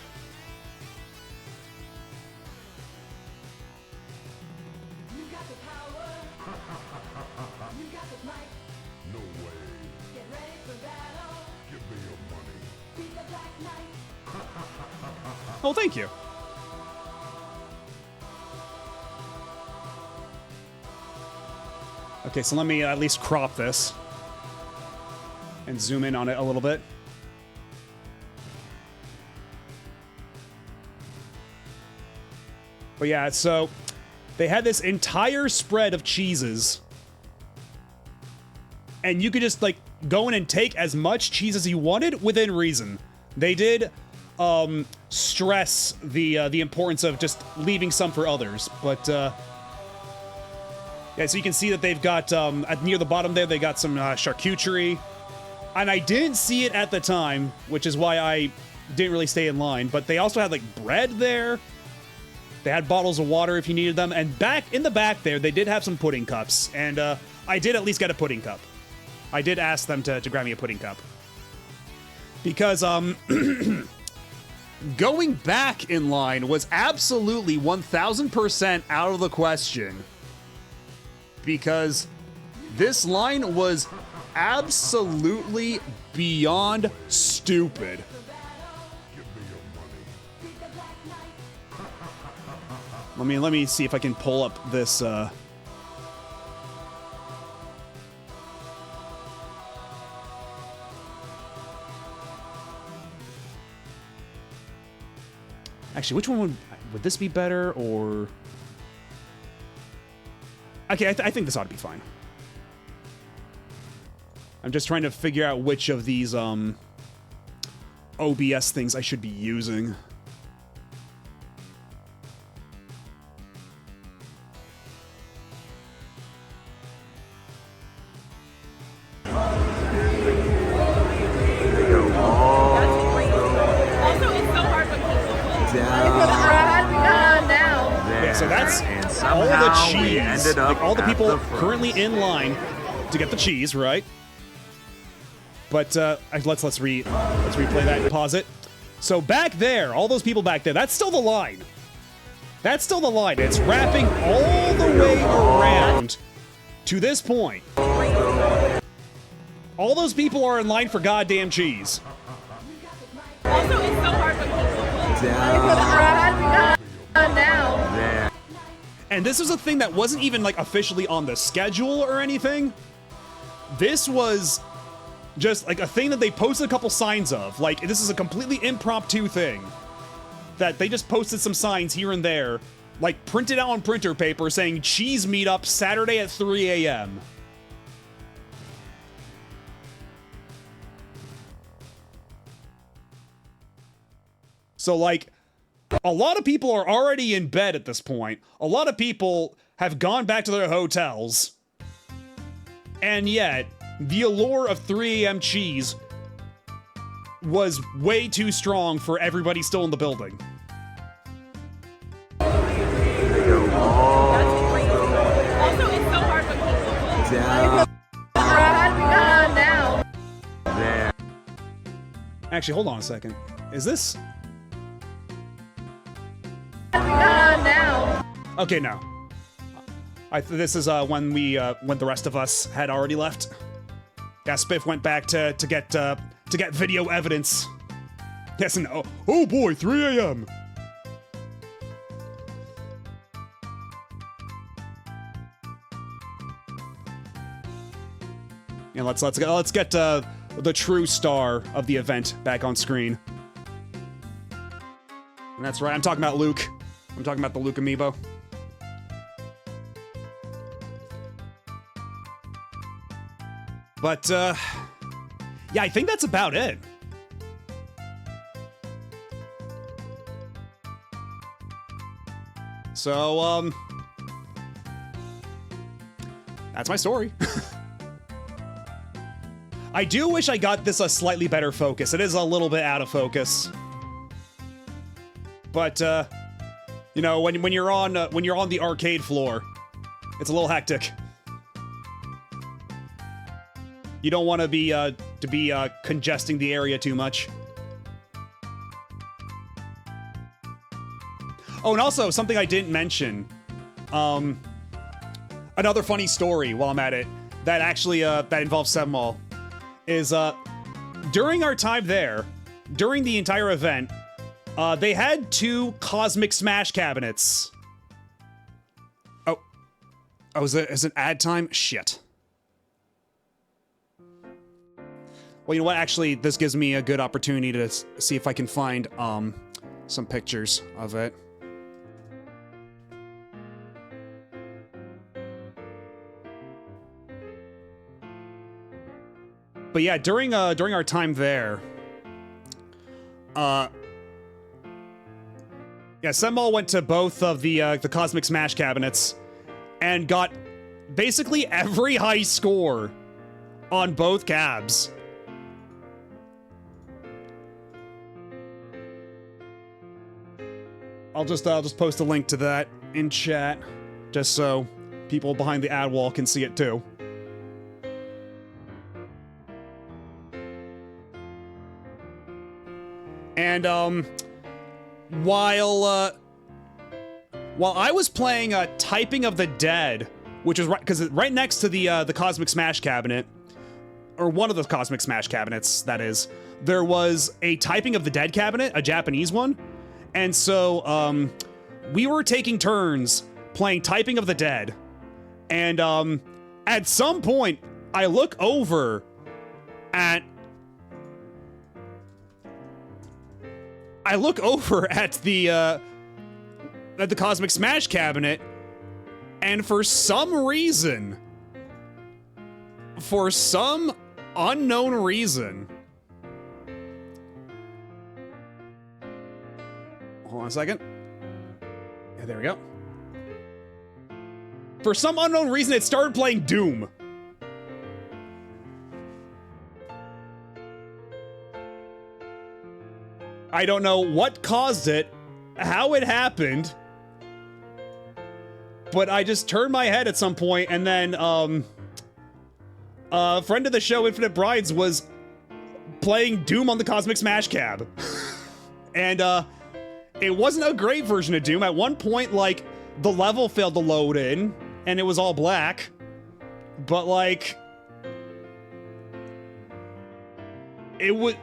Oh, thank you. Okay, so let me at least crop this and zoom in on it a little bit. But yeah, so they had this entire spread of cheeses, and you could just like go in and take as much cheese as you wanted within reason. They did stress the importance of just leaving some for others, but yeah, so you can see that they've got near the bottom there they got some charcuterie, and I didn't see it at the time, which is why I didn't really stay in line, but they also had like bread there. They had bottles of water if you needed them, and back in the back there, they did have some pudding cups, and I did at least get a pudding cup. I did ask them to grab me a pudding cup. Because, going back in line was absolutely 1000% out of the question. Because this line was absolutely beyond stupid. Let me see if I can pull up this, Actually, which one would this be better, or... Okay, I think this ought to be fine. I'm just trying to figure out which of these, OBS things I should be using. So that's all the cheese, like all the people currently in line to get the cheese, right? But let's replay that and pause it. So back there, all those people back there, that's still the line. That's still the line. It's wrapping all the way around to this point. All those people are in line for goddamn cheese. Also, it's so hard when now. And this was a thing that wasn't even like officially on the schedule or anything. This was just like a thing that they posted a couple signs of. Like, this is a completely impromptu thing that they just posted some signs here and there, like printed out on printer paper saying cheese meetup Saturday at 3 a.m. So like, a lot of people are already in bed at this point. A lot of people have gone back to their hotels. And yet, the allure of 3 a.m. cheese was way too strong for everybody still in the building. Also, it's so hard when now. Actually, hold on a second. Is this... Now. Okay, no. This is when when the rest of us had already left. Yeah, Spiff went back to get video evidence. Yes, and oh boy, 3 a.m. Yeah, let's get the true star of the event back on screen. And that's right, I'm talking about Luke. I'm talking about the Luke amiibo. But, yeah, I think that's about it. So, that's my story. I do wish I got this a slightly better focus. It is a little bit out of focus. But, you know, when you're on the arcade floor, it's a little hectic. You don't want to be congesting the area too much. Oh, and also something I didn't mention. Another funny story while I'm at it that actually that involves Sebmall is during our time there, during the entire event, they had 2 Cosmic Smash cabinets. Oh, is it ad time? Shit. Well, you know what? Actually, this gives me a good opportunity to see if I can find some pictures of it. But yeah, during our time there, yeah, Sebmall went to both of the Cosmic Smash cabinets and got basically every high score on both cabs. I'll just post a link to that in chat, just so people behind the ad wall can see it too. And while I was playing Typing of the Dead, which is right because right next to the Cosmic Smash cabinet, or one of the Cosmic Smash cabinets, that is, there was a Typing of the Dead cabinet, a Japanese one, and so we were taking turns playing Typing of the Dead, and at some point I look over at the Cosmic Smash cabinet, and for some unknown reason, hold on a second. Yeah, there we go. For some unknown reason, it started playing Doom. I don't know what caused it, how it happened, but I just turned my head at some point, and then, a friend of the show, Infinite Brides, was playing Doom on the Cosmic Smash cab. And, it wasn't a great version of Doom. At one point, like, the level failed to load in, and it was all black. But, like, it would...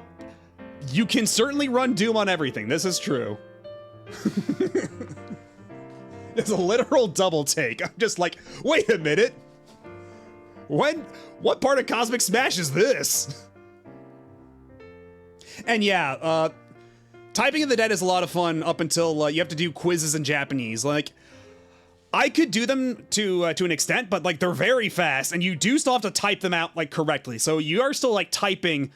You can certainly run Doom on everything. This is true. It's a literal double take. I'm just like, wait a minute. What part of Cosmic Smash is this? And yeah, Typing of the Dead is a lot of fun up until you have to do quizzes in Japanese. Like, I could do them to an extent, but like they're very fast, and you do still have to type them out like correctly. So you are still like typing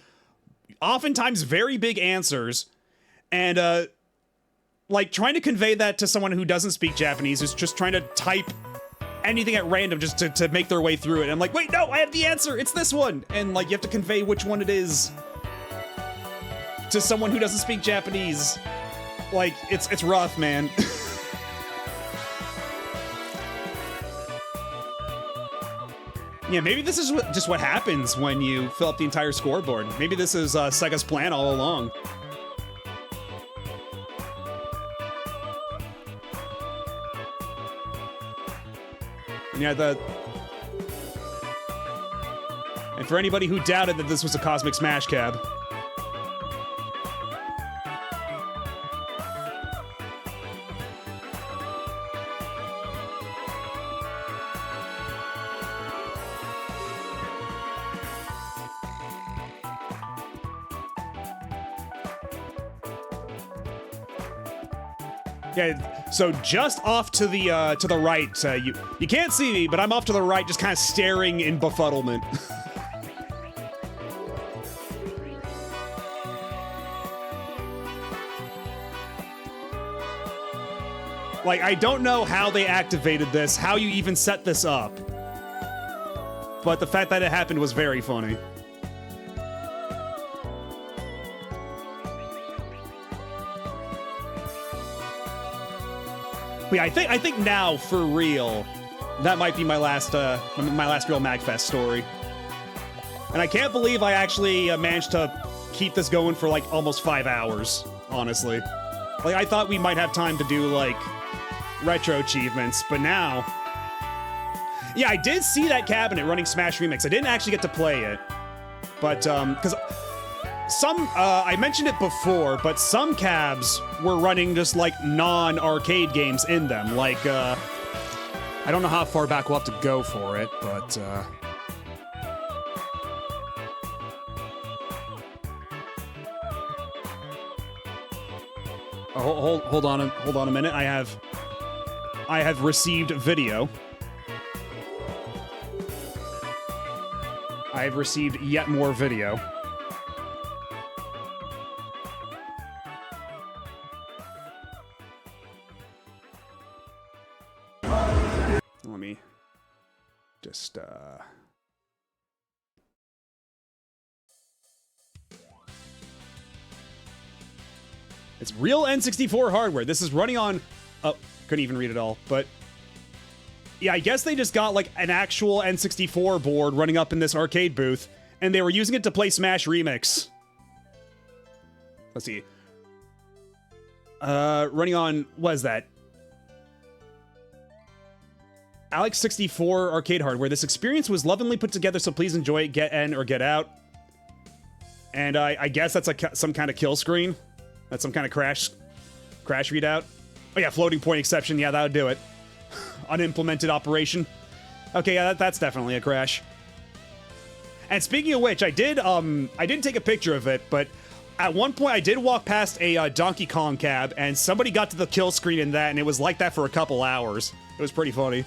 oftentimes very big answers, and like trying to convey that to someone who doesn't speak Japanese, who's just trying to type anything at random just to make their way through it. And I'm like, wait, no, I have the answer, it's this one. And like you have to convey which one it is to someone who doesn't speak Japanese. Like, it's rough, man. Yeah, maybe this is just what happens when you fill up the entire scoreboard. Maybe this is Sega's plan all along. Yeah, and for anybody who doubted that this was a Cosmic Smash cab, yeah, so just off to the right, you can't see me, but I'm off to the right, just kind of staring in befuddlement. Like, I don't know how they activated this, how you even set this up, but the fact that it happened was very funny. But yeah, I think now, for real, that might be my last real MAGFest story. And I can't believe I actually managed to keep this going for like almost 5 hours, honestly. Like, I thought we might have time to do like retro achievements, but now... Yeah, I did see that cabinet running Smash Remix. I didn't actually get to play it, but because I mentioned it before, but some cabs were running just like non-arcade games in them. Like, I don't know how far back we'll have to go for it, but oh, hold on a minute. I have received video. I have received yet more video. Let me just, It's real N64 hardware. This is running on... Oh, couldn't even read it all, but... Yeah, I guess they just got, like, an actual N64 board running up in this arcade booth, and they were using it to play Smash Remix. Let's see. Running on... What is that? Alex 64 arcade hardware. This experience was lovingly put together, so please enjoy it. Get in or get out. And I guess that's like some kind of kill screen. That's some kind of crash readout. Oh yeah, floating point exception. Yeah, that would do it. Unimplemented operation. Okay, yeah, that's definitely a crash. And speaking of which, I didn't take a picture of it, but at one point I did walk past a Donkey Kong cab, and somebody got to the kill screen in that, and it was like that for a couple hours. It was pretty funny.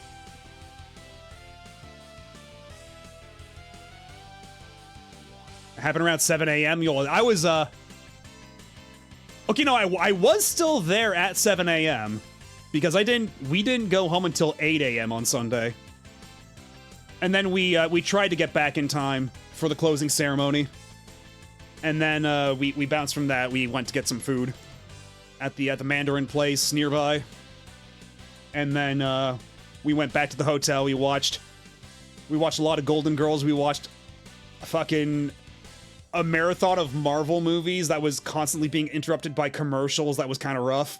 It happened around 7 a.m. I was, okay, no, I was still there at 7 a.m. because we didn't go home until 8 a.m. on Sunday. And then we tried to get back in time for the closing ceremony. And then we bounced from that. We went to get some food at the Mandarin place nearby. And then we went back to the hotel. We watched a lot of Golden Girls. We watched a marathon of Marvel movies that was constantly being interrupted by commercials. That was kind of rough.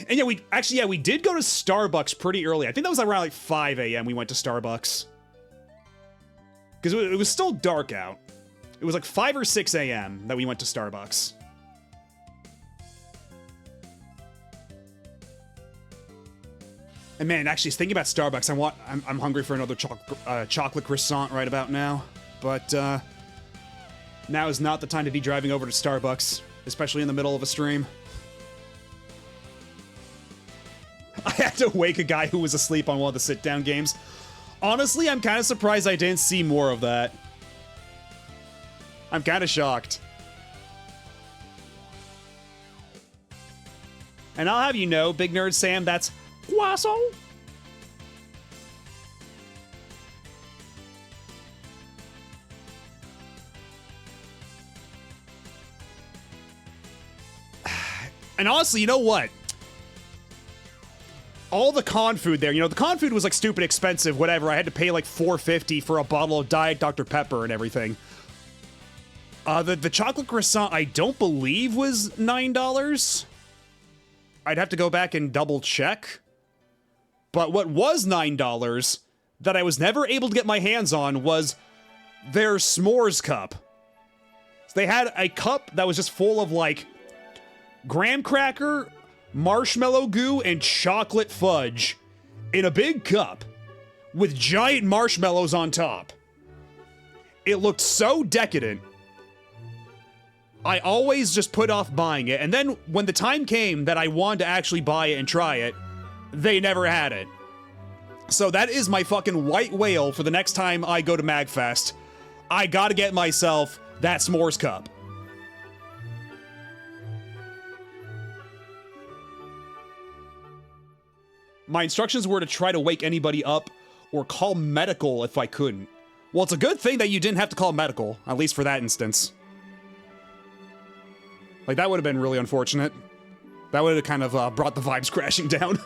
And yeah, we did go to Starbucks pretty early. I think that was around like 5 a.m. we went to Starbucks. Because it was still dark out. It was like 5 or 6 a.m. that we went to Starbucks. And man, actually, thinking about Starbucks, I'm hungry for another chocolate croissant right about now. But now is not the time to be driving over to Starbucks, especially in the middle of a stream. I had to wake a guy who was asleep on one of the sit-down games. Honestly, I'm kind of surprised I didn't see more of that. I'm kind of shocked. And I'll have you know, Big Nerd Sam, that's Guasso. And honestly, you know what? All the con food there, the con food was like stupid expensive, whatever. I had to pay like $4.50 for a bottle of Diet Dr. Pepper and everything. The chocolate croissant, I don't believe was $9. I'd have to go back and double check. But what was $9 that I was never able to get my hands on was their s'mores cup. So they had a cup that was just full of like graham cracker, marshmallow goo, and chocolate fudge in a big cup with giant marshmallows on top. It looked so decadent. I always just put off buying it, and then when the time came that I wanted to actually buy it and try it, they never had it. So that is my fucking white whale for the next time I go to MAGFest. I gotta get myself that s'mores cup. My instructions were to try to wake anybody up or call medical if I couldn't. Well, it's a good thing that you didn't have to call medical, at least for that instance. Like, that would have been really unfortunate. That would have kind of brought the vibes crashing down.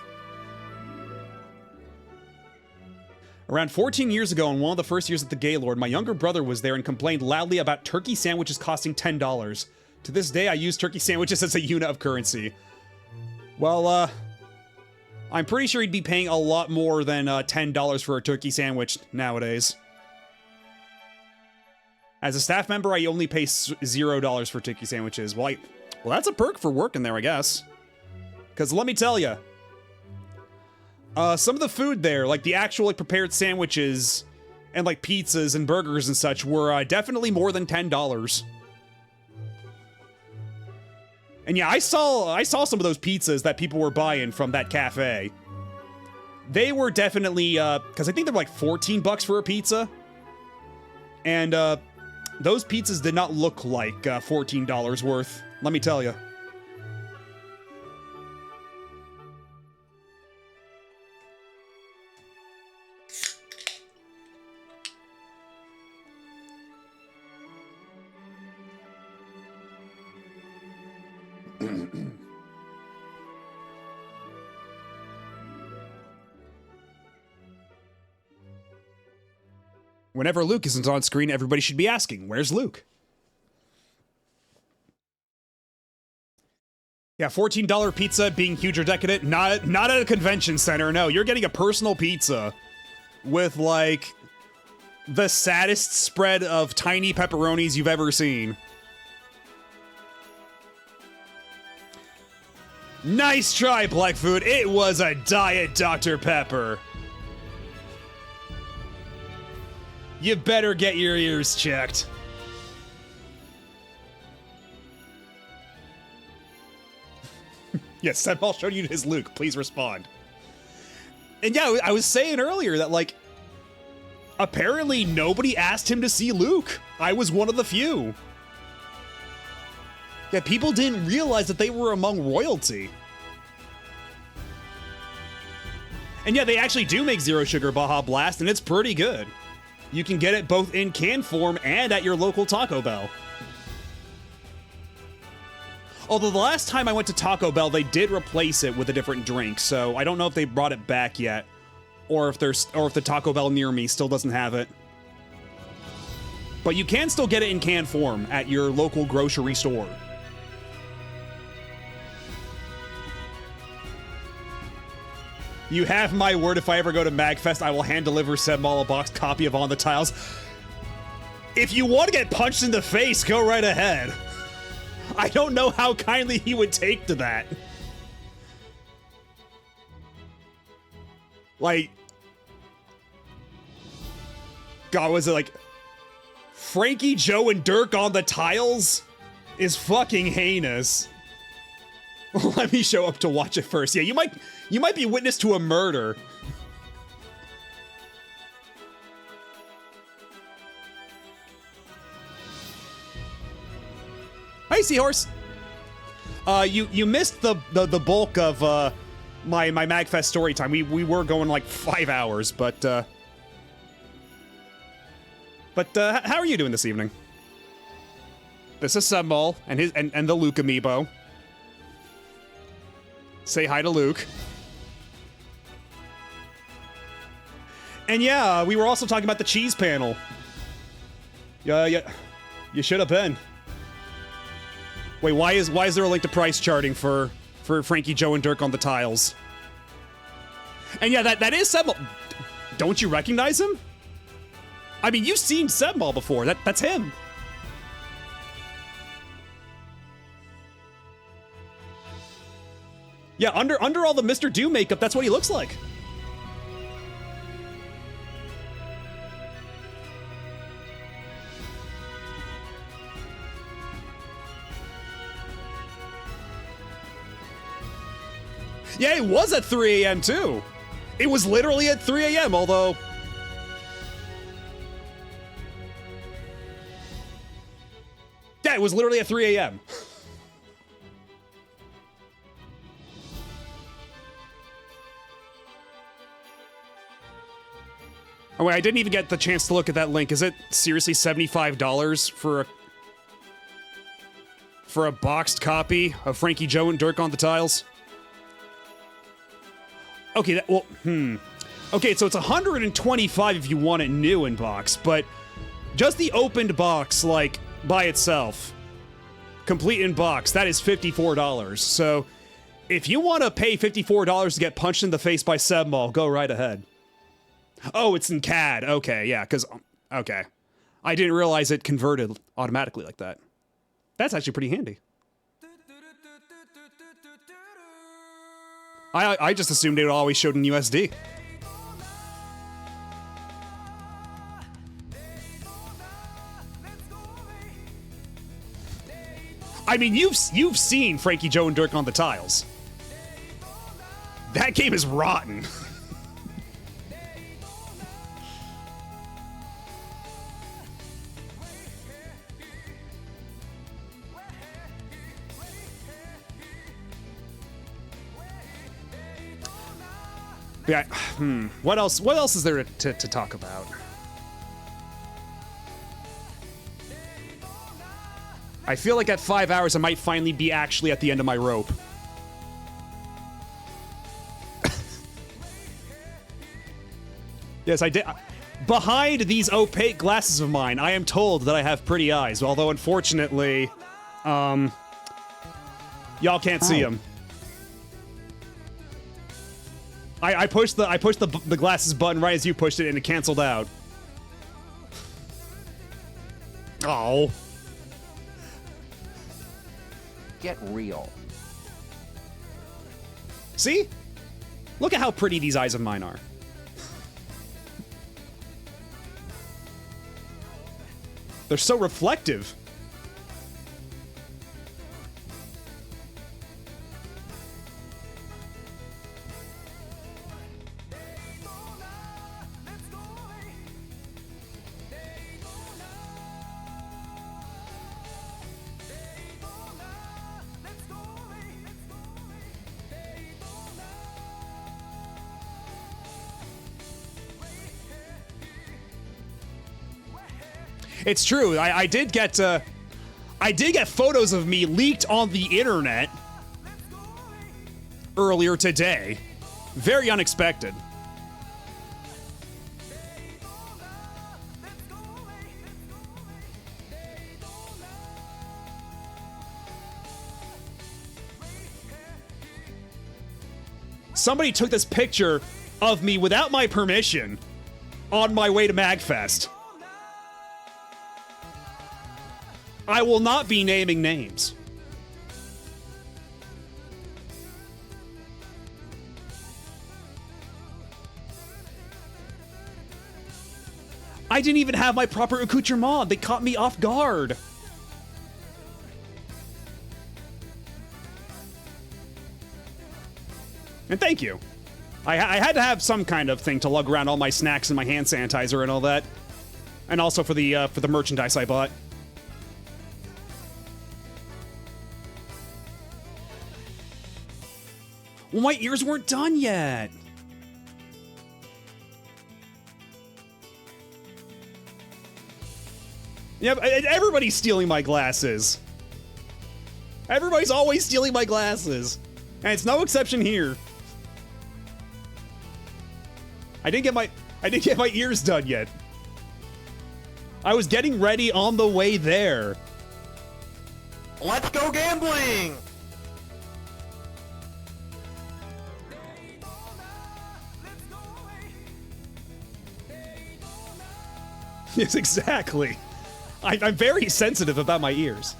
Around 14 years ago, in one of the first years at the Gaylord, my younger brother was there and complained loudly about turkey sandwiches costing $10. To this day, I use turkey sandwiches as a unit of currency. Well, I'm pretty sure he'd be paying a lot more than $10 for a turkey sandwich nowadays. As a staff member, I only pay $0 for turkey sandwiches. Well, that's a perk for working there, I guess. Because let me tell you, some of the food there, like the actual prepared sandwiches and like pizzas and burgers and such, were definitely more than $10. And yeah, I saw some of those pizzas that people were buying from that cafe. They were definitely, because I think they're like $14 for a pizza. And, those pizzas did not look like $14 worth, let me tell you. Whenever Luke isn't on screen, everybody should be asking, where's Luke? Yeah, $14 pizza being huge or decadent, not at a convention center, no. You're getting a personal pizza with, like, the saddest spread of tiny pepperonis you've ever seen. Nice try, Blackfoot. It was a Diet Dr. Pepper. You better get your ears checked. Yes, Senball showed you his Luke. Please respond. And yeah, I was saying earlier that, like, apparently nobody asked him to see Luke. I was one of the few. Yeah, people didn't realize that they were among royalty. And yeah, they actually do make Zero Sugar Baja Blast, and it's pretty good. You can get it both in can form and at your local Taco Bell. Although the last time I went to Taco Bell, they did replace it with a different drink, so I don't know if they brought it back yet, or if the Taco Bell near me still doesn't have it. But you can still get it in can form at your local grocery store. You have my word, if I ever go to MAGFest, I will hand deliver Senball a boxed copy of On the Tiles. If you want to get punched in the face, go right ahead. I don't know how kindly he would take to that. Like, God, was it like Frankie, Joe, and Dirk on the Tiles is fucking heinous. Let me show up to watch it first. Yeah, you might be witness to a murder. Hi, Seahorse. You missed the bulk of my MAGFest story time. We were going like 5 hours, but how are you doing this evening? This is Senball and the Luke amiibo. Say hi to Luke. And yeah, we were also talking about the cheese panel. Yeah, you should have been. Wait, why is there a link to price charting for Frankie, Joe, and Dirk on the Tiles? And yeah, that is Senball. Don't you recognize him? I mean, you've seen Senball before. That's him. Yeah, under all the Mr. Do makeup, that's what he looks like. Yeah, it was at 3 a.m. too. It was literally at 3 a.m., although... Yeah, it was literally at 3 a.m. Oh wait, I didn't even get the chance to look at that link. Is it seriously $75 for a boxed copy of Frankie, Joe, and Dirk on the Tiles? Okay, okay, so it's $125 if you want it new in box, but just the opened box, like, by itself, complete in box, that is $54. So, if you want to pay $54 to get punched in the face by Senball, go right ahead. Oh, it's in CAD. Okay, yeah, because... Okay. I didn't realize it converted automatically like that. That's actually pretty handy. I just assumed it always showed in USD. I mean, you've seen Frankie, Joe, and Dirk on the Tiles. That game is rotten. Yeah, what else is there to talk about? I feel like at 5 hours I might finally be actually at the end of my rope. Yes, I did. behind these opaque glasses of mine, I am told that I have pretty eyes, although unfortunately, y'all can't see them. I pushed the glasses button right as you pushed it, and it canceled out. Oh. Get real. See? Look at how pretty these eyes of mine are. They're so reflective. It's true. I did get photos of me leaked on the internet earlier today. Very unexpected. Somebody took this picture of me without my permission on my way to MAGFest. I will not be naming names. I didn't even have my proper accoutrement. They caught me off guard. And thank you. I had to have some kind of thing to lug around all my snacks and my hand sanitizer and all that. And also for the merchandise I bought. Well, my ears weren't done yet. Yeah, everybody's stealing my glasses. Everybody's always stealing my glasses. And it's no exception here. I didn't get my ears done yet. I was getting ready on the way there. Let's go gambling! Yes, exactly. I'm very sensitive about my ears.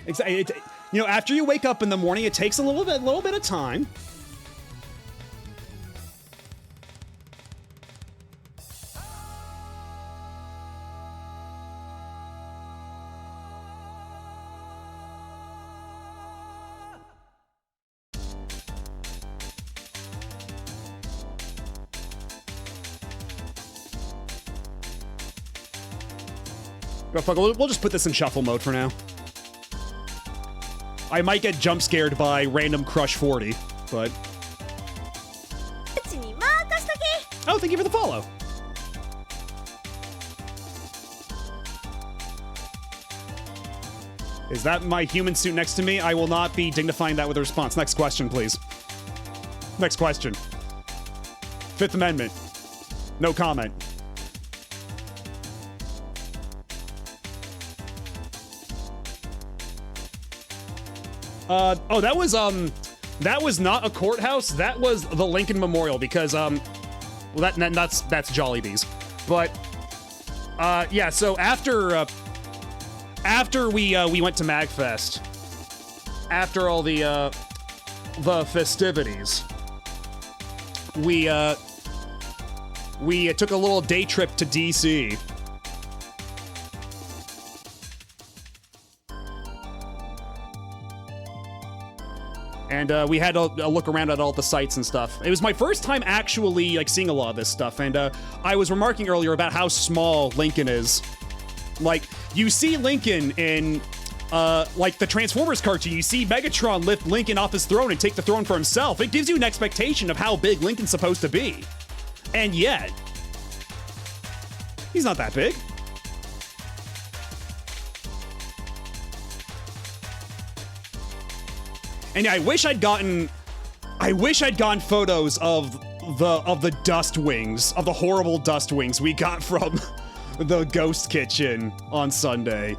Exactly. You know, after you wake up in the morning, it takes a little bit of time. But fuck, we'll just put this in shuffle mode for now. I might get jump scared by random Crush 40, but... Oh, thank you for the follow. Is that my human suit next to me? I will not be dignifying that with a response. Next question, please. Next question. Fifth Amendment. No comment. Oh, that was not a courthouse. That was the Lincoln Memorial because, well, that's Jollibee's. But, yeah. So after we went to MAGFest, after all the festivities, we took a little day trip to DC. And we had a look around at all the sites and stuff. It was my first time actually like seeing a lot of this stuff, and I was remarking earlier about how small Lincoln is. Like, you see Lincoln in like the Transformers cartoon. You see Megatron lift Lincoln off his throne and take the throne for himself. It gives you an expectation of how big Lincoln's supposed to be. And yet, He's not that big. And yeah, I wish I'd gotten photos of the dust wings, of the horrible dust wings we got from the ghost kitchen on Sunday.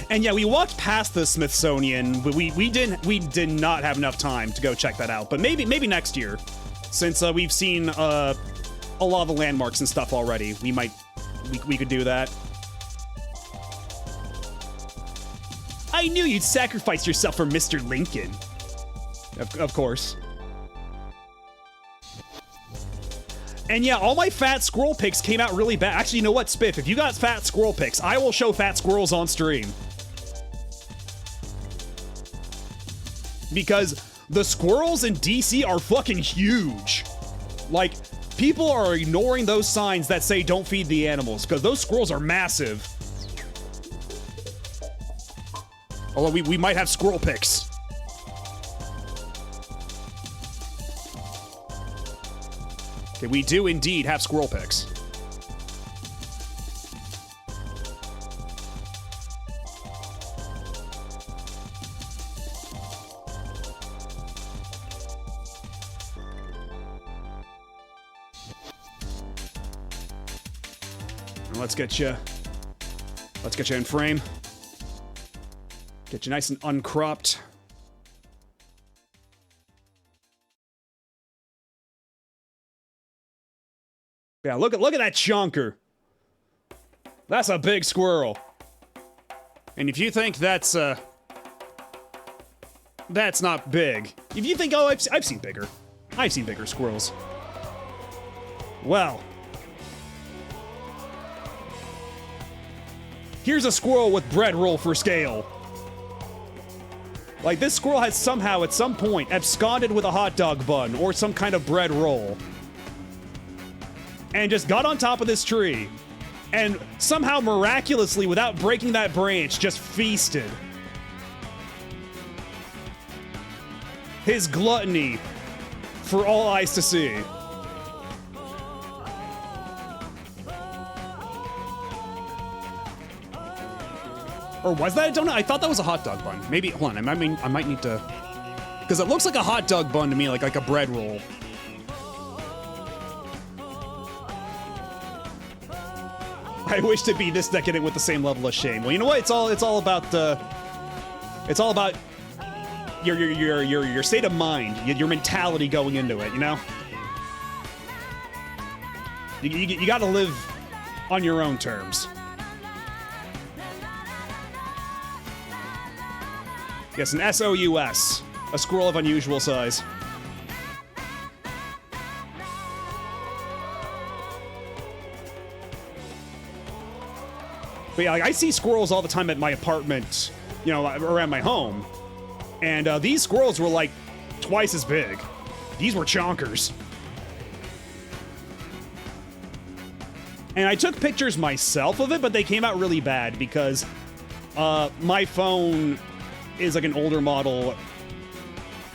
And yeah, we walked past the Smithsonian, but we did not have enough time to go check that out. But maybe next year, since we've seen a lot of the landmarks and stuff already, we could do that. I knew you'd sacrifice yourself for Mr. Lincoln. Of course. And yeah, all my fat squirrel pics came out really bad. Actually, you know what, Spiff? If you got fat squirrel pics, I will show fat squirrels on stream. Because the squirrels in DC are fucking huge. Like, people are ignoring those signs that say don't feed the animals, because those squirrels are massive. Although we might have squirrel pics. Okay, we do indeed have squirrel pics. Let's get you in frame. Get you nice and uncropped. Yeah, look at that chunker. That's a big squirrel. And if you think that's not big, if you think, oh, I've seen bigger. I've seen bigger squirrels. Well, here's a squirrel with bread roll for scale. Like, this squirrel has somehow, at some point, absconded with a hot dog bun or some kind of bread roll. And just got on top of this tree. And somehow, miraculously, without breaking that branch, just feasted. His gluttony for all eyes to see. Or was that a donut? I thought that was a hot dog bun. Maybe, hold on, I might need to... Because it looks like a hot dog bun to me, like a bread roll. I wish to be this decadent with the same level of shame. Well, you know what? It's all about your state of mind, your mentality going into it, you know? You gotta live on your own terms. Yes, an SOUS. A squirrel of unusual size. But yeah, like, I see squirrels all the time at my apartment, you know, around my home. And these squirrels were like twice as big. These were chonkers. And I took pictures myself of it, but they came out really bad because my phone is like an older model.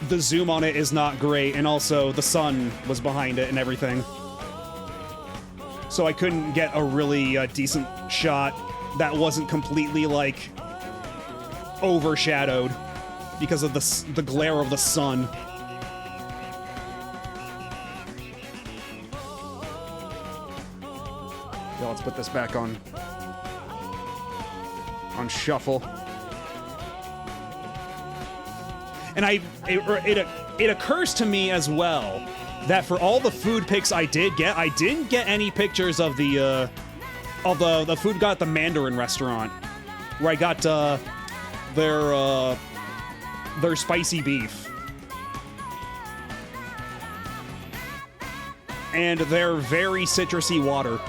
The zoom on it is not great, and also the sun was behind it and everything. So I couldn't get a really decent shot that wasn't completely, like, overshadowed because of the glare of the sun. Yeah, let's put this back on shuffle. And it occurs to me as well that for all the food pics I did get, I didn't get any pictures of the food got at the Mandarin restaurant, where I got their spicy beef and their very citrusy water.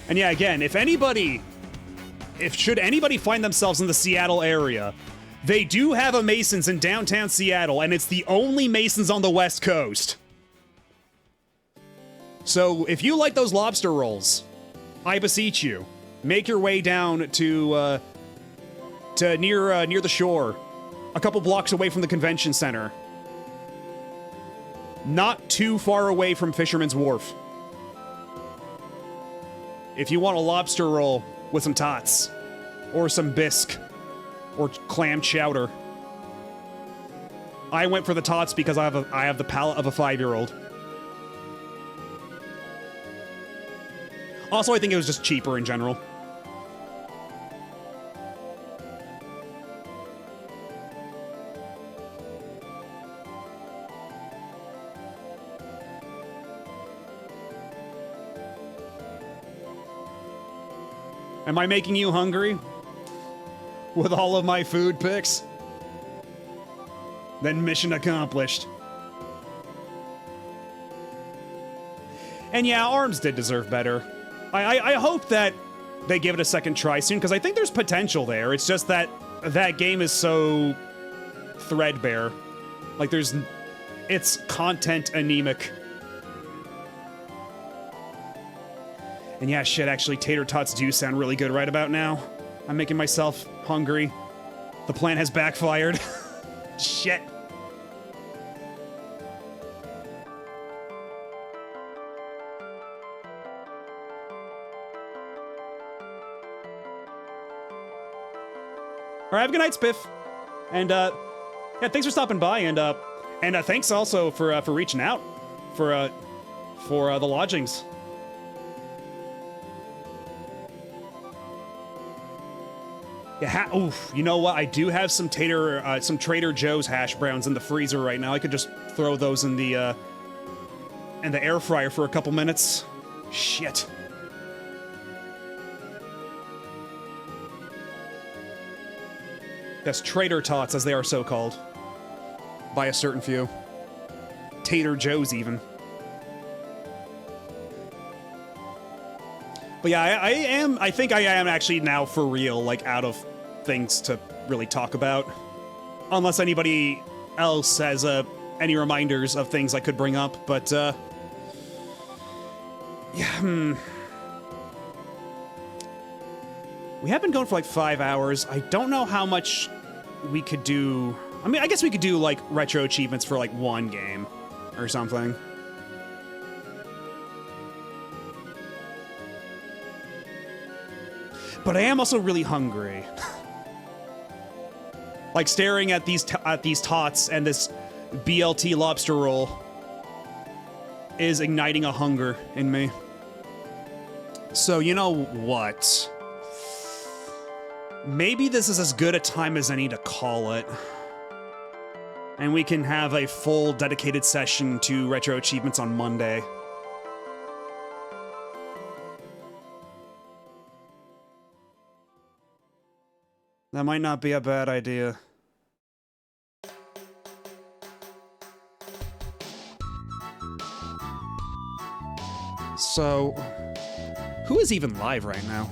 And yeah, again, should anybody find themselves in the Seattle area, They do have a Masons in downtown Seattle, and it's the only Masons on the West Coast. So if you like those lobster rolls, I beseech you, make your way down to near the shore, a couple blocks away from the convention center. Not too far away from Fisherman's Wharf. If you want a lobster roll with some tots, or some bisque, or clam chowder. I went for the tots because I have the palate of a 5-year-old. Also, I think it was just cheaper in general. Am I making you hungry? With all of my food picks? Then mission accomplished. And yeah, ARMS did deserve better. I hope that they give it a second try soon, because I think there's potential there. It's just that that game is so threadbare. Like, it's content anemic. And yeah, shit, actually, tater tots do sound really good right about now. I'm making myself hungry. The plan has backfired. Shit. All right, have a good night, Spiff. And yeah, thanks for stopping by, and thanks also for reaching out for the lodgings. Yeah, oof, you know what? I do have some Trader Joe's hash browns in the freezer right now. I could just throw those in the air fryer for a couple minutes. Shit. That's Trader Tots, as they are so called. By a certain few. Tater Joe's, even. But yeah, I think I am actually now for real, like, out of things to really talk about. Unless anybody else has any reminders of things I could bring up, but yeah, we have been going for like 5 hours. I don't know how much we could do. I mean, I guess we could do like retro achievements for like one game or something. But I am also really hungry. Like, staring at these tots and this BLT lobster roll is igniting a hunger in me. So, you know what? Maybe this is as good a time as any to call it. And we can have a full dedicated session to retro achievements on Monday. That might not be a bad idea. So, who is even live right now?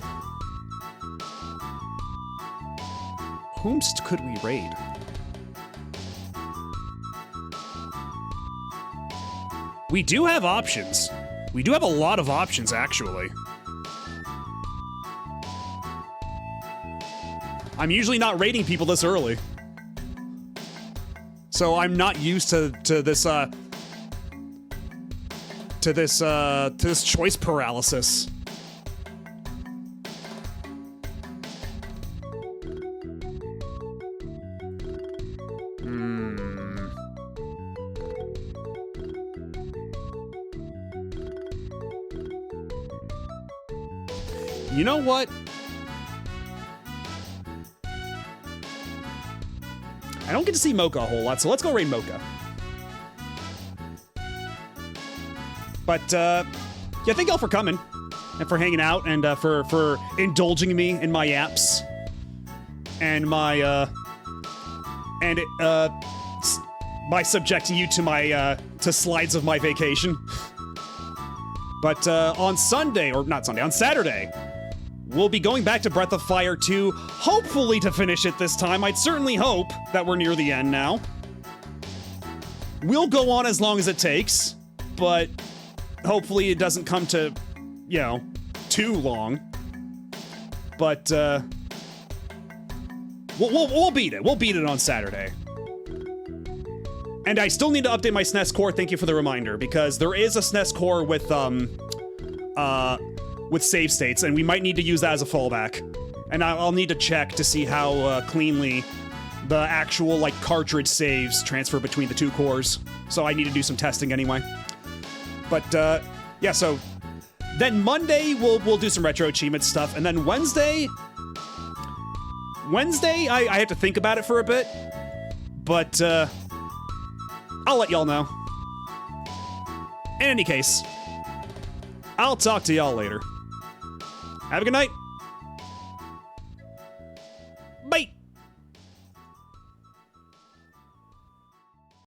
Whomst could we raid? We do have options. We do have a lot of options, actually. I'm usually not raiding people this early. So I'm not used to this choice paralysis. You know what? I don't get to see Mocha a whole lot, so let's go raid Mocha. But, yeah, thank y'all for coming, and for hanging out, and, for indulging me in my apps, and my, by subjecting you to my, to slides of my vacation. But, on Sunday, or not Sunday, on Saturday, we'll be going back to Breath of Fire 2, hopefully to finish it this time. I'd certainly hope that we're near the end now. We'll go on as long as it takes, but hopefully it doesn't come to, you know, too long. But, we'll beat it. We'll beat it on Saturday. And I still need to update my SNES core, thank you for the reminder, because there is a SNES core with save states, and we might need to use that as a fallback. And I'll need to check to see how cleanly the actual, like, cartridge saves transfer between the two cores. So I need to do some testing anyway. But, yeah, so then Monday we'll do some retro achievement stuff, and then Wednesday, I have to think about it for a bit, but, I'll let y'all know. In any case, I'll talk to y'all later. Have a good night.